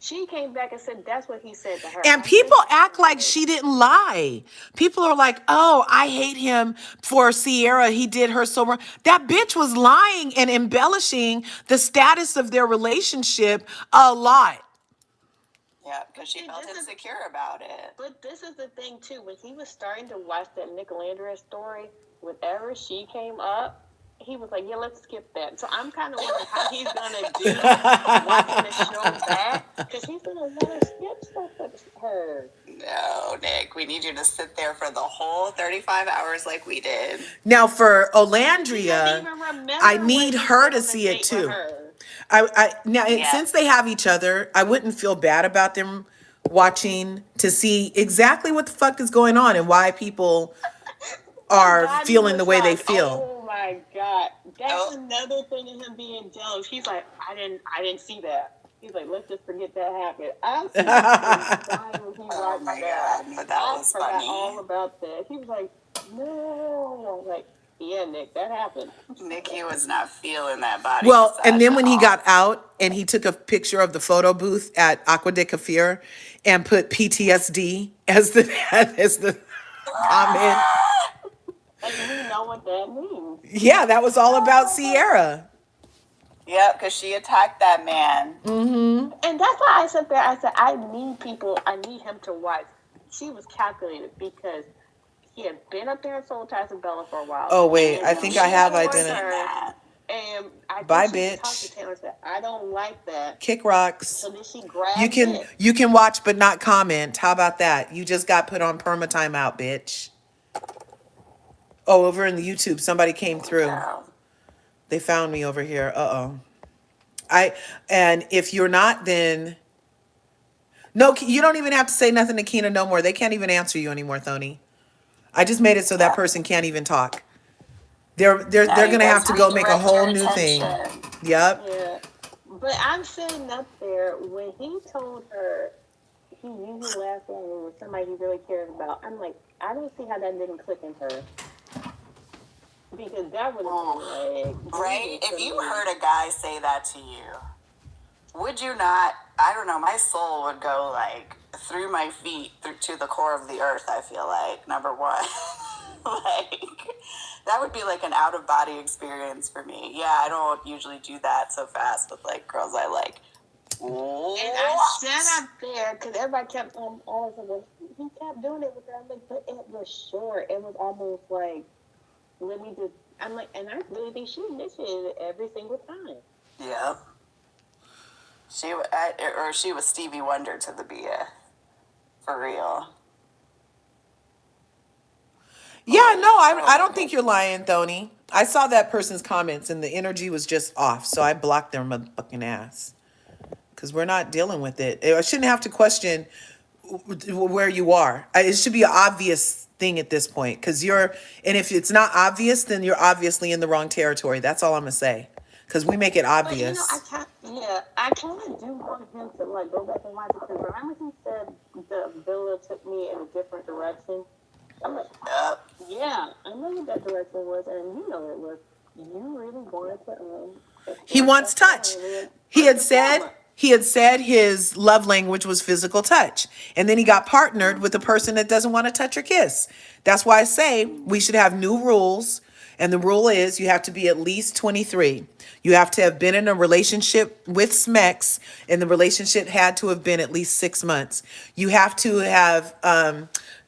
she came back and said that's what he said to her. And people act like she didn't lie. People are like, oh, I hate him for Sierra. He did her so wrong. That bitch was lying and embellishing the status of their relationship a lot. Yeah, because she felt insecure about it. But this is the thing, too. When he was starting to watch that nicolandria story, whenever she came up, he was like, yeah, let's skip that. So I'm kind of wondering how he's going to do watching the show back. Because he's going to want to skip stuff with her. No, Nick, we need you to sit there for the whole 35 hours like we did. Now, for Olandria, I need her to see it, too. Since they have each other, I wouldn't feel bad about them watching to see exactly what the fuck is going on and why people are feeling the way they feel. Oh my God. That's another thing of him being jealous. He's like, I didn't see that. He's like, let's just forget that happened. I'm dying when he watched that. But that was forgot funny. all about that. He was like, no. Like, yeah, Nick, that happened. Nikki was not feeling that body. Well, and then when he got out and he took a picture of the photo booth at Aqua de Kafir and put PTSD as the comment. And we know what that means. Yeah, that was all about Sierra. Yeah, because she attacked that man. Mm-hmm. And that's why I sat there. I said, I need him to watch. She was calculated because he had been up there in Soul Ties and Bella for a while. Oh, wait. I think I have identity. And I bye, bitch. bitch. To Taylor and said, I don't like that. Kick rocks. So then she grabbed You can watch but not comment. How about that? You just got put on perma timeout, bitch. Oh, over in the YouTube, somebody came through. They found me over here. And if you're not, then no, you don't even have to say nothing to Keena no more. They can't even answer you anymore, Thony. I just made it so that person can't even talk. They're gonna have to go make a whole new thing. Yep. Yeah. But I'm sitting up there when he told her he knew his last one was somebody he really cared about. I'm like, I don't see how that didn't click in her. Because that would have been like, right? If you heard a guy say that to you, would you not? I don't know. My soul would go like through my feet to the core of the earth. I feel like number one, like that would be like an out of body experience for me. Yeah, I don't usually do that so fast with like girls I like. What? And I sat up there because everybody kept he kept doing it with her. I'm like, but it was short. It was almost like, I'm like, and I really think she initiated it every single time. Yeah. She was Stevie Wonder to the BF. For real. Yeah, no, I don't think you're lying, Thony. I saw that person's comments and the energy was just off, so I blocked their motherfucking ass. because we're not dealing with it. I shouldn't have to question where you are. It should be an obvious thing at this point because and if it's not obvious, then you're obviously in the wrong territory. That's all I'm gonna say. Because we make it But you know, obvious. I kind of do want him to like go back and watch it because remember he said the villa took me in a different direction. I'm like, yeah, I know what that direction was, and you know it was. You really wanted to He explore wants touch. sexuality He had said undercover. he had said his love language was physical touch. And then he got partnered with a person that doesn't want to touch or kiss. That's why I say we should have new rules. And the rule is you have to be at least 23. You have to have been in a relationship with SMEX, and the relationship had to have been at least 6 months. You have to have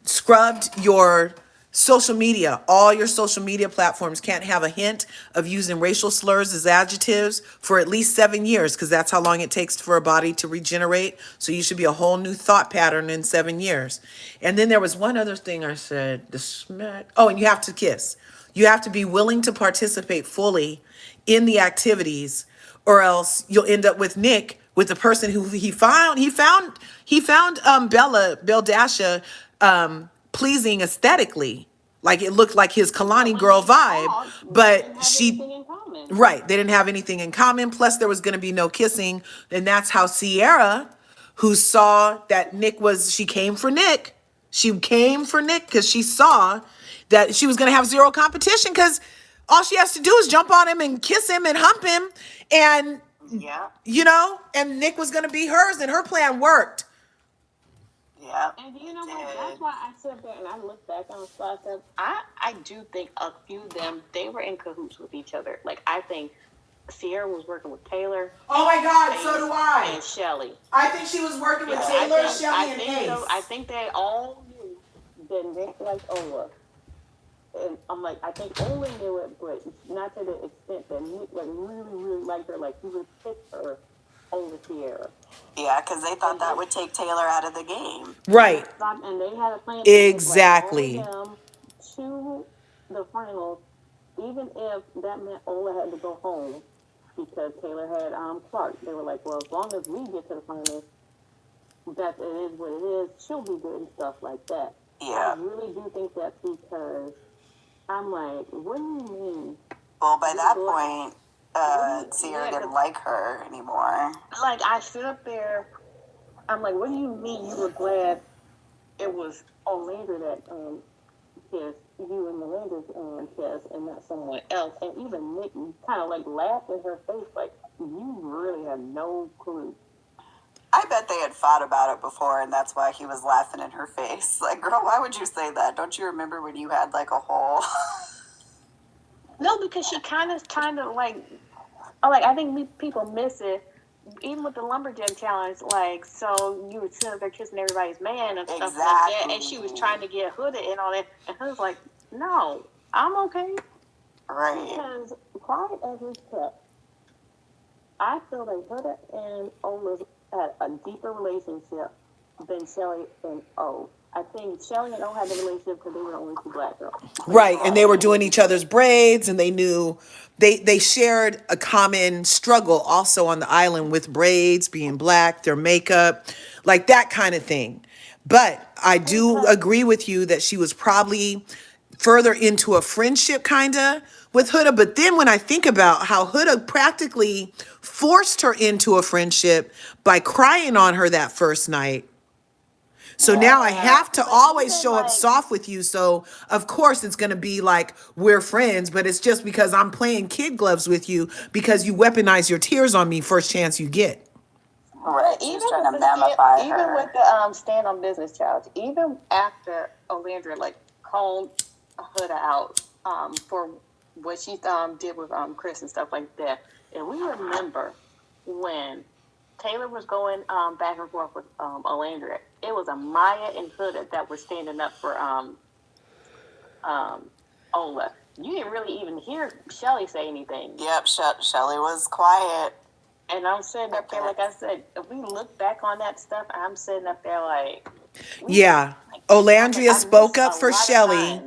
scrubbed your social media. All your social media platforms can't have a hint of using racial slurs as adjectives for at least 7 years, because that's how long it takes for a body to regenerate. So you should be a whole new thought pattern in 7 years. And then there was one other thing I said, the smack. Oh, and you have to kiss. You have to be willing to participate fully in the activities, or else you'll end up with Nick, with the person who he found Beldasha pleasing aesthetically. Like it looked like his But Kalani when girl they vibe, talked, they didn't but have anything she in common. right, they didn't have anything in common. Plus there was going to be no kissing, and that's how Sierra, who saw that she came for Nick. She came for Nick because she saw that she was going to have zero competition because all she has to do is jump on him and kiss him and hump him, and Yeah. and Nick was going to be hers, and her plan worked. Yeah. And you know what? That's why I sit there and I look back on the stuff. I do think a few of them, they were in cahoots with each other. Like, I think Sierra was working with Taylor. Oh my God, so do I. And Shelly. I think she was working with I Taylor, think, Shelly, and Ace. so. I think they all knew that Nick liked Ola. And I'm like, I think Ola knew it, but not to the extent that Nick like really, really liked her. Like, he would pick her over Sierra. Yeah, because they thought that would take Taylor out of the game. Right. And they had a plan Exactly. to get them to the finals, even if that meant Ola had to go home because Taylor had Clark. They were like, well, as long as we get to the finals, that it is what it is. She'll be good and stuff like that. Yeah. I really do think that's because I'm like, what do you mean? Well, by that point, Sierra didn't like her anymore. Like, I sit up there, I'm like, what do you mean you were glad it was Orlando that kissed you and Melinda's kiss and not someone else? And even Nick kind of like laughed in her face, like, you really have no clue. I bet they had fought about it before, and that's why he was laughing in her face. Like, girl, why would you say that? Don't you remember when you had like a whole... No, because she kind of like I think people miss it. Even with the lumberjack challenge, like, so you would sit up there kissing everybody's man and stuff like that, and she was trying to get Huda in on it, and Huda's like, no, I'm okay. Right. Because quiet as it's kept, I feel like Huda and Ola had a deeper relationship than Shelly and O. I think Shelly and O had the relationship because they were the only two black girls. Right, and they were doing each other's braids, and they knew they shared a common struggle also on the island with braids, being black, their makeup, like that kind of thing. But I do agree with you that she was probably further into a friendship kind of with Huda. But then when I think about how Huda practically forced her into a friendship by crying on her that first night. So now I have to always show up soft with you. So of course it's going to be like we're friends, but it's just because I'm playing kid gloves with you because you weaponize your tears on me first chance you get. Right, even trying to mammify her. Even with the stand on business challenge, even after Olandra like called Huda out for what she did with Chris and stuff like that, and we remember when Taylor was going back and forth with Olandra. It was Amaya and Huda that were standing up for Ola. You didn't really even hear Shelly say anything. Yep, Shelly was quiet. And I'm sitting up there, like I said, if we look back on that stuff, I'm sitting up there like... Yeah. Olandria spoke up for Shelly,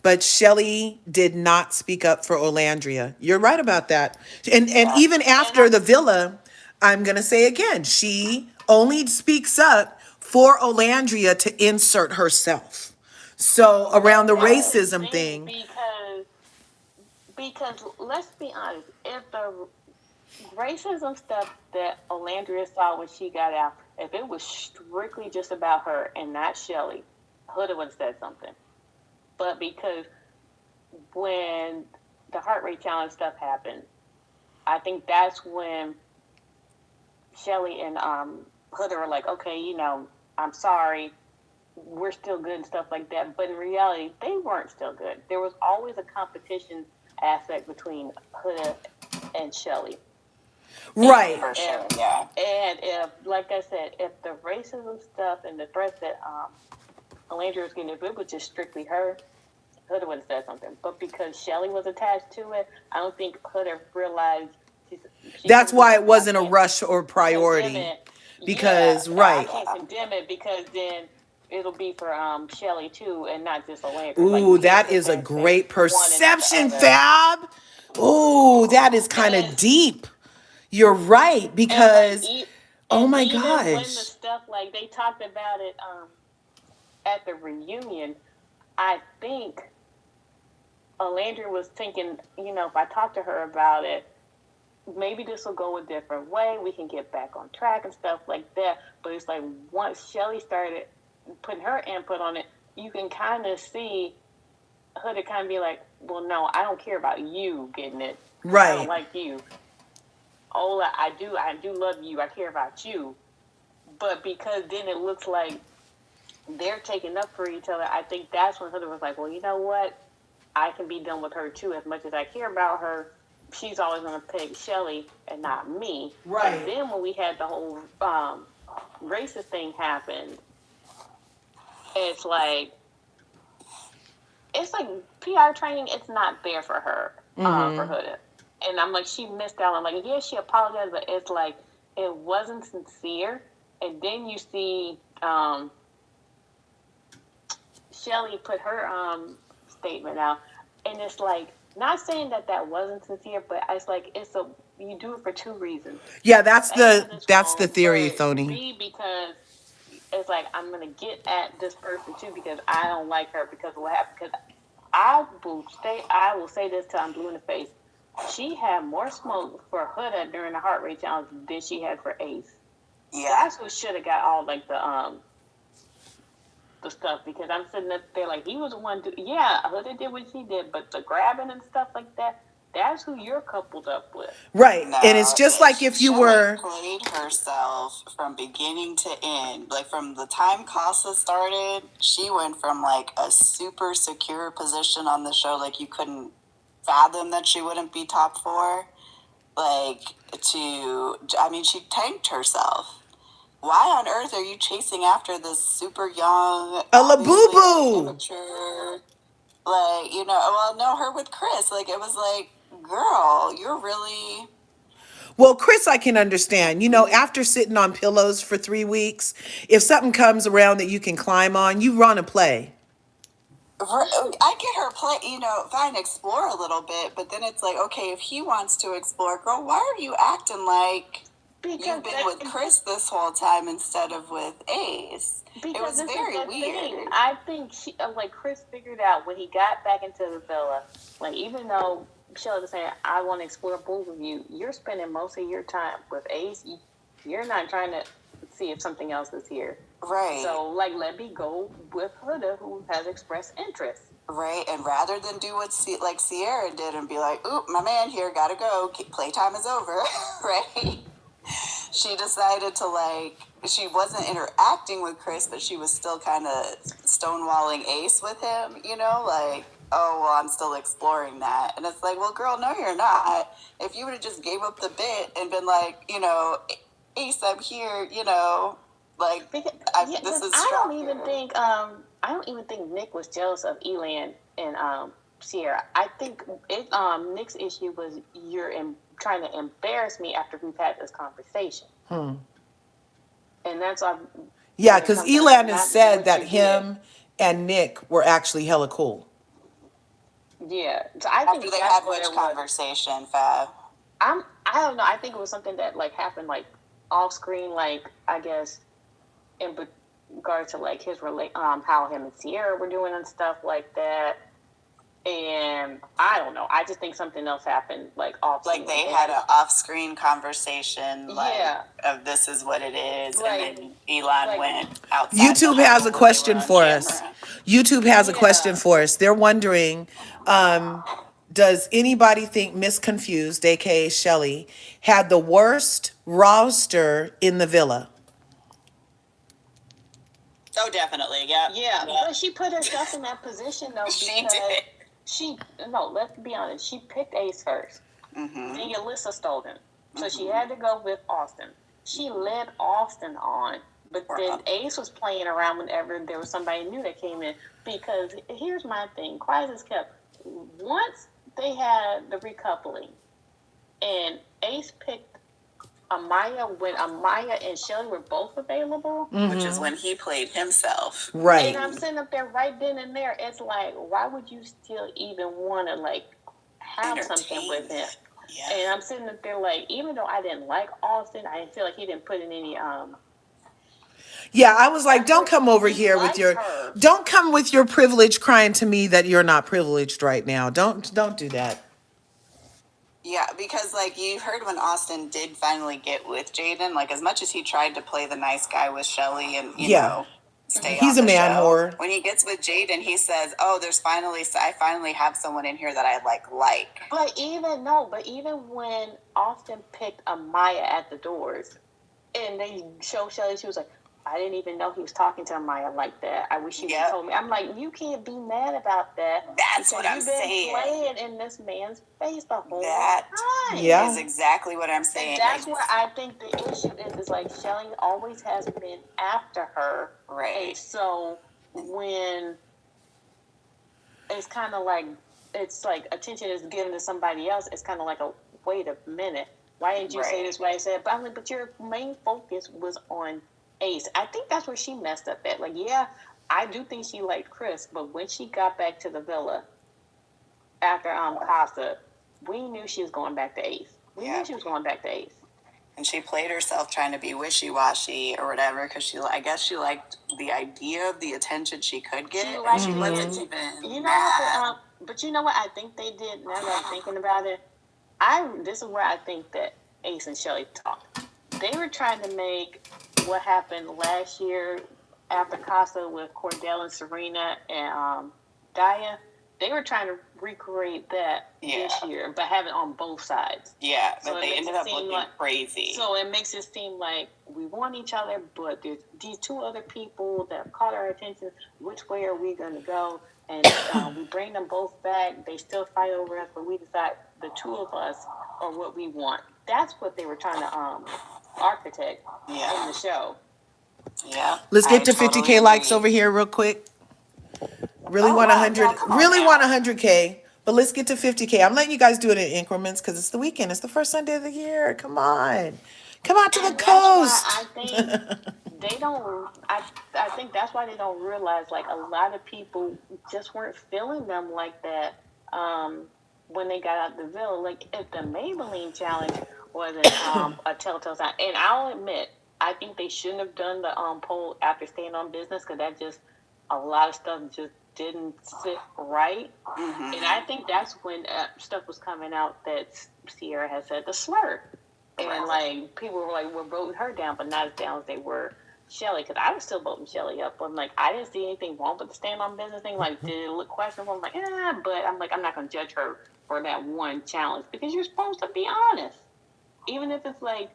but Shelly did not speak up for Olandria. You're right about that. And even after the villa, I'm going to say again, she only speaks up for Olandria to insert herself. So around the That's the racism thing, thing, because let's be honest, if the racism stuff that Olandria saw when she got out, if it was strictly just about her and not Shelly, Huda would have said something. But because when the heart rate challenge stuff happened, I think that's when Shelly and Huda were like, okay, I'm sorry, we're still good and stuff like that. But in reality, they weren't still good. There was always a competition aspect between Huda and Shelly. right. For sure, yeah. And if, like I said, if the racism stuff and the threats that Alandra was getting, if it was just strictly her, Huda would have said something. But because Shelly was attached to it, I don't think Huda realized That's why it wasn't a rush or priority. Because, I right. can't condemn it because then it'll be for Shelly too, and not just Alandra. Ooh, that is a great perception, Fab. Ooh, that is kind of deep. You're right, because, oh my even when the gosh. stuff like they talked about it at the reunion, I think Alandra was thinking, if I talk to her about it, maybe this will go a different way. We can get back on track and stuff like that. But it's like once Shelly started putting her input on it, you can kind of see her to kind of be like, well, no, I don't care about you getting it. Right. I don't like you. Ola, I do love you. I care about you. But because then it looks like they're taking up for each other, I think that's when Huda was like, well, you know what? I can be done with her too. As much as I care about her, she's always going to pick Shelly and not me. Right. And then when we had the whole racist thing happen, it's like PR training. It's not there for her, for Huda. And I'm like, she missed out. I'm like, yeah, she apologized, but it's like it wasn't sincere. And then you see Shelly put her statement out, and it's like, not saying that wasn't sincere, but it's like you do it for two reasons. Yeah, that's the theory, Thony. B, because it's like I'm gonna get at this person too because I don't like her because of what happened. Because I will say this till I'm blue in the face. She had more smoke for Huda during the heart rate challenge than she had for Ace. Yeah. That's who should have got all like the stuff, because I'm sitting up there like he was the one Huda did what she did, but the grabbing and stuff like that, that's who you're coupled up with. Right. No, and it's just like if you were played herself from beginning to end. Like from the time Casa started, she went from like a super secure position on the show, like you couldn't fathom that she wouldn't be top 4, like she tanked herself. Why on earth are you chasing after this super young a Labubu? Like, well, no, her with Chris, like it was like, girl, you're really. Well, Chris, I can understand. After sitting on pillows for 3 weeks, if something comes around that you can climb on, you run a play. I get her play, fine, explore a little bit, but then it's like, okay, if he wants to explore, girl, why are you acting like you've been with Chris this whole time instead of with Ace? It was very weird. I think Chris figured out when he got back into the villa, like even though Shelly was saying, I want to explore both of you, you're spending most of your time with Ace. You're not trying to see if something else is here. Right. So, let me go with Huda, who has expressed interest. Right, and rather than do what Sierra did and be like, oop, my man here, gotta go, playtime is over, right? She decided to, she wasn't interacting with Chris, but she was still kind of stonewalling Ace with him, oh, well, I'm still exploring that. And it's like, well, girl, no, you're not. If you would have just gave up the bit and been like, Ace, I'm here, this is I don't even think Nick was jealous of Elan and Sierra. I think Nick's issue was trying to embarrass me after we've had this conversation. And that's yeah, because Elan has said that him and Nick were actually hella cool. Yeah, so I after they had which conversation, Fab? I don't know. I think it was something that like happened like off screen, like I guess in regard to like his how him and Sierra were doing and stuff like that. And I don't know. I just think something else happened, like off. Like they had an off-screen conversation, like Yeah. of this is what it is, Like- and then Elon like- went outside. YouTube the has house a when question they were for on us. camera. YouTube has a Yeah. question for us. They're wondering, does anybody think Miss Confused, aka Shelly, had the worst roster in the villa? Oh, definitely, yeah. Yeah, but she put herself in that position though because She did. let's be honest, she picked Ace first. Mm-hmm. Then Alyssa stole him. So she had to go with Austin. She led Austin on, but then Ace was playing around whenever there was somebody new that came in. Because here's my thing, quiet as kept. Once they had the recoupling and Ace picked Amaya when Amaya and Shelly were both available. Which is when he played himself. Right. And I'm sitting up there right then and there. It's like, why would you still even want to like have something with him? Yeah. And I'm sitting up there like, even though I didn't like Austin, I didn't feel like he didn't put in any Yeah, I was like, don't come over here with your, don't come with your privilege crying to me that you're not privileged right now. Don't do that. Yeah, because like you heard when Austin did finally get with Jaden, like as much as he tried to play the nice guy with Shelly and you know stay He's on a the man show, whore. when he gets with Jaden, he says, "Oh, I finally have someone in here that I like." But even when Austin picked Amaya at the doors, and they showed Shelly, she was like, I didn't even know he was talking to Amaya like that. I wish he would have told me. I'm like, you can't be mad about that. That's what I'm saying. You've been playing in this man's face the whole That time. Yeah. is exactly what I'm saying. And that's where I think the issue is like Shelly always has been after her. Right. And so when it's kind of like, it's like attention is given to somebody else, it's kind of like wait a minute. Why didn't you say this way? I said, but I'm like, but your main focus was on Ace. I think that's where she messed up at. Like, yeah, I do think she liked Chris, but when she got back to the villa after Casa, we knew she was going back to Ace. We knew she was going back to Ace. And she played herself trying to be wishy-washy or whatever because I guess she liked the idea of the attention she could get. She liked she it. wasn't even You know mad. but you know what I think they did now that I'm thinking about it? This is where I think that Ace and Shelly talked. They were trying to make what happened last year after Casa with Cordell and Serena and Daya. They were trying to recreate that this year, but have it on both sides. Yeah, So but they ended up looking crazy. So it makes it seem like we want each other, but there's these two other people that have caught our attention. Which way are we going to go? And we bring them both back. They still fight over us, but we decide the two of us are what we want. That's what they were trying to architect in the show. Yeah. Let's get to 50K likes over here real quick. Really want 100. Really want 100K. But let's get to 50K. I'm letting you guys do it in increments because it's the weekend. It's the first Sunday of the year. Come on. Come out to the coast. I think they don't. I think that's why they don't realize like a lot of people just weren't feeling them like that when they got out the villa. Like if the Maybelline challenge wasn't a telltale sign, and I'll admit I think they shouldn't have done the poll after staying on business because that just a lot of stuff just didn't sit right. Mm-hmm. And I think that's when stuff was coming out that Sierra had said the slur. And, like, people were, like, we're voting her down, but not as down as they were Shelly. Because I was still voting Shelly up. I'm like, I didn't see anything wrong with the stand on business thing. Like, did it look questionable? I'm like, but I'm like, I'm not going to judge her for that one challenge. Because you're supposed to be honest. Even if it's, like,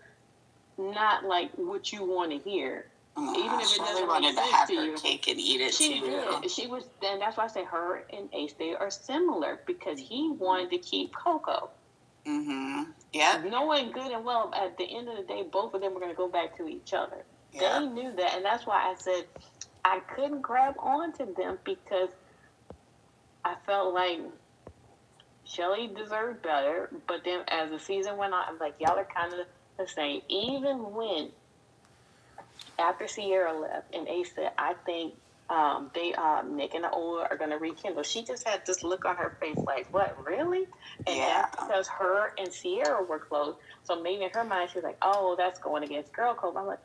not, like, what you want to hear. Even if it doesn't wanted to have her you. Cake and eat it She too. did. She was, and that's why I say her and Ace, they are similar. Because he wanted to keep Coco. Mm-hmm. Yeah. Knowing good and well, at the end of the day, both of them were going to go back to each other. Yeah. They knew that, and that's why I said I couldn't grab onto them because I felt like Shelly deserved better. But then as the season went on, I'm like, y'all are kind of the same. Even when after Sierra left and Ace said, I think Nick and Ola are gonna rekindle. She just had this look on her face, like, what, really? And that's because her and Sierra were close. So maybe in her mind, she was like, oh, that's going against girl code. I'm like,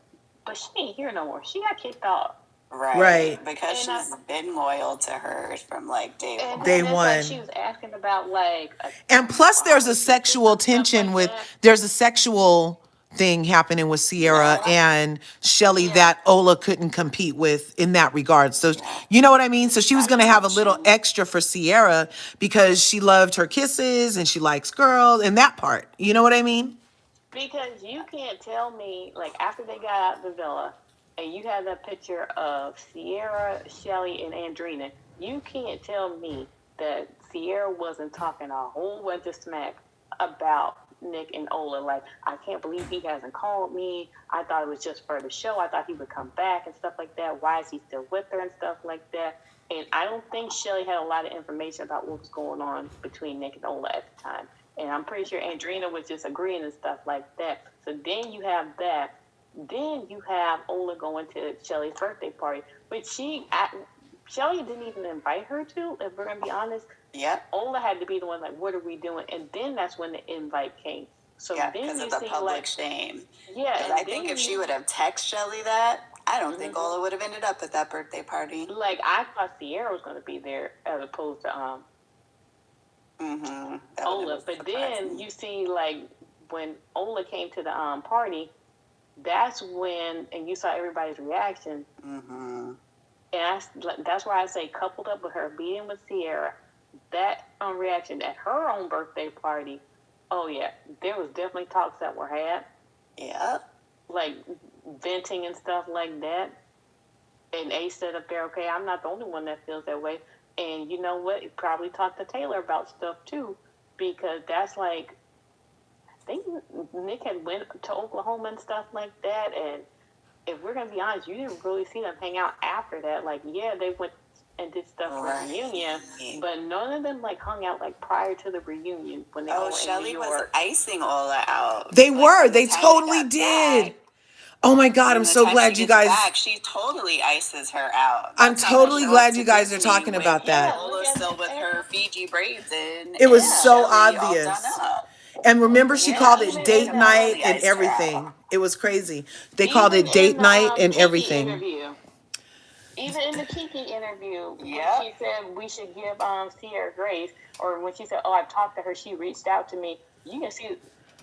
but she ain't here no more. She got kicked off. Right. Because she's been loyal to her from like day one. Day It's one. like she was asking about like. And plus, there's a sexual tension with. There's a sexual thing happening with Sierra and Shelly that Ola couldn't compete with in that regard. So you know what I mean? So she was gonna have a little extra for Sierra because she loved her kisses and she likes girls and that part. You know what I mean? Because you can't tell me, like, after they got out of the villa, and you have that picture of Sierra, Shelly, and Andrina, you can't tell me that Sierra wasn't talking a whole bunch of smack about Nick and Ola. Like, I can't believe he hasn't called me. I thought it was just for the show. I thought he would come back and stuff like that. Why is he still with her and stuff like that? And I don't think Shelly had a lot of information about what was going on between Nick and Ola at the time. And I'm pretty sure Andrina was just agreeing and stuff like that. So then you have that. Then you have Ola going to Shelly's birthday party, which Shelly didn't even invite her to, if we're going to be honest. Yep. Ola had to be the one like, what are we doing? And then that's when the invite came. So then because you of the see public shame. Yeah. Because I think if she would have texted Shelly that, I don't think Ola would have ended up at that birthday party. Like, I thought Sierra was going to be there as opposed to Ola. But then you see, like, when Ola came to the party, that's when, and you saw everybody's reaction. And that's why I say, coupled up with her being with Sierra, that reaction at her own birthday party, oh yeah, there was definitely talks that were had. Yeah. Like venting and stuff like that. And Ace said up there, okay, I'm not the only one that feels that way. And you know what? He probably talked to Taylor about stuff too, because that's like, I think Nick had went to Oklahoma and stuff like that. And if we're gonna be honest, you didn't really see them hang out after that. Like, yeah, they went and did stuff for the reunion, but none of them like hung out like prior to the reunion when they were in New York. Shelly was icing Ola out. They were. They totally did. Oh my God, I'm so glad you guys. She totally ices her out. I'm totally glad you guys are talking about that. Ola's still with her Fiji braids in. It was so obvious. And remember, she called it date night and everything. It was crazy. They called it date night and everything. Even in the Kiki interview, when she said we should give Sierra grace, or when she said, "Oh, I've talked to her, she reached out to me," you can see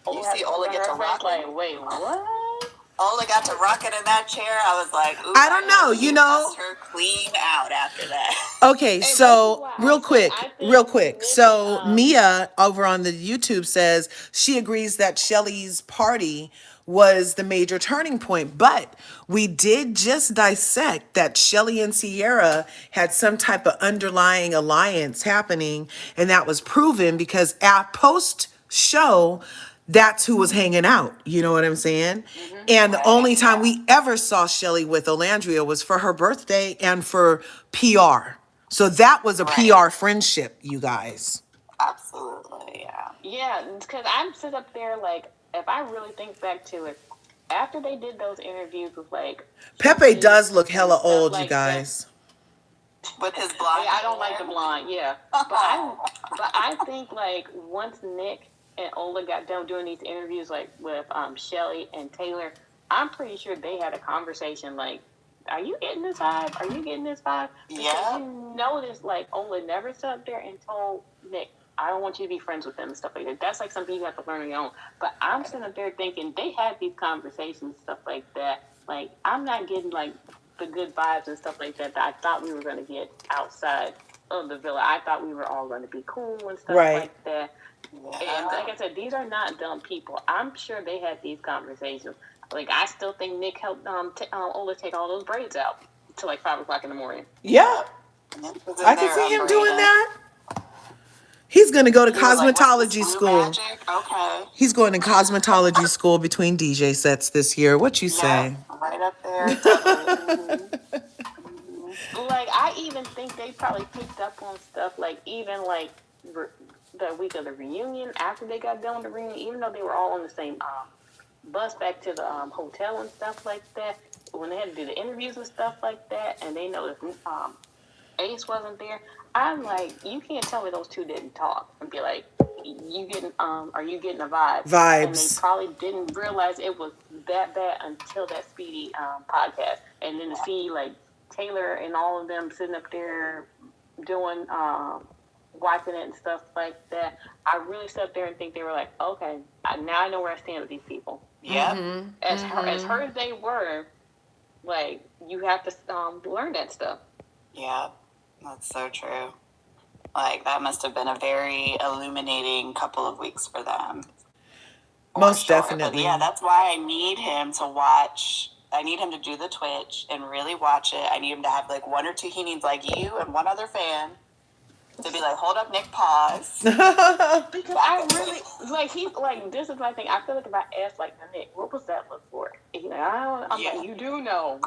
Ola get to rock. Like, wait, what? Ola got to rock it in that chair. I was like, ooh, I don't know, you know. Her clean out after that. Okay, so real quick. So Mia over on the YouTube says she agrees that Shelly's party was the major turning point, but we did just dissect that Shelly and Sierra had some type of underlying alliance happening, and that was proven because at post show, that's who was hanging out. You know what I'm saying? And the only time we ever saw Shelly with Olandria was for her birthday and for PR. So that was a PR friendship, you guys. Absolutely, yeah. Yeah, because I'm sit up there like, if I really think back to it, after they did those interviews with like Pepe does look hella old, you guys. With his blonde. I don't like the blonde, but I think like once Nick and Ola got done doing these interviews like with Shelly and Taylor, I'm pretty sure they had a conversation like, are you getting this vibe? Are you getting this vibe? Because you notice like Ola never sat up there and told Nick, I don't want you to be friends with them and stuff like that. That's like something you have to learn on your own. But I'm sitting up there thinking they had these conversations and stuff like that. Like, I'm not getting like the good vibes and stuff like that I thought we were going to get outside of the villa. I thought we were all going to be cool and stuff like that. And like I said, these are not dumb people. I'm sure they had these conversations. Like, I still think Nick helped Ola take all those braids out till like 5 o'clock in the morning. Yeah. I can see him doing that. He's going to go to cosmetology school. Okay. He's going to cosmetology school between DJ sets this year. What you say? Right up there. Like, I even think they probably picked up on stuff, like, even, like, the week of the reunion, after they got done with the reunion, even though they were all on the same bus back to the hotel and stuff like that, when they had to do the interviews and stuff like that, and they noticed Ace wasn't there, I'm like, you can't tell me those two didn't talk and be like, are you getting a vibe? And they Vibes. probably didn't realize it was that bad until that Speedy podcast, and then to see like Taylor and all of them sitting up there doing watching it and stuff like that, I really sat there and think they were like, okay, now I know where I stand with these people. Yep. As hurt as they were, like you have to learn that stuff. Yeah, that's so true. Like, that must have been a very illuminating couple of weeks for them. Most But definitely. yeah, that's why I need him to watch. I need him to do the Twitch and really watch it. I need him to have like one or two. He needs like you and one other fan to be like, hold up, Nick, pause. Because I really this is my thing. I feel like if I asked like Nick, what was that look for? He's like, I'm like, you do know.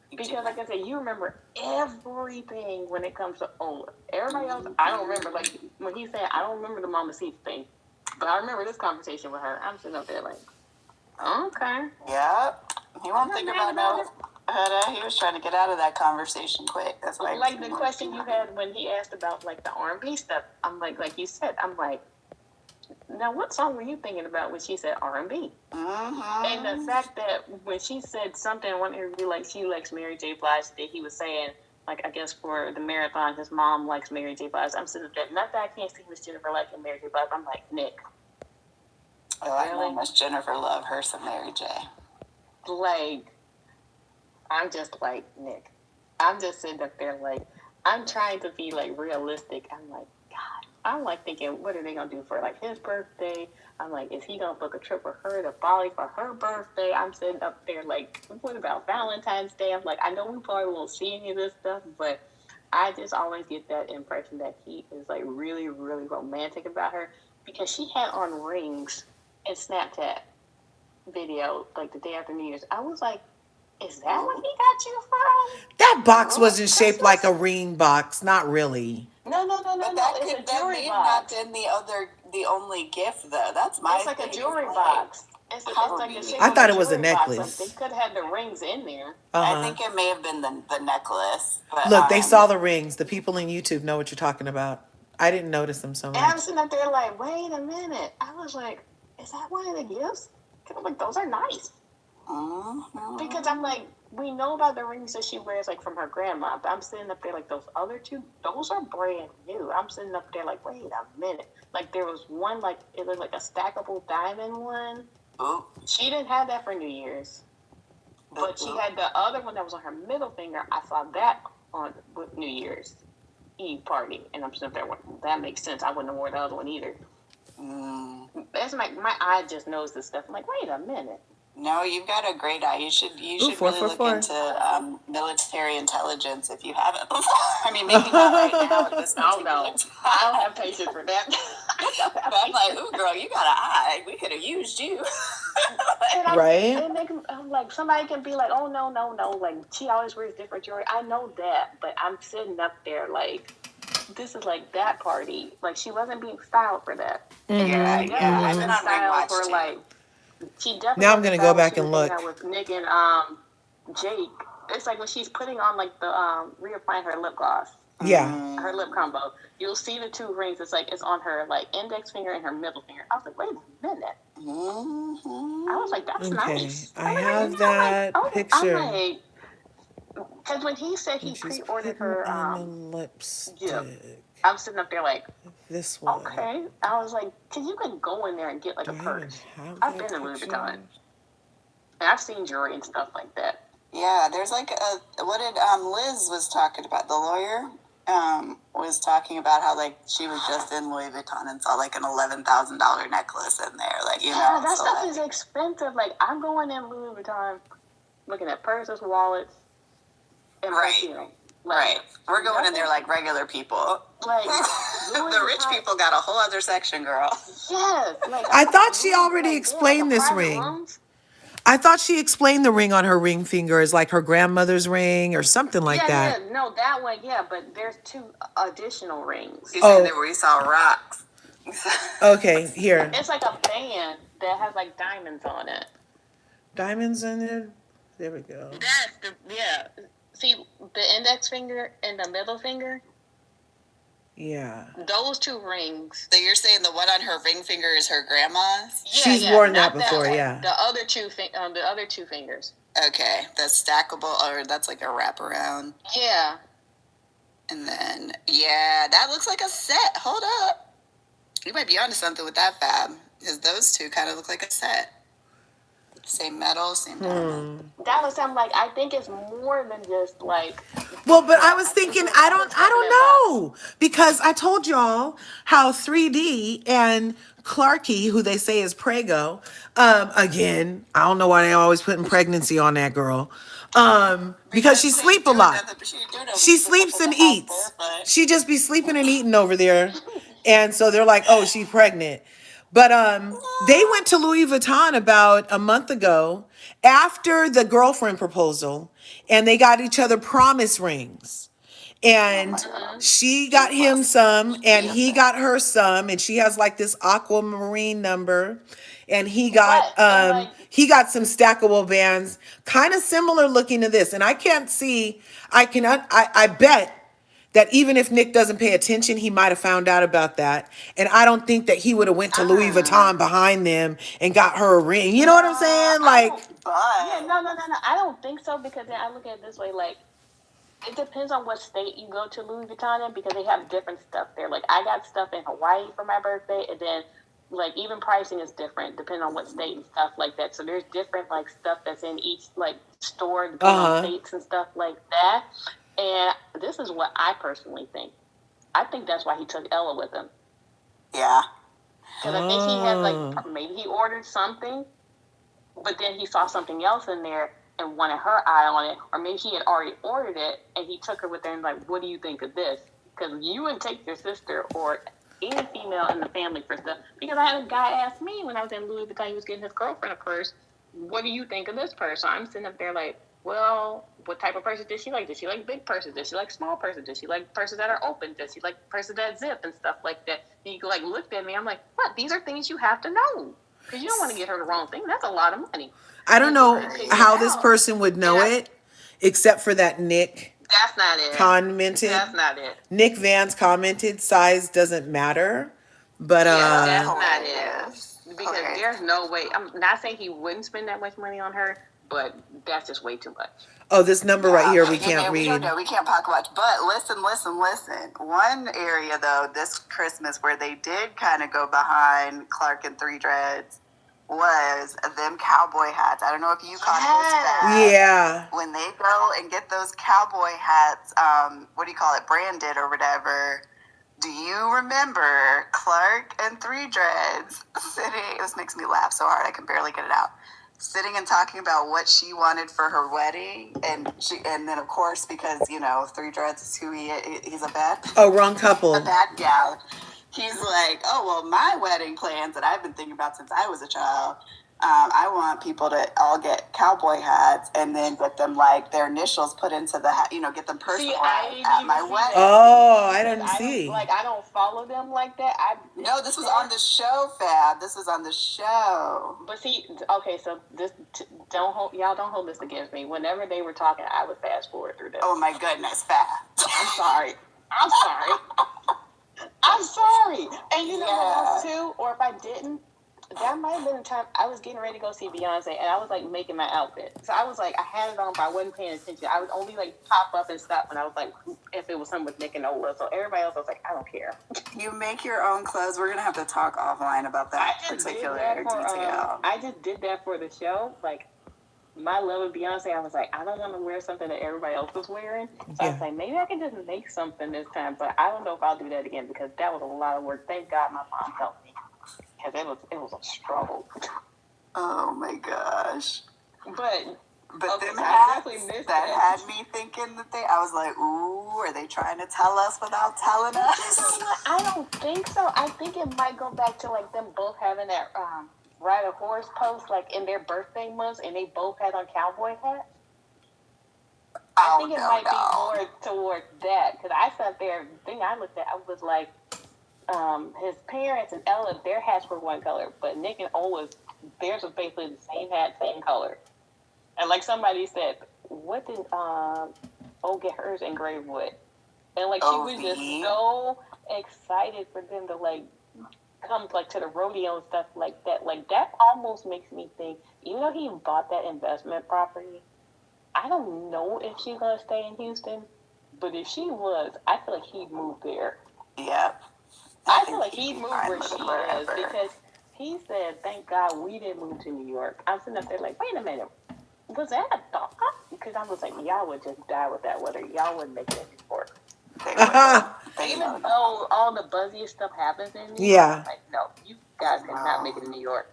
Because like I said, you remember everything when it comes to Ola. Everybody else, I don't remember. Like when he said, I don't remember the Mama Seats thing, but I remember this conversation with her. I'm sitting up there like, okay. Yep. He won't think about no. He was trying to get out of that conversation quick. That's why. Like the question you had when he asked about like the R&B stuff. I'm like you said. I'm like, now what song were you thinking about when she said R&B? And the fact that when she said something in one interview, like she likes Mary J. Blige, that he was saying, like, I guess for the marathon, his mom likes Mary J. Blige. I'm sitting there, not that I can't see Miss Jennifer liking Mary J. Blige. I'm like, Nick. Oh, I know Miss Jennifer love her some Mary J. Like, I'm just like, Nick. I'm just sitting up there like, I'm trying to be like realistic. I'm like, God. I'm like thinking, what are they gonna do for like his birthday? I'm like, is he gonna book a trip for her to Bali for her birthday? I'm sitting up there like, what about Valentine's Day? I'm like, I know we probably won't see any of this stuff, but I just always get that impression that he is like really, really romantic about her because she had on rings in Snapchat video like the day after New Year's. I was like, is that what he got you from? That box wasn't shaped like a ring box. Not really. No. But that could may have not been the only gift though. That's my. It's like a jewelry box. It's like I thought it was a necklace. They could have had the rings in there. I think it may have been the necklace. But, look, they saw the rings. The people in YouTube know what you're talking about. I didn't notice them so much. And I'm sitting up there like, wait a minute. I was like, is that one of the gifts? Because I'm like, those are nice. Because I'm like, we know about the rings that she wears like from her grandma, but I'm sitting up there like those other two, those are brand new. I'm sitting up there like, wait a minute. Like there was one like it looked like a stackable diamond one. Ooh. She didn't have that for New Year's, but she had the other one that was on her middle finger. I saw that on with New Year's Eve party, and I'm sitting up there. That makes sense. I wouldn't have worn the other one either. That's my eye just knows this stuff. I'm like, wait a minute. No, you've got a great eye. You should really look into military intelligence if you haven't before. I mean, maybe not right now at this moment. No. I don't have patience for that. But I'm like, ooh, girl, you got an eye. We could have used you. Right? And I'm like, somebody can be like, oh, no. Like, she always wears different jewelry. I know that, but I'm sitting up there like, this is like that party. Like, she wasn't being styled for that. Yeah. I've been on Ring Watch for too. Like, she definitely now I'm gonna go back and look with Nick and Jake. It's like when she's putting on like the reapplying her lip gloss. Yeah. Her lip combo. You'll see the two rings. It's like it's on her like index finger and her middle finger. I was like, wait a minute. I was like, that's nice. I have that picture. I'm like, because when he said he pre-ordered her lipstick. Yeah, I'm sitting up there like, this one. Okay. I was like, because you can go in there and get like a purse. I've been in Louis Vuitton. And I've seen jewelry and stuff like that. Yeah, there's like what did Liz was talking about, the lawyer was talking about how like she was just in Louis Vuitton and saw like an $11,000 necklace in there, like Yeah, that stuff is expensive. Like I'm going in Louis Vuitton, looking at purses, wallets, and perfume. Right. We're going in there like regular people. Like the rich people got a whole other section, girl. Yes. Like, I thought she already explained this ring. Rooms. I thought she explained the ring on her ring finger is like her grandmother's ring or something like that. Yeah, no, that one, yeah, but there's two additional rings. You said that we saw rocks. Okay, here. It's like a band that has like diamonds on it. Diamonds in it? There we go. That's See, the index finger and the middle finger. Yeah. Those two rings. So you're saying the one on her ring finger is her grandma's? She's worn that before, one. yeah. The other two fingers. Okay, that's stackable, or that's like a wraparound. Yeah. And then, yeah, that looks like a set. Hold up. You might be onto something with that, Fab. Because those two kind of look like a set. Same metal, same diamond. That was something like, I think it's more than just like. Well, but I was thinking, I don't know, because I told y'all how 3D and Clarky, who they say is Prego, again, I don't know why they always putting pregnancy on that girl, because she sleep a lot. She sleeps and eats. She just be sleeping and eating over there, and so they're like, oh, she's pregnant. But they went to Louis Vuitton about a month ago after the girlfriend proposal, and they got each other promise rings. And she got him some, and he got her some, and she has like this aquamarine number, and he got some stackable bands, kind of similar looking to this. And I can't see, I bet that even if Nick doesn't pay attention, he might have found out about that. And I don't think that he would have went to Louis Vuitton behind them and got her a ring. You know what I'm saying? Like, No. I don't think so, because then I look at it this way, like, it depends on what state you go to Louis Vuitton in, because they have different stuff there. Like, I got stuff in Hawaii for my birthday, and then, like, even pricing is different depending on what state and stuff like that. So there's different, like, stuff that's in each, like, store depending on states and stuff like that. And this is what I personally think. I think that's why he took Ella with him. Yeah. Because I think he had, like, maybe he ordered something, but then he saw something else in there and wanted her eye on it. Or maybe he had already ordered it, and he took her with him, like, what do you think of this? Because you wouldn't take your sister or any female in the family for stuff. Because I had a guy ask me when I was in Louis Vuitton, he was getting his girlfriend a purse, what do you think of this purse? So I'm sitting up there like, well, what type of purses did she like? Did she like big purses? Did she like small purses? Did she like purses that are open? Did she like purses that zip and stuff like that? And he like looked at me. I'm like, what? These are things you have to know, because you don't want to get her the wrong thing. That's a lot of money. I don't know how this person would know it, except for that Nick. That's not it. Commented. That's not it. Nick Vance commented, size doesn't matter, but that's not it. Because there's no way. I'm not saying he wouldn't spend that much money on her, but that's just way too much. Oh, this number right here we can't read. We can't talk about. But listen. One area though, this Christmas where they did kind of go behind Clark and Three Dreads was them cowboy hats. I don't know if you caught this. Yeah. When they go and get those cowboy hats, what do you call it, branded or whatever. Do you remember Clark and Three Dreads sitting? This makes me laugh so hard I can barely get it out. Sitting and talking about what she wanted for her wedding, and then of course, because Three Dreads is who he's a bad. Oh, wrong couple. A bad gal. He's like, oh well, my wedding plans that I've been thinking about since I was a child. I want people to all get cowboy hats and then get them like their initials put into the hat, get them personalized at my wedding. Oh, I didn't see. I don't follow them like that. No, this was on the show, Fab. This was on the show. But see, okay, so this y'all don't hold this against me. Whenever they were talking, I would fast forward through this. Oh my goodness, Fab. I'm sorry. I'm sorry. And you know what else too? Or if I didn't, that might have been the time I was getting ready to go see Beyonce, and I was like making my outfit. So I was like, I had it on, but I wasn't paying attention. I would only like pop up and stop when I was like, if it was something with Nick and Ola. So everybody else, I was like, I don't care. You make your own clothes. We're gonna have to talk offline about that particular detail. I just did that for the show. Like, my love of Beyonce, I was like, I don't want to wear something that everybody else was wearing. So I was like, maybe I can just make something this time. But I don't know if I'll do that again, because that was a lot of work. Thank God my mom helped me, because it was a struggle. Oh my gosh. But them hats, that had me thinking that I was like, ooh, are they trying to tell us without telling us? You know what? I don't think so. I think it might go back to like them both having that ride a horse post like in their birthday months, and they both had on cowboy hats. I think it might be more towards that, because I sat there, the thing I looked at, I was like, his parents and Ella, their hats were one color, but Nick and Ola's, theirs was basically the same hat, same color. And like somebody said, what did O get hers engraved with? And like she was just so excited for them to like come like to the rodeo and stuff like that. Like that almost makes me think, even though he bought that investment property, I don't know if she's gonna stay in Houston. But if she was, I feel like he'd move there. Yeah. I feel like he'd move where she is because he said, "Thank God we didn't move to New York." I'm sitting up there like, wait a minute, was that a thought? Because I was like, y'all would just die with that weather. Y'all wouldn't make it in New York. Even though all the buzziest stuff happens in New York, I'm like, no, you guys cannot make it in New York.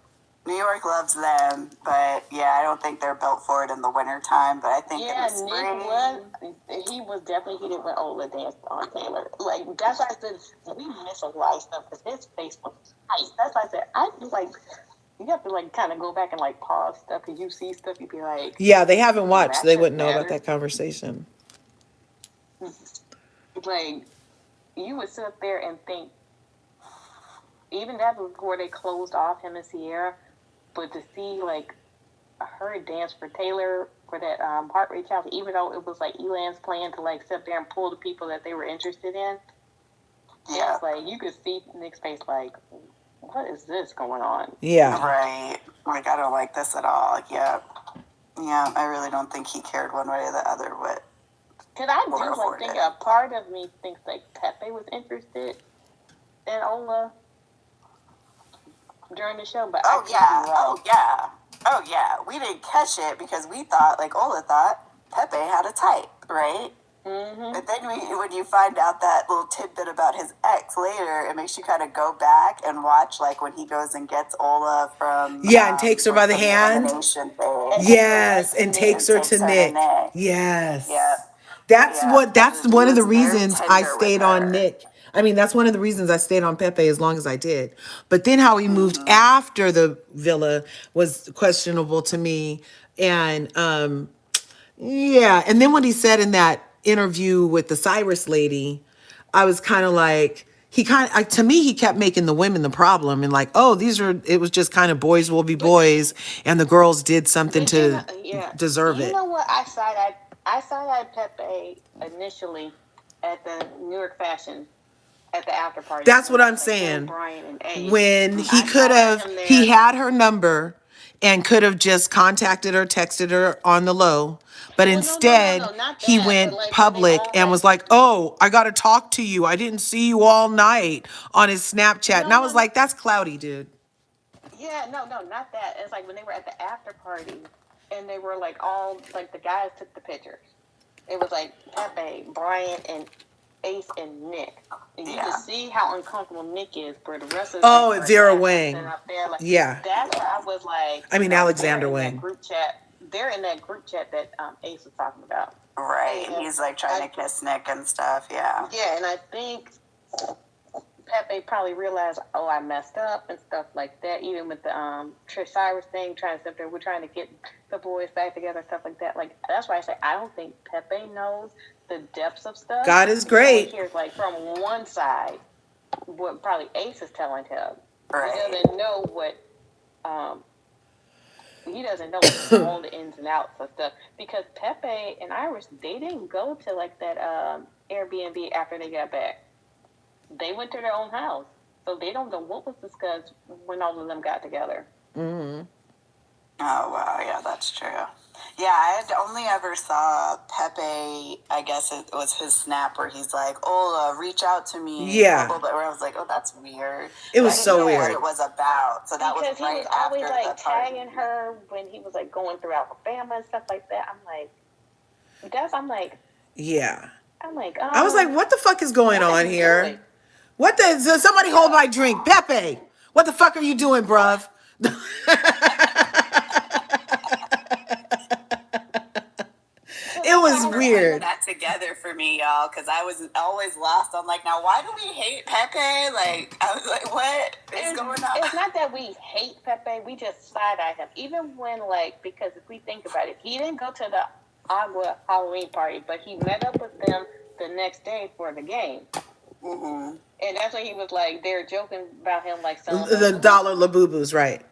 New York loves them, but yeah, I don't think they're built for it in the wintertime. But I think in the spring, he was definitely heated when Ola danced on Taylor. Like that's why I said we miss a lot of stuff because his face was tight. That's why I said I was like. You have to like kind of go back and like pause stuff because you see stuff, you'd be like, yeah, they haven't watched. They wouldn't know about that conversation. Like you would sit up there and think, even that was before they closed off him and Sierra, but to see like her dance for Taylor for that heart rate challenge, even though it was like Elan's plan to like sit up there and pull the people that they were interested in, it's like you could see Nick's face like, what is this going on? Yeah. Right. Like, I don't like this at all. Yeah. Yeah, I really don't think he cared one way or the other what. Because I do like think a part of me thinks like Pepe was interested in Ola during the show, but oh yeah, we didn't catch it because we thought, like Ola thought, Pepe had a type, right? Mm-hmm. But then when you find out that little tidbit about his ex later, it makes you kind of go back and watch, like when he goes and gets Ola from and takes her by the hand. Yes, and takes her to Nick. Yes. Yeah. That's one of the reasons I stayed on Nick. I mean, that's one of the reasons I stayed on Pepe as long as I did. But then how he moved after the villa was questionable to me. And yeah, and then what he said in that interview with the Cyrus lady, I was kind of like, to me, he kept making the women the problem and like, oh, it was just kind of boys will be boys and the girls did something to deserve it. You know what? I side-eyed Pepe initially at the New York Fashion at the after party. That's what I'm saying. When he had her number and could have just contacted her, texted her on the low. But instead, he went public and was like, oh, I got to talk to you. I didn't see you all night on his Snapchat. And I was like, that's cloudy, dude. Yeah, no, not that. It's like when they were at the after party and they were like all, like the guys took the pictures. It was like Pepe, Brian, and Ace and Nick. And you can see how uncomfortable Nick is for the rest of the Vera Wang. Like, yeah. That's why I was like, I mean, Alexander Wang. Group chat. They're in that group chat that Ace was talking about. Right. And he's like trying to kiss Nick and stuff. Yeah. Yeah, and I think Pepe probably realized, oh, I messed up and stuff like that. Even with the Trish Cyrus thing, trying to sit there, we're trying to get the boys back together, stuff like that. Like that's why I say I don't think Pepe knows the depths of stuff. God is great. He hears like from one side what probably Ace is telling him. Right. He doesn't know what all the ins and outs of stuff because Pepe and Iris, they didn't go to like that Airbnb after they got back. They went to their own house, so they don't know what was discussed when all of them got together. Mm-hmm. Oh wow, yeah, that's true. Yeah, I had only ever saw Pepe. I guess it was his snap where he's like, "Ola, reach out to me." Yeah. Where I was like, "Oh, that's weird." It was so weird. What it was about. So that because was right he was always after like the party. tagging her when he was like going through Alabama and stuff like that. Yeah. I'm like, I was like, what the fuck is going on here? What the? Somebody hold my drink, Pepe. What the fuck are you doing, bruv? It was weird. That together for me, y'all, because I was always lost. I'm like, now why do we hate Pepe? Like, I was like, what is going on? It's not that we hate Pepe. We just side-eye him. Even when, like, because if we think about it, he didn't go to the Agua Halloween party, but he met up with them the next day for the game. Mm-hmm. And that's when he was like, they're joking about him, like, selling the dollar Labubus, right?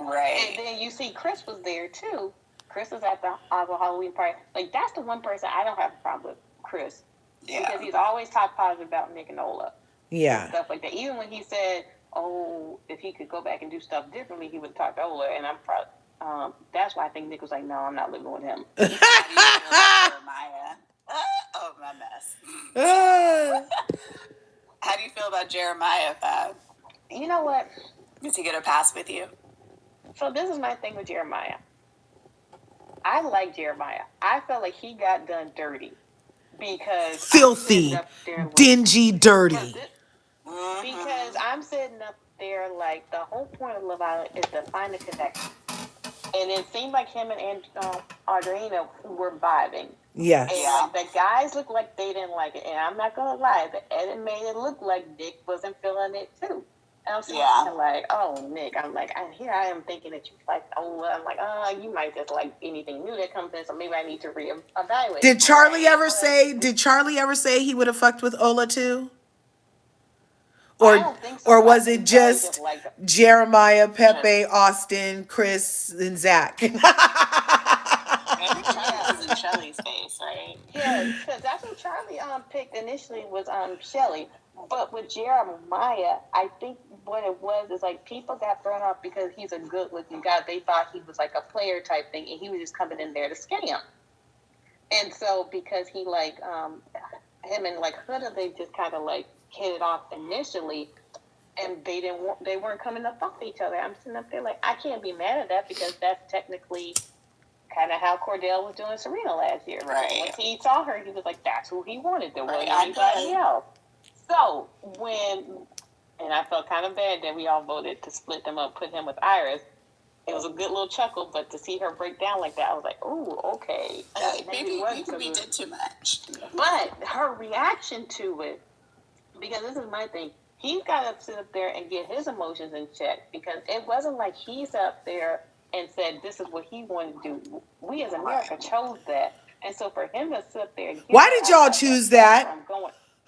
Right. And then you see Chris was there, too. Chris is at the Halloween party. Like, that's the one person I don't have a problem with, Chris. Yeah. Because he's always talked positive about Nick and Ola. Yeah. And stuff like that. Even when he said, oh, if he could go back and do stuff differently, he would talk to Ola. And I'm probably, that's why I think Nick was like, no, I'm not living with him. How do you feel about Jeremiah? Oh, my mess. How do you feel about Jeremiah, Fab? You know what? Does he get a pass with you? So this is my thing with Jeremiah. I like Jeremiah. I felt like he got done dirty because filthy, dingy, dirty. Because I'm sitting up there like the whole point of Love Island is to find a connection, and it seemed like him and Audrina were vibing. Yes. And the guys looked like they didn't like it, and I'm not gonna lie, the edit made it look like Nick wasn't feeling it too. And I'm sitting there like, oh, Nick. I'm like, here I am thinking that you like Ola. I'm like, you might just like anything new that comes in, so maybe I need to reevaluate. Did Charlie ever say he would have fucked with Ola too? Or, I don't think so. Or was it just Jeremiah, Pepe, Austin, Chris, and Zach? Every Charlie was in Shelly's face, right? Yeah, because that's what Charlie picked initially was Shelly. But with Jeremiah, I think what it was is like people got thrown off because he's a good looking guy. They thought he was like a player type thing, and he was just coming in there to scam. And so because he like him and like Huda, they just kind of like hit it off initially, and they weren't coming to fuck each other. I'm sitting up there like, I can't be mad at that because that's technically kind of how Cordell was doing Serena last year. Right. Once he saw her, he was like, that's who he wanted. There wasn't anybody else. So and I felt kind of bad that we all voted to split them up, put him with Iris. It was a good little chuckle, but to see her break down like that, I was like, "Ooh, okay." Maybe we did too much. But her reaction to it, because this is my thing, he's got to sit up there and get his emotions in check, because it wasn't like he's up there and said this is what he wanted to do. We as America chose that, and so for him to sit up there, and why did y'all choose that?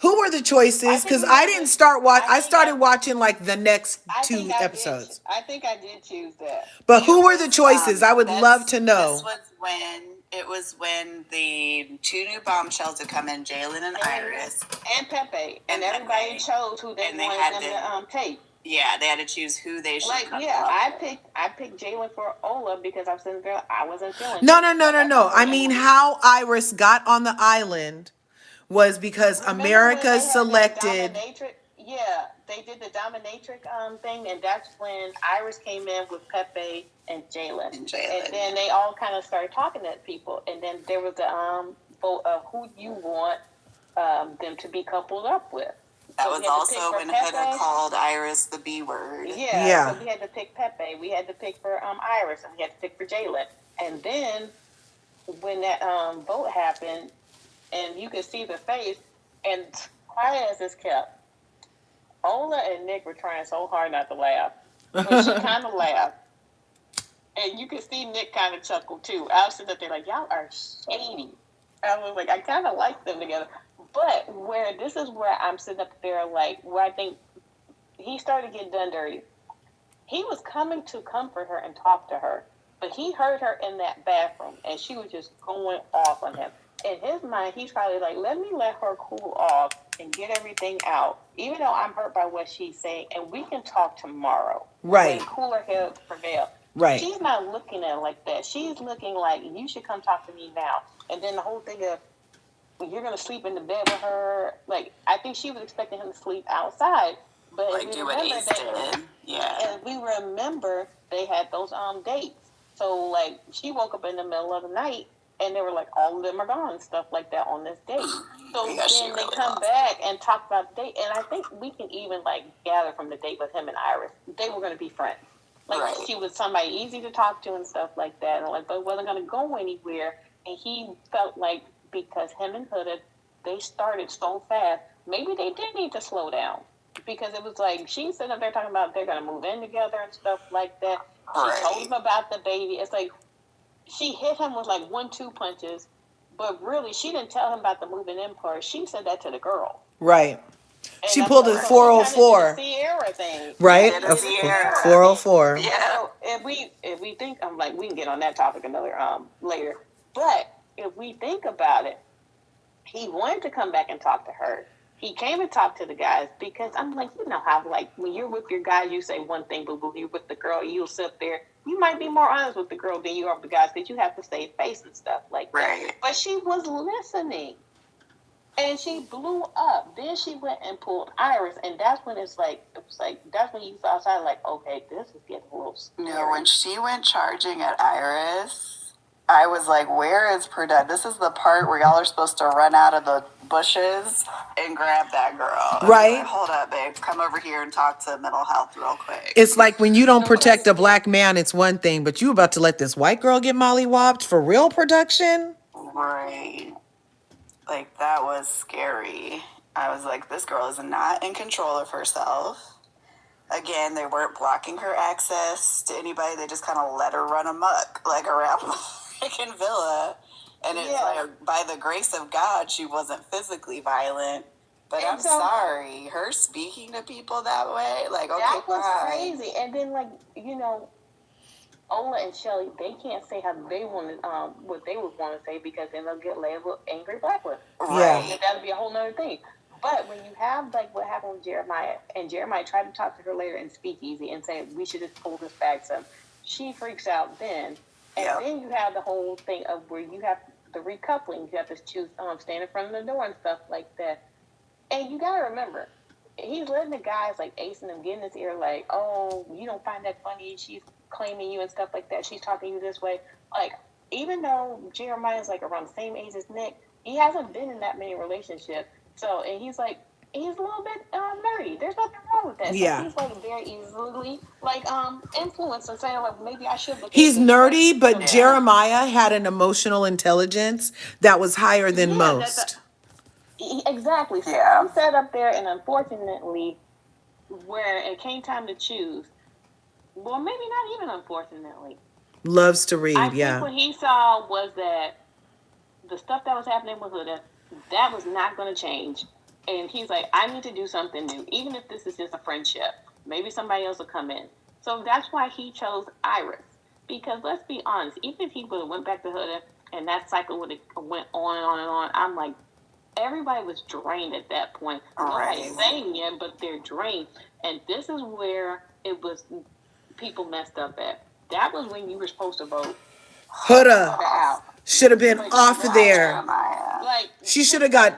Who were the choices? Because I didn't start watch. I started watching like the next 2 episodes. I think I did choose that. But who were the choices? I would love to know. This was when the 2 new bombshells had come in, Jalen and Iris. And Pepe. And everybody chose who they wanted them to take. Yeah, they had to choose who they should come I picked Jalen for Ola because I was sitting there, I wasn't feeling it. No. I mean, how Iris got on the island was because America selected. Yeah, they did the dominatrix thing, and that's when Iris came in with Pepe and Jalen. And then they all kind of started talking to people, and then there was the vote of who you want them to be coupled up with. That was also when Huda called Iris the B word. Yeah. So we had to pick Pepe. We had to pick for Iris, and we had to pick for Jalen. And then when that vote happened, and you could see the face, and quiet as it's kept, Ola and Nick were trying so hard not to laugh, but she kind of laughed. And you could see Nick kind of chuckle too. I was sitting up there like, y'all are shady. I was like, I kind of like them together. But this is where I'm sitting up there like, where I think he started getting done dirty. He was coming to comfort her and talk to her, but he heard her in that bathroom, and she was just going off on him. In his mind, he's probably like, let her cool off and get everything out, even though I'm hurt by what she's saying, and we can talk tomorrow. Right. When cooler heads prevail. Right. She's not looking at it like that. She's looking like, you should come talk to me now. And then the whole thing of, you're going to sleep in the bed with her. Like, I think she was expecting him to sleep outside. But like, do what Ace did. Yeah. And we remember they had those dates. So, like, she woke up in the middle of the night, and they were like, all of them are gone, stuff like that on this date. So then they come back and talk about the date. And I think we can even, like, gather from the date with him and Iris, they were going to be friends. Like, she was somebody easy to talk to and stuff like that. And, like, but it wasn't going to go anywhere. And he felt like because him and Huda, they started so fast, maybe they did need to slow down. Because it was like, she's sitting up there talking about they're going to move in together and stuff like that. She told him about the baby. It's like, she hit him with like 1-2 punches, but really she didn't tell him about the moving in part. She said that to the girl. Right. She pulled a 404. Sierra thing, Right? Did A a Sierra. 404. Yeah. So if we think, I'm like, we can get on that topic another later. But if we think about it, he wanted to come back and talk to her. He came and talked to the guys because I'm like, you know how like when you're with your guys, you say one thing, but when you're with the girl, you'll sit there. You might be more honest with the girl than you are with the guys because you have to save face and stuff like that. Right. But she was listening. And she blew up. Then she went and pulled Iris, and that's when it was like that's when you saw outside like, okay, this is getting a little scary. No, when she went charging at Iris, I was like, where is Prudette? This is the part where y'all are supposed to run out of the bushes and grab that girl. Right. Like, hold up, babe. Come over here and talk to mental health real quick. It's like when you don't protect a black man, it's one thing, but you about to let this white girl get mollywopped for real production? Right. Like, that was scary. I was like, this girl is not in control of herself. Again, they weren't blocking her access to anybody. They just kind of let her run amok, like around the freaking villa. And it's like, by the grace of God, she wasn't physically violent. But I'm sorry, her speaking to people that way, like, okay, that was fine. crazy. And then, like, you know, Ola and Shelly, they can't say how they wanted, what they would want to say because then they'll get labeled angry black women. Right. And that'll be a whole nother thing. But when you have like what happened with Jeremiah, and Jeremiah tried to talk to her later and speak easy and say we should just pull this back some, she freaks out then. And then you have the whole thing of where you have the recoupling. You have to choose stand in front of the door and stuff like that. And you gotta remember, he's letting the guys like Ace and them get in his ear like, oh, you don't find that funny. She's claiming you and stuff like that. She's talking to you this way. Like, even though Jeremiah's like around the same age as Nick, he hasn't been in that many relationships. So, and he's like, he's a little bit nerdy. There's nothing wrong with that. Yeah. So he's like very easily like influenced and saying like maybe I should look. He's nerdy, but Jeremiah had an emotional intelligence that was higher than most. Exactly. So I'm set up there, and unfortunately, where it came time to choose, well, maybe not even unfortunately. Loves to read, I think what he saw was that the stuff that was happening with Huda, that was not going to change. And he's like, I need to do something new, even if this is just a friendship. Maybe somebody else will come in. So that's why he chose Iris. Because let's be honest, even if he would have went back to Huda and that cycle would have went on and on and on, I'm like, everybody was drained at that point. Nobody's saying it, but they're drained. And this is where it was people messed up at. That was when you were supposed to vote Huda should have been off of there. Like, she should have got.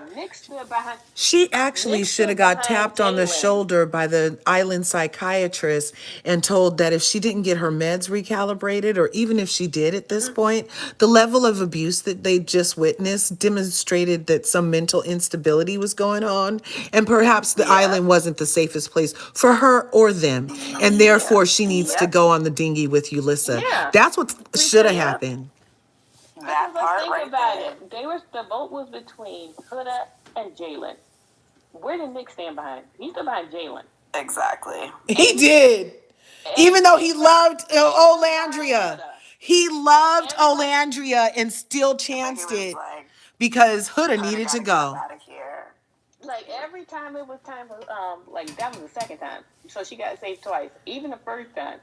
Behind, she actually should have got tapped on the shoulder by the island psychiatrist and told that if she didn't get her meds recalibrated, or even if she did at this point, the level of abuse that they just witnessed demonstrated that some mental instability was going on, and perhaps the island wasn't the safest place for her or them, and therefore she needs to go on the dinghy with Ulissa. That's what should have happened. That part right there. The vote was between Huda and Jalen. Where did Nick stand behind? He stood behind Jalen. Exactly. He did. Even though he loved Olandria. He loved Olandria and still chanced it because Huda needed to go. Like every time it was time for like that was the second time. So she got saved twice. Even the first time.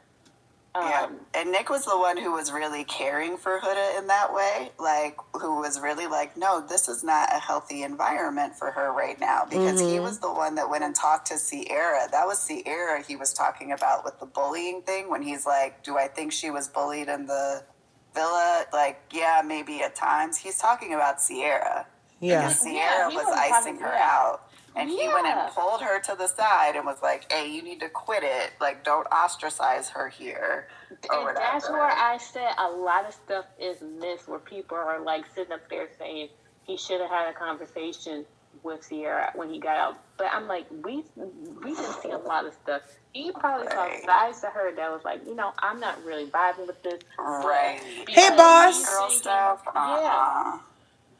And Nick was the one who was really caring for Huda in that way, like who was really like, no, this is not a healthy environment for her right now, because he was the one that went and talked to Sierra. That was Sierra he was talking about with the bullying thing, when he's like, do I think she was bullied in the villa? Like, yeah, maybe at times. He's talking about Sierra. Because Sierra was icing her out. And he went and pulled her to the side and was like, hey, you need to quit it. Like, don't ostracize her here. And that's where I said a lot of stuff is missed, where people are like sitting up there saying he should have had a conversation with Sierra when he got out. But I'm like, we didn't see a lot of stuff. He probably saw sides to her that was like, you know, I'm not really vibing with this. Right. Hey, boss. Girl stuff. Yeah.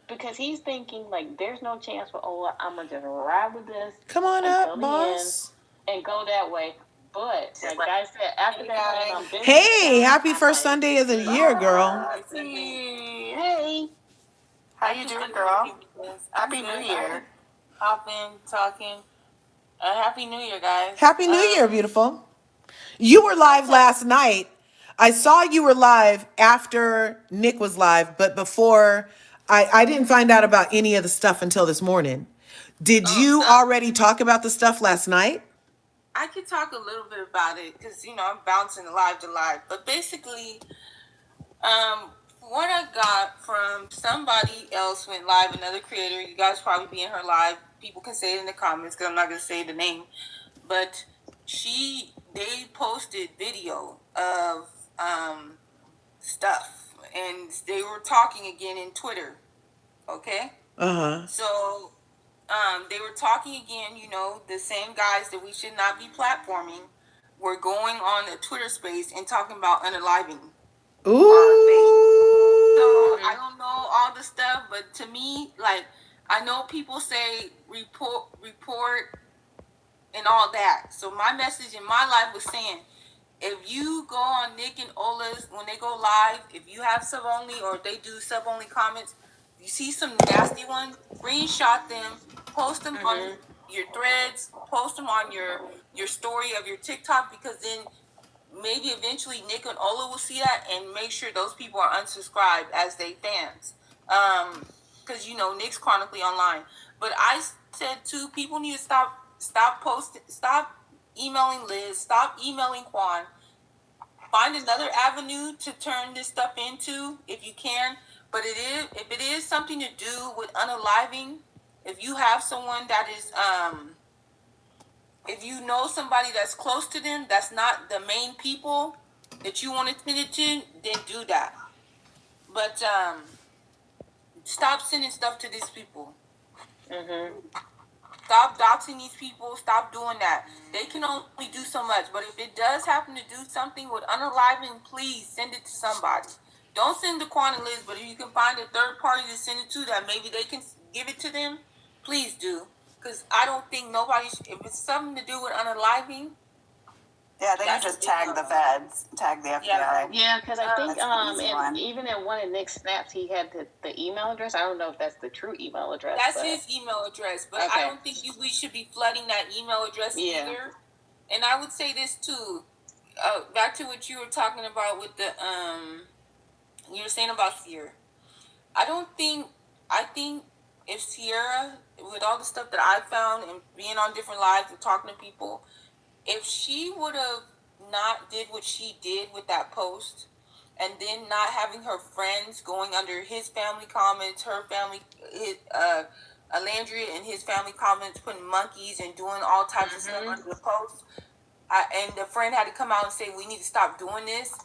Because he's thinking, like, there's no chance for Ola. I'm going to just ride with this. Come on up, boss. And go that way. But, like I said, after that, hey, happy first Sunday of the year, girl. Hey. How you doing, girl? Happy New Year. Hopping, talking. Happy New Year, guys. Happy New Year, beautiful. You were I live said, last night. I saw you were live after Nick was live, but before I didn't find out about any of the stuff until this morning. Did you already talk about the stuff last night? I could talk a little bit about it because I'm bouncing live to live. But basically, what I got from somebody else went live, another creator. You guys probably be in her live. People can say it in the comments because I'm not gonna say the name. But they posted video of stuff, and they were talking again in Twitter. Okay, Uh-huh. so they were talking again. The same guys that we should not be platforming were going on a Twitter space and talking about unaliving our faith. So I Ooh. don't know all the stuff, but to me, like, I know people say report, and all that. So my message in my life was saying, if you go on Nick and Ola's when they go live, if you have sub only or if they do sub only comments, you see some nasty ones, screenshot them, post them on your threads, post them on your story of your TikTok, because then maybe eventually Nick and Ola will see that and make sure those people are unsubscribed as they fans. Because Nick's chronically online. But I said too, people need to stop posting, stop emailing Liz, stop emailing Quan. Find another avenue to turn this stuff into if you can. But if it is something to do with unaliving, if you have someone that is if you know somebody that's close to them, that's not the main people that you want to send it to, then do that. But stop sending stuff to these people. Stop doxing these people. Stop doing that. They can only do so much. But if it does happen to do something with unaliving, please send it to somebody. Don't send to Quan and Liz, but if you can find a third party to send it to that maybe they can give it to them, please do. Because I don't think if it's something to do with unaliving, Yeah, then you just tag the feds, tag the FBI. Yeah, because I think and even in one of Nick's snaps, he had the email address. I don't know if that's the true email address. That's his email address, but okay. I don't think we should be flooding that email address either. And I would say this too. Back to what you were talking about with the you were saying about Sierra. I think if Sierra, with all the stuff that I found and being on different lives and talking to people, if she would have not did what she did with that post, and then not having her friends going under his family comments, her family, Alandria and his family comments, putting monkeys and doing all types of stuff under the post, and the friend had to come out and say, we need to stop doing this.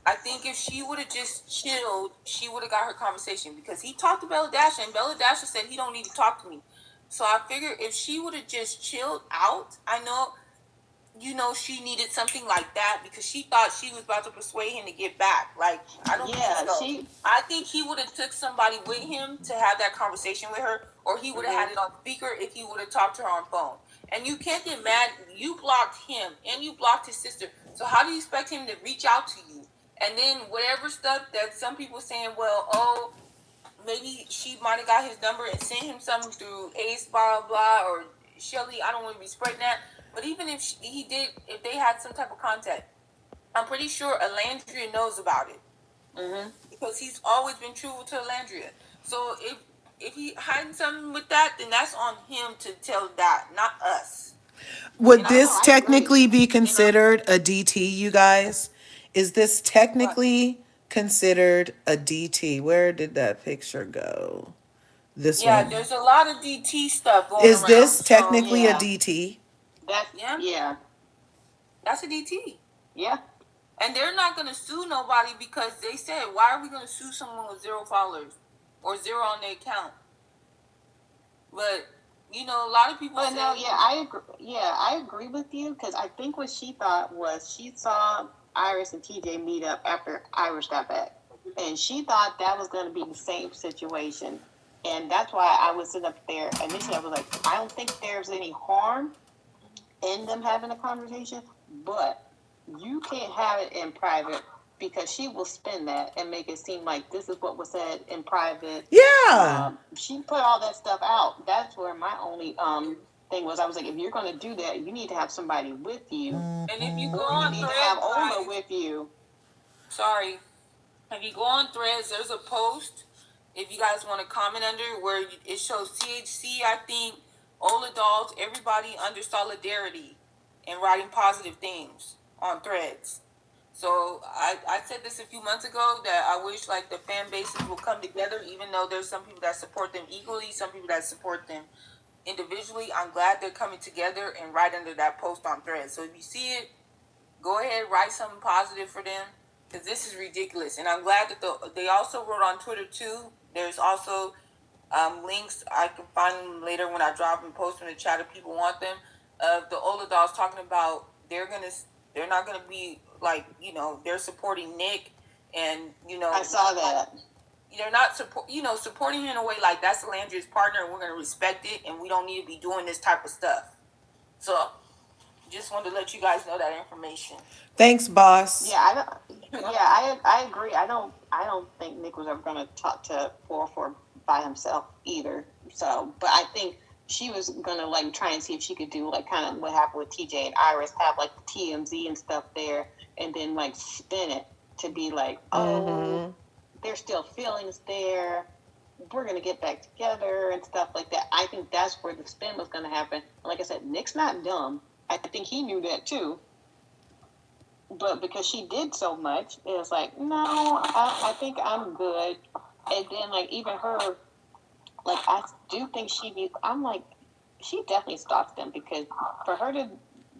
I think if she would have just chilled, she would have got her conversation, because he talked to Bella Dasha, and Bella Dasha said he don't need to talk to me. So I figured if she would have just chilled out, I know, she needed something like that because she thought she was about to persuade him to get back. Like, I don't think so. I think he would have took somebody with him to have that conversation with her, or he would have had it on speaker if he would have talked to her on phone. And you can't get mad. You blocked him and you blocked his sister. So how do you expect him to reach out to you? And then whatever stuff that some people saying, well, maybe she might have got his number and sent him something through Ace, blah, blah, or Shelly. I don't want to be spreading that. But even if if they had some type of contact, I'm pretty sure Alandria knows about it. Because he's always been true to Alandria. So if he hiding something with that, then that's on him to tell that, not us. Would this technically be considered a DT, you guys? Is this technically considered a DT? Where did that picture go? This one. There's a lot of DT stuff going Is around. this technically a DT? That's a DT. Yeah. And they're not going to sue nobody because they said, why are we going to sue someone with 0 followers or 0 on their account? But, a lot of people say... I agree. Yeah, I agree with you, because I think what she thought was she saw Iris and TJ meet up after Iris got back. And she thought that was going to be the same situation. And that's why I was sitting up there. Initially, I was like, I don't think there's any harm in them having a conversation, but you can't have it in private, because she will spin that and make it seem like this is what was said in private. Yeah. She put all that stuff out. That's where my only thing was, I was like, if you're going to do that, you need to have somebody with you, And if you go or you on need to have Threads, Ola guys, with you. sorry, if you go on Threads, there's a post. If you guys want to comment under where it shows THC, I think, all adults, everybody under solidarity and writing positive things on Threads. So I said this a few months ago that I wish like the fan bases will come together, even though there's some people that support them equally, some people that support them individually. I'm glad they're coming together and right under that post on Threads. So if you see it, go ahead, write something positive for them because this is ridiculous. And I'm glad that they also wrote on Twitter too. There's also links. I can find them later when I drop and post in the chat if people want them. Of the older dolls talking about they're not gonna be like, they're supporting Nick, and I saw that. they're not supporting him in a way like that's Landry's partner and we're gonna respect it and we don't need to be doing this type of stuff. So just wanted to let you guys know that information. Thanks, boss. Yeah, I agree. I don't think Nick was ever going to talk to 404 by himself either. So, but I think she was going to like try and see if she could do like kind of what happened with TJ and Iris, have like the TMZ and stuff there, and then like spin it to be like, oh, there's still feelings there. We're going to get back together and stuff like that. I think that's where the spin was going to happen. Like I said, Nick's not dumb. I think he knew that too. But because she did so much, it was like, no, I think I'm good. And then, like, even her, like, I do think I'm like, she definitely stalks them because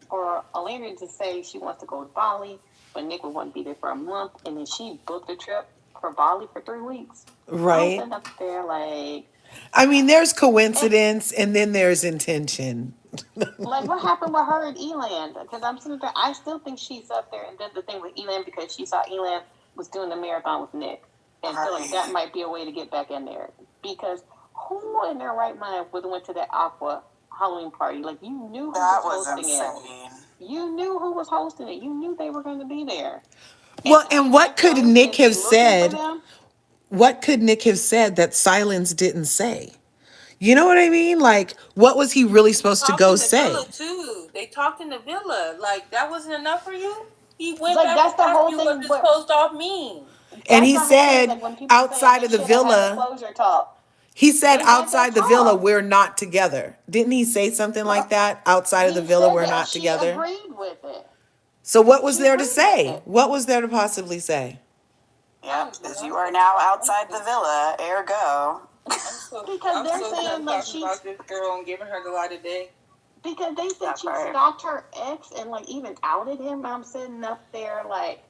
for Alandria to say she wants to go to Bali, but Nick would want to be there for a month, and then she booked a trip for Bali for 3 weeks. Right. I'm up there, like, I mean, there's coincidence and then there's intention. like, what happened with her and Elan? Because I'm sitting there, I still think she's up there and did the thing with Elan because she saw Elan was doing the marathon with Nick. And feel like that might be a way to get back in there. Because who in their right mind would have went to that Aqua Halloween party? Like, you knew who was hosting it. You knew who was hosting it. You knew they were going to be there. Well, and what could Nick have said? Them? What could Nick have said that Silence didn't say? You know what I mean? Like, what was he really supposed to go say? Villa too. They talked in the villa. Like, that wasn't enough for you? He went like, back that's and the asked whole you thing, what this post off mean. And he said, outside of the villa, closure talk. he said, outside the villa, we're not together. Didn't he say something like that? Outside of the villa, we're not together. She agreed with it. So what was there to say? What was there to possibly say? Yeah, because you are now outside the villa, ergo. Because they're saying like she's about this girl and giving her the light of day. Because they said she stalked her ex and like even outed him. I'm sitting up there like,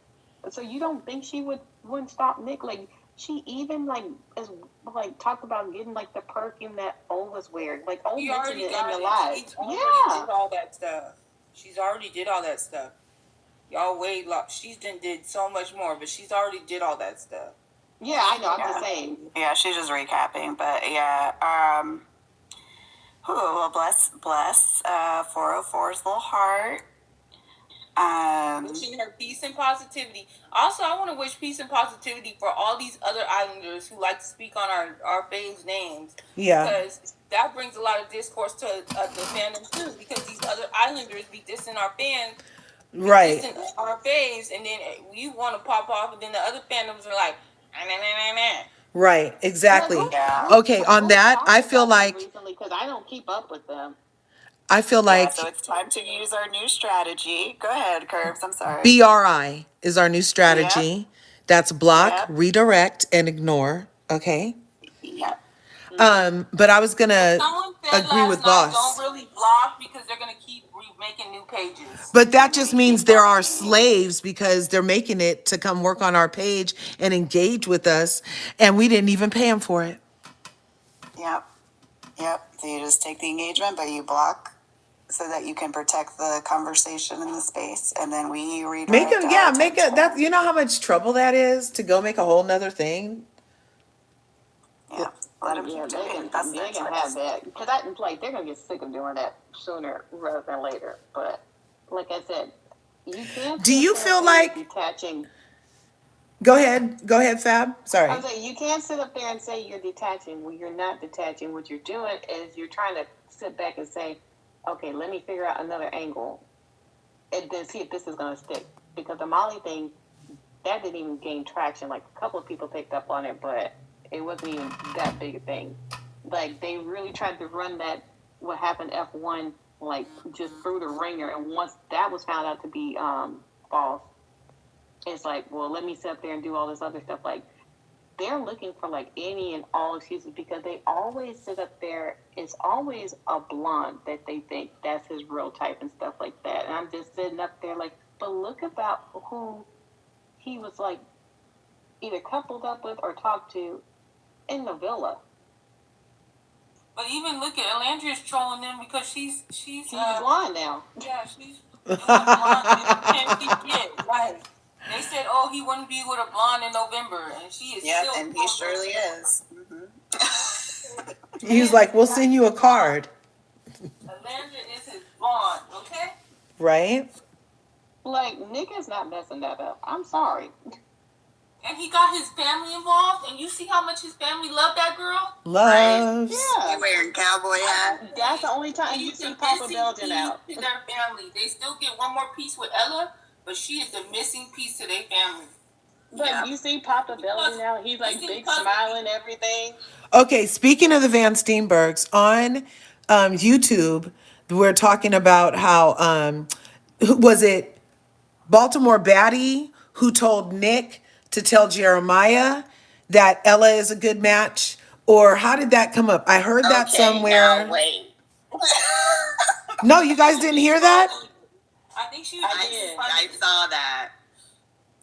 so you don't think she wouldn't stop Nick? Like she even like is like talked about getting like the perfume that O was wearing. Like O mentioned it in the live. Did all that stuff. She's already did all that stuff. Y'all wait, she's did so much more, but she's already did all that stuff. Yeah, I know. I'm just saying. Yeah, she's just recapping, but yeah. Well, bless 404's little heart. Wishing her peace and positivity. Also, I want to wish peace and positivity for all these other islanders who like to speak on our faves' names. Yeah. Because that brings a lot of discourse to the fandom too. Because these other islanders be dissing our fans. Right. Dissing our faves, and then you want to pop off, and then the other fandoms are like, nah. Right, exactly. Yeah. Okay, on that, I feel like recently because I don't keep up with them. I feel like so it's time to use our new strategy. Go ahead, Curves. I'm sorry. BRI is our new strategy. Yep. That's block, redirect, and ignore. Okay. Yep. But I was gonna agree with boss. Don't really block because they're gonna keep making new pages. But that just means there are slaves because they're making it to come work on our page and engage with us, and we didn't even pay them for it. Yep. So you just take the engagement, but you block so that you can protect the conversation in the space, and then we redirect. That. You know how much trouble that is to go make a whole nother thing. Yeah. Let them keep doing it. They can have that because they're gonna get sick of doing that sooner rather than later. But like I said, you can't. Do you feel like detaching? Go ahead, Fab. Sorry. I was like, you can't sit up there and say you're detaching when you're not detaching. What you're doing is you're trying to sit back and say, okay, let me figure out another angle and then see if this is going to stick. Because the Molly thing, that didn't even gain traction. Like, a couple of people picked up on it, but it wasn't even that big a thing. Like, they really tried to run that, what happened F1, like, just through the ringer. And once that was found out to be false, it's like, well, let me sit up there and do all this other stuff. Like, they're looking for like any and all excuses because they always sit up there. It's always a blonde that they think that's his real type and stuff like that. And I'm just sitting up there like, but look about who he was like either coupled up with or talked to in the villa. But even look at Alandria's trolling them because she's blonde now. Yeah, she's blonde. Can't forget, right? They said, "Oh, he wouldn't be with a blonde in November," and she is. Yeah, and he surely is. Mm-hmm. He's like, we'll send you a card. Alandria is his blonde, okay? Right? Like, Nick is not messing that up. I'm sorry. And he got his family involved, and you see how much his family loved that girl? Loves. Right? Yeah. He wearing cowboy hat. That's the only time you see Papa Belgian out. To their family. They still get one more piece with Ella, but she is the missing piece to their family. But you see Papa Belgian now, he's like big smiling everything. Okay, speaking of the Van Steenbergs, on YouTube, we're talking about how, was it Baltimore Batty who told Nick to tell Jeremiah that Ella is a good match? Or how did that come up? I heard that somewhere. Now wait. No, you guys didn't hear that? I think she. I saw that,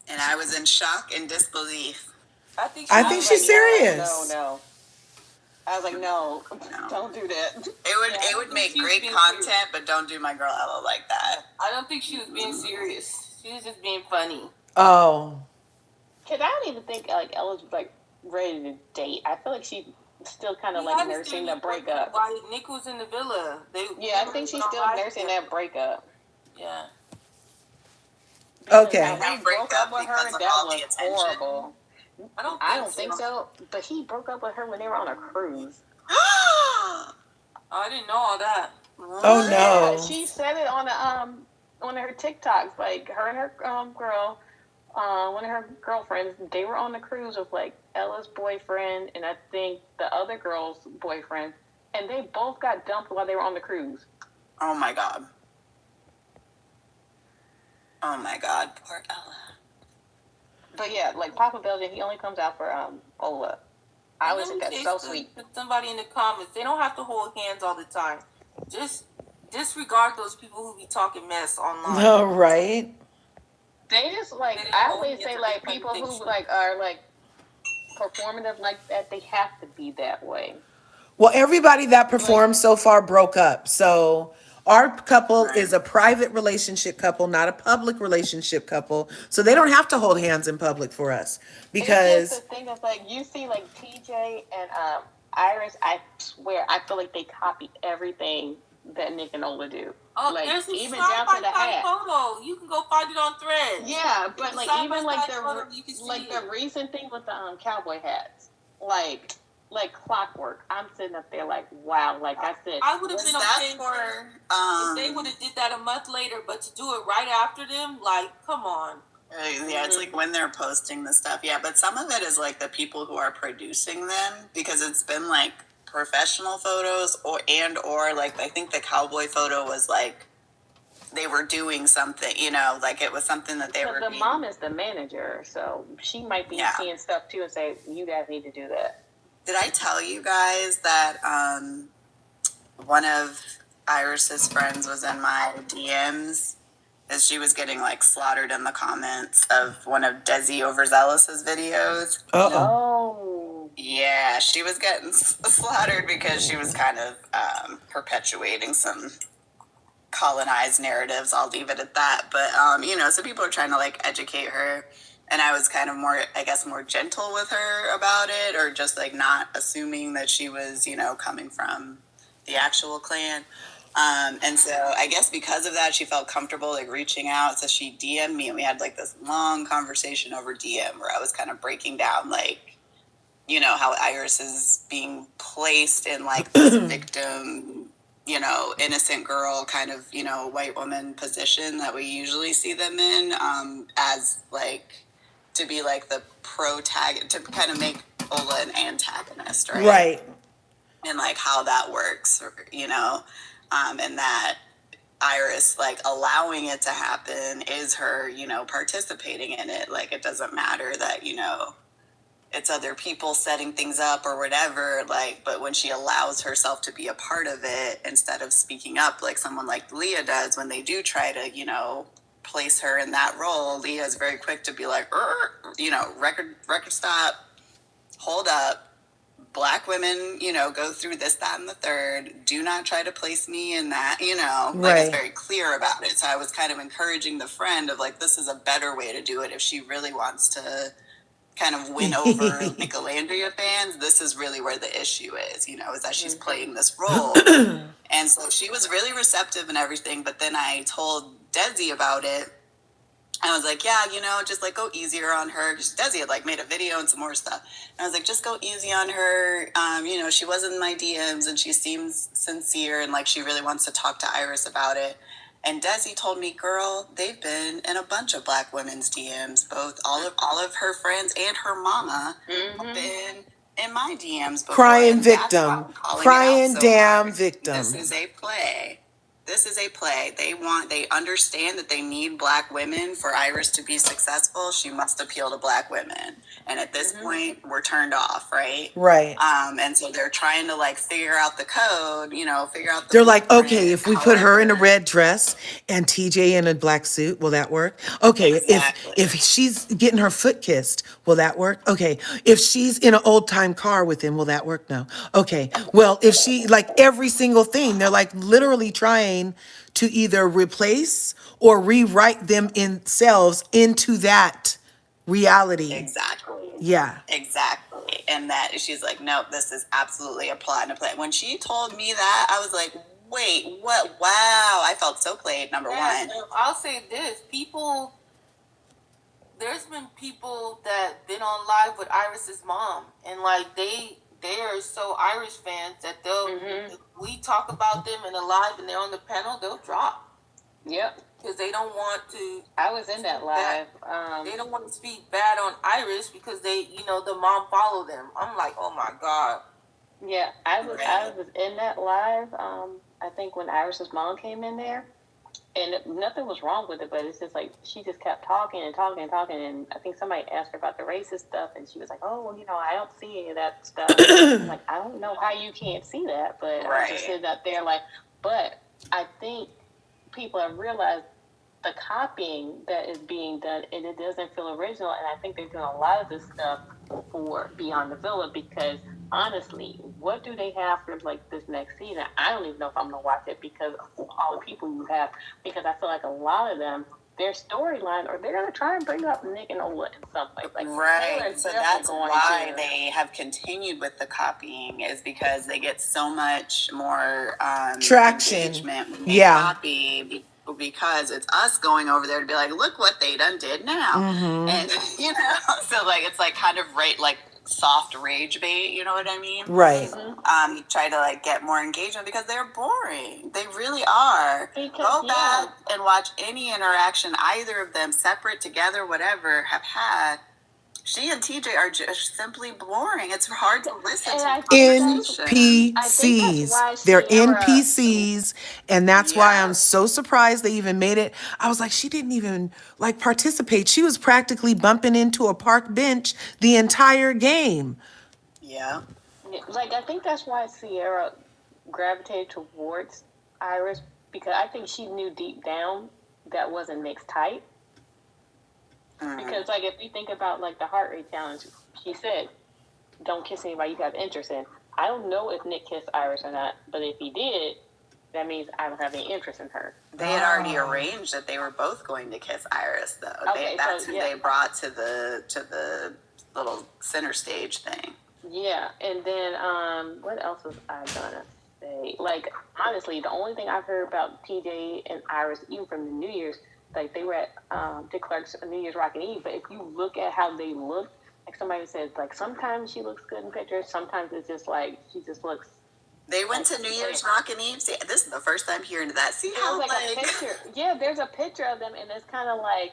and I was in shock and disbelief. I think she's serious. No. I was like, no, don't do that. It would make great content, serious. But don't do my girl Ella like that. I don't think she was being serious. She was just being funny. Oh. Cause I don't even think like Ella's like ready to date. I feel like she's still kind of like nursing the breakup. Why Nick was in the villa? I think she's still nursing that breakup. Yeah. Okay. He broke up with her. That was horrible. I don't think so. But he broke up with her when they were on a cruise. I didn't know all that. Oh no. Yeah, she said it on her TikToks. Like her and her girl, one of her girlfriends, they were on the cruise with like Ella's boyfriend and I think the other girl's boyfriend, and they both got dumped while they were on the cruise. Oh my god. Oh my god, poor Ella. But yeah, like Papa Belgian, he only comes out for Ola. I always think that's so sweet. Somebody in the comments, they don't have to hold hands all the time. Just disregard those people who be talking mess online. No, right? They just like, I always say like people who like are like performative like that, they have to be that way. Well, everybody that performed so far broke up. So our couple is a private relationship couple, not a public relationship couple. So they don't have to hold hands in public for us. Because it's just the thing is like you see like TJ and Iris, I swear I feel like they copy everything that Nick and Ola do. Oh, like there's a even down to the hat. Photo. You can go find it on Threads. Yeah, but like even like the recent thing with the cowboy hats, like clockwork. I'm sitting up there like, wow. Like I said, I would have been okay for if they would have did that a month later, but to do it right after them, like, come on. Yeah, it's like when they're posting the stuff. Yeah, but some of it is like the people who are producing them because it's been like professional photos or like I think the cowboy photo was like they were doing something, like it was something that they were. The mom is the manager, so she might be seeing stuff too and say, "You guys need to do that." Did I tell you guys that one of Iris's friends was in my DMs as she was getting like slaughtered in the comments of one of Desi Overzealous's videos? Oh. Yeah, she was getting slaughtered because she was kind of perpetuating some colonized narratives. I'll leave it at that. But, so people are trying to like educate her. And I was kind of more gentle with her about it, or just like not assuming that she was, coming from the actual clan. And so I guess because of that, she felt comfortable like reaching out. So she DM'd me and we had like this long conversation over DM where I was kind of breaking down like, how Iris is being placed in like this victim innocent girl kind of, white woman position that we usually see them in, as like to be like the protagonist, to kind of make Ola an antagonist, right? Right. And like how that works, and that Iris like allowing it to happen is her, participating in it. Like it doesn't matter that, it's other people setting things up or whatever, like, but when she allows herself to be a part of it instead of speaking up like someone like Leah does when they do try to, place her in that role, Leah is very quick to be like, record stop, hold up. Black women, go through this, that, and the third. Do not try to place me in that, like it's very clear about it. So I was kind of encouraging the friend of like, this is a better way to do it if she really wants to kind of win over Nicolandria fans. This is really where the issue is, is that she's playing this role. And so she was really receptive and everything. But then I told Desi about it. I was like, yeah, just like go easier on her. Because Desi had like made a video and some more stuff. And I was like, just go easy on her. She was in my DMs and she seems sincere and like she really wants to talk to Iris about it. And Desi told me, girl, they've been in a bunch of Black women's DMs, both all of her friends and her mama have been in my DMs before. Crying victim. Crying damn victim. This is a play. This is a play. They understand that they need Black women for Iris to be successful. She must appeal to Black women. And at this point, we're turned off, right? Right. And so they're trying to like figure out the code, figure out the They're like, blueprint. okay, if we put her in a red dress and TJ in a black suit, will that work? Okay, Exactly. if she's getting her foot kissed, will that work? Okay, if she's in an old time car with him, will that work? No. Okay, well, if she like every single thing, they're like literally trying to either replace or rewrite themselves into that reality. Exactly. Yeah. Exactly. And that she's like, nope, this is absolutely a plot and a play. When she told me that, I was like, wait, what? Wow. I felt so played, number one. I'll say this. There's been people that been on live with Iris's mom. And like they are so Irish fans that they'll, if we talk about them in a live and they're on the panel, they'll drop. Yep. Because they don't want to. I was in that live. They don't want to speak bad on Iris because they, the mom followed them. I'm like, oh my God. Yeah, I was in that live. I think when Iris's mom came in there, and nothing was wrong with it, but it's just like she just kept talking and talking and talking, and I think somebody asked her about the racist stuff, and she was like, "Oh, well, I don't see any of that stuff." I'm like, I don't know how you can't see that, but I just said that there, like, but I think people have realized the copying that is being done, and it doesn't feel original. And I think they're doing a lot of this stuff for Beyond the Villa because honestly, what do they have for like this next season? I don't even know if I'm gonna watch it because of all the people you have. Because I feel like a lot of them, their storyline, or they're gonna try and bring up Nick and Ola in some way. Like, right. So that's why they have continued with the copying, is because they get so much more traction. Engagement when they copy. Because it's us going over there to be like, look what they done did now. And, so like, it's like kind of like soft rage bait, you know what I mean? Right. Try to like get more engagement because they're boring. They really are. Go back and watch any interaction either of them, separate, together, whatever, have had. She and TJ are just simply boring. It's hard to listen to. NPCs. They're NPCs. And that's why I'm so surprised they even made it. I was like, she didn't even like participate. She was practically bumping into a park bench the entire game. Yeah. Like, I think that's why Sierra gravitated towards Iris, because I think she knew deep down that wasn't Nick's type. Because, like, if you think about, like, the heart rate challenge, she said, don't kiss anybody you have interest in. I don't know if Nick kissed Iris or not, but if he did, that means I don't have any interest in her. They had already arranged that they were both going to kiss Iris, though. Okay, that's who they brought to the little center stage thing. Yeah, and then, what else was I gonna say? Like, honestly, the only thing I've heard about TJ and Iris, even from the New Year's, like, they were at Dick Clark's New Year's Rockin' Eve, but if you look at how they look, like somebody said, like, sometimes she looks good in pictures, sometimes it's just like, she just looks They went to New Year's Rockin' Eve. See, this is the first time hearing that. See how There's like a picture. Yeah, there's a picture of them, and it's kind of like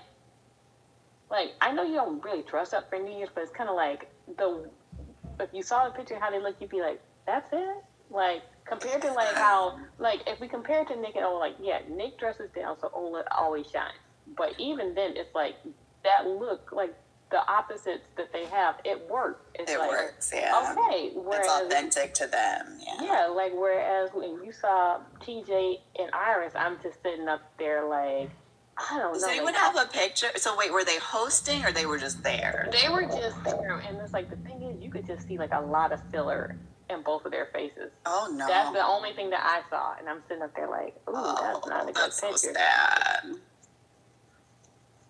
I know you don't really dress up for New Year's, but it's kind of like if you saw the picture and how they look, you'd be like, that's it. Like compared to like how if we compare it to Nick and Ola, like yeah, Nick dresses down, so Ola always shines. But even then, it's like that look like the opposites that they have, it works. It like, works, yeah. Okay, whereas it's authentic to them. Yeah. Yeah, like whereas when you saw TJ and Iris, I'm just sitting up there like, I don't know. Does anyone have a picture? So wait, were they hosting or they were just there? They were just there, and it's like the thing is, you could just see like a lot of filler in both of their faces. Oh no, that's the only thing that I saw, and I'm sitting up there like, ooh, that's not a good picture. So sad.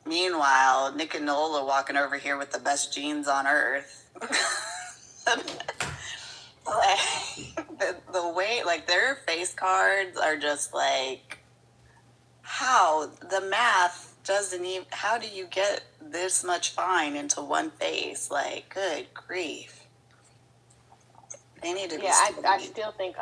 Meanwhile, Nick and Nola walking over here with the best jeans on earth. the way, like their face cards are just like, how the math doesn't even. How do you get this much fine into one face? Like, good grief. They need to be. Yeah, I still think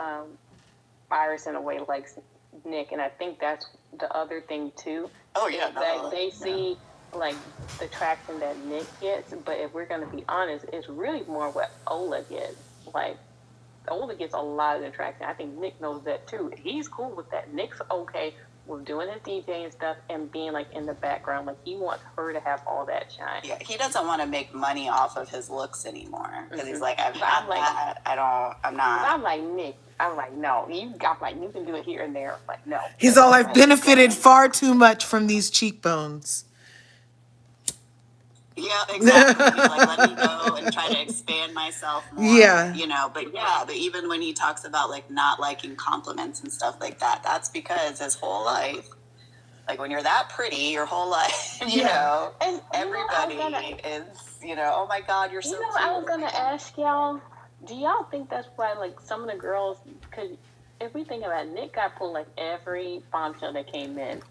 Iris in a way likes Nick, and I think that's the other thing too. Oh yeah, that they see like the traction that Nick gets, but if we're gonna be honest, it's really more what Ola gets. Like Ola gets a lot of the traction. I think Nick knows that too. He's cool with that. Nick's okay with doing his DJ and stuff and being like in the background. Like he wants her to have all that shine. Yeah, he doesn't want to make money off of his looks anymore because he's like, I'm not. I'm like Nick. I'm like, no, you can do it here and there. Like, no. He's all, I've benefited far too much from these cheekbones. Yeah, exactly. He's like, let me go and try to expand myself more. Yeah. But even when he talks about like not liking compliments and stuff like that, that's because his whole life, like when you're that pretty, your whole life, and everybody is, oh my God, you're so cute. I was going to ask y'all, do y'all think that's why like some of the girls, because if we think about it, Nick got pulled like every bombshell that came in.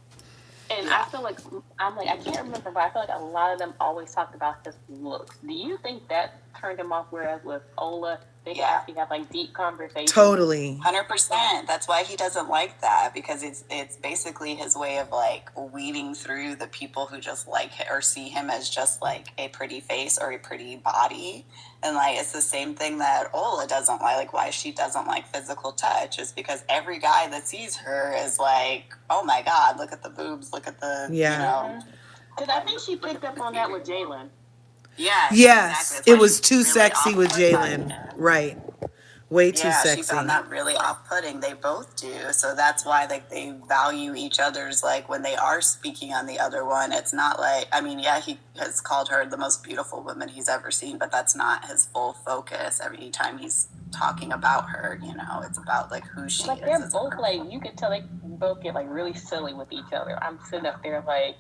And I feel like, I can't remember, but I feel like a lot of them always talked about his looks. Do you think that turned him off? Whereas with Ola, they can actually have like deep conversations. Totally. 100%. That's why he doesn't like that, because it's basically his way of like weeding through the people who just like or see him as just like a pretty face or a pretty body. And like it's the same thing that Ola doesn't like why she doesn't like physical touch is because every guy that sees her is like, oh my God, look at the boobs, look at the Because I think she picked up on that with Jalen. Yeah. Yes, exactly. It was too really sexy with Jalen. Right. Way too sexy. Yeah, she found that really off-putting. They both do. So that's why like they value each other's, like when they are speaking on the other one, it's not like, I mean, yeah, he has called her the most beautiful woman he's ever seen, but that's not his full focus. Every time he's talking about her, it's about like who she like is. They're both like, you can tell they both get like really silly with each other. I'm sitting up there like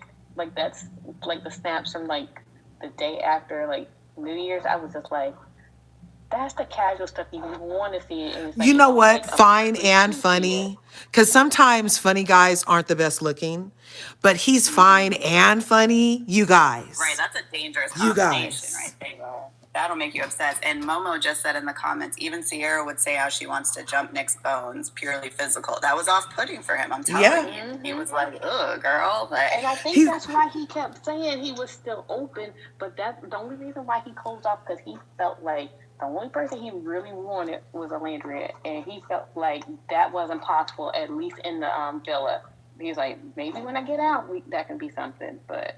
that's like the snaps from like the day after like New Year's. I was just like, that's the casual stuff you want to see. And it's like, you know what? Fine and funny. Because sometimes funny guys aren't the best looking, but he's fine and funny. You guys. Right, that's a dangerous combination right there. That'll make you upset. And Momo just said in the comments, even Sierra would say how she wants to jump Nick's bones, purely physical. That was off-putting for him, I'm telling you. He was like, ugh, girl. But and I think that's why he kept saying he was still open, but that's the only reason why he closed off, because he felt like the only person he really wanted was LRGA, and he felt like that wasn't possible, at least in the villa. He was like, maybe when I get out, that can be something, but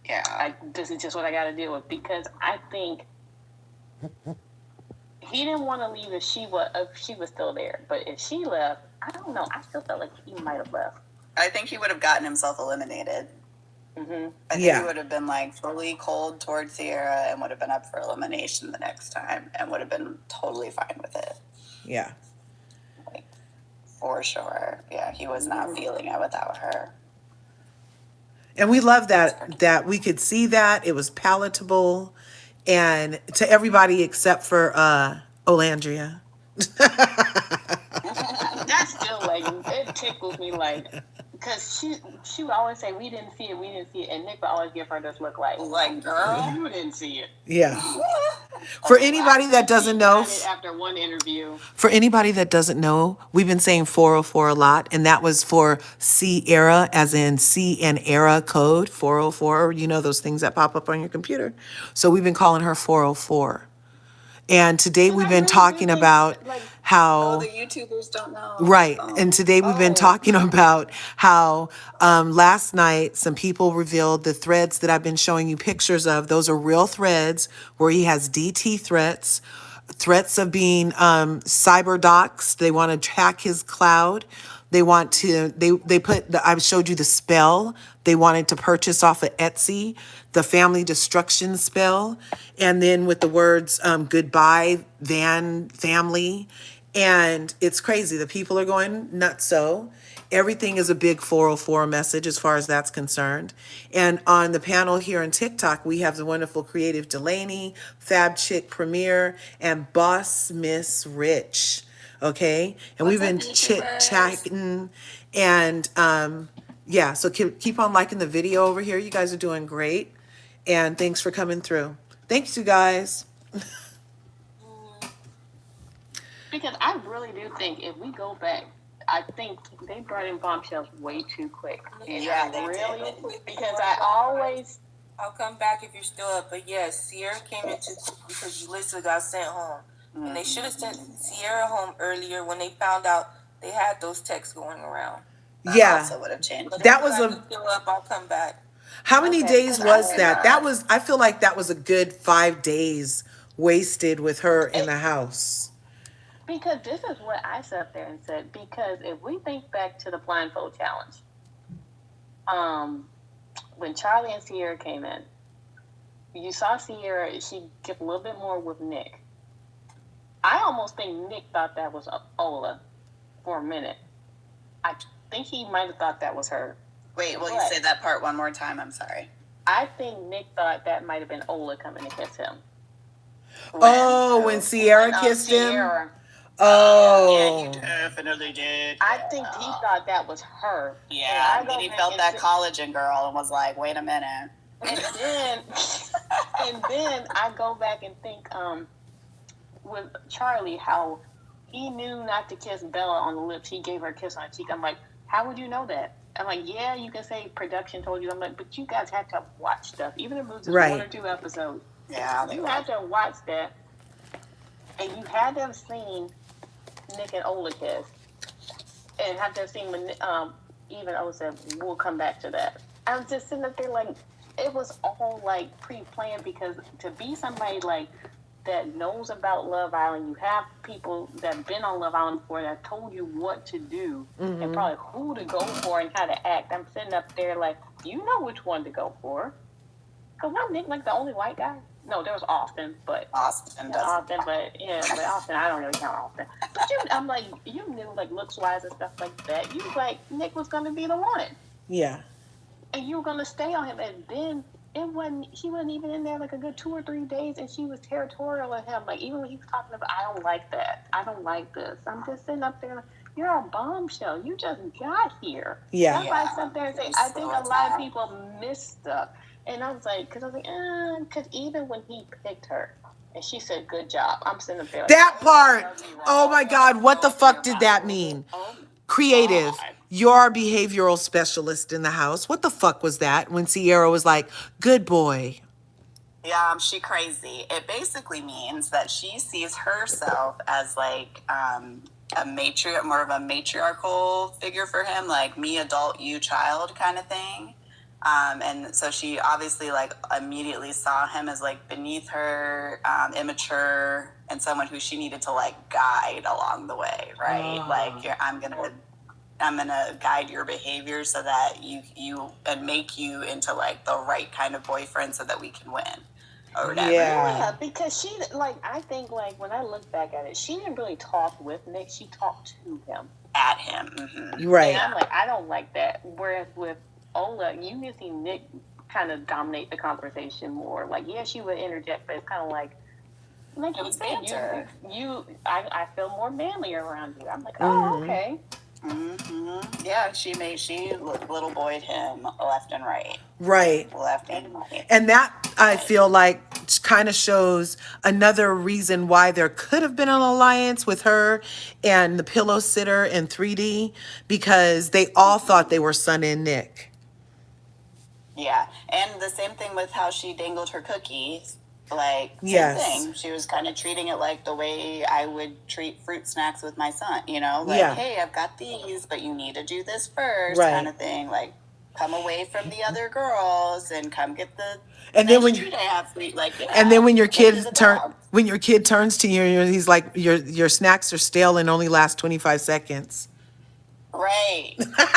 yeah, this is just what I got to deal with, because I think he didn't want to leave if she was still there, but if she left, I don't know. I still felt like he might have left. I think he would have gotten himself eliminated. Mm-hmm. I think he would have been like fully cold towards Sierra and would have been up for elimination the next time and would have been totally fine with it. Yeah. Like, for sure. Yeah, he was not feeling it without her. And we love that we could see that. It was palatable. And to everybody except for Olandria. That's still like, it tickles me like, because she would always say, we didn't see it, and Nick would always give her this look like girl, you didn't see it. Yeah. For anybody that doesn't know, after one interview. For anybody that doesn't know, we've been saying 404 a lot, and that was for Sierra, as in C and era code, 404, you know, those things that pop up on your computer. So we've been calling her 404. And today we've been talking about how the YouTubers don't know. right. And today we've been talking about how last night some people revealed the threads that I've been showing you pictures of. Those are real threads where he has DT threats of being cyber doxxed. They want to hack his cloud. They want to, they put, I showed you the spell they wanted to purchase off of Etsy, the family destruction spell. And then with the words, goodbye, Van family. And it's crazy. The people are going nutso. Everything is a big 404 message as far as that's concerned. And on the panel here on TikTok, we have the wonderful creative Delaney, Fab Chick Premier, and Boss Miss Rich. Okay? And we've been chit-chatting. And yeah, so keep on liking the video over here. You guys are doing great. And thanks for coming through. Thanks, you guys. Because I really do think if we go back, I think they brought in bombshells way too quick. And Yeah, they really did. Because I always... I'll come back if you're still up. But yes, Sierra came into because Julissa got sent home. And they should have sent Sierra home earlier when they found out they had those texts going around. Yeah. Also would have changed. But That was if I'm still up, I'll come back. How many days was that? not. That was, I feel like that was a good 5 days wasted with her in the house. Because this is what I sat there and said, because if we think back to the blindfold challenge, when Charlie and Sierra came in, you saw Sierra, she get a little bit more with Nick. I almost think Nick thought that was Ola for a minute. I think he might have thought that was her. Wait, will you say that part one more time? I'm sorry. I think Nick thought that might have been Ola coming to kiss him. When Sierra kissed Sierra, him? Oh. Yeah, you definitely did. I think he thought that was her. Yeah, and he felt that collagen girl and was like, wait a minute. And then I go back and think with Charlie, how he knew not to kiss Bella on the lips. He gave her a kiss on the cheek. I'm like, how would you know that? I'm like, yeah, you can say production told you. I'm like, but you guys had to watch stuff. Even if it was just 1 or 2 episodes. Yeah, you had to watch that. And you had to have seen Nick and Ola kiss. And have to have seen when even Ola said, we'll come back to that. I was just sitting up there like, it was all like pre-planned, because to be somebody like that knows about Love Island, you have people that have been on Love Island before that told you what to do and probably who to go for and how to act. I'm sitting up there like, you know which one to go for. Because wasn't Nick like the only white guy? No, there was Austin, but but Austin, I don't really count Austin. But I'm like, you knew like looks wise and stuff like that. You like Nick was gonna be the one. Yeah. And you were gonna stay on him, and then he wasn't even in there like a good 2 or 3 days, and she was territorial of him. Like even when he was talking about, I don't like that. I don't like this. I'm just sitting up there like, you're a bombshell. You just got here. Yeah. That's why I sat there and say, I think a lot of people miss stuff. And I was like, because even when he picked her, and she said, good job, I'm sitting up there like, That part. Oh my God. What the fuck did that mean? Creative. You're our behavioral specialist in the house. What the fuck was that when Sierra was like, good boy? Yeah, she crazy. It basically means that she sees herself as like more of a matriarchal figure for him, like me adult, you child kind of thing. And so she obviously like immediately saw him as like beneath her, immature, and someone who she needed to like guide along the way, right? Like I'm gonna guide your behavior so that you and make you into like the right kind of boyfriend so that we can win or whatever. Yeah, because she like, I think like when I look back at it, she didn't really talk with Nick. She talked to him. At him. Mm-hmm. Right. And I'm like, I don't like that. Whereas with Ola, you can see Nick kind of dominate the conversation more. Like, yeah, she would interject, but it's kind of like it was banter. I feel more manly around you. I'm like, oh, okay. Yeah, she little boyed him left and right. Right. Left and right. And that, I feel like, kind of shows another reason why there could have been an alliance with her and the pillow sitter in 3D, because they all thought they were Son and Nick. Yeah, and the same thing with how she dangled her cookies. Like, same Yes. thing. She was kind of treating it like the way I would treat fruit snacks with my son, you know? Like, Yeah. hey, I've got these, but you need to do this first, Right. kind of thing. Like, come away from the other girls and come get the And then nice when treat I have for you. Like, yeah, and then when your like kid he's a turn dog. when your kid turns to you, he's like, your snacks are stale and only last 25 seconds. Right. Like, girl,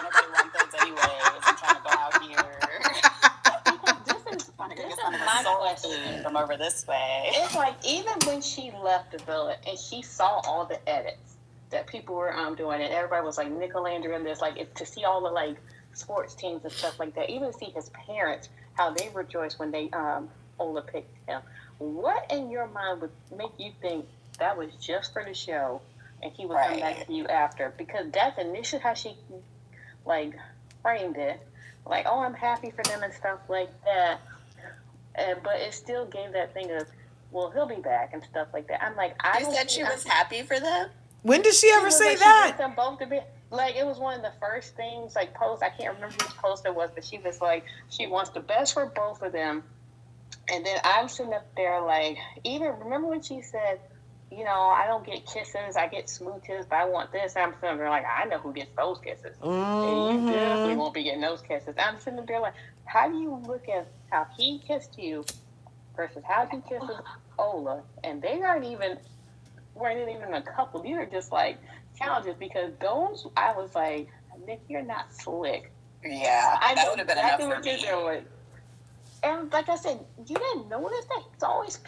nobody wants those anyways. I'm trying to go out here. This is Trying to get my some of the soul food question. from over this way. It's like even when she left the villa and she saw all the edits that people were doing, and everybody was like nicolandria and this, like to see all the like sports teams and stuff like that. Even to see his parents, how they rejoiced when they Ola picked him. What in your mind would make you think that was just for the show, and he would come back to you after? Because that's initially how she like framed it, like, oh, I'm happy for them and stuff like that. But it still gave that thing of, well, he'll be back and stuff like that. I'm like, I You don't said see- she was happy for them? When did she ever was say like, that? She wants them both to be like, it was one of the first things, like post. I can't remember which post it was, but she was like, she wants the best for both of them. And then I'm sitting up there like, even remember when she said, you know, I don't get kisses, I get smooches, but I want this. I'm sitting there like, I know who gets those kisses. And you definitely won't be getting those kisses. I'm sitting there like, how do you look at how he kissed you versus how he kisses Ola? And they weren't even a couple. These are just like challenges, because those, I was like, Nick, you're not slick. Yeah, I that know would have been exactly enough what for you're me. doing. And like I said, you didn't notice that he's always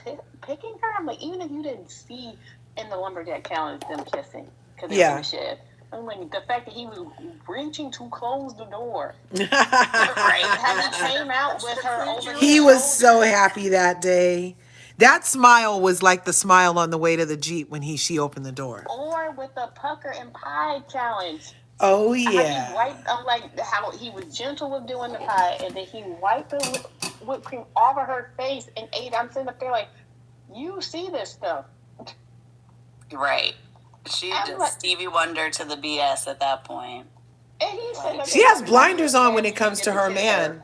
picking her. I'm like, even if you didn't see in the lumberjack challenge them kissing because they were in the shed, I'm like, the fact that he was reaching to close the door, right? How he came out with her over his He was shoulder. so happy that day. That smile was like the smile on the way to the Jeep when she opened the door. Or with the pucker and pie challenge. Oh How he yeah. wiped, I'm like, how he was gentle with doing the pie, and then he wiped the whipped cream off of her face and ate. I'm sitting up there like, you see this stuff. Right. She I'm just like- Stevie Wonder to the BS at that point. And he said, She has blinders on when it comes to her man.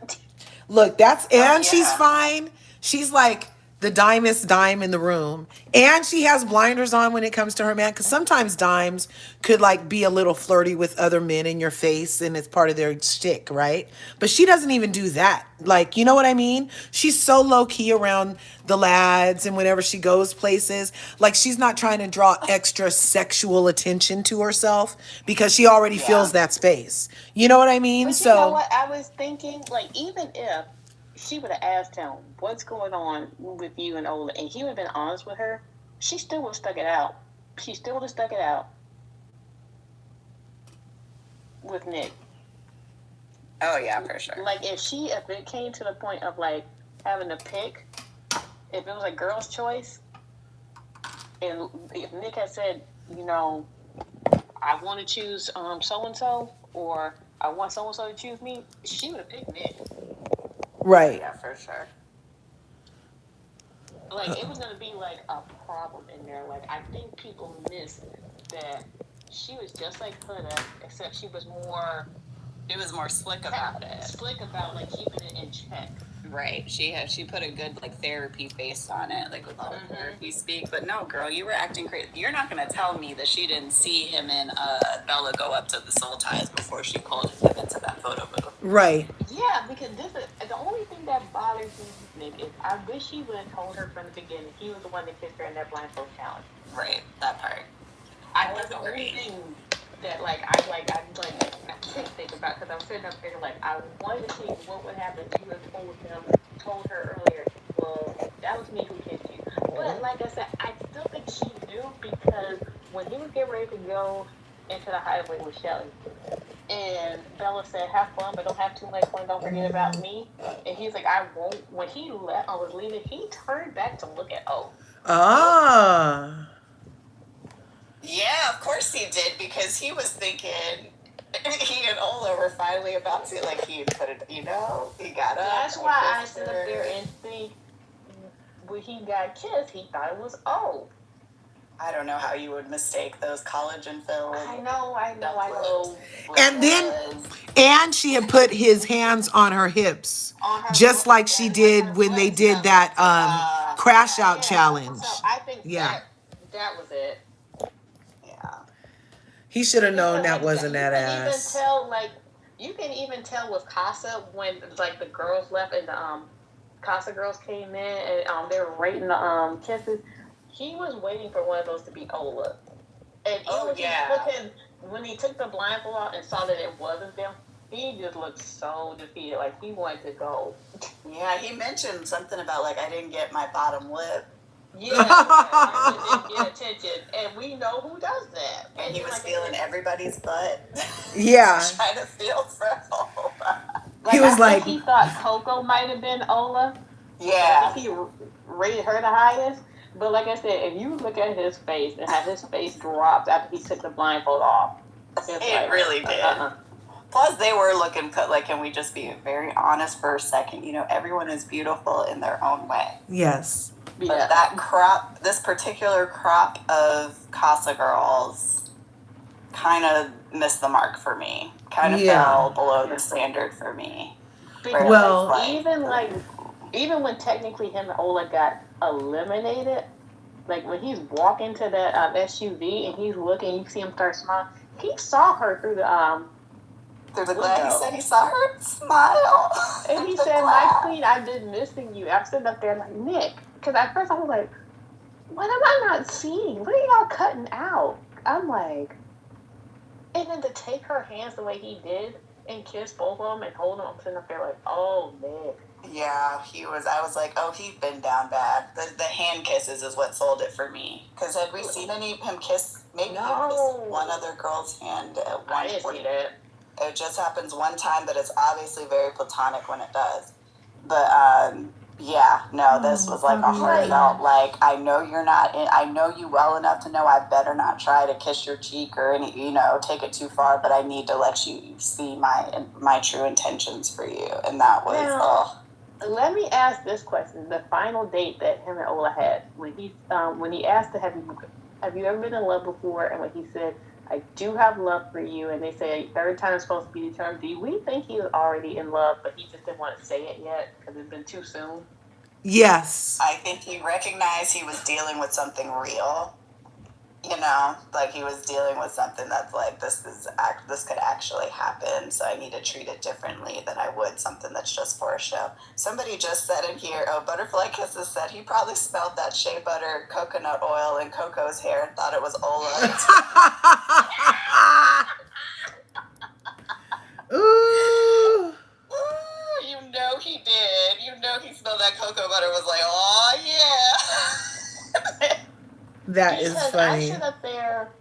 Look, and she's fine. She's like the dimest dime in the room. And she has blinders on when it comes to her man. Because sometimes dimes could like be a little flirty with other men in your face, and it's part of their shtick, right? But she doesn't even do that. Like, you know what I mean? She's so low key around the lads, and whenever she goes places, like she's not trying to draw extra sexual attention to herself because she already fills that space. You know what I mean? But you know what? I was thinking, like, even if she would have asked him, what's going on with you and Ola, and he would have been honest with her, she still would have stuck it out. She still would have stuck it out with Nick. Oh yeah, for sure. Like, if it came to the point of like having to pick, if it was a girl's choice, and if Nick had said, you know, I want to choose so and so, or I want so and so to choose me, she would have picked Nick. Right. Yeah, for sure. Like, it was gonna be like a problem in there. Like, I think people missed that she was just like Huda, except she was more. She was more slick about it. Slick about like keeping it in check. Right. She put a good like therapy face on it, like with all the therapy speak. But no, girl, you were acting crazy. You're not gonna tell me that she didn't see him and Bella go up to the soul ties before she pulled him into that photo booth. Right. Yeah, because the only thing that bothers me, Nick, is I wish he would have told her from the beginning he was the one that kissed her in that blindfold challenge. Right. That part. That's the only thing that I can't think about, because I'm sitting up there like, I wanted to see what would happen if you had told her earlier, well, that was me who kissed you. But like I said, I still think she knew, because when he was getting ready to go into the highway with Shelly, and Bella said, have fun, but don't have too much fun, don't forget about me. And he's like, I won't. When he left, I was leaving, he turned back to look at O. Ah. Yeah, of course he did, because he was thinking he and Ola were finally about to, like, he put it, he got up. That's why I stood up there and think when he got kissed, he thought it was O. I don't know how you would mistake those collagen filled. I know. And she had put his hands on her hips, just like she did when they did that crash out challenge. So I think that was it. Yeah. He should have known that wasn't that ass. You can even tell with Casa when like the girls left and the Casa girls came in and they were rating the kisses. He was waiting for one of those to be Ola. And looking, when he took the blindfold off and saw that it wasn't them, he just looked so defeated, like he wanted to go. Yeah, he mentioned something about like I didn't get my bottom lip. Yeah, he didn't get attention, and we know who does that. And he was feeling everybody's butt. Yeah. Trying to feel for Ola. He was like, he thought Coco might have been Ola. Yeah. I think he rated her the highest. But like I said, if you look at his face and how his face dropped after he took the blindfold off, it really did. Plus, they were looking like, can we just be very honest for a second? Everyone is beautiful in their own way. Yes. But this particular crop of Casa girls kind of missed the mark for me. Kind of fell below the standard for me. Even when technically him and Ola got eliminated, like when he's walking to that SUV and he's looking, you see him start smiling. He saw her through the glass. He said he saw her smile, and he said, "My queen, I've been missing you." I'm sitting up there like, Nick, because at first I was like, "What am I not seeing? What are y'all cutting out?" I'm like, and then to take her hands the way he did and kiss both of them and hold them, I'm sitting up there like, "Oh, Nick." Yeah, I was like, oh, he's been down bad. The hand kisses is what sold it for me. Because had we seen him kiss, maybe he kissed one other girl's hand at one point. It just happens one time, but it's obviously very platonic when it does. But, this was like a heartfelt, like, I know you're not I know you well enough to know I better not try to kiss your cheek or take it too far, but I need to let you see my true intentions for you. And that was, Let me ask this question: the final date that him and Ola had, when he asked to have you ever been in love before, and when he said, "I do have love for you," and they say third time is supposed to be the charm. Do we think he was already in love, but he just didn't want to say it yet because it's been too soon? Yes. I think he recognized he was dealing with something real. Like he was dealing with something that's like, this could actually happen, so I need to treat it differently than I would something that's just for a show. Somebody just said in here, Butterfly Kisses said he probably smelled that shea butter, coconut oil, and Coco's hair and thought it was Ola. Ooh. He did. He smelled that cocoa butter, was like, oh, yeah. That is funny. I sit up there,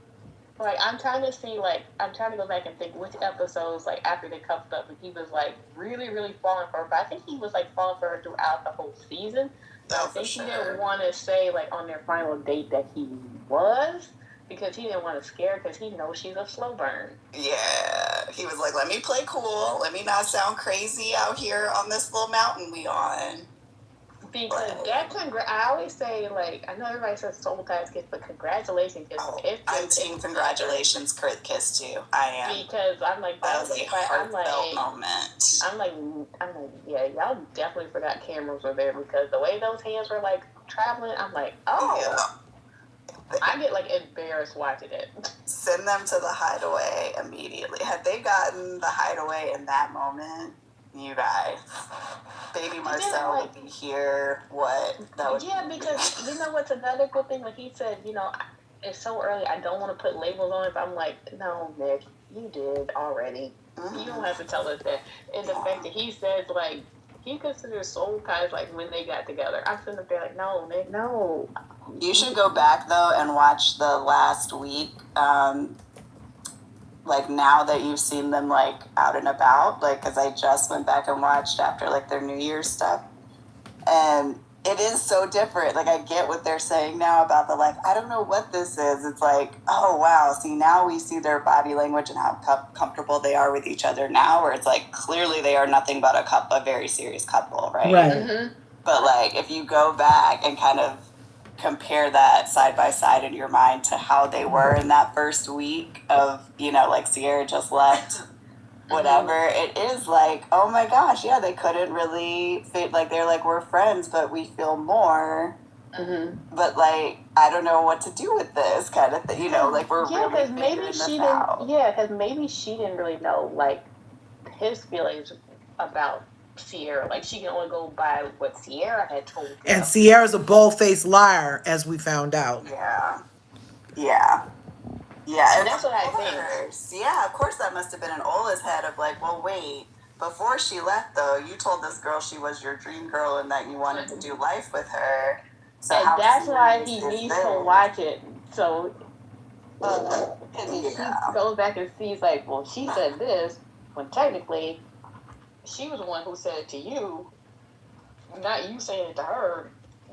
like, I'm trying to go back and think which episodes, like, after they cuffed up, and he was, like, really, really falling for her. But I think he was, like, falling for her throughout the whole season. But I think he didn't want to say, like, on their final date that he was, because he didn't want to scare her, because he knows she's a slow burn. Yeah. He was like, let me play cool. Let me not sound crazy out here on this little mountain we on. Because I always say, like, I know everybody says soul ties kiss, but congratulations kiss. I'm team congratulations kiss too. I am. Because I'm like, that was a heartfelt moment. I'm like, yeah, y'all definitely forgot cameras were there, because the way those hands were like traveling, I'm like, oh. Yeah. I get like embarrassed watching it. Send them to the hideaway immediately. Had they gotten the hideaway in that moment, you guys, baby Marcel would be here. Because you know what's another good thing, when he said, it's so early, I don't want to put labels on it. I'm like, no, Nick, you did already. Mm-hmm. You don't have to tell us that. And the fact that he says, like, he considers soul ties like when they got together. I'm sitting there like, no, Nick, no. You should go back though and watch the last week. Like now that you've seen them like out and about, like, because I just went back and watched after like their New Year's stuff, and it is so different. Like, I get what they're saying now about the, like, I don't know what this is. It's like, oh, wow. See, now we see their body language and how comfortable they are with each other now, where it's like, clearly they are nothing but a very serious couple, right? Right. But, like, if you go back and kind of compare that side by side in your mind to how they were in that first week of, you know, like, Sierra just left, whatever, it is like, oh my gosh, yeah, they couldn't really fit, like, they're like, we're friends, but we feel more. But, like, I don't know what to do with this kind of thing, you know, like, we're Yeah, really because maybe figuring she this out. didn't. Yeah, because maybe she didn't really know like his feelings about Sierra. Like she can only go by what Sierra had told him. And Sierra's a bold-faced liar, as we found out. Yeah. So And that's what I think. Yeah, of course that must have been in Ola's head of like, well, wait, before she left though, you told this girl she was your dream girl and that you wanted to do life with her. So And that's why he needs to watch it. So if she goes back and sees like, well, she said this, when technically she was the one who said it to you, not you saying it to her,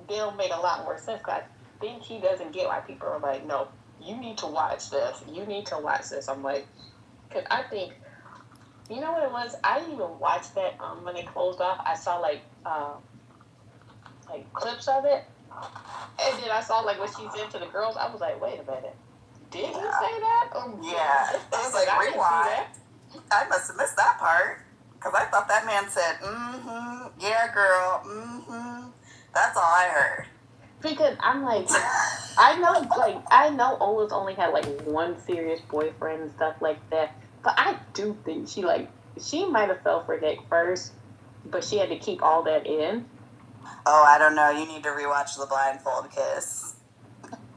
they'll make a lot more sense. Cause I think he doesn't get why people are like, no, you need to watch this. You need to watch this. I'm like, because I think, you know what it was? I didn't even watch that when they closed off. I saw like clips of it, and then I saw like what she said to the girls. I was like, wait a minute, did he say that? Yeah, it was like rewind. I must have missed that part because I thought that man said, yeah, girl, That's all I heard. Because I'm like, I know Ola's only had like one serious boyfriend and stuff like that, but I do think she might have fell for Nick first, but she had to keep all that in. Oh, I don't know. You need to rewatch The Blindfold Kiss.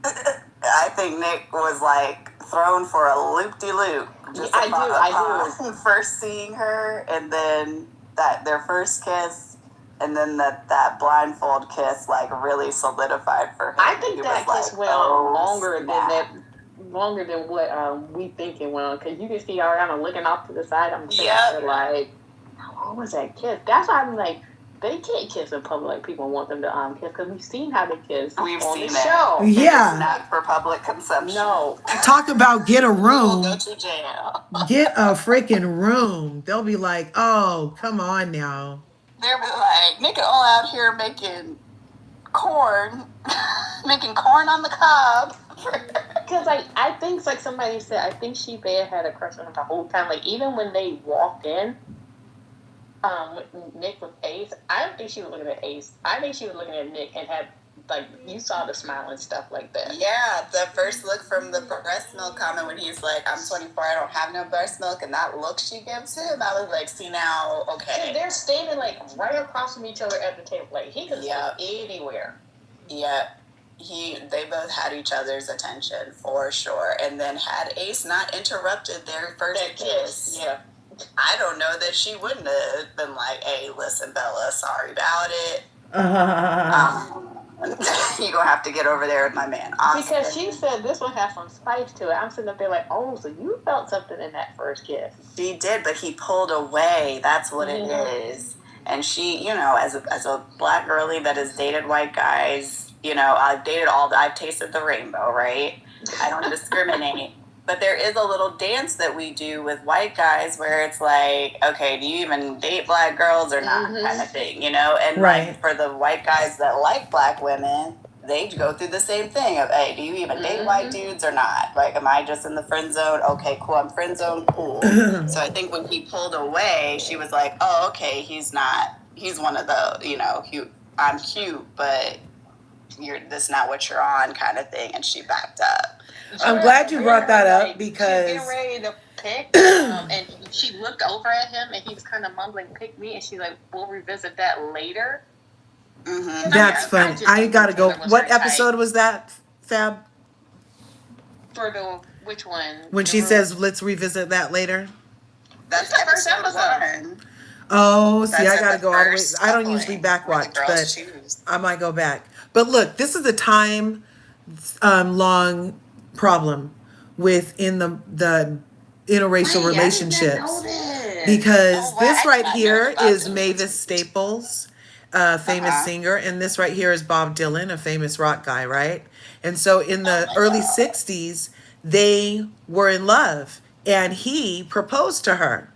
I think Nick was like thrown for a loop-de-loop. I do. First seeing her, and then their first kiss. And then that blindfold kiss like really solidified for him. I think that kiss went on longer than what we think it went on. Because you can see Ariana looking off to the side. I'm thinking like, what was that kiss? That's why I'm like, they can't kiss in public like people want them to kiss. Because we've seen how they kiss on the show. Yeah. It's not for public consumption. No. Talk about get a room. Go to jail. Get a freaking room. They'll be like, oh, come on now. They're like, Nick all out here making corn on the cob. Because I think like somebody said, I think she may have had a crush on him the whole time. Like even when they walked in, with Nick with Ace, I don't think she was looking at Ace. I think she was looking at Nick and had like you saw the smile and stuff like that. Yeah, the first look from the breast milk comment when he's like, I'm 24, I don't have no breast milk, and that look she gives him, I was like, see now, okay. They're standing like right across from each other at the table. Like he could go anywhere. Yeah. They both had each other's attention for sure. And then had Ace not interrupted their first kiss, I don't know that she wouldn't have been like, hey, listen, Bella, sorry about it. You're gonna have to get over there with my man Oscar. Because she said this one has some spice to it. I'm sitting up there like, oh, so you felt something in that first kiss. She did, but he pulled away. That's what it is. And she, you know, as a black girlie that has dated white guys, you know, I've tasted the rainbow, right? I don't discriminate. But there is a little dance that we do with white guys where it's like, okay, do you even date black girls or not, kind of thing, you know? And like for the white guys that like black women, they go through the same thing of, hey, do you even date white dudes or not? Like, am I just in the friend zone? Okay, cool, I'm friend zone, cool. So I think when he pulled away, she was like, oh, okay, he's one of the, you know, I'm cute, but this not what you're on kind of thing. And she backed up. I'm glad you brought that up because she's getting ready to pick, and she looked over at him, and he was kind of mumbling, "Pick me," and she's like, "We'll revisit that later." That's fun. I gotta go. What episode was that, Fab? For which one? When she says, "Let's revisit that later." That's episode 1. Oh, see, I gotta go all the way. I don't usually back watch, but I might go back. But look, this is a time long problem within the interracial relationships, because this right here is Mavis Staples, a famous singer, and this right here is Bob Dylan, a famous rock guy, right? And so in the early 60s, they were in love, and he proposed to her.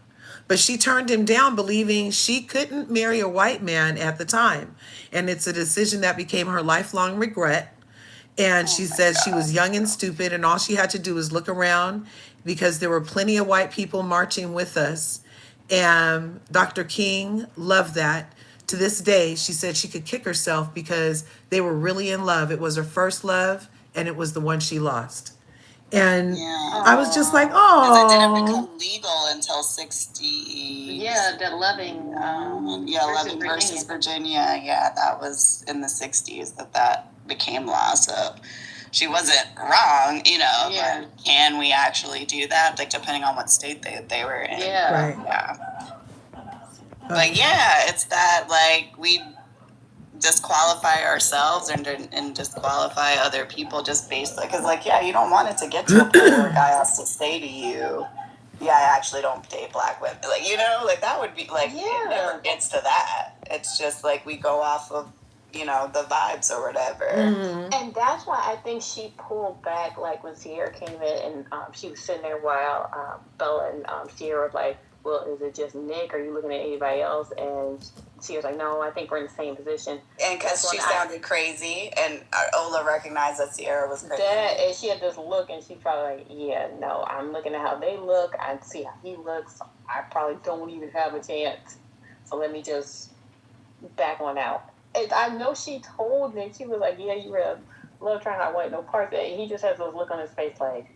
But she turned him down, believing she couldn't marry a white man at the time. And it's a decision that became her lifelong regret. And she said she was young and stupid, and all she had to do was look around because there were plenty of white people marching with us. And Dr. King loved that. To this day, she said she could kick herself because they were really in love. It was her first love, and it was the one she lost. And I was just like, Because it didn't oh. become legal until 60. Yeah, the Loving. Loving versus Virginia. Yeah, that was in the 60s that became law. So she wasn't wrong, Yeah. but can we actually do that? Like, depending on what state they were in. Yeah. Right. Yeah. But yeah, it's that, like, we disqualify ourselves and disqualify other people just based, because, like, yeah, you don't want it to get to a point where a guy has to say to you, yeah, I actually don't date black women. Like, like, that would be, like, it never gets to that. It's just, like, we go off of, the vibes or whatever. Mm-hmm. And that's why I think she pulled back, like, when Sierra came in and she was sitting there while Bella and Sierra was like, well, is it just Nick? Are you looking at anybody else? And she was like, no, I think we're in the same position. And because she sounded crazy, and Ola recognized that Sierra was crazy. And she had this look, and she probably like, yeah, no, I'm looking at how they look. I see how he looks. I probably don't even have a chance. So let me just back on out. And I know she told Nick, she was like, yeah, you were a love trying, I want no part of it. And he just has this look on his face like,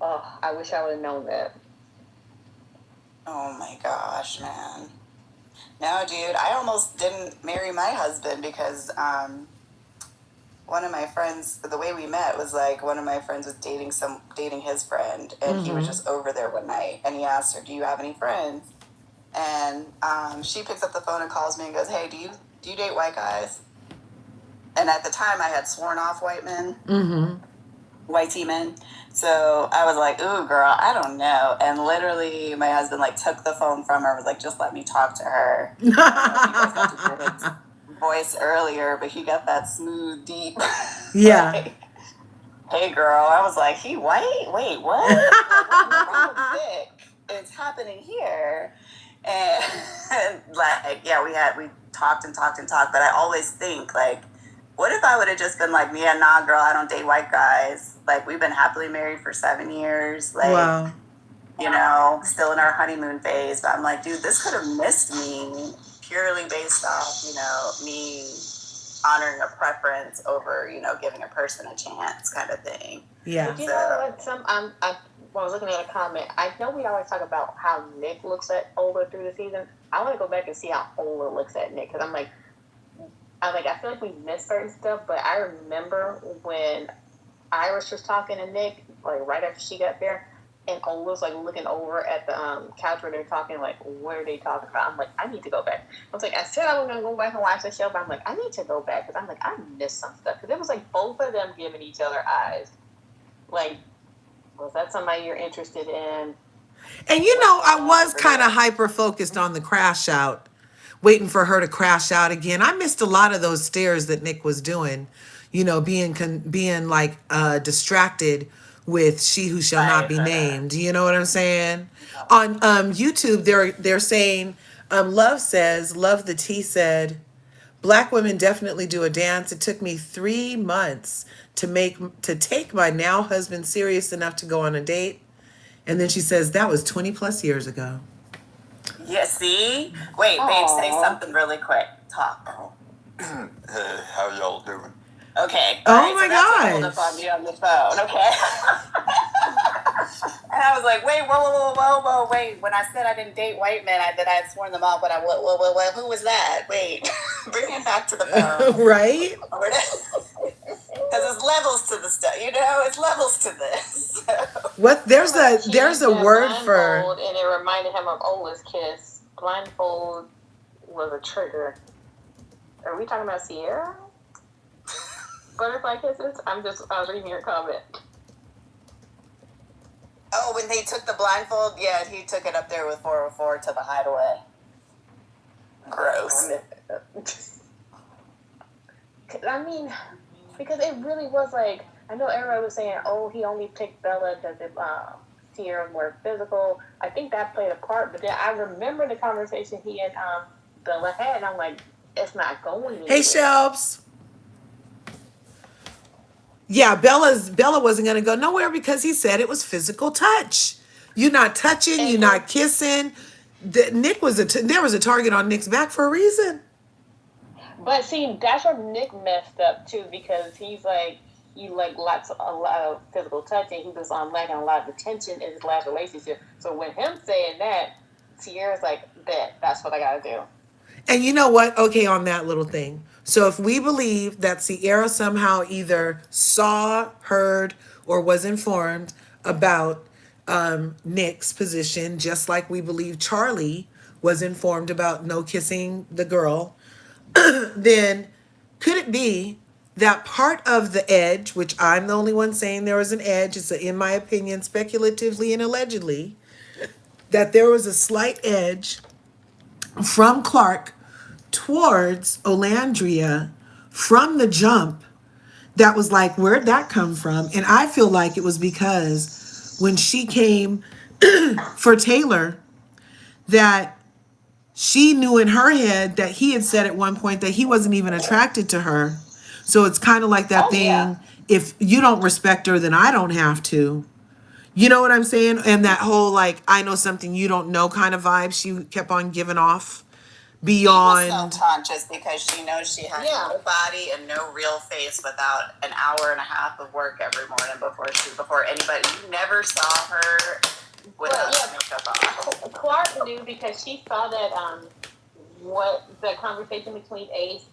oh, I wish I would have known that. Oh my gosh, man. No, dude, I almost didn't marry my husband because one of my friends, the way we met was like one of my friends was dating his friend, and he was just over there one night, and he asked her, do you have any friends? And she picks up the phone and calls me and goes, hey, do you date white guys? And at the time I had sworn off white men. Mm-hmm. White tea men. So I was like, ooh, girl, I don't know. And literally my husband like took the phone from her, was like, just let me talk to her. I don't know if you guys got to hear his voice earlier, but he got that smooth, deep. Yeah. Like, hey, girl. I was like, he white? Wait, what? Like, what's wrong with Vic? It's happening here. And like, yeah, we talked and talked and talked, but I always think like, what if I would have just been like, yeah, nah, girl, I don't date white guys. Like, we've been happily married for 7 years. Like, wow. Still in our honeymoon phase. But I'm like, dude, this could have missed me purely based off, me honoring a preference over, giving a person a chance kind of thing. Yeah. But you know what? I was looking at a comment. I know we always talk about how Nick looks at Ola through the season. I want to go back and see how Ola looks at Nick, because I feel like we missed certain stuff, but I remember when Iris was talking to Nick, like right after she got there, and Ola was like looking over at the couch where they're talking, like, what are they talking about? I'm like, I need to go back. I was like, I said I was going to go back and watch the show, but I'm like, I need to go back, because I'm like, I missed some stuff. Because it was like both of them giving each other eyes. Like, was that somebody you're interested in? And I was kind of hyper focused on the crash out, waiting for her to crash out again. I missed a lot of those stares that Nick was doing, being like distracted with She Who Shall Not Be Named. You know what I'm saying? On YouTube, they're saying, Love the Tea said, Black women definitely do a dance. It took me 3 months to take my now husband serious enough to go on a date. And then she says, that was 20 plus years ago. Yeah, see? Wait, babe, say something really quick. Talk. Hey, how y'all doing? Okay. Oh my gosh. gosh. Hold up on me on the phone, okay? And I was like, wait, whoa, wait. When I said I didn't date white men, I had sworn them off, but whoa, who was that? Wait, bring him back to the phone. Right? Because it's levels to the stuff, it's levels to this. What there's a word for, and it reminded him of Ola's kiss. Blindfold was a trigger. Are we talking about Sierra? Butterfly kisses? I was reading your comment. Oh, when they took the blindfold, yeah, he took it up there with 404 to the hideaway. Gross. I mean, because it really was like, I know everybody was saying, oh, he only picked Bella because Sierra was more physical. I think that played a part, but then I remember the conversation he and Bella had, and I'm like, it's not going anywhere. Hey, Shelbs. Yeah, Bella wasn't gonna go nowhere because he said it was physical touch. You're not touching, you're not kissing. Nick was there was a target on Nick's back for a reason. But see, that's where Nick messed up too, because he's like, he like a lot of physical touch, and he was lacking a lot of attention in his last relationship. So when him saying that, Sierra's like, that's what I gotta do. And you know what? Okay, on that little thing. So if we believe that Sierra somehow either saw, heard, or was informed about Nick's position, just like we believe Charlie was informed about no kissing the girl, then could it be that part of the edge, which I'm the only one saying there was an edge, it's in my opinion, speculatively and allegedly, that there was a slight edge from Clark towards Olandria from the jump that was like, where'd that come from? And I feel like it was because when she came for Taylor, that she knew in her head that he had said at one point that he wasn't even attracted to her. So it's kind of like that thing, yeah. If you don't respect her, then I don't have to. You know what I'm saying? And that whole like, I know something you don't know kind of vibe she kept on giving off beyond. She was self-conscious because she knows she has no body and no real face without an hour and a half of work every morning before anybody. You never saw her without makeup on. Clark knew because she saw that what the conversation between Ace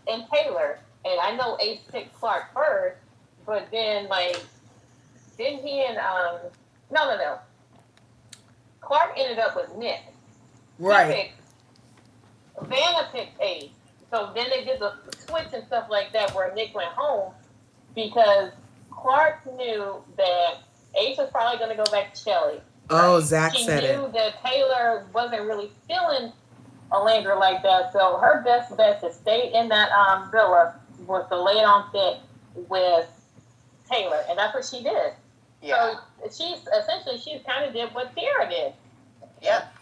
and Taylor, and I know Ace picked Clark first, but then like didn't he and no. Clark ended up with Nick. Right. Vanna picked Ace. So then they did the switch and stuff like that where Nick went home because Clark knew that Ace was probably going to go back to Shelly. Oh, Zach said it. She knew that Taylor wasn't really feeling Olandra like that. So her best bet to stay in that villa was to lay it on thick with Taylor. And that's what she did. Yeah. So she kind of did what Sierra did. Yep.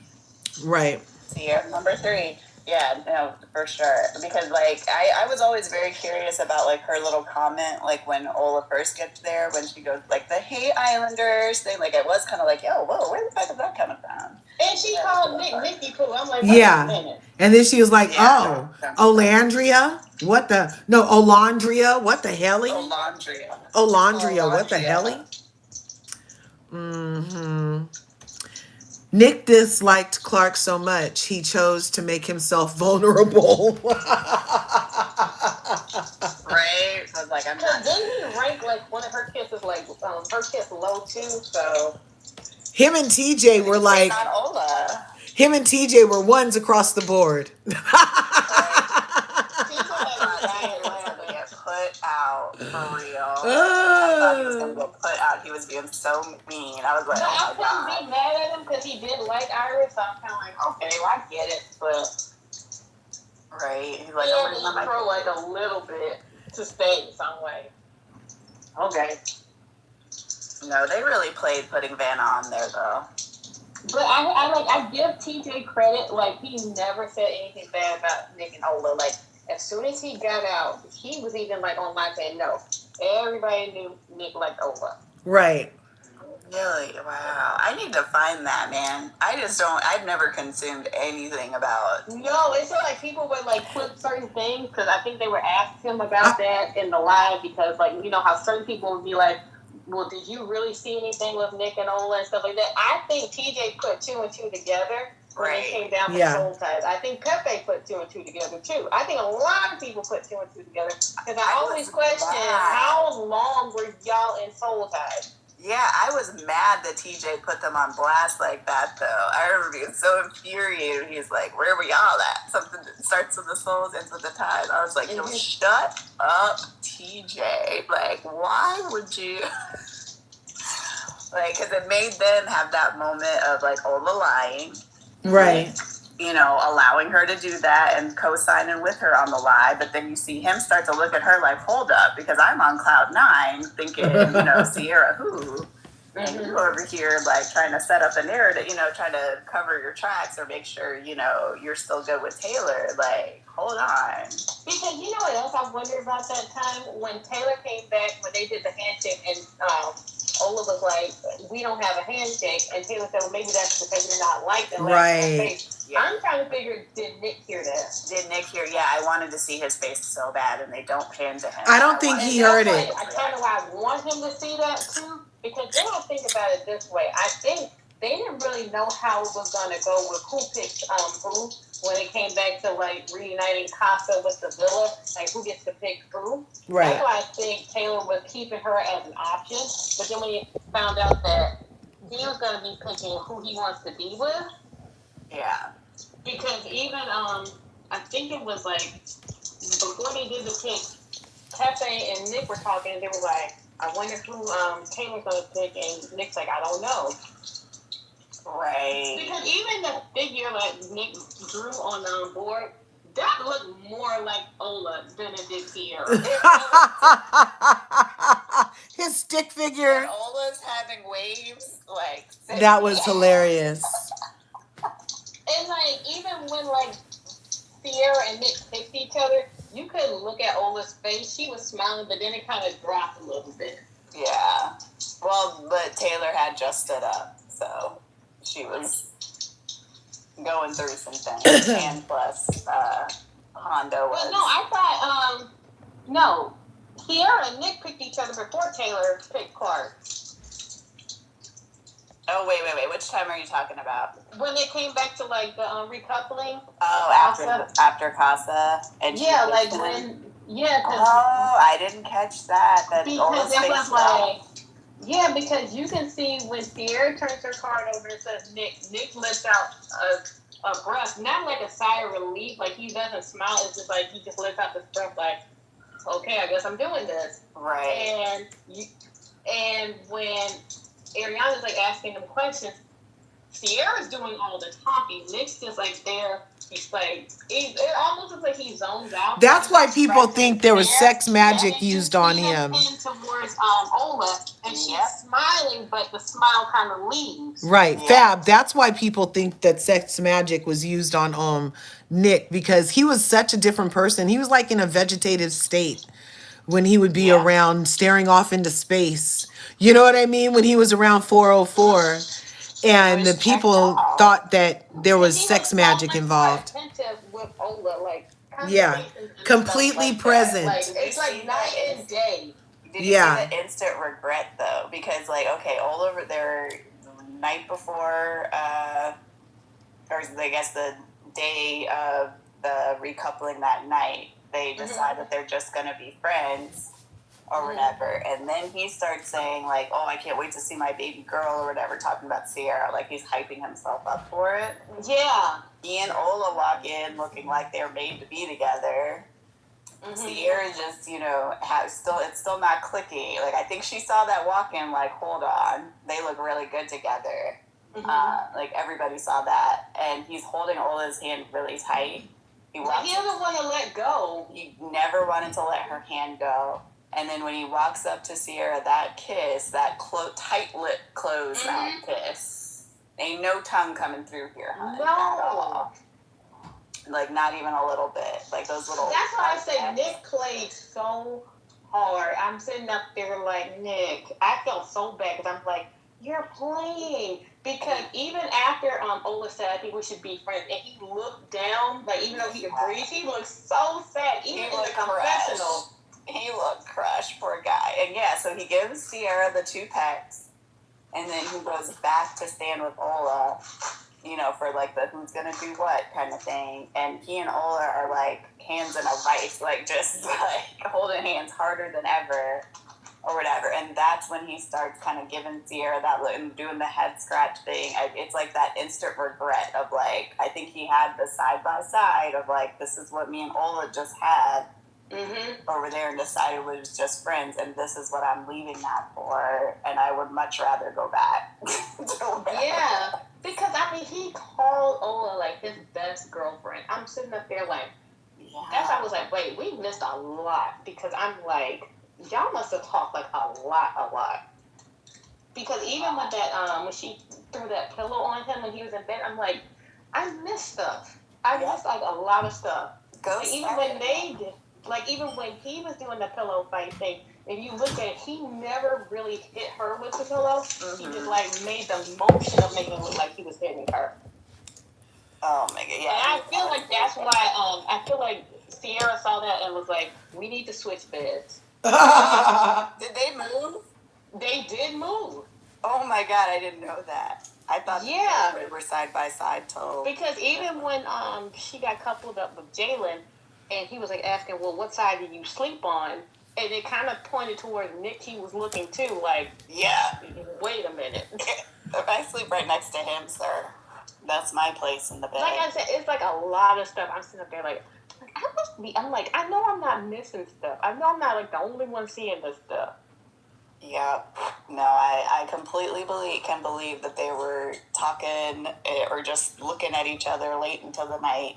Right. Sierra, number 3. Yeah, no, for sure. Because, like, I was always very curious about, like, her little comment, like, when Ola first gets there, when she goes, like, the Hey Islanders thing. Like, it was kind of like, yo, whoa, where the fuck is that coming from? And she called Nick Nicky too. I'm like, yeah. And then she was like, oh, Olandria? What the? No, Olandria? What the helly? Olandria, what the helly? Mm-hmm. Nick disliked Clark so much, he chose to make himself vulnerable. Right? I was like, I'm not. Didn't he rank like one of her kisses, like her kiss low too? So him and TJ were like, him and TJ were ones across the board. Put out for real. I thought he was gonna get put out. He was being so mean. I was like, I couldn't be mad at him because he did like Iris. So I'm kind of like, okay, well, I get it, but right. He's like, he had to throw like a little bit to stay some way. Okay. No, they really played putting Vanna on there though. But I give TJ credit. Like he never said anything bad about Nick and Ola. Like. As soon as he got out, he was even like online saying no. Everybody knew Nick liked Ola. Right. Really? Wow. I need to find that, man. I've never consumed anything about. No, it's like people would like clip certain things because I think they were asked him about that in the live because like, you know how certain people would be like, well, did you really see anything with Nick and Ola and stuff like that? I think TJ put 2 and 2 together. When it came down to Soul Ties. I think Pepe put 2 and 2 together too. I think a lot of people put 2 and 2 together because I always question how long were y'all in Soul Ties? Yeah, I was mad that TJ put them on blast like that though. I remember being so infuriated. He's like, "Where were y'all at? Something that starts with the souls, ends with the ties." I was like, "Yo, shut up, TJ! Like, why would you?" Like, because it made them have that moment of like Ola lying. Right. allowing her to do that and co-signing with her on the lie. But then you see him start to look at her like, hold up, because I'm on cloud 9 thinking, Sierra who? And you over here like trying to set up a narrative, trying to cover your tracks or make sure, you're still good with Taylor. Like, hold on. Because you know what else I wondered about that time? When Taylor came back, when they did the handshake, and Ola was like, we don't have a handshake. And Taylor said, well, maybe that's because you're not liked and Right. Yeah. I'm trying to figure, did Nick hear that? Did Nick hear? Yeah, I wanted to see his face so bad, and they don't pan to him. I don't think he heard it. I kind of want him to see that too, because then I think about it this way. I think they didn't really know how it was going to go with who picked who when it came back to like reuniting Casa with the villa, like who gets to pick who. Right. That's why I think Taylor was keeping her as an option. But then when he found out that he was going to be picking who he wants to be with. Yeah. Because even, I think it was like, before they did the pick, Pepe and Nick were talking, and they were like, I wonder who Taylor's going to pick, and Nick's like, I don't know. Right. Because even the figure like Nick drew on board, that looked more like Ola than it did Sierra. His stick figure. And Ola's having waves, like... That was hilarious. And like, even when like Sierra and Nick picked each other, you couldn't look at Ola's face. She was smiling, but then it kind of dropped a little bit. Yeah. Well, but Taylor had just stood up, so she was going through some things. And plus, Hondo was... But no, I thought, no. Sierra and Nick picked each other before Taylor picked Clark. Oh, wait. Which time are you talking about? When they came back to, like, the recoupling. Oh, after Casa? And yeah, like when... Yeah, oh, I didn't catch that. Because it was like... Yeah, because you can see when Sierra turns her card over and says Nick lets out a breath. Not like a sigh of relief, like he doesn't smile. It's just like he just lets out this breath like, okay, I guess I'm doing this. Right. And when Ariana's like asking him questions, Sierra's doing all the talking. Nick's just like there. He's like, it almost looks like he zones out. That's why people think there was sex magic used on him. Towards Ola, and she's smiling, but the smile kind of leaves. Right, Fab. That's why people think that sex magic was used on Nick, because he was such a different person. He was like in a vegetative state when he would be around, staring off into space. You know what I mean? When he was around 404. And the people thought that there was sex magic involved. With Ola, like, yeah, completely like present. Like, it's like night and day. Did you see the instant regret though? Because like, okay, Ola there the night before, or I guess the day of the recoupling that night, they decide that they're just gonna be friends. Or whatever, and then he starts saying like, "Oh, I can't wait to see my baby girl," or whatever, talking about Sierra, like he's hyping himself up for it. Yeah. He and Ola walk in looking like they're made to be together. Sierra just, it's still not clicky. Like I think she saw that walk in, like, hold on, they look really good together. Like everybody saw that, and he's holding Ola's hand really tight. He doesn't want to let go. He never wanted to let her hand go. And then when he walks up to Sierra, that kiss, that tight-lip, closed-mouth kiss, ain't no tongue coming through here, honey. No. At all. Like, not even a little bit. Like, those little... That's why I say Nick played so hard. I'm sitting up there like, Nick, I felt so bad because I'm like, you're playing. Because even after Ola said, I think we should be friends, and he looked down, like, even though he agrees, he looked so sad. Even in the confessional. He looked crushed, poor guy. And yeah, so he gives Sierra the 2 pecks, and then he goes back to stand with Ola, for like the who's gonna do what kind of thing. And he and Ola are like hands in a vice, like just like holding hands harder than ever, or whatever. And that's when he starts kind of giving Sierra that look and doing the head scratch thing. It's like that instant regret of like, I think he had the side by side of like, this is what me and Ola just had. Over there, and decided we was just friends, and this is what I'm leaving that for, and I would much rather go back. Yeah, because Because, I mean, he called Ola, like, his best girlfriend. I'm sitting up there, like, that's why I was like, wait, we missed a lot. Because I'm like, y'all must have talked, like, a lot. Because even with that, when she threw that pillow on him when he was in bed, I'm like, I missed stuff. I missed, like, a lot of stuff. Like, even when they did, like, even when he was doing the pillow fight thing, if you look at it, he never really hit her with the pillow. He just, like, made the motion of making it look like he was hitting her. Oh my god, yeah. And I feel like that's why, I feel like Sierra saw that and was like, we need to switch beds. Did they move? They did move. Oh my god, I didn't know that. I thought they were side by side till... Because even when she got coupled up with Jalen, and he was like asking, well, what side did you sleep on? And it kind of pointed towards Nick. He was looking too, like, yeah. Wait a minute. I sleep right next to him, sir. That's my place in the bed. Like I said, it's like a lot of stuff. I'm sitting up there like I must be. I'm like, I know I'm not missing stuff. I know I'm not like the only one seeing this stuff. Yeah, no, I completely can believe that they were talking or just looking at each other late into the night.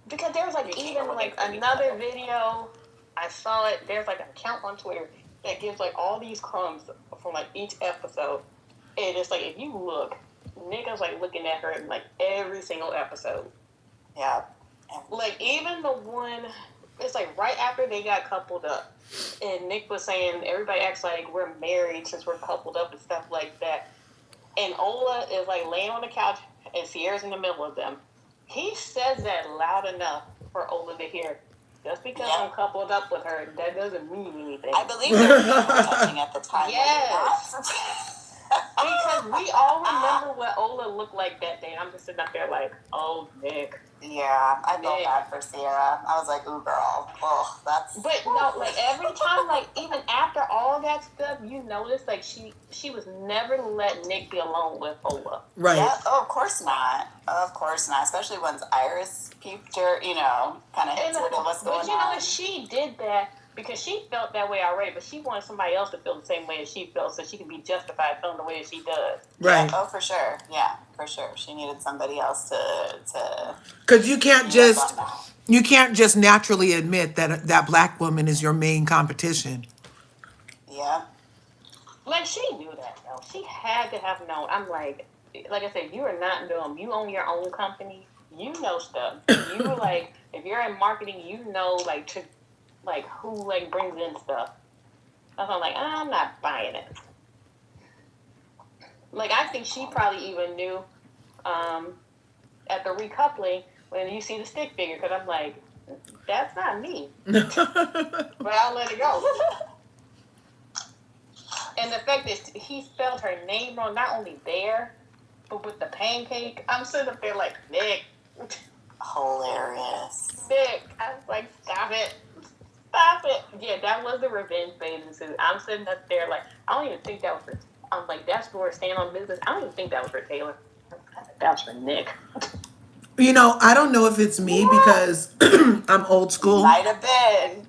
Because there's like even like another video, I saw it. There's like an account on Twitter that gives like all these crumbs from like each episode, and it's like if you look, niggas like looking at her in like every single episode. Yeah. Like even the one, it's like right after they got coupled up. And Nick was saying, everybody acts like we're married since we're coupled up and stuff like that. And Ola is like laying on the couch and Sierra's in the middle of them. He says that loud enough for Ola to hear. Just because I'm coupled up with her, that doesn't mean anything. I believe they were touching at the time. Yes. Because we all remember what Ola looked like that day. And I'm just sitting up there like, oh, Nick. Yeah, I felt bad for Sierra. I was like, ooh, girl. Oh, that's... But no, like every time, like even after all that stuff, you notice like she was never let Nick be alone with Ola. Right. Yeah, oh, of course not. Of course not. Especially once Iris peeped her, you know, kind of hits her with what's going on. But you know what? She did that because she felt that way already, but she wanted somebody else to feel the same way as she felt so she could be justified feeling the way that she does. Right. Yeah, oh, for sure. Yeah, for sure. She needed somebody else to because you can't just naturally admit that that black woman is your main competition. Yeah. Like she knew that though. She had to have known. I'm like I said, you are not dumb. You own your own company. You know stuff. You like if you're in marketing, you know like who like brings in stuff. That's why I'm like, I'm not buying it. Like I think she probably even knew at the recoupling when you see the stick figure, because I'm like, that's not me. But I'll let it go. And the fact that he spelled her name wrong, not only there, but with the pancake, I'm sitting up there like, Nick. Hilarious. Nick. I was like, stop it. Stop it. Yeah, that was the revenge bathing suit. I'm sitting up there like, I don't even think that was for, I'm like, that's for stand on business. I don't even think that was for Taylor. That was for Nick. You know, I don't know if it's me because I'm old school. Might have been.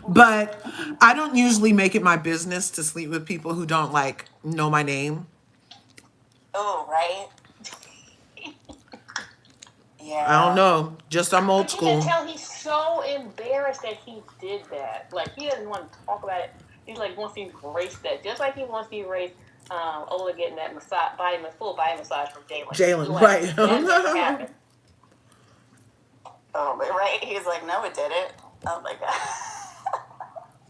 But I don't usually make it my business to sleep with people who don't like know my name. Oh, right? Yeah. I don't know. Just I'm old school. You can tell he's so embarrassed that he did that. Like he doesn't want to talk about it. He's like wants to erase that. Just like he wants to erase Ola getting that full body massage from Jalen. Jalen, like, right. That never happened. Oh, but right? He's like, no, it didn't. Oh my god.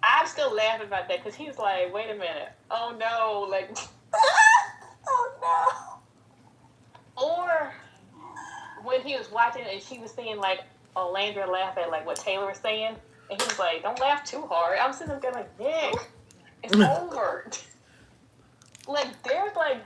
I'm still laughing about that because he's like, wait a minute. Oh no, like. Oh no. Or when he was watching and she was saying like Olandra laugh at like what Taylor was saying, and he was like, "Don't laugh too hard." I'm sitting there like, Nick, it's over. Like there's like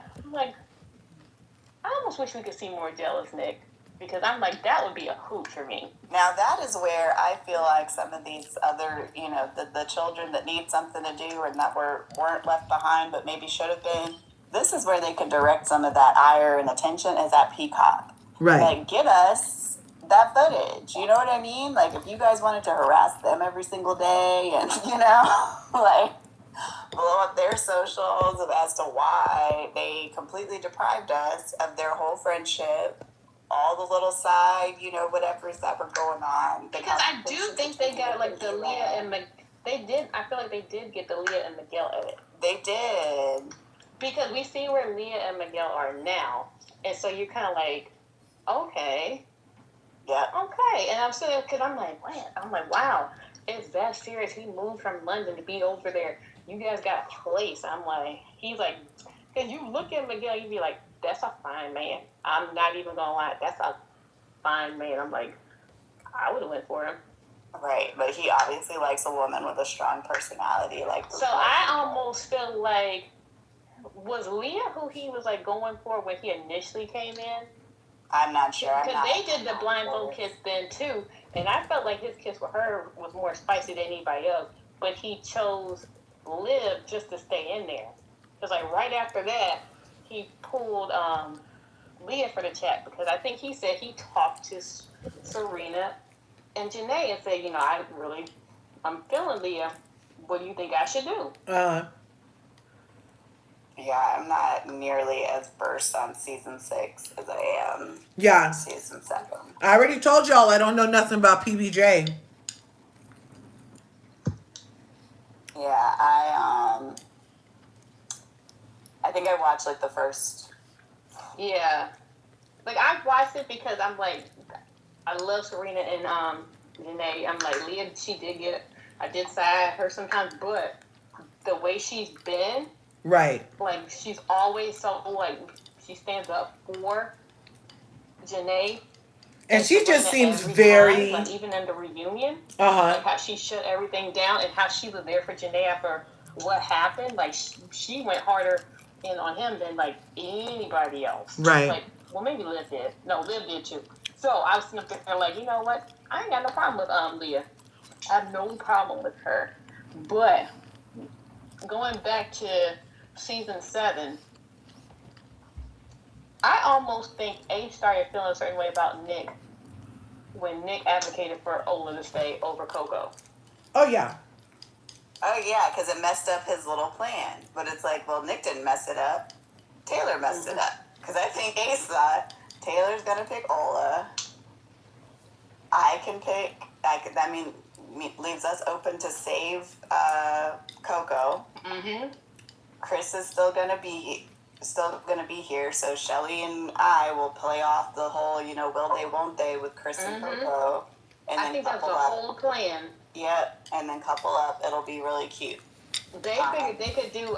I almost wish we could see more jealous Nick. Because I'm like, that would be a hoot for me. Now, that is where I feel like some of these other, you know, the children that need something to do and that weren't left behind but maybe should have been, this is where they could direct some of that ire and attention is at Peacock. Right. Like, get us that footage. You know what I mean? Like, if you guys wanted to harass them every single day and, you know, like, blow up their socials as to why they completely deprived us of their whole friendship, all the little side, whatever's that were going on. Because I do think they got like the Leah and they did. I feel like they did get the Leah and Miguel edit. They did. Because we see where Leah and Miguel are now, and so you're kind of like, okay. Yeah. Okay, and I'm sitting because I'm like, what? I'm like, wow, it's that serious. He moved from London to be over there. You guys got a place. I'm like, he's like, because you look at Miguel, you be like, that's a fine man. I'm not even gonna lie, that's a fine man. I'm like, I would have went for him. Right, but he obviously likes a woman with a strong personality. So I almost feel like, was Leah who he was like going for when he initially came in? I'm not sure. Because they did the blindfold kiss then too, and I felt like his kiss with her was more spicy than anybody else. But he chose Liv just to stay in there. Because like right after that, he pulled Leah for the chat because I think he said he talked to Serena and Janae and said, I'm feeling Leah. What do you think I should do? Yeah, I'm not nearly as versed on season 6 as I am season 7. I already told y'all I don't know nothing about PBJ. Yeah, I think I watched like the first. Yeah. Like I watched it because I'm like, I love Serena and Janae. I'm like, Leah, I did side her sometimes, but the way she's been, right? Like she's always so like she stands up for Janae. And she just seems time, very like even in the reunion, Uh-huh. like how she shut everything down and how she was there for Janae after what happened. Like she went harder in on him than like anybody else. Right. Like, well, maybe Liv did. No, Liv did too. So I was sitting there like, you know what? I ain't got no problem with Leah. I have no problem with her. But going back to season 7, I almost think Ace started feeling a certain way about Nick when Nick advocated for Ola to stay over Coco. Oh yeah. Oh yeah, because it messed up his little plan. But it's like, well, Nick didn't mess it up. Taylor messed it up. Because I think Ace thought Taylor's gonna pick Ola. I can pick. That leaves us open to save Coco. Mm-hmm. Chris is still gonna be here. So Shelly and I will play off the whole, will they, won't they, with Chris and Coco. And I think that's the whole plan. Yep, and then couple up. It'll be really cute. They figured they could do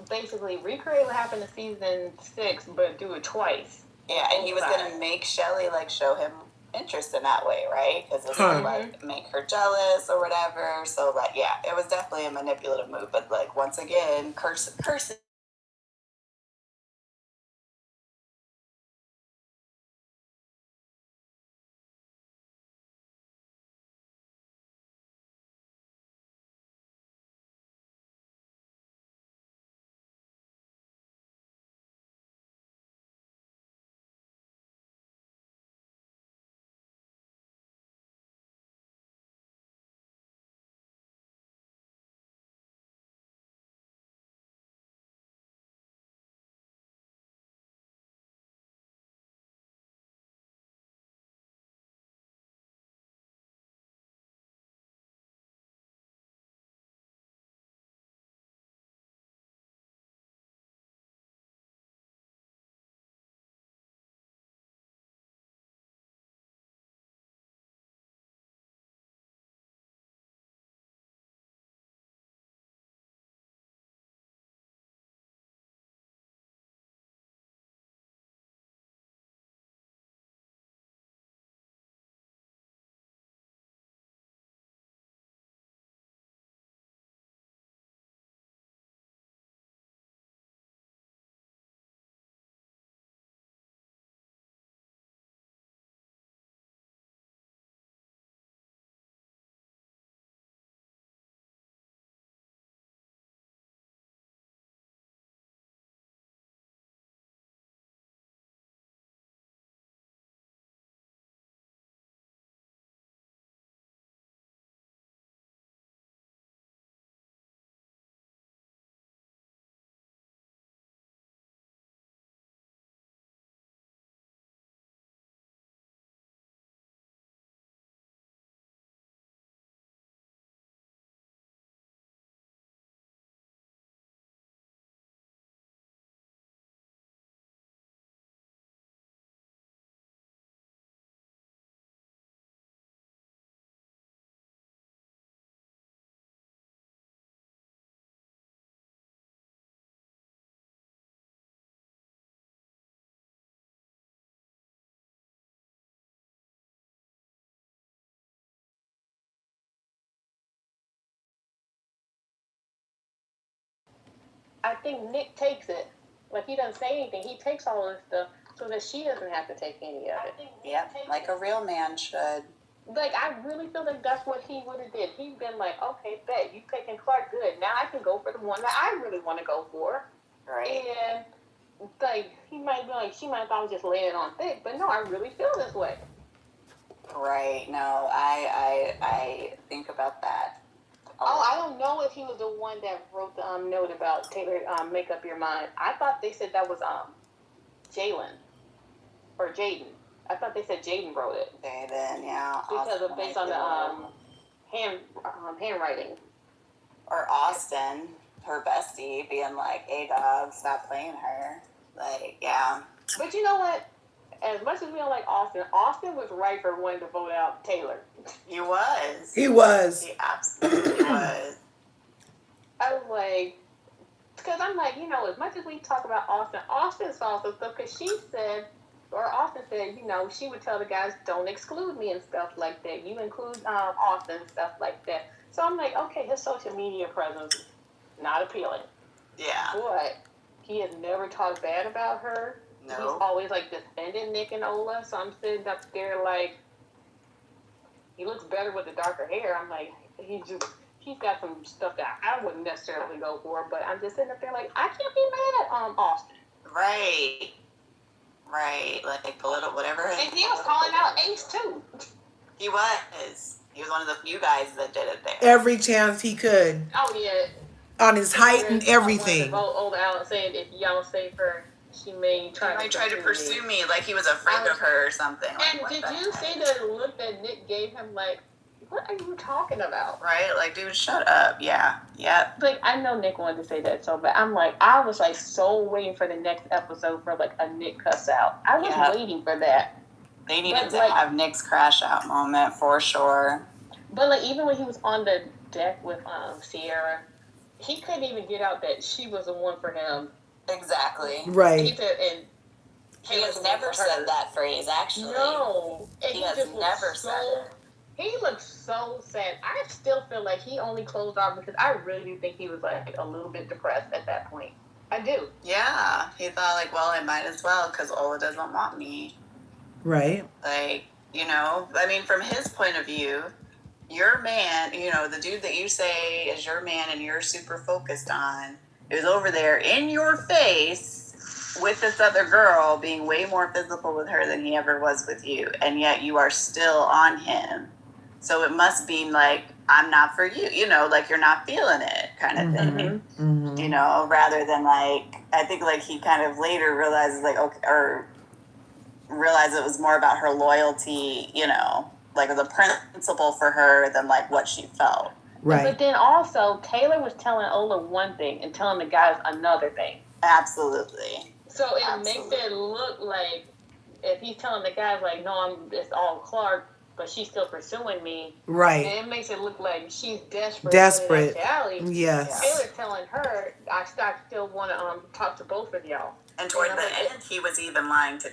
basically recreate what happened in season 6, but do it twice. Yeah, and he was gonna make Shelly like show him interest in that way, right? Because it would like make her jealous or whatever. So like, yeah, it was definitely a manipulative move. But like once again, curse I think Nick takes it. Like, he doesn't say anything. He takes all this stuff so that she doesn't have to take any of it. Yep, like a real man should. Like, I really feel like that's what he would have did. He'd been like, okay, bet, you taking Clark, good. Now I can go for the one that I really want to go for. Right. And, like, he might be like, she might have thought I was just laying it on thick, but no, I really feel this way. Right. No, I think about that. Oh, I don't know if he was the one that wrote the note about Taylor, make up your mind. I thought they said that was Jalen or Jaden. I thought they said Jaden wrote it. Jaden, yeah. Because of based on the handwriting. Or Austin, her bestie, being like, "Hey, dog, stop playing her." Like, yeah. But you know what? As much as we don't like Austin, Austin was right for wanting to vote out Taylor. He was. He was. He absolutely was. I was like, because I'm like, you know, as much as we talk about Austin, Austin saw some stuff because she said, or Austin said, you know, she would tell the guys, don't exclude me and stuff like that. You include Austin and stuff like that. So I'm like, okay, his social media presence, not appealing. Yeah. But he has never talked bad about her. No. He's always like defending Nick and Ola. So I'm sitting up there like, he looks better with the darker hair. I'm like, he's got some stuff that I wouldn't necessarily go for. But I'm just sitting up there like, I can't be mad at Austin. Right. Right. Like political, whatever. And he was calling out Ace too. He was. He was one of the few guys that did it there. Every chance he could. Oh yeah. On his height and everything. Old Alan saying, if y'all save her, she may try to pursue me. Like he was afraid of her or something. And did you see the look that Nick gave him? Like, what are you talking about? Right? Like, dude, shut up. Yeah. Yep. Like, I know Nick wanted to say that so, but I'm like, I was like so waiting for the next episode for like a Nick cuss out. I was waiting for that. They needed to have Nick's crash out moment for sure. But like, even when he was on the deck with Sierra, he couldn't even get out that she was the one for him. Exactly. Right. He has never said that phrase, actually. No. And he has never said it. He looked so sad. I still feel like he only closed off because I really do think he was like a little bit depressed at that point. I do. Yeah. He thought like, well, I might as well because Ola doesn't want me. Right. Like, you know, I mean, from his point of view, your man, you know, the dude that you say is your man and you're super focused on is over there in your face with this other girl being way more physical with her than he ever was with you. And yet you are still on him. So it must be like, I'm not for you, you know, like you're not feeling it kind of thing, you know, rather than like, I think like he kind of later realizes like, okay, or realized it was more about her loyalty, you know, like the principle for her than like what she felt. Right. But then also, Taylor was telling Ola one thing and telling the guys another thing. Absolutely. So it makes it look like if he's telling the guys like, no, it's all Clark, but she's still pursuing me. Right. And it makes it look like she's desperate. Desperate. Yes. Taylor telling her, I still want to talk to both of y'all. And toward the end, he was even lying to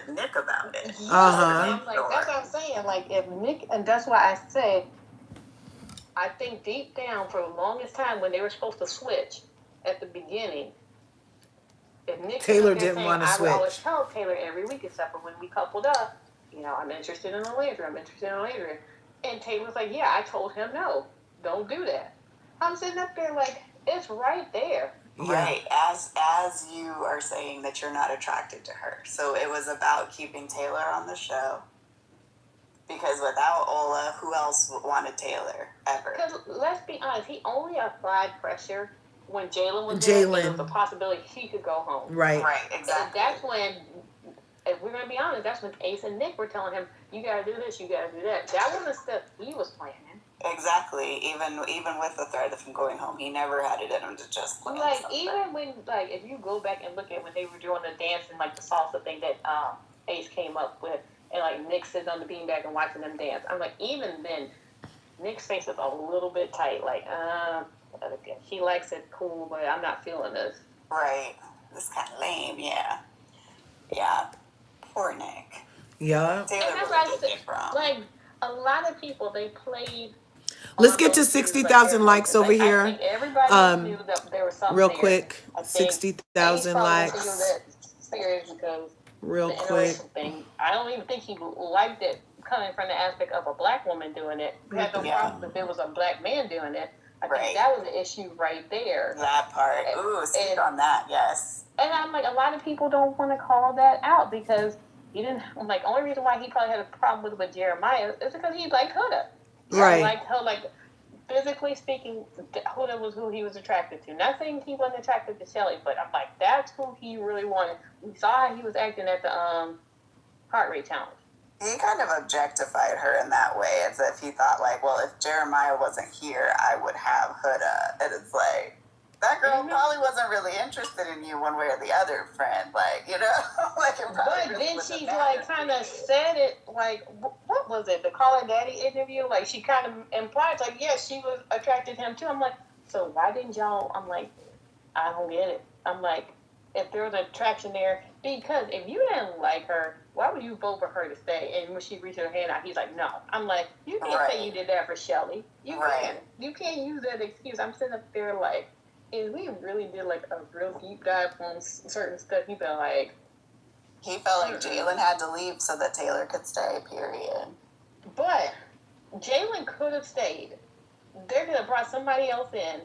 Nick about it. I'm like, that's what I'm saying. Like, if Nick, and that's why I say, I think deep down for the longest time when they were supposed to switch at the beginning, if Nick Taylor didn't want to switch. I would always tell Taylor every week except for when we coupled up, you know, I'm interested in Landry. And Taylor's like, yeah, I told him no, don't do that. I'm sitting up there like, it's right there. Yeah. Right, as you are saying that you're not attracted to her. So it was about keeping Taylor on the show. Because without Ola, who else wanted Taylor ever? Because let's be honest, he only applied pressure when Jalen was there. There was a possibility he could go home. Right. Right, exactly. And that's when, if we're going to be honest, that's when Ace and Nick were telling him, you got to do this, you got to do that. That wasn't stuff he was planning. Exactly. Even with the threat of him going home, he never had it in him to just plan like something. Even when if you go back and look at when they were doing the dance and like the salsa thing that Ace came up with, and like Nick sits on the beanbag and watching them dance, I'm like, even then, Nick's face is a little bit tight. Like, he likes it, cool, but I'm not feeling this. Right. This is kind of lame. Yeah. Yeah. Poor Nick. Yeah. Taylor and that's really what I said. Like, a lot of people, they played Let's on get to those views, 60,000 likes over I here. think everybody knew that there was something Real there. quick, I think 60,000 Ace probably wasn't likes. that serious because Real the quick. interracial thing. I don't even think he liked it coming from the aspect of a black woman doing it. He had no problem if it was a black man doing it. I think that was the issue right there. That part. Ooh, speak on that, yes. And I'm like, a lot of people don't want to call that out because he didn't, I'm like, only reason why he probably had a problem with Jeremiah is because he liked Huda. Right. He liked her, like, physically speaking, Huda was who he was attracted to. Not saying he wasn't attracted to Shelly, but I'm like, that's who he really wanted. We saw how he was acting at the heart rate challenge. He kind of objectified her in that way, as if he thought, like, well, if Jeremiah wasn't here, I would have Huda. And it's like, that girl probably wasn't really interested in you one way or the other, friend. Like, you know? Like, but really then she, like, kind of said it, like, what was it? The Call Her Daddy interview? Like, she kind of implied, like, yes, she was attracted to him, too. I'm like, so why didn't y'all, I'm like, I don't get it. I'm like, if there was attraction there, because if you didn't like her, why would you vote for her to stay? And when she reached her hand out, he's like, no. I'm like, you can't say you did that for Shelly. You can't. You can't use that excuse. I'm sitting up there like, if we really did like a real deep dive on certain stuff, you'd be like, he felt like Jalen had to leave so that Taylor could stay, period. But Jalen could have stayed. They could have brought somebody else in,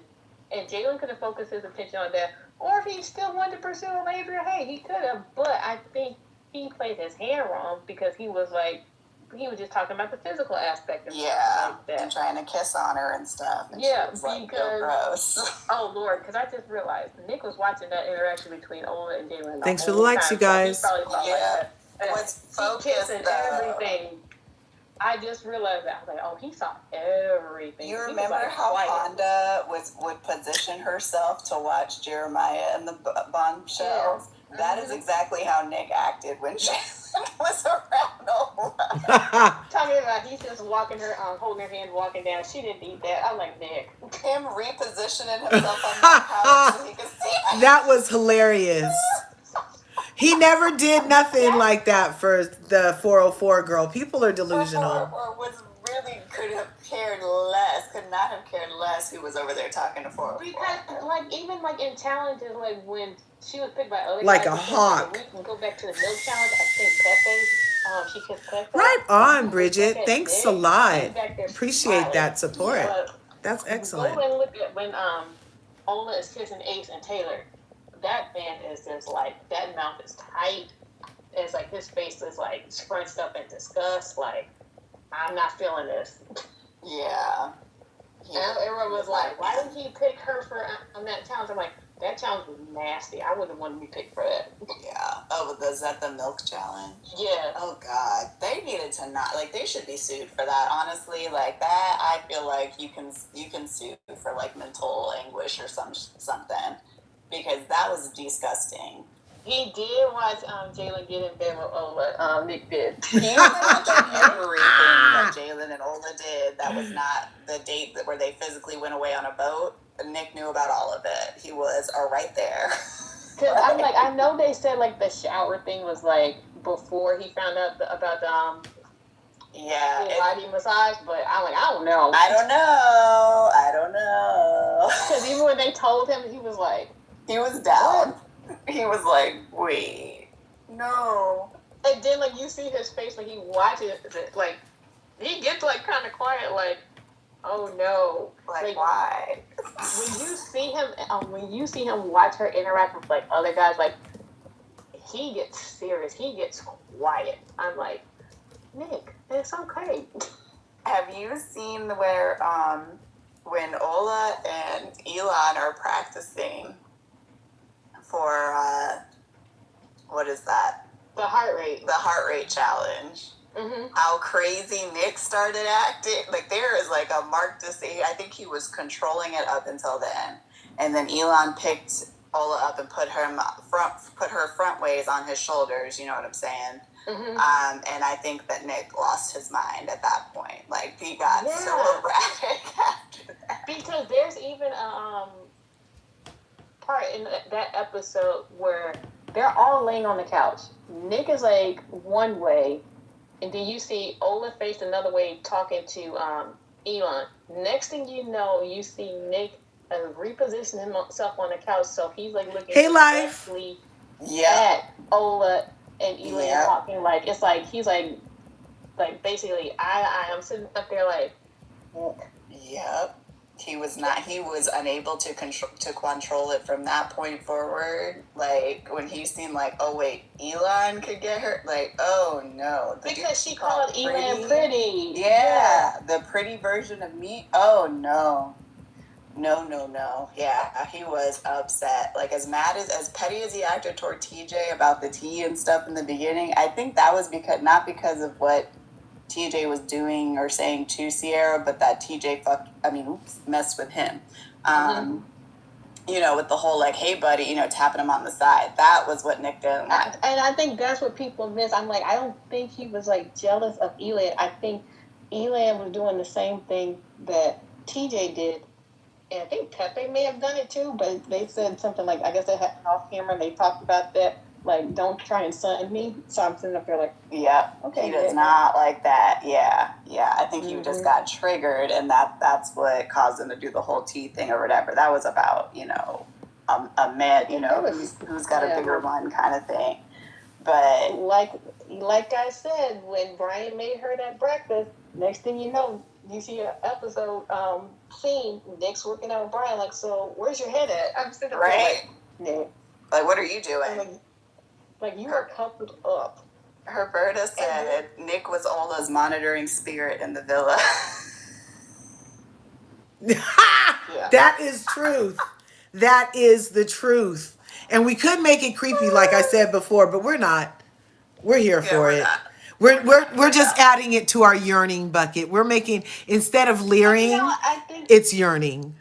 and Jalen could have focused his attention on that. Or if he still wanted to pursue Olavia, hey, he could have. But I think he played his hand wrong because he was like, he was just talking about the physical aspect of like that. And trying to kiss on her and stuff. And yeah, was like, because gross. Oh Lord, because I just realized Nick was watching that interaction between Ola and Jalen. Thanks for the likes, you guys. So he probably thought like What's focused and everything. I just realized that. I was like, oh, he saw everything. You remember how Honda would position herself to watch Jeremiah in the bombshells? Yeah. That is exactly how Nick acted when Jalen was around Ola. Talking about he's just walking her, holding her hand, walking down. She didn't need that. I'm like, Nick. Him repositioning himself on the couch so he could see. That was hilarious. He never did nothing like that for the 404 girl. People are delusional. Or really could have cared less, could not have cared less who was over there talking to 404. Because, like, even, like, in challenges, like, when she was picked by other like guys, a hawk. We can go back to the milk challenge. I think Pepe, she kissed Pepe. Right on, Bridget. Thanks a lot. Appreciate that support. Yeah. That's excellent. Go and look at when Ola is kissing Ace and Taylor. That man is just like, that mouth is tight. It's like his face is like scrunched up in disgust. Like, I'm not feeling this. Yeah. And everyone was like, why didn't he pick her for on that challenge? I'm like, that challenge was nasty. I wouldn't want to be picked for that. Yeah. Oh, but is that the milk challenge? Yeah. Oh, God. They needed to not, like, they should be sued for that, honestly. Like, that, I feel like you can sue for, like, mental anguish or something. Because that was disgusting. He did watch Jalen get in bed with Ola. Nick did. He watched everything that Jalen and Ola did. That was not the date where they physically went away on a boat. Nick knew about all of it. He was right there. Because I'm like, I know they said like the shower thing was like before he found out about the body massage, but I'm like, I don't know. I don't know. Because even when they told him, he was like, he was down. He was like, wait, no. And then, like, you see his face when he watches it, like, he gets, like, kind of quiet, like, oh, no. Like why? When you see him watch her interact with, like, other guys, like, he gets serious. He gets quiet. I'm like, Nick, it's okay. Have you seen where, when Ola and Elon are practicing for, what is that? The heart rate. The heart rate challenge. Mm-hmm. How crazy Nick started acting. Like, there is, like, a mark to see. I think he was controlling it up until then. And then Elon picked Ola up and put her front ways on his shoulders, you know what I'm saying? Mm-hmm. And I think that Nick lost his mind at that point. Like, he got so erratic after that. Because there's even a part in that episode where they're all laying on the couch. Nick is like one way, and then you see Ola face another way talking to Elon. Next thing you know, you see Nick reposition himself on the couch, so he's like looking Hey, life. directly Yeah. at Ola and Elan Yeah. talking like it's like he's like basically I'm sitting up there like Yep. He was unable to control it from that point forward. Like when he seen like, oh wait, Elon could get her. Like, oh no, because she called Elan pretty. Yeah, the pretty version of me. Oh no. No. Yeah, he was upset. Like as mad as petty as he acted toward TJ about the tea and stuff in the beginning, I think that was not because of what TJ was doing or saying to Sierra, but that TJ messed with him. You know, with the whole like, hey buddy, you know, tapping him on the side. That was what Nick didn't like. And I think that's what people miss. I'm like, I don't think he was like jealous of Elan. I think Elan was doing the same thing that TJ did. And I think Pepe may have done it too, but they said something like, I guess they had off camera and they talked about that. Like, don't try and son me. So I'm sitting up there like, yeah, okay. He does not like that. Yeah. I think he just got triggered, and that's what caused him to do the whole tea thing or whatever. That was about, you know, a man, you know, who's got a bigger one kind of thing. But like I said, when Brian made her that breakfast, next thing you know, you see an episode scene, Nick's working out with Brian, like, so where's your head at? I'm sitting there like, Nick. Like, what are you doing? Like you are coupled up. Herberta said Nick was Ola's monitoring spirit in the villa. That is truth. That is the truth. And we could make it creepy, like I said before, but we're not. We're here for it. We're just adding it to our yearning bucket. We're making, instead of leering, I think it's yearning.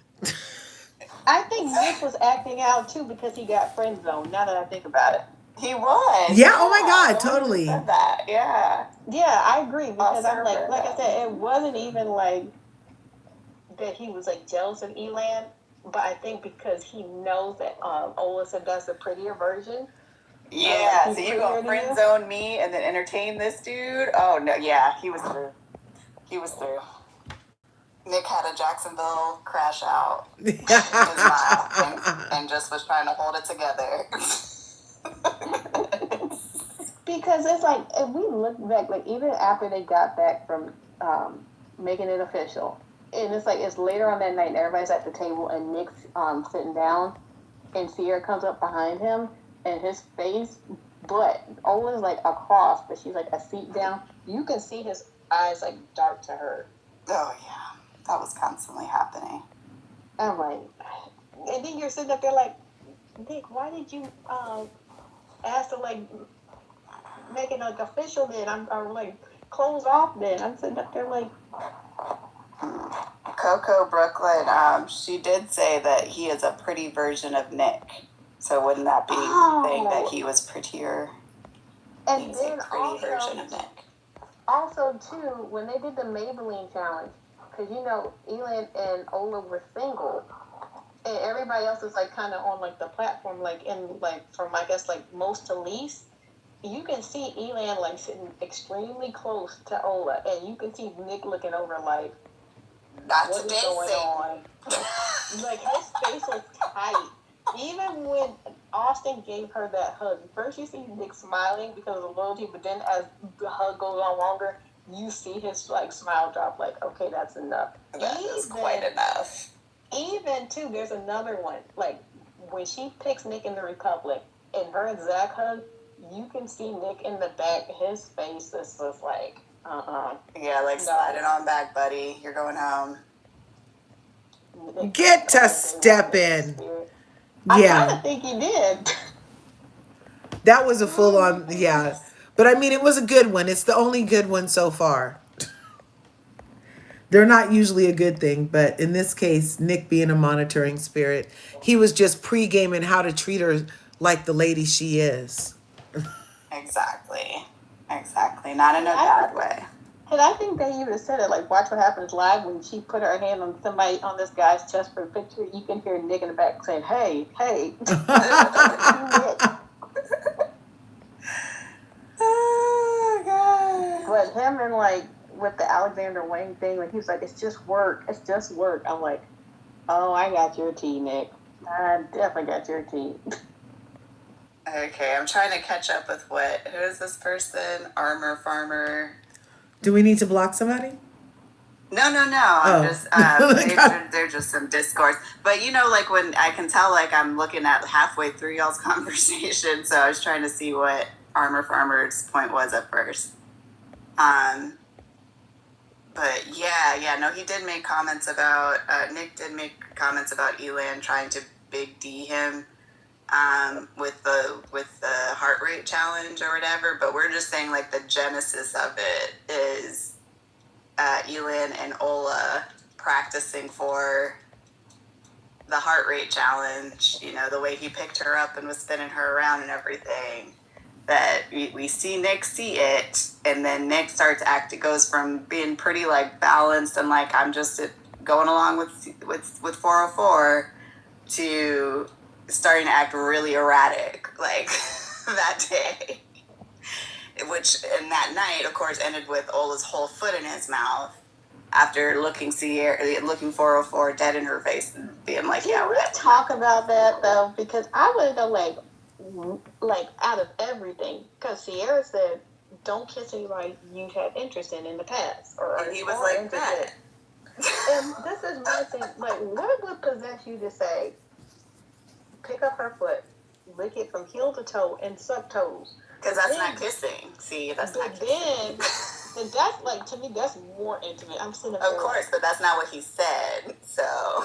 I think Nick was acting out too because he got friend zoned. Now that I think about it, he was. Yeah. Oh my God. Totally. Said that. Yeah. Yeah, I agree because I'm like I said, it wasn't even like that he was like jealous of Elan, but I think because he knows that Ola said that's the prettier version. Yeah, so you gonna friend zone me and then entertain this dude? Oh no, yeah, he was through. Nick had a Jacksonville crash out in his mind and just was trying to hold it together. Because it's like, if we look back, like even after they got back from making it official, and it's like it's later on that night and everybody's at the table and Nick's sitting down and Sierra comes up behind him and his face, but Ola's like across, but she's like a seat down. You can see his eyes like dark to her. Oh yeah, that was constantly happening. I'm like, and then you're sitting up there like, Nick, why did you ask to like make it like official then? I'm like close off then. I'm sitting up there like. Coco Brooklyn, she did say that he is a pretty version of Nick. So wouldn't that be saying that he was prettier? And He's then a pretty version of Nick. Also, too, when they did the Maybelline challenge, because you know, Elan and Ola were single, and everybody else is like kind of on like the platform, like in like from I guess like most to least. You can see Elan like sitting extremely close to Ola, and you can see Nick looking over like, what's going on? Like his face was tight. Even when Austin gave her that hug, first you see Nick smiling because of loyalty, but then as the hug goes on longer, you see his like smile drop. Like, okay, that's enough. That is quite enough. Even too, there's another one. Like when she picks Nick in the Republic, and her and Zach hug, you can see Nick in the back. His face is just like, Yeah, like slide it on back, buddy. You're going home. Get to stepping. I kind of think he did. That was a full on, yeah. But I mean, it was a good one. It's the only good one so far. They're not usually a good thing, but in this case, Nick being a monitoring spirit, he was just pre-gaming how to treat her like the lady she is. Exactly. Not in a bad way. And I think they even said it, like, Watch What Happens Live, when she put her hand on somebody, on this guy's chest for a picture, you can hear Nick in the back saying, hey. Oh, God. But him and, like, with the Alexander Wang thing, when he was like, it's just work. I'm like, oh, I got your tea, Nick. I definitely got your tea. Okay, I'm trying to catch up with who is this person? Armor Farmer. Do we need to block somebody? No. I'm just they're just some discourse. But like when I can tell, like I'm looking at halfway through y'all's conversation, so I was trying to see what Armor Farmer's point was at first. But no, he did make comments about Nick did make comments about Elan trying to big D him with the heart rate challenge or whatever. But we're just saying like the genesis of it is Elan and Ola practicing for the heart rate challenge. The way he picked her up and was spinning her around and everything. That we see Nick see it, and then Nick goes from being pretty like balanced and like I'm just going along with 404 to starting to act really erratic like that day, which in that night of course ended with Ola's whole foot in his mouth after looking 404 dead in her face and being like, yeah, we talk about that though, because I would have like out of everything, because Sierra said don't kiss anybody you've had interest in the past, and he was like that. And this is my thing, like what would possess you to say pick up her foot, lick it from heel to toe and suck toes? Because that's not kissing. See, that's not kissing. And that's like, to me, that's more intimate. I'm sitting there. Of course, but that's not what he said. So.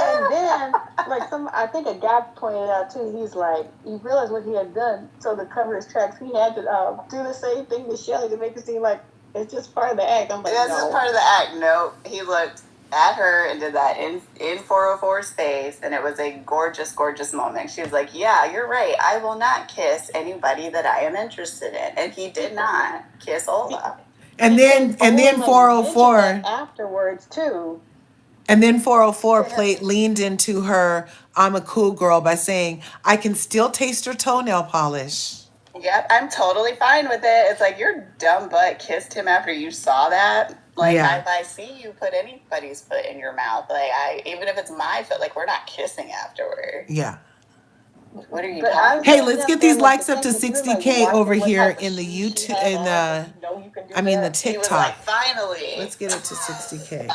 And then, like I think a guy pointed out too. He's like, he realized what he had done. So to cover his tracks, he had to do the same thing to Shelly to make it seem like it's just part of the act. I'm like, that's just part of the act. No, he looked at her and did that in 404's face, and it was a gorgeous, gorgeous moment. She was like, yeah, you're right. I will not kiss anybody that I am interested in. And he did not kiss Ola. And then 404 afterwards too. And then 404 leaned into her I'm a cool girl by saying, I can still taste her toenail polish. Yep, I'm totally fine with it. It's like your dumb butt kissed him after you saw that. Like, yeah. If I see you put anybody's foot in your mouth, like even if it's my foot, like we're not kissing afterward. Yeah. What are you talking? Hey, let's get these likes up to 60K over here in the YouTube, in the TikTok. He was like, finally. Let's get it to 60K.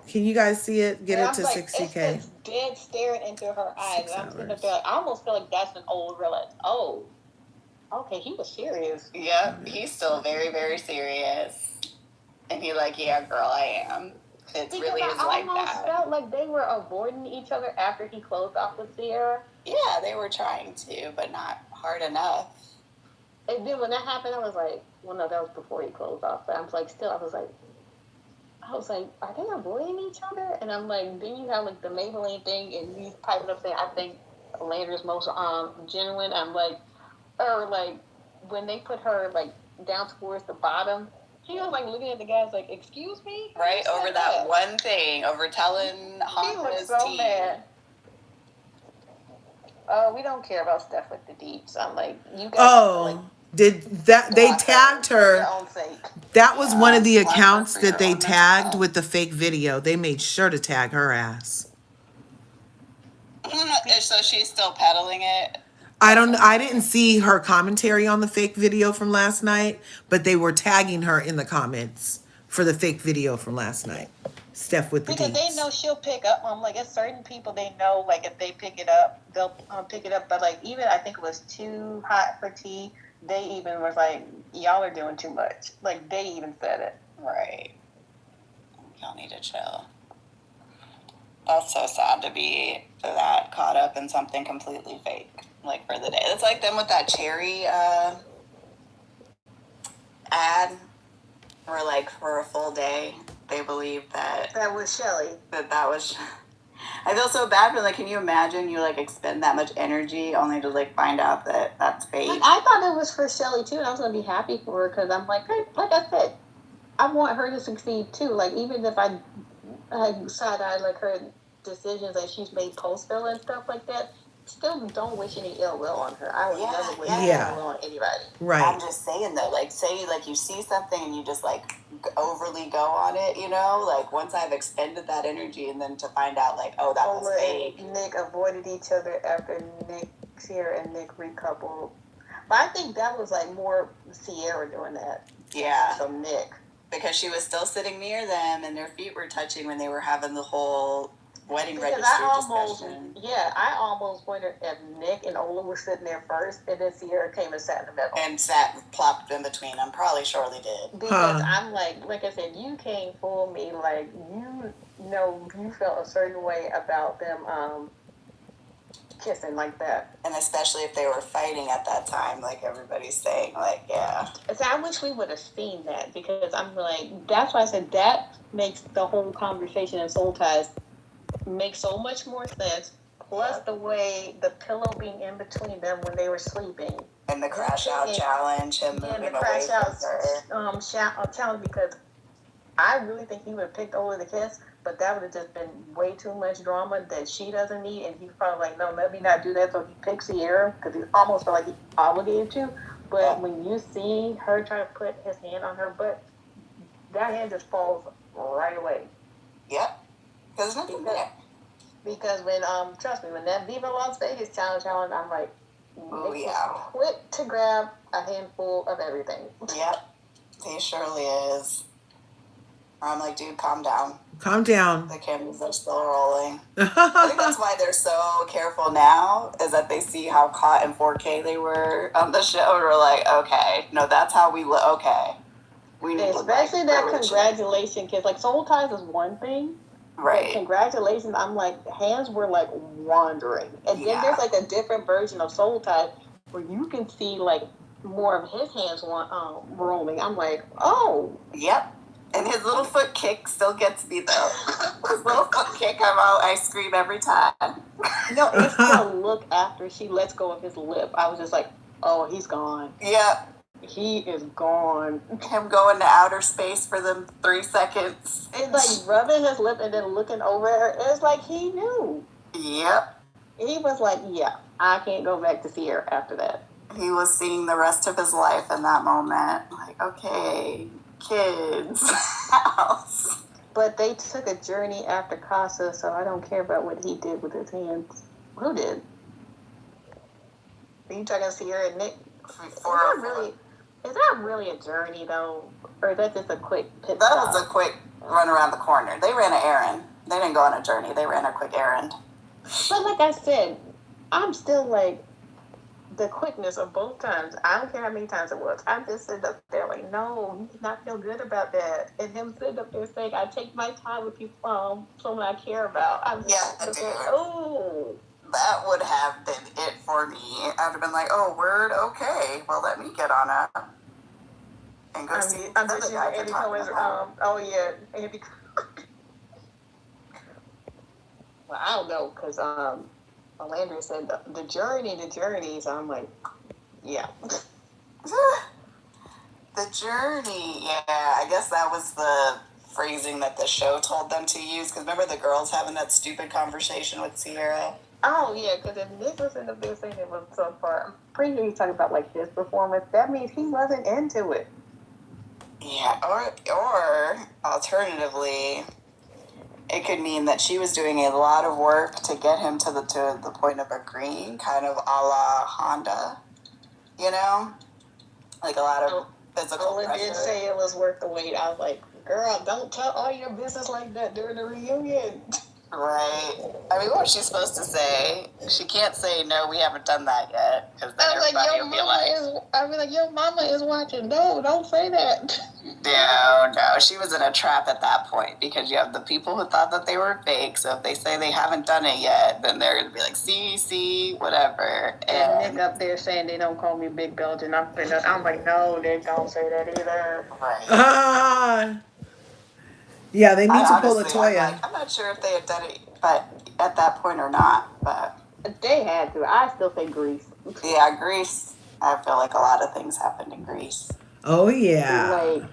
Can you guys see it? Get it to 60K. It's dead staring into her eyes. I'm sitting there, I almost feel like that's an old realize. Oh, okay, he was serious. Yep, he's still very, very serious. And he like, yeah, girl, I am. It really is like that. I almost felt like they were avoiding each other after he closed off with Sierra. Yeah, they were trying to, but not hard enough. And then when that happened, I was like, well, no, that was before he closed off. But I was like, are they avoiding each other? And I'm like, then you have like the Maybelline thing, and you pipe it up saying, I think Landra's most genuine. I'm like, or like when they put her like down towards the bottom, he was like looking at the guys like, excuse me? Right, over that one thing, over telling Honda's so mad. Oh, we don't care about stuff with the deeps. I'm like, you guys did that they tagged her? That was one of the accounts that they tagged with the fake video. They made sure to tag her ass. So she's still peddling it? I didn't see her commentary on the fake video from last night, but they were tagging her in the comments for the fake video from last night. Steph with the because they know she'll pick up. I'm like, it's certain people they know, like if they pick it up, they'll pick it up. But like even I think it was Too Hot for Tea. They even was like, y'all are doing too much. Like they even said it. Right. Y'all need to chill. That's so sad to be that caught up in something completely fake. Like for the day. It's like them with that cherry ad where like for a full day they believe that was Shelly. That was I feel so bad for like, can you imagine you like expend that much energy only to like find out that that's fake? Like, I thought it was for Shelly too, and I was gonna be happy for her because I'm like, hey, like I said, I want her to succeed too. Like even if I side-eye like her decisions that she's made post-bill and stuff like that, still don't wish any ill will on her. I would never wish Yeah. ill will on anybody. Right. I'm just saying though, like, say like you see something and you just like overly go on it, you know, like once I've expended that energy and then to find out like, oh, that was fake. Nick avoided each other after Sierra and Nick recoupled. But I think that was like more Sierra doing that. Yeah. So Nick. Because she was still sitting near them and their feet were touching when they were having the whole wedding registry discussion. Yeah, I almost wondered if Nick and Ola were sitting there first and then Sierra came and sat in the middle. And plopped in between them. Probably surely did. Because I'm like I said, you can't fool me. Like, you know, you felt a certain way about them kissing like that. And especially if they were fighting at that time, like everybody's saying, like, yeah. So I wish we would have seen that, because I'm like, that's why I said that makes the whole conversation in Soul Ties make so much more sense. Plus the way the pillow being in between them when they were sleeping. And the crash out challenge, him moving the away crash out from her. challenge, because I really think he would have picked over the kiss, but that would have just been way too much drama that she doesn't need, and he's probably like, no, let me not do that. So he picks Sierra because he almost felt like he's obligated to. But when you see her try to put his hand on her butt, that hand just falls right away. Yep. There's nothing there. Because when trust me, when that Viva Las Vegas challenge, I'm like, oh yeah, quick to grab a handful of everything. Yep, he surely is. I'm like, dude, calm down. Calm down. The cameras are still rolling. I think that's why they're so careful now, is that they see how caught in 4K they were on the show, and we're like, okay, no, that's how we look. Okay, we need especially that congratulation kiss. Like, Soul Ties is one thing. Right. Congratulations. I'm like, hands were like wandering. And then there's like a different version of Soul Ties where you can see like more of his hands roaming. I'm like, oh. Yep. And his little foot kick still gets me though. His little foot kick, I scream every time. No, it's the look after she lets go of his lip. I was just like, oh, he's gone. Yep. He is gone. Him going to outer space for them 3 seconds. It's like rubbing his lip and then looking over her. It's like he knew. Yep. He was like, yeah, I can't go back to Sierra after that. He was seeing the rest of his life in that moment. Like, okay, kids, house. But they took a journey after Casa, so I don't care about what he did with his hands. Who did? Are you talking Sierra and Nick? Is that really a journey, though? Or is that just a quick pit stop? That was a quick run around the corner. They ran an errand. They didn't go on a journey. They ran a quick errand. But like I said, I'm still like, the quickness of both times. I don't care how many times it was. I'm just sitting up there like, no, you did not feel good about that. And him sitting up there saying, I take my time with people, someone I care about. I'm just oh. That would have been it for me. I'd have been like, oh, word, okay. Well, let me get on up and go see the other guy you're talking about. Oh, yeah. Andy. Well, I don't know, because Landry said the journeys. I'm like, yeah. The journey, yeah. I guess that was the phrasing that the show told them to use. Because remember the girls having that stupid conversation with Sierra? Oh, yeah, because if Nick was in the big thing it was so far, I'm pretty sure he's talking about, like, his performance. That means he wasn't into it. Yeah, or alternatively, it could mean that she was doing a lot of work to get him to the point of agreeing, kind of a la Honda, you know? Like a lot of physical pressure. Ola did say it was worth the wait. I was like, girl, don't tell all your business like that during the reunion. Right. I mean, what was she supposed to say? She can't say, no, we haven't done that yet. Because then everybody will be like... I'll be like, your mama is watching. No, don't say that. No. She was in a trap at that point. Because you have the people who thought that they were fake. So if they say they haven't done it yet, then they're going to be like, see, whatever. And Nick up there saying they don't call me Big Belgian. I'm like, no, they don't say that either. Right. Yeah, they need to pull Latoya. I'm not sure if they had done it but at that point or not, but... They had to. I still think Greece. Yeah, Greece. I feel like a lot of things happened in Greece. Oh, yeah. Like,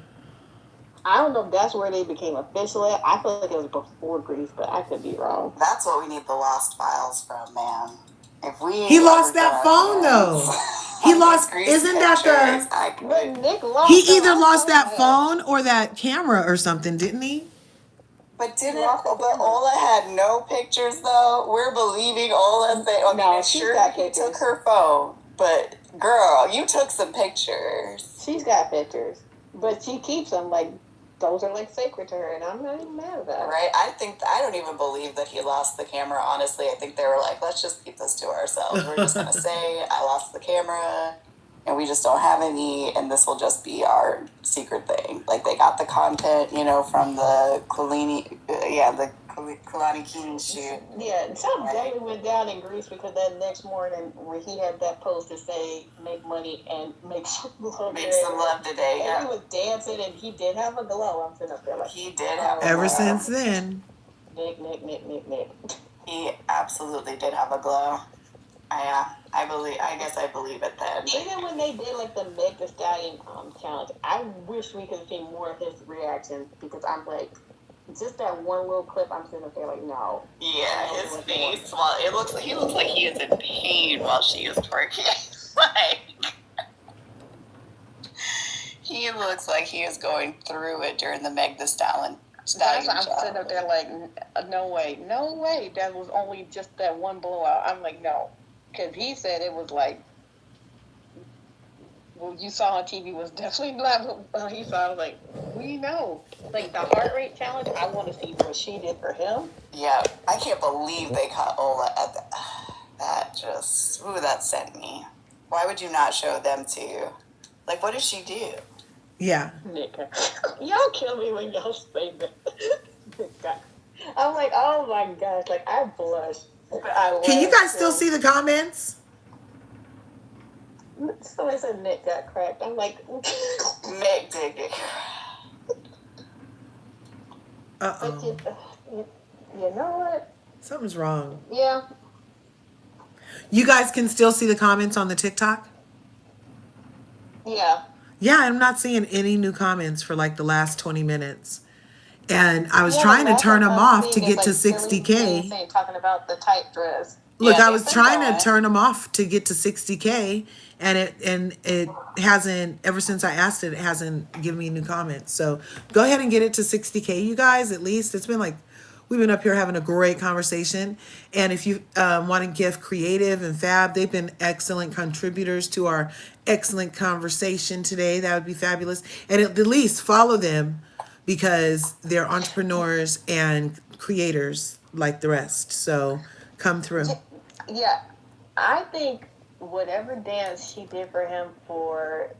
I don't know if that's where they became official at. I feel like it was before Greece, but I could be wrong. That's what we need the Lost Files from, man. If we He ain't lost ever that got phone though. He on these lost. grease Isn't that pictures, the? I But could. Nick lost. He so either I'm lost so that mad. phone or that camera or something, didn't he? But didn't lost the but camera. Ola had no pictures though? We're believing Ola say, I mean, No, it's she's sure got he pictures. took her phone, but girl, you took some pictures. She's got pictures, but she keeps them like those are like sacred to her, and I'm not even mad about it. Right? I don't even believe that he lost the camera, honestly. I think they were like, let's just keep this to ourselves. We're just gonna say I lost the camera and we just don't have any, and this will just be our secret thing. Like they got the content, from the Kulani King shoot. Yeah, something definitely went down in Greece because that next morning when he had that post to say make money and make some love Make some love today. and he was dancing and he did have a glow. I'm sitting up there like He did have Ever a glow. since then. Nick. He absolutely did have a glow. I guess I believe it then. Even when they did like the Meg the Stallion challenge, I wish we could have seen more of his reaction because I'm like, just that one little clip, I'm sitting up there like, no. Yeah, his face. Well, he looks like he is in pain while she is twerking. Like he looks like he is going through it during the Meg the Stallion. That's why I'm sitting up there like, no way. That was only just that one blowout. I'm like, no. Because he said it was like, what you saw on TV was definitely not what he saw. I was like, we know. Like the heart rate challenge, I want to see what she did for him. Yeah, I can't believe they caught Ola at that sent me. Why would you not show them too? Like, what did she do? Yeah. Nick, y'all kill me when y'all say that. I'm like, oh my gosh, like I blush. Can you guys still see the comments? Somebody said Nick got cracked. I'm like, Nick did get cracked. Uh-oh. You know what? Something's wrong. Yeah. You guys can still see the comments on the TikTok? Yeah. Yeah, I'm not seeing any new comments for like the last 20 minutes. And I was trying to turn them off to get to 60K. Talking about the tight dress. Look, I was trying to turn them off to get to 60K, and it hasn't, ever since I asked it hasn't given me new comments. So go ahead and get it to 60K, you guys. At least it's been like, we've been up here having a great conversation. And if you want to give Creative and Fab, they've been excellent contributors to our excellent conversation today. That would be fabulous. And at least follow them because they're entrepreneurs and creators like the rest. So come through. Yeah, I think whatever dance she did for him for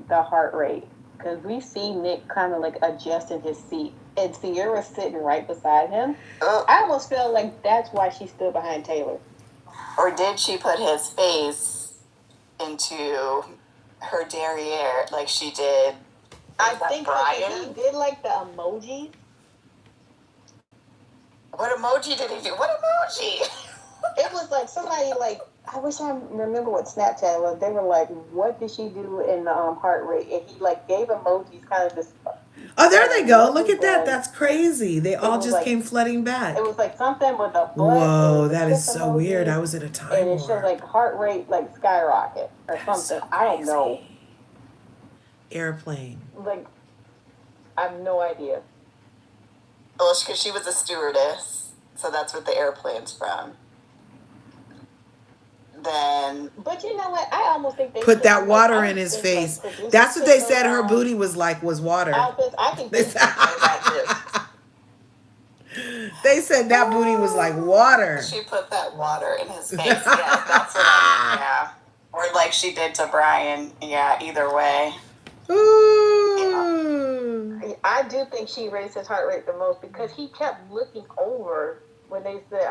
the heart rate, because we see Nick kind of like adjusting his seat, and Sierra's sitting right beside him. I almost feel like that's why she stood behind Taylor. Or did she put his face into her derriere like she did? I think he did like the emojis. What emoji did he do? What emoji? It was like somebody like, I wish I remember what Snapchat was. They were like, what did she do in the heart rate? And he like gave emojis kind of this. Oh, there they go. Look at that. That's crazy. They all just like, came flooding back. It was like something with a butt. Whoa, that is so weird. I was at a time and it showed like heart rate like skyrocket or something. So I don't know. Airplane. Like, I have no idea. Well, because she was a stewardess, so that's what the airplane's from. Then, but you know what? I almost think they put that water in his face. That's what they said her booty was like, was water. I think they They said that booty was like water. She put that water in his face. Yeah, that's what I mean. Yeah. Or like she did to Brian. Yeah, either way. Ooh. Yeah. I do think she raised his heart rate the most because he kept looking over when they said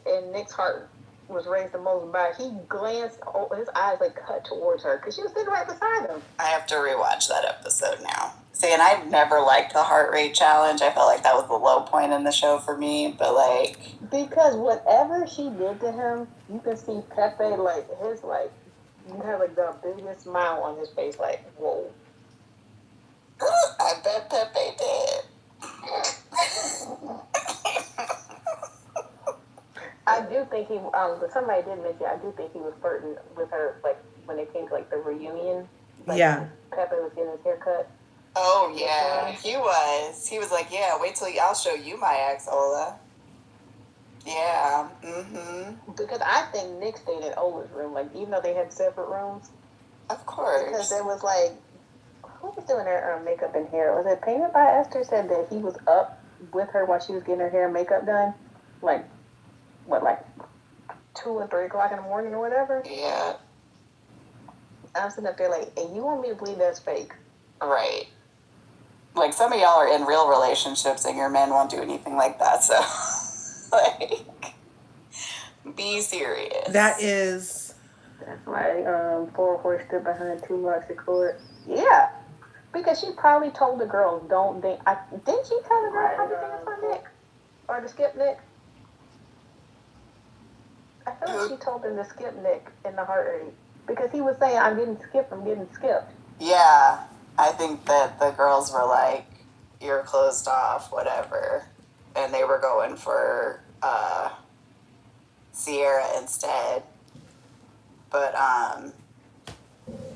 and Nick's heart was raised the most by. He glanced, his eyes like cut towards her because she was sitting right beside him. I have to rewatch that episode now. See, and I've never liked the heart rate challenge. I felt like that was the low point in the show for me, but like... Because whatever she did to him, you can see Pepe, like, his, like, you have, like, the biggest smile on his face, like, whoa. I bet Pepe did. I do think he. Somebody did mention. I do think he was flirting with her, like when it came to like the reunion. Like, Yeah. Pepe was getting his haircut. Oh yeah, he was. He was like, yeah. Wait till I'll show you my ex, Ola. Yeah. Because I think Nick stayed in Ola's room, like even though they had separate rooms. Of course. Because there was like, who was doing her makeup and hair? Was it Painted by Esther? Said that he was up with her while she was getting her hair and makeup done, like 2 and 3 o'clock in the morning or whatever. Yeah. I'm sitting up there like, and you want me to believe that's fake? Right. Like some of y'all are in real relationships and your men won't do anything like that. So, like, be serious. That is. That's why 404 stood behind 2 marks of court. Yeah. Because she probably told the girls, don't didn't she tell the girls how to dance for Nick? Or to skip Nick? I feel like she told them to skip Nick in the heart rate. Because he was saying, I'm getting skipped. Yeah. I think that the girls were like, you're closed off, whatever. And they were going for Sierra instead. But I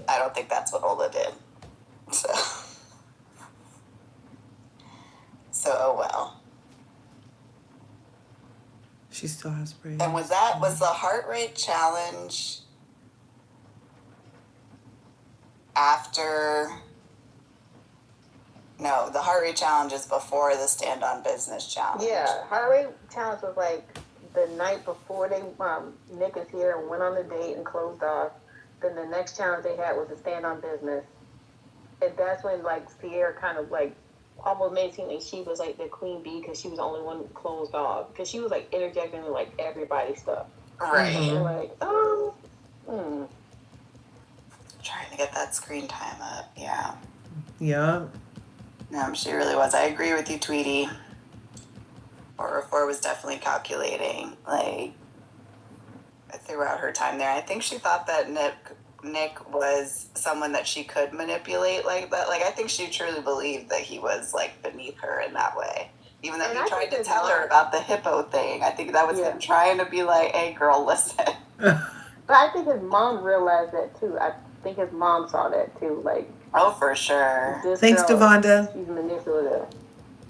don't think that's what Ola did. So oh well. She still has braids. And was the heart rate challenge after? No, the heart rate challenge is before the stand on business challenge. Yeah, heart rate challenge was like the night before they Nick and Sierra went on the date and closed off. Then the next challenge they had was a stand on business. And that's when like Sierra kind of like almost made it seem like she was like the queen bee because she was the only one closed off. Because she was like interjecting in like everybody's stuff. Right. And like, Trying to get that screen time up, yeah. Yeah. No, she really was. I agree with you, Tweety. 404 was definitely calculating, like, throughout her time there. I think she thought that Nick was someone that she could manipulate like that. Like, I think she truly believed that he was, like, beneath her in that way. Even though he tried to tell her about the hippo thing. I think that was him trying to be like, hey, girl, listen. But I think his mom realized that, too. I think his mom saw that, too. Like, oh, for sure. Thanks, Devonda. She's manipulative.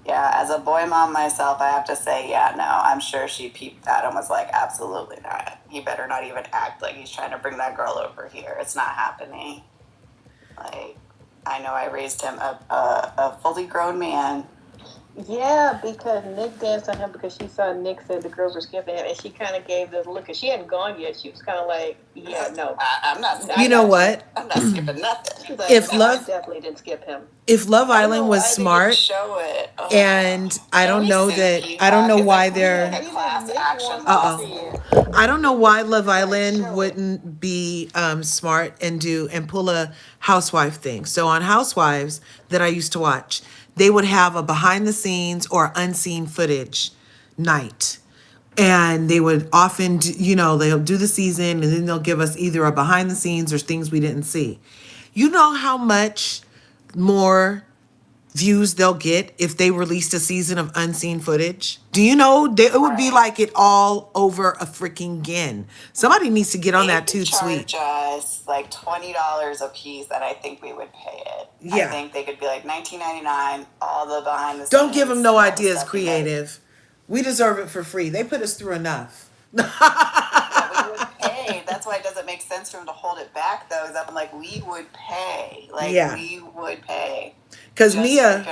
Yeah, as a boy mom myself, I have to say, yeah, no, I'm sure she peeped that and was like, absolutely not. He better not even act like he's trying to bring that girl over here. It's not happening. Like, I know I raised him a fully grown man. Yeah, because Nick danced on him because she saw Nick said the girls were skipping him, and she kind of gave this look, and she hadn't gone yet. She was kind of like, yeah, no. I'm not skipping. You know what? I'm not skipping nothing. Like, If no, Love- I definitely didn't skip him. If Love Island was smart, Show it. Oh. and I don't know why they're. Class action. I don't know why Love Island wouldn't be smart and pull a housewife thing. So on Housewives that I used to watch, they would have a behind the scenes or unseen footage night. And they would often do, they'll do the season and then they'll give us either a behind the scenes or things we didn't see. You know how much more views they'll get if they released a season of unseen footage? Do you know it would be like it all over a freaking again? Somebody needs to get on that too, sweet. Charge us like $20 a piece, and I think we would pay it. Yeah. I think they could be like $19.99, all the behind the scenes. Don't give them no ideas, creative. We deserve it for free. They put us through enough. Yeah, we would pay. That's why it doesn't make sense for them to hold it back, though. Is I'm like, we would pay. We would pay. Because Mia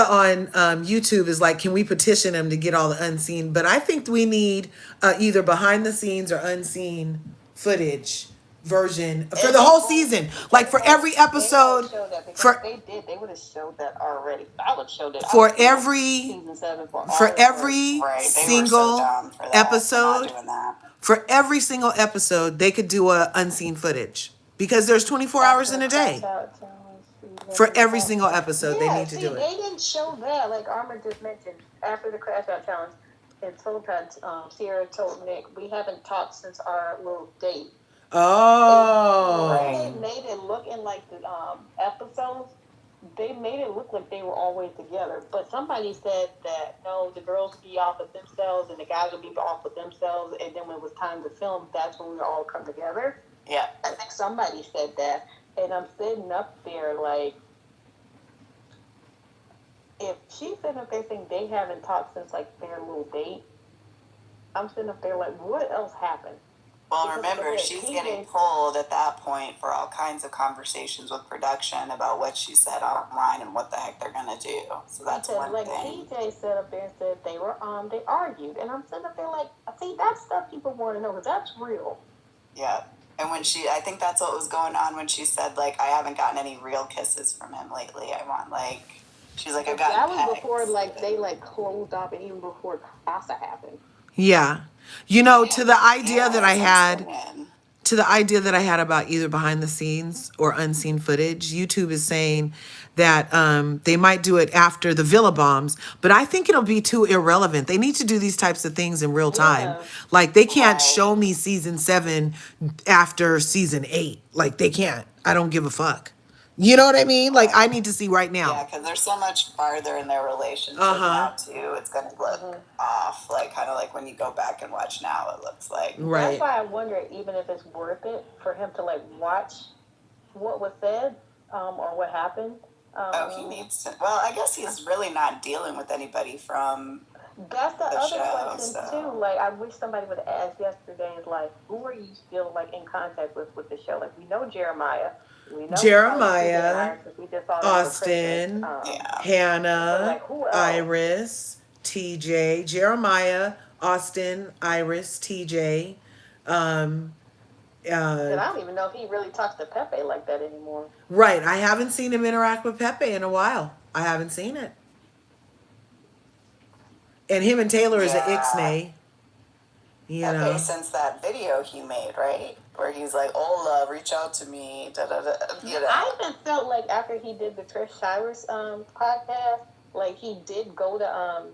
on YouTube is like, can we petition them to get all the unseen? But I think we need either behind the scenes or unseen footage version for the whole season. Like for every episode. They would have showed that already. I would have showed it. For every single episode. For every single episode, they could do a unseen footage because there's 24 hours in a day. For every single episode, they need to do it. They didn't show that. Like Armor just mentioned, after the Crash Out Challenge, and Sierra told Nick, we haven't talked since our little date. Oh. They made it look in like the episodes they made it look like they were always together. But somebody said that no, the girls would be off with themselves and the guys would be off with themselves, and then when it was time to film, that's when we would all come together. Yeah. I think somebody said that, and I'm sitting up there like, if she's sitting up there saying they haven't talked since like their little date, I'm sitting up there like, what else happened? Well, Because remember, she's getting pulled at that point for all kinds of conversations with production about what she said online and what the heck they're gonna do. So that's one like thing. TJ sat up there and said they argued, and I'm sitting up there like, see, that's stuff people want to know because that's real. Yeah. And when I think that's what was going on when she said, like, I haven't gotten any real kisses from him lately. I want, like, she's like, I've gotten that was pecks. before, like, they, like, closed up and even before Casa happened. Yeah. You know, to the idea that I had, about either behind the scenes or unseen footage, YouTube is saying that they might do it after the Villa bombs, but I think it'll be too irrelevant. They need to do these types of things in real time. Yeah. Like, they can't show me season 7 after season 8. Like, they can't. I don't give a fuck. You know what I mean? Like, I need to see right now. Yeah, because they're so much farther in their relationship now, too. It's going to look off. Like, kind of like when you go back and watch now, it looks like. Right. That's why I wonder even if it's worth it for him to, like, watch what was said or what happened. He needs to. Well, I guess he's really not dealing with anybody from that's the other show, question, too. Like, I wish somebody would have asked yesterday, like, who are you still, like, in contact with the show? Like, we know Jeremiah. We know Jeremiah, we just saw Austin, Hannah, like, Iris, TJ, Jeremiah, Austin, Iris, TJ. And I don't even know if he really talks to Pepe like that anymore. Right. I haven't seen him interact with Pepe in a while. I haven't seen it. And him and Taylor is an ixnay. You Pepe, know. since that video he made, right? Where he's like, Ola, reach out to me. Da, da, da, you know. I even felt like after he did the Trish Cyrus podcast, like he did go to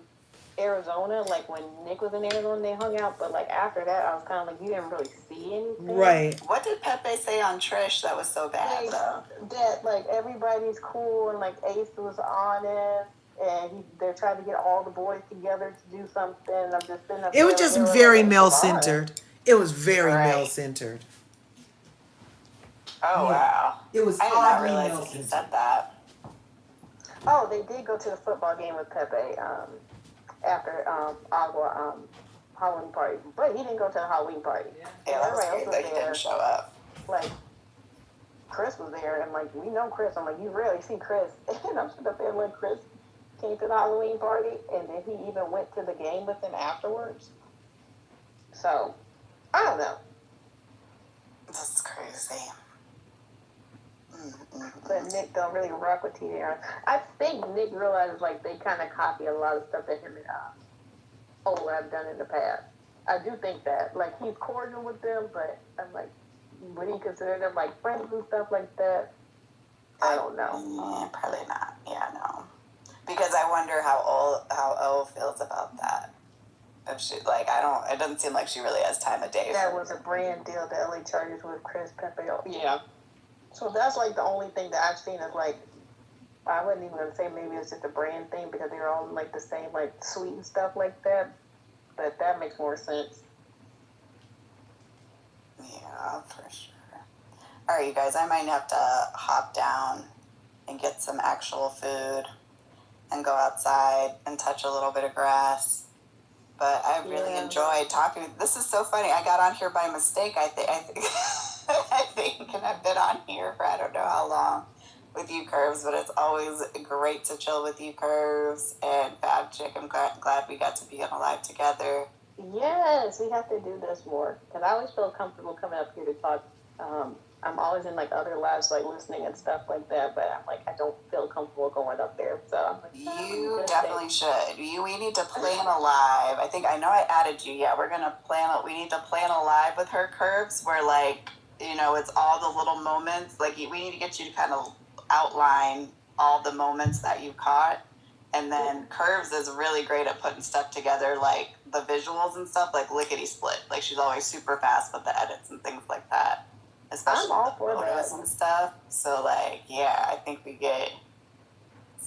Arizona, like when Nick was in Arizona, they hung out. But like after that, I was kind of like, you didn't really see anything. Right. What did Pepe say on Trish that was so bad, though? That like everybody's cool and like Ace was honest. And they're trying to get all the boys together to do something. I'm just sitting up It was just very male-centered. It was very Right. male-centered. Oh, wow. It was I did not oddly realize that he said that. Oh, they did go to the football game with Pepe after Agua Halloween party. But he didn't go to the Halloween party. Yeah, that was great that he didn't show up. Like, Chris was there, and like, we know Chris. I'm like, you rarely see Chris. And I'm sitting up there like, Chris came to the Halloween party, and then he even went to the game with him afterwards. So, I don't know. That's crazy. But Nick don't really rock with TJ. I think Nick realizes like they kind of copy a lot of stuff that him and Ola have done in the past. I do think that. Like, he's cordial with them, but I'm like, would he consider them like friends and stuff like that? I don't know. Yeah, probably not. Yeah, no. Because I wonder how O feels about that. If she, like, it doesn't seem like she really has time of day. That was a brand deal, the LA Chargers with Chris Pepe. Yeah. So that's like the only thing that I've seen is like, I wasn't even going to say maybe it's just a brand thing because they're all like the same, like sweet and stuff like that. But that makes more sense. Yeah, for sure. All right, you guys, I might have to hop down and get some actual food and go outside and touch a little bit of grass. But I really enjoyed talking. This is so funny. I got on here by mistake. I think I think, and I've been on here for I don't know how long with you, Curves. But it's always great to chill with you, Curves and Fab Chick. I'm glad we got to be on a live together. Yes, we have to do this more because I always feel comfortable coming up here to talk. I'm always in like other lives, like listening and stuff like that. But I'm like, I don't feel comfortable going up there. So I'm like, you definitely should. We need to plan a live. I know I added you. Yeah, we're gonna plan. We need to plan a live with her, Curves, where like, you know, it's all the little moments. Like, we need to get you to kind of outline all the moments that you caught. And then Curves is really great at putting stuff together, like the visuals and stuff, like lickety split. Like, she's always super fast with the edits and things like that. Especially I'm all the for photos that. and stuff. So, like, yeah, I think we get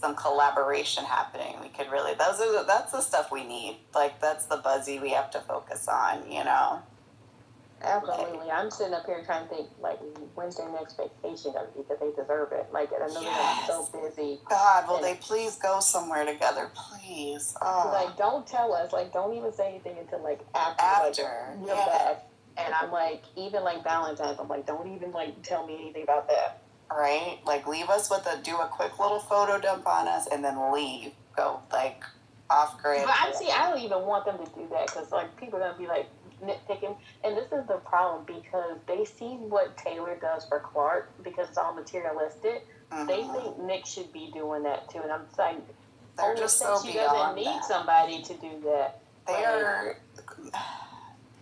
some collaboration happening. We could really, that's the stuff we need. Like, that's the buzzy we have to focus on, you know? Absolutely. I'm sitting up here trying to think, like, when's their next vacation going to be, because they deserve it. Like, I know they're going to be so busy. God, will they please go somewhere together, please? Oh. Like, don't tell us. Like, don't even say anything until, like, after. Like, you're back. And I'm like, even, like, Valentine's, I'm like, don't even, like, tell me anything about that. Right? Like, leave us with do a quick little photo dump on us and then leave. Go, like, off grid. But I don't even want them to do that, because, like, people are going to be, like, nitpicking. And this is the problem, because they see what Taylor does for Clark, because it's all materialistic. Mm-hmm. They think Nick should be doing that, too. And I'm like, they're just so she doesn't need somebody to do that. They are...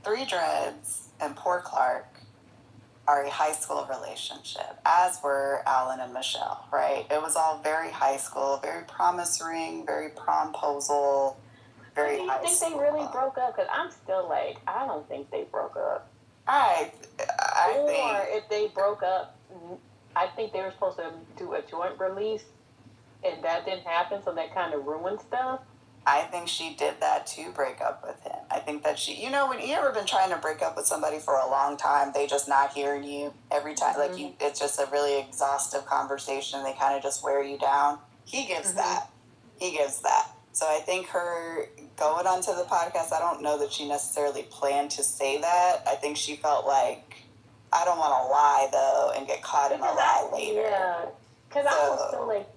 Three Dreads and poor Clark are a high school relationship, as were Alan and Michelle, right? It was all very high school, very promise ring, very promposal, very high school. Do you think they really broke up? Because I'm still like, I don't think they broke up. Or if they broke up, I think they were supposed to do a joint release, and that didn't happen, so that kind of ruined stuff. I think she did that to break up with him. I think that she, when you ever been trying to break up with somebody for a long time, they just not hearing you every time. Mm-hmm. Like, it's just a really exhaustive conversation. They kind of just wear you down. He gives that. So I think her going onto the podcast, I don't know that she necessarily planned to say that. I think she felt like, I don't want to lie, though, and get caught in a lie later. Yeah, because I was still like...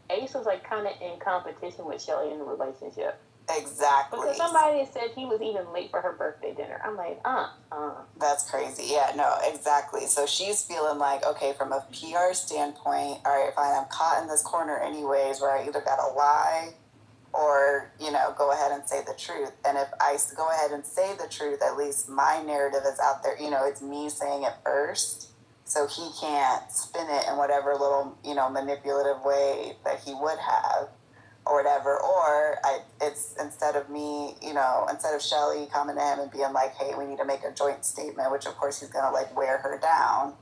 Ace was, like, kind of in competition with Shelly in the relationship. Exactly. Because somebody said he was even late for her birthday dinner. I'm like, That's crazy. Yeah, no, exactly. So she's feeling like, okay, from a PR standpoint, all right, fine, I'm caught in this corner anyways, where I either got to lie or, go ahead and say the truth. And if I go ahead and say the truth, at least my narrative is out there. It's me saying it first. So he can't spin it in whatever little, manipulative way that he would have or whatever. Or it's instead of me, instead of Shelly coming to him and being like, hey, we need to make a joint statement, which of course he's going to like wear her down.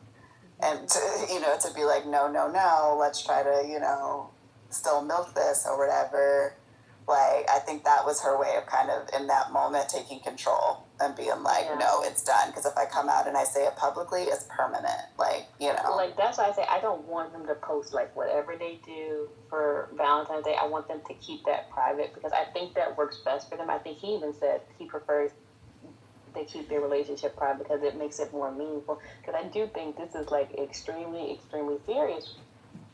And to be like, no, let's try to, still milk this or whatever. Like, I think that was her way of kind of, in that moment, taking control and being like, no, it's done. Because if I come out and I say it publicly, it's permanent. Like, Like, that's why I say I don't want them to post, like, whatever they do for Valentine's Day. I want them to keep that private, because I think that works best for them. I think he even said he prefers they keep their relationship private because it makes it more meaningful. Because I do think this is, like, extremely, extremely serious,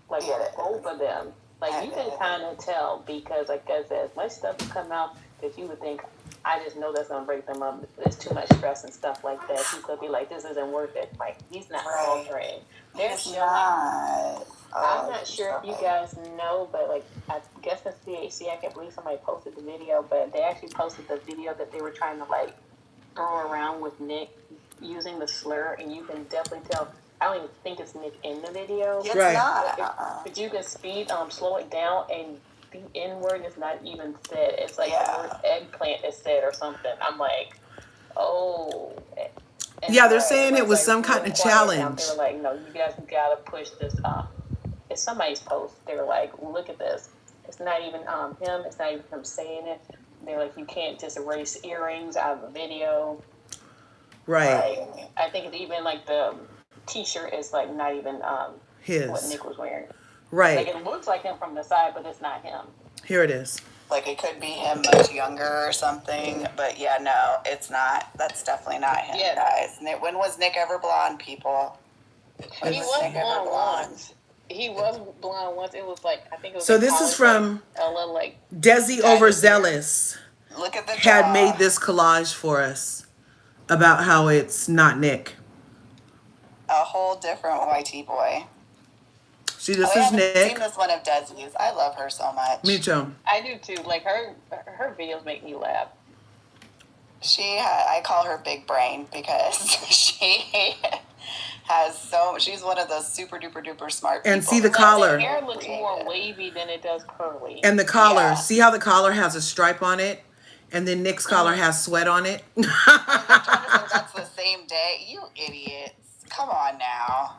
like, for both of them. Like, you can kind of tell, because, like I said, as much stuff will come out that you would think, I just know that's going to break them up. There's too much stress and stuff like that. He could be like, this isn't worth it. Like, he's not altering. There's not. I'm not sure if you guys know, but, like, I guess in CHC, I can't believe somebody posted the video, but they actually posted the video that they were trying to, like, throw around with Nick using the slur, and you can definitely tell. I don't even think it's Nick in the video. It's not. But you can slow it down, and the N word is not even said. It's like the word eggplant is said or something. I'm like, oh. And they're saying it was some kind of challenge. They were like, no, you guys gotta push this. It's somebody's post. They were like, look at this. It's not even him. It's not even him saying it. They're like, you can't just erase earrings out of a video. Right. Like, I think it's even like the T-shirt is like not even his. What Nick was wearing. Right. Like, it looks like him from the side, but it's not him. Here it is. Like, it could be him much younger or something, but yeah, no, it's not. That's definitely not him, guys. When was Nick ever blonde, people? He was blonde once. He was blonde once. It was like, I think it was. So this is from Desi Overzealous. Look at the had made this collage for us about how it's not Nick. A whole different YT boy. See, this is Nick. I've seen this one of Desi's. I love her so much. Me too. I do too. Like, her videos make me laugh. I call her Big Brain because she she's one of those super duper duper smart people. And see the collar. The hair looks more wavy than it does curly. And the collar. See how the collar has a stripe on it? And then Nick's collar has sweat on it? That's the same day. You idiots. Come on now.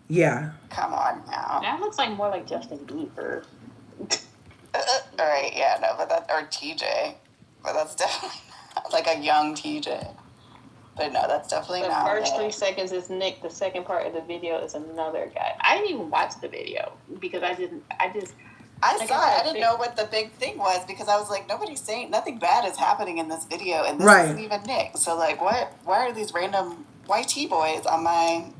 Yeah. Come on now. That looks like more like Justin Bieber. All right, yeah, no, but that, or TJ, but that's definitely not, like a young TJ. But no, that's definitely The not first it. 3 seconds is Nick. The second part of the video is another guy. I didn't even watch the video because I saw it. I didn't know what the big thing was because I was like, nobody's saying, nothing bad is happening in this video, and this isn't even Nick. So like, what? Why are these random YT boys on my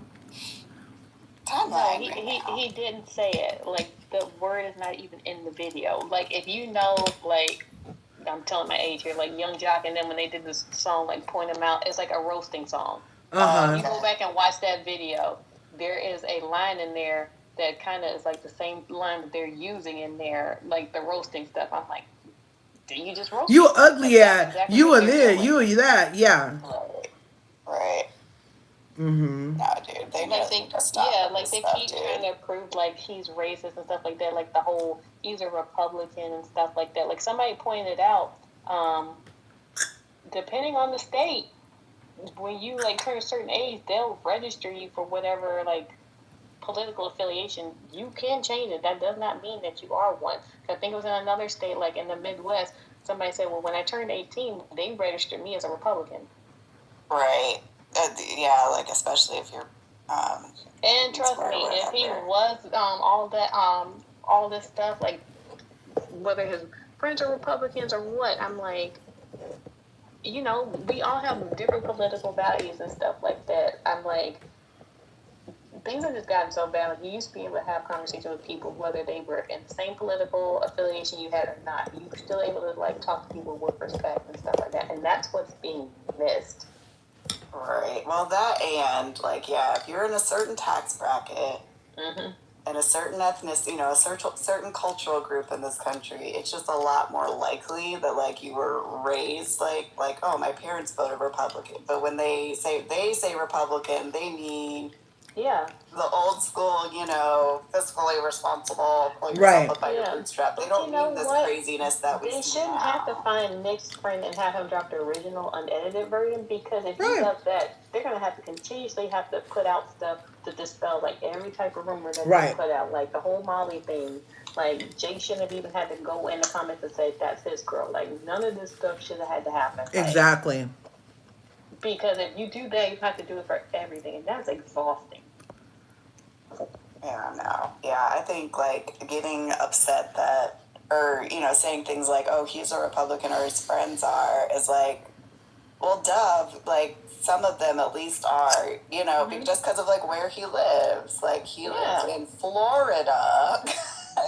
timeline? No, he didn't say it. Like the word is not even in the video. Like if you know, like I'm telling my age here, like Young Jock, and then when they did this song, like Point 'Em Out, it's like a roasting song. If you go back and watch that video, there is a line in there that kind of is like the same line that they're using in there, like the roasting stuff. I'm like, did you just roast? You ugly like, at exactly you and this, you and that, yeah. Right. Mm-hmm. No, dude, they like need to stop. Yeah, like they stuff, keep dude. trying to prove like he's racist and stuff like that. Like the whole he's a Republican and stuff like that. Like somebody pointed out, depending on the state, when you like turn a certain age, they'll register you for whatever like political affiliation. You can change it. That does not mean that you are one. I think it was in another state, like in the Midwest. Somebody said, "Well, when I turned 18, they registered me as a Republican." Right. Yeah, like especially if you're. And trust me, if he was all this stuff, like whether his friends are Republicans or what, I'm like, you know, we all have different political values and stuff like that. I'm like, things have just gotten so bad. Like, you used to be able to have conversations with people, whether they were in the same political affiliation you had or not. You were still able to like talk to people with respect and stuff like that, and that's what's being missed. Right. Well, that and like, yeah, if you're in a certain tax bracket and a certain ethnicity, you know, a certain cultural group in this country, it's just a lot more likely that like you were raised like oh, my parents voted Republican, but when they say Republican, they mean the old school, you know, fiscally responsible, pull yourself up by your bootstrap. They don't mean this craziness that we see now. They shouldn't have to find Nick's friend and have him drop the original unedited version, because if he does that, they're going to have to continuously have to put out stuff to dispel like every type of rumor that they put out, like the whole Molly thing. Like Jake shouldn't have even had to go in the comments and say that's his girl. Like none of this stuff should have had to happen. Exactly. Because if you do that, you have to do it for everything, and that's exhausting. Yeah, no. Yeah, I think like getting upset that, or you know, saying things like, "Oh, he's a Republican," or his friends are, is like, well, duh. Like some of them at least are, you know, just because of like where he lives. Like he lives in Florida,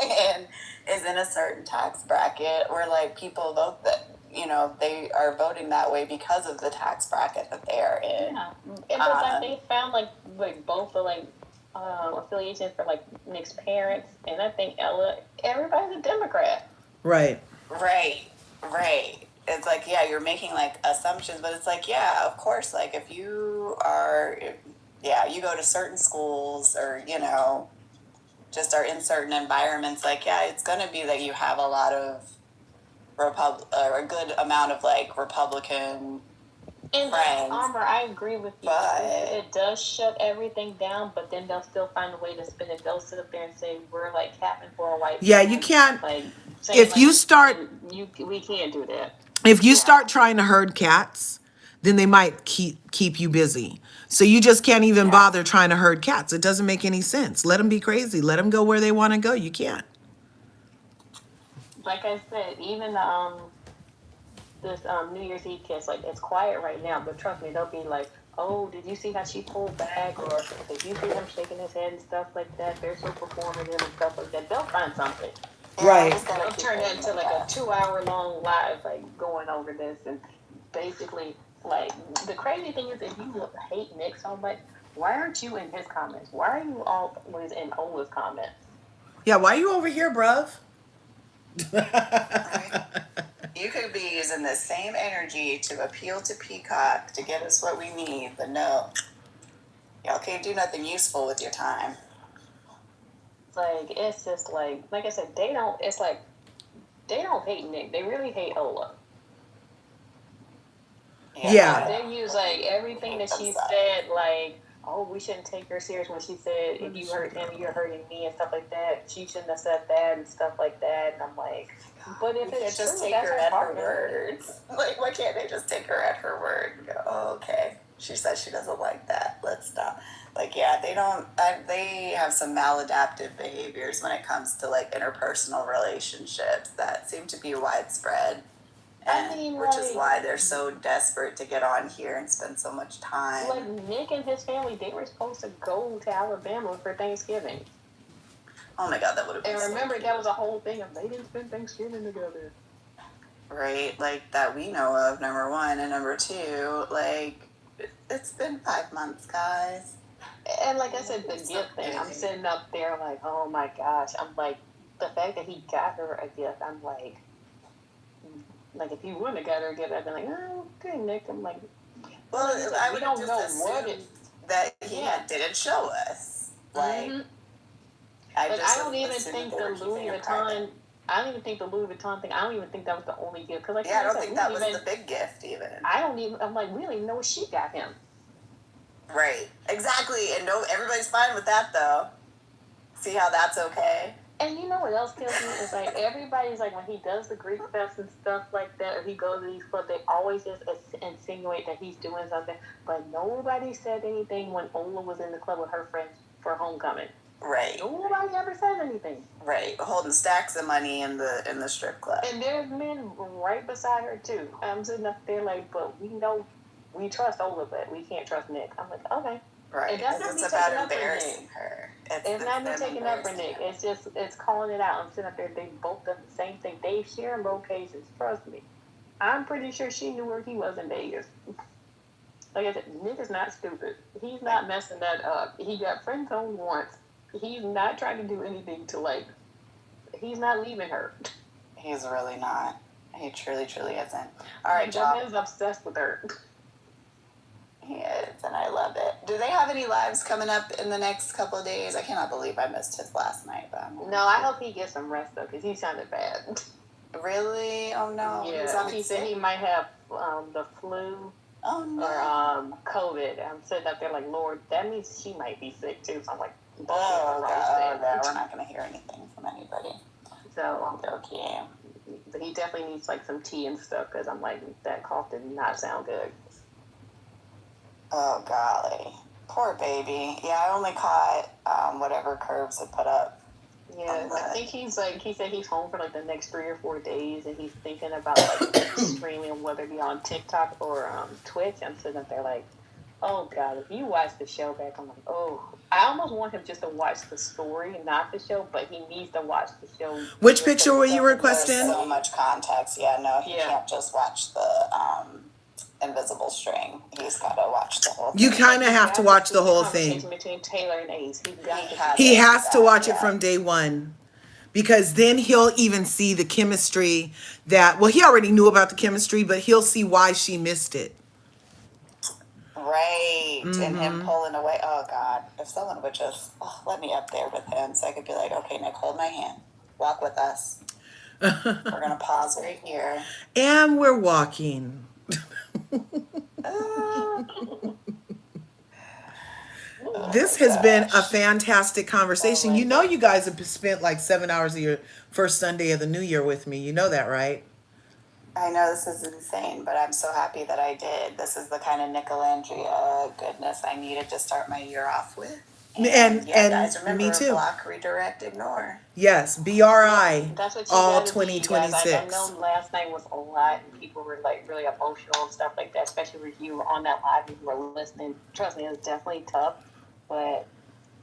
and is in a certain tax bracket where like people vote that. You know, they are voting that way because of the tax bracket that they are in. Yeah, it was like they found like both the like affiliations for like Nick's parents, and I think Ella. Everybody's a Democrat. Right. It's like, yeah, you're making like assumptions, but it's like, yeah, of course. Like if you are, you go to certain schools or you know, just are in certain environments. Like, yeah, it's gonna be that you have a lot of or a good amount of like Republican friends. Armor, I agree with you. But it does shut everything down, but then they'll still find a way to spin it. They'll sit up there and say we're like capping for a white. Yeah, you can't. Like if like, you start, we can't do that. If you start trying to herd cats, then they might keep you busy. So you just can't even bother trying to herd cats. It doesn't make any sense. Let them be crazy. Let them go where they want to go. You can't. Like I said, even this New Year's Eve kiss, like it's quiet right now, but trust me, they'll be like, "Oh, did you see how she pulled back?" Or "Did you see him shaking his head and stuff like that?" They're so performative and stuff like that. They'll find something. Right. They'll turn it into like a 2-hour-long live, like going over this, and basically, like the crazy thing is, if you hate Nick so much, why aren't you in his comments? Why are you always in Ola's comments? Yeah, why are you over here, bruv? You could be using the same energy to appeal to Peacock to get us what we need, but no. Y'all can't do nothing useful with your time. Like, it's just like I said, they don't hate Nick. They really hate Ola. Yeah. They use like everything that she said, like, oh, we shouldn't take her serious when she said, if you hurt him, you're hurting me and stuff like that. She shouldn't have said that and stuff like that. And I'm like, but if it's just true, take that's her her at her partner. words. Like, why can't they just take her at her word and go, oh, okay, she says she doesn't like that, let's stop. Like, yeah, they don't, they have some maladaptive behaviors when it comes to, like, interpersonal relationships that seem to be widespread. And, which is why they're so desperate to get on here and spend so much time. Like, Nick and his family, they were supposed to go to Alabama for Thanksgiving. Oh my God, that would have been. And remember, that was a whole thing of they didn't spend Thanksgiving together. Right, like that we know of, number one, and number two, like it's been 5 months, guys. And like I said, the gift thing, I'm sitting up there like, oh my gosh, I'm like, the fact that he got her a gift, I'm like if he wouldn't have got her a gift, I'd be like, oh, okay, Nick. I'm like, well, I would don't just know what it that he didn't show us. Like, I don't even think the Louis Vuitton. I don't even think the Louis Vuitton thing. I don't even think that was the only gift. Cause like, I don't think that was the big gift even. I'm like, we don't even know what she got him. Right. Exactly. And no, everybody's fine with that though. See how that's okay. And you know what else kills me is like everybody's like when he does the Greek fest and stuff like that, or he goes to these clubs, they always just insinuate that he's doing something. But nobody said anything when Ola was in the club with her friends for homecoming. Right. Nobody ever said anything. Right. Holding stacks of money in the strip club. And there's men right beside her too. I'm sitting up there like, but we know we trust Ola, but we can't trust Nick. I'm like, okay. Right. And that's it's about embarrassing her. It's not me taking up for Nick. It's calling it out. I'm sitting up there. They both done the same thing. They share in both cases. Trust me. I'm pretty sure she knew where he was in Vegas. Like I said, Nick is not stupid. He's not messing that up. He got friend zoned once. He's not trying to do anything to he's not leaving her. He's really not. He truly, truly isn't. All right, y'all. John is obsessed with her. He is, and I love it. Do they have any lives coming up in the next couple of days? I cannot believe I missed his last night. But I hope he gets some rest, though, because he sounded bad. Really? Oh, no. Yeah, he said he might have the flu. Oh, no. Or COVID. I'm sitting up there like, Lord, that means she might be sick, too. So I'm like, oh, God. No, we're not going to hear anything from anybody. So, okay. But he definitely needs, some tea and stuff, because I'm like, that cough did not sound good. Oh, golly. Poor baby. Yeah, I only caught whatever Curves had put up. Yeah, I think he said he's home for the next 3 or 4 days, and he's thinking about streaming, whether it be on TikTok or Twitch. I'm sitting up there like, oh God, if you watch the show back, I'm like, oh, I almost want him just to watch the story, not the show, but he needs to watch the show. Which picture were you requesting? There's so much context. Yeah, no, he can't just watch the invisible string. He's got to watch the whole thing. You kind of have to watch the whole thing. Between Taylor and Ace. He has to watch it from day one, because then he'll even see the chemistry he already knew about the chemistry, but he'll see why she missed it. Right. Mm-hmm. And him pulling away. Oh, God. If someone would just let me up there with him so I could be like, okay, Nick, hold my hand. Walk with us. We're going to pause right here. And we're walking. This has been a fantastic conversation. You know, you guys have spent 7 hours of your first Sunday of the new year with me. You know that, right? I know this is insane, but I'm so happy that I did. This is the kind of nicolandria goodness I needed to start my year off with. And guys, remember, me too. Block, redirect, ignore. Yes, BRI. That's what you all gotta 2026. I know last night was a lot, and people were really emotional and stuff like that. Especially if you were on that live and you were listening. Trust me, it was definitely tough, but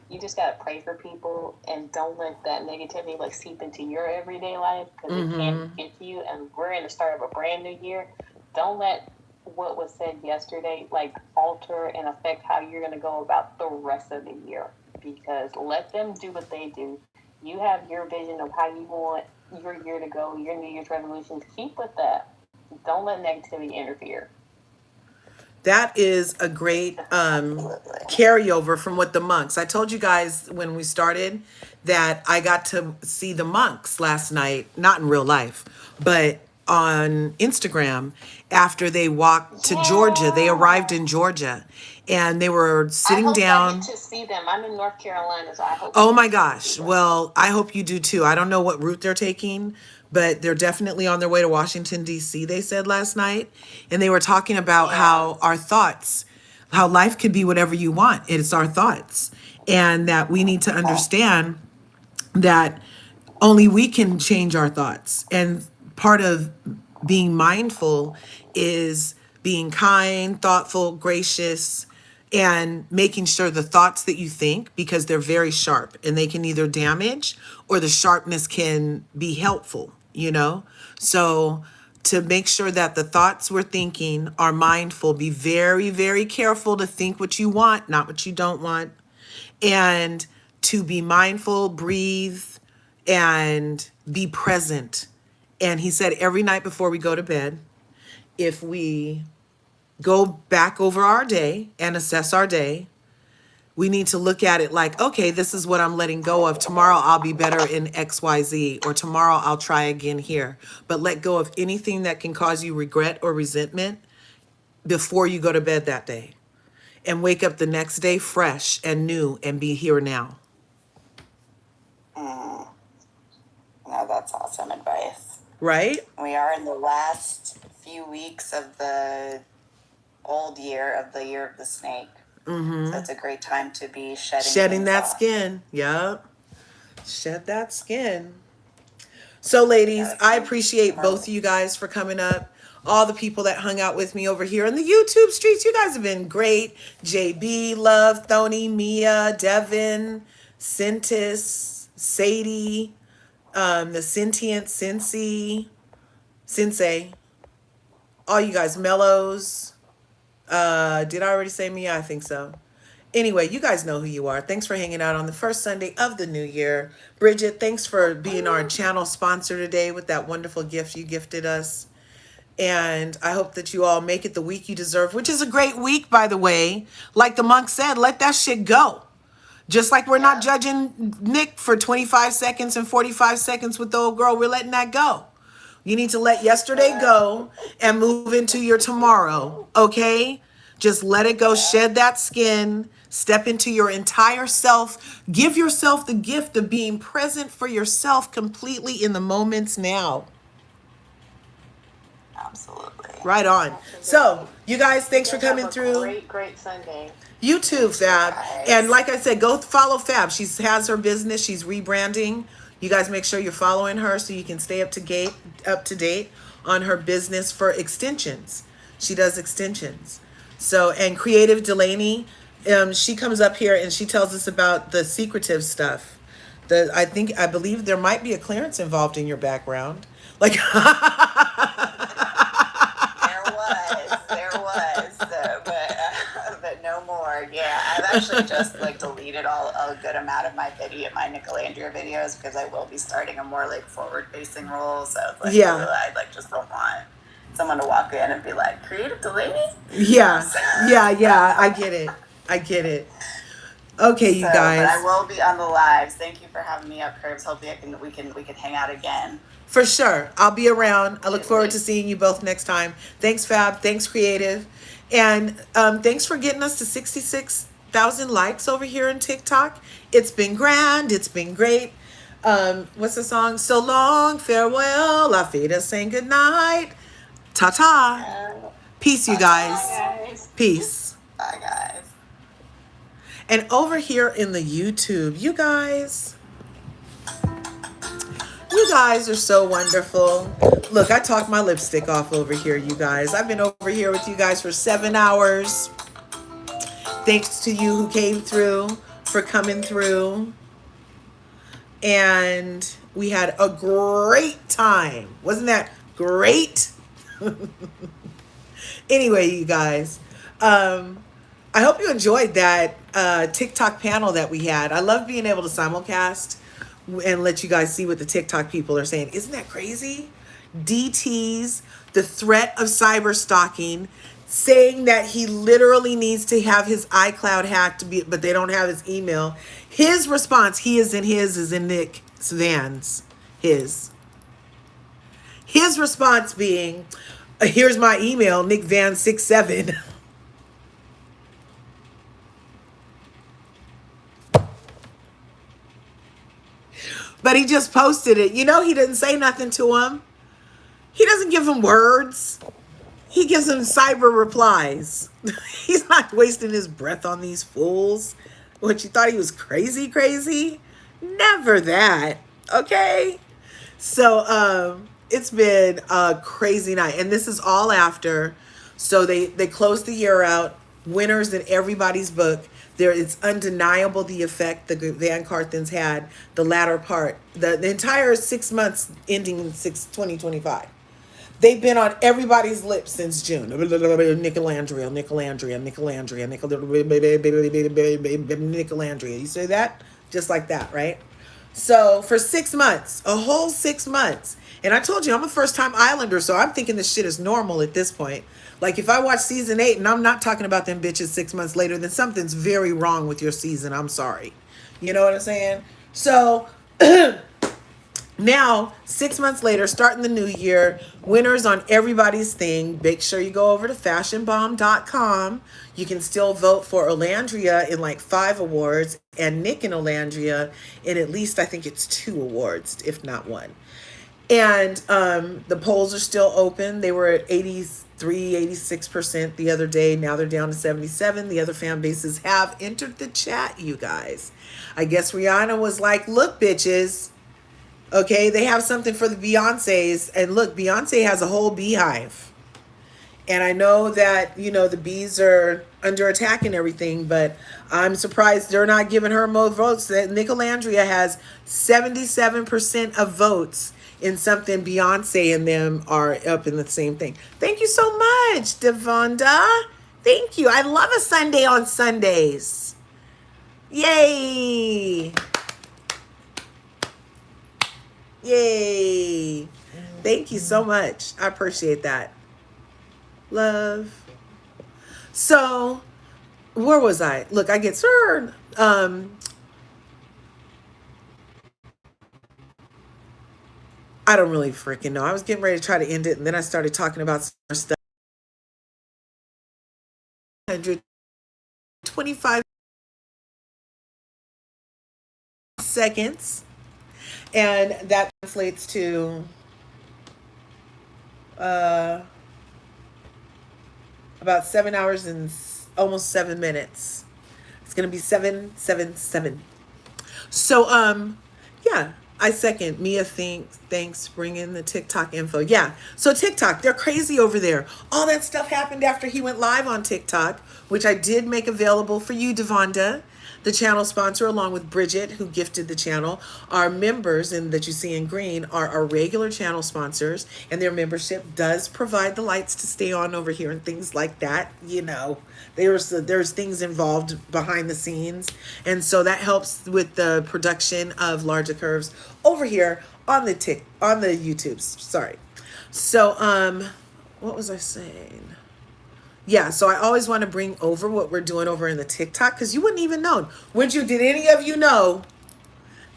you just gotta pray for people and don't let that negativity seep into your everyday life, because it can get to you. And we're in the start of a brand new year. Don't let what was said yesterday alter and affect how you're going to go about the rest of the year, because let them do what they do. You have your vision of how you want your year to go, your New Year's resolutions. Keep with that. Don't let negativity interfere. That is a great carryover from what the monks. I told you guys when we started that I got to see the monks last night, not in real life, but on Instagram, after they walked to Georgia. They arrived in Georgia, and they were I sitting hope I down. get to see them. I'm in North Carolina, so I hope I Oh get my to gosh. see them. Well, I hope you do too. I don't know what route they're taking, but they're definitely on their way to Washington, D.C., they said last night. And they were talking about Yeah. how our thoughts, how life could be whatever you want. It's our thoughts. And that we need to understand that only we can change our thoughts. And part of being mindful is being kind, thoughtful, gracious, and making sure the thoughts that you think, because they're very sharp and they can either damage or the sharpness can be helpful, you know? So to make sure that the thoughts we're thinking are mindful, be very, very careful to think what you want, not what you don't want, and to be mindful, breathe, and be present. And he said every night before we go to bed, if we go back over our day and assess our day, we need to look at it like, okay, this is what I'm letting go of. Tomorrow I'll be better in XYZ, or tomorrow I'll try again here. But let go of anything that can cause you regret or resentment before you go to bed that day. And wake up the next day fresh and new and be here now. No, that's awesome advice. Right? We are in the last few weeks of the old year, of the year of the snake. So it's a great time to be shedding that off. skin. Yup. Shed that skin. So, ladies, I appreciate both of you guys for coming up. All the people that hung out with me over here in the YouTube streets, you guys have been great. JB, Love, Thony, Mia, Devin, Cintis, Sadie, the Sentient Sensei, all you guys, Mellows. Did I already say Mia? I think so. Anyway, you guys know who you are. Thanks for hanging out on the first Sunday of the new year. Bridget, thanks for being our channel sponsor today with that wonderful gift you gifted us. And I hope that you all make it the week you deserve, which is a great week, by the way. Like the monk said, let that shit go. Just like we're not judging Nick for 25 seconds and 45 seconds with the old girl, we're letting that go. You need to let yesterday go and move into your tomorrow, okay? Just let it go, shed that skin, step into your entire self. Give yourself the gift of being present for yourself completely in the moments now. Absolutely. Right on. So, you guys, thanks for coming through. Great Sunday. You too, Fab. Guys. And like I said, go follow Fab. She has her business. She's rebranding. You guys make sure you're following her so you can stay up to date on her business for extensions. She does extensions. So, and Creative Delaney, she comes up here and she tells us about the secretive stuff. I believe there might be a clearance involved in your background. Like There was, but no more. Yeah, I've actually just deleted a good amount of my nicolandria videos, because I will be starting a more forward-facing role. So it's Yeah. I just don't want someone to walk in and be like, "Creative Delaney." Yeah. Yeah. I get it. Okay, you guys. But I will be on the lives. Thank you for having me up, Curves. Hopefully we can hang out again. For sure. I'll be around. I look forward to seeing you both next time. Thanks, Fab. Thanks, Creative. And thanks for getting us to 66,000 likes over here on TikTok. It's been grand. It's been great. What's the song? So long, farewell, La Vida saying goodnight. Ta-ta. Peace, you guys. Peace. Bye, guys. And over here in the YouTube, you guys are so wonderful. Look, I talked my lipstick off over here, you guys. I've been over here with you guys for 7 hours. Thanks to you who came through, for coming through. And we had a great time. Wasn't that great? Anyway, you guys, I hope you enjoyed that TikTok panel that we had. I love being able to simulcast and let you guys see what the TikTok people are saying. Isn't that crazy? DT's the threat of cyber stalking, saying that he literally needs to have his iCloud hacked, but they don't have his email. His response, is in Nick Van's. His response being, here's my email, Nick Van 67. But he just posted it. You know, he didn't say nothing to him. He doesn't give him words. He gives him cyber replies. He's not wasting his breath on these fools. What, you thought he was crazy, crazy? Never that. Okay? So it's been a crazy night. And this is all after. So they closed the year out. Winners in everybody's book. There, it's undeniable the effect the VanCarthens had the latter part. The entire 6 months ending in 2025. They've been on everybody's lips since June. Nicolandria, Nicolandria, Nicolandria, Nicolandria. You say that? Just like that, right? So for 6 months, a whole 6 months. And I told you, I'm a first time Islander, so I'm thinking this shit is normal at this point. Like if I watch season 8 and I'm not talking about them bitches 6 months later, then something's very wrong with your season. I'm sorry. You know what I'm saying? So now, 6 months later, starting the new year, winners on everybody's thing. Make sure you go over to fashionbomb.com. You can still vote for Olandria in like 5 awards and Nick and Olandria in at least, I think it's 2 awards, if not 1. And the polls are still open. They were at 83, 86% the other day. Now they're down to 77. The other fan bases have entered the chat, you guys. I guess Rihanna was like, look, bitches. Okay, they have something for the Beyoncés. And look, Beyonce has a whole beehive. And I know that, you know, the bees are under attack and everything, but I'm surprised they're not giving her more votes. That Nicolandria has 77% of votes in something Beyonce and them are up in the same thing. Thank you so much, Devonda. Thank you. I love a Sunday on Sundays. Yay. Yay. Thank you so much. I appreciate that. Love. So, where was I? Look, I get sir. I don't really freaking know. I was getting ready to try to end it, and then I started talking about some stuff. 125 seconds, and that translates to about 7 hours and almost 7 minutes. It's gonna be 777. So yeah, I second. Mia thanks bringing the TikTok info. Yeah, so TikTok, they're crazy over there. All that stuff happened after he went live on TikTok, which I did make available for you, Devonda, the channel sponsor, along with Bridget, who gifted the channel. Our members, and that you see in green, are our regular channel sponsors, and their membership does provide the lights to stay on over here and things like that. You know, there's things involved behind the scenes, and so that helps with the production of LRGA Curves over here on the YouTubes. Sorry. So what was I saying? Yeah, so I always want to bring over what we're doing over in the TikTok, because you wouldn't even know. Did any of you know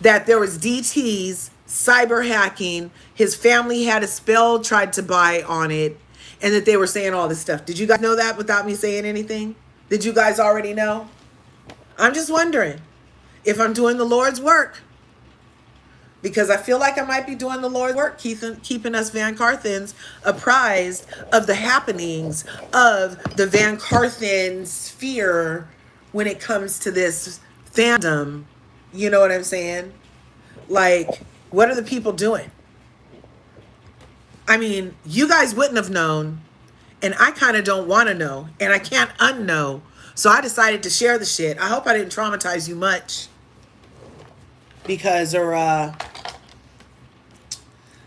that there was DT's cyber hacking? His family had a spell tried to buy on it, and that they were saying all this stuff. Did you guys know that without me saying anything? Did you guys already know? I'm just wondering if I'm doing the Lord's work, because I feel like I might be doing the Lord's work, keeping us VanCarthens apprised of the happenings of the VanCarthen sphere when it comes to this fandom. You know what I'm saying? Like, what are the people doing? I mean, you guys wouldn't have known, and I kind of don't want to know, and I can't unknow. So I decided to share the shit. I hope I didn't traumatize you much, because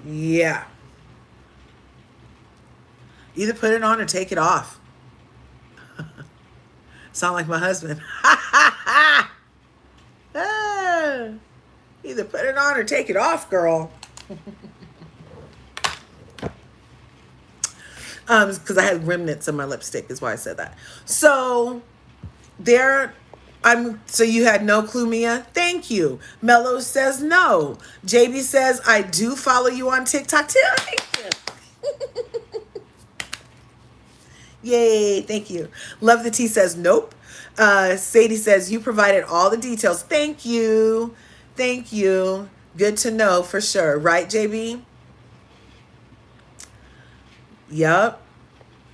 yeah. Either put it on or take it off. Sound like my husband. Either put it on or take it off, girl. Because I had remnants in my lipstick is why I said that. So so you had no clue, Mia? Thank you. Mello says no. JB says, I do follow you on TikTok too. Thank you. Yay, thank you. Love the Tea says nope. Sadie says, you provided all the details. Thank you. Thank you. Good to know for sure. Right, JB? Yup.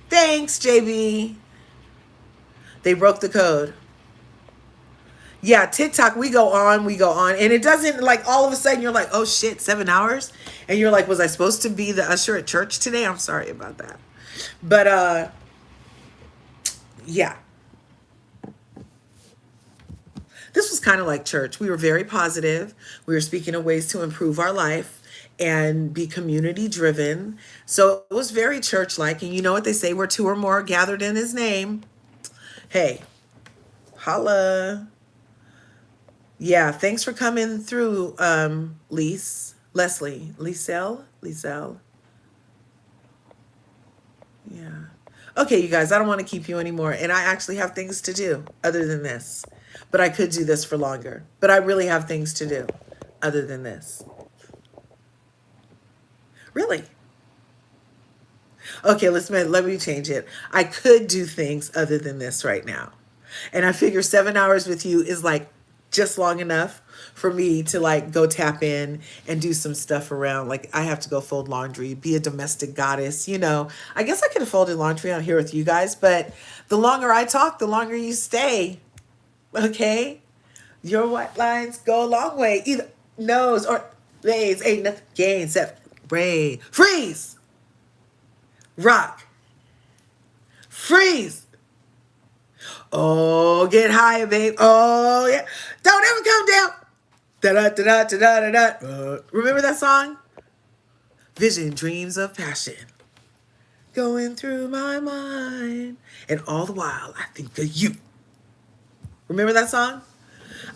Thanks, JB. They broke the code. Yeah, TikTok, we go on. And it doesn't like all of a sudden you're like, oh shit, 7 hours? And you're like, was I supposed to be the usher at church today? I'm sorry about that. But yeah. This was kind of like church. We were very positive. We were speaking of ways to improve our life and be community driven. So it was very church like. And you know what they say, where two or more are gathered in his name. Hey, holla. Yeah, thanks for coming through, Liesel. Yeah. Okay, you guys, I don't want to keep you anymore. And I actually have things to do other than this. But I could do this for longer. But I really have things to do other than this. Really? Okay, let me change it. I could do things other than this right now. And I figure 7 hours with you is like just long enough for me to like go tap in and do some stuff around. Like I have to go fold laundry, be a domestic goddess, you know. I guess I could have folded laundry out here with you guys, but the longer I talk, the longer you stay. Okay? Your white lines go a long way. Either nose or lays ain't nothing gained except brain. Freeze! Rock. Freeze! Oh, get higher, babe. Oh, yeah. Don't ever come down. Da-da-da-da-da-da-da. Remember that song? Vision, dreams of passion going through my mind. And all the while, I think of you. Remember that song?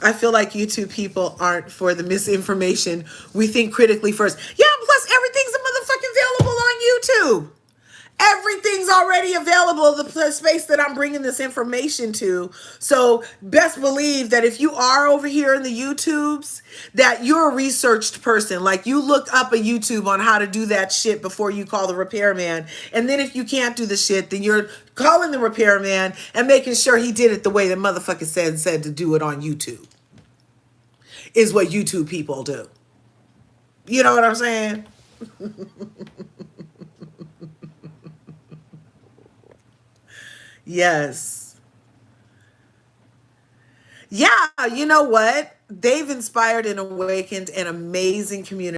I feel like YouTube people aren't for the misinformation. We think critically first. Yeah, plus everything's a motherfucking available on YouTube. Everything's already available, the space that I'm bringing this information to. So best believe that if you are over here in the YouTubes, that you're a researched person. Like you look up a YouTube on how to do that shit before you call the repairman. And then if you can't do the shit, then you're calling the repairman and making sure he did it the way the motherfucker said to do it on YouTube. Is what YouTube people do. You know what I'm saying? Yes. Yeah, you know what? They've inspired and awakened an amazing community.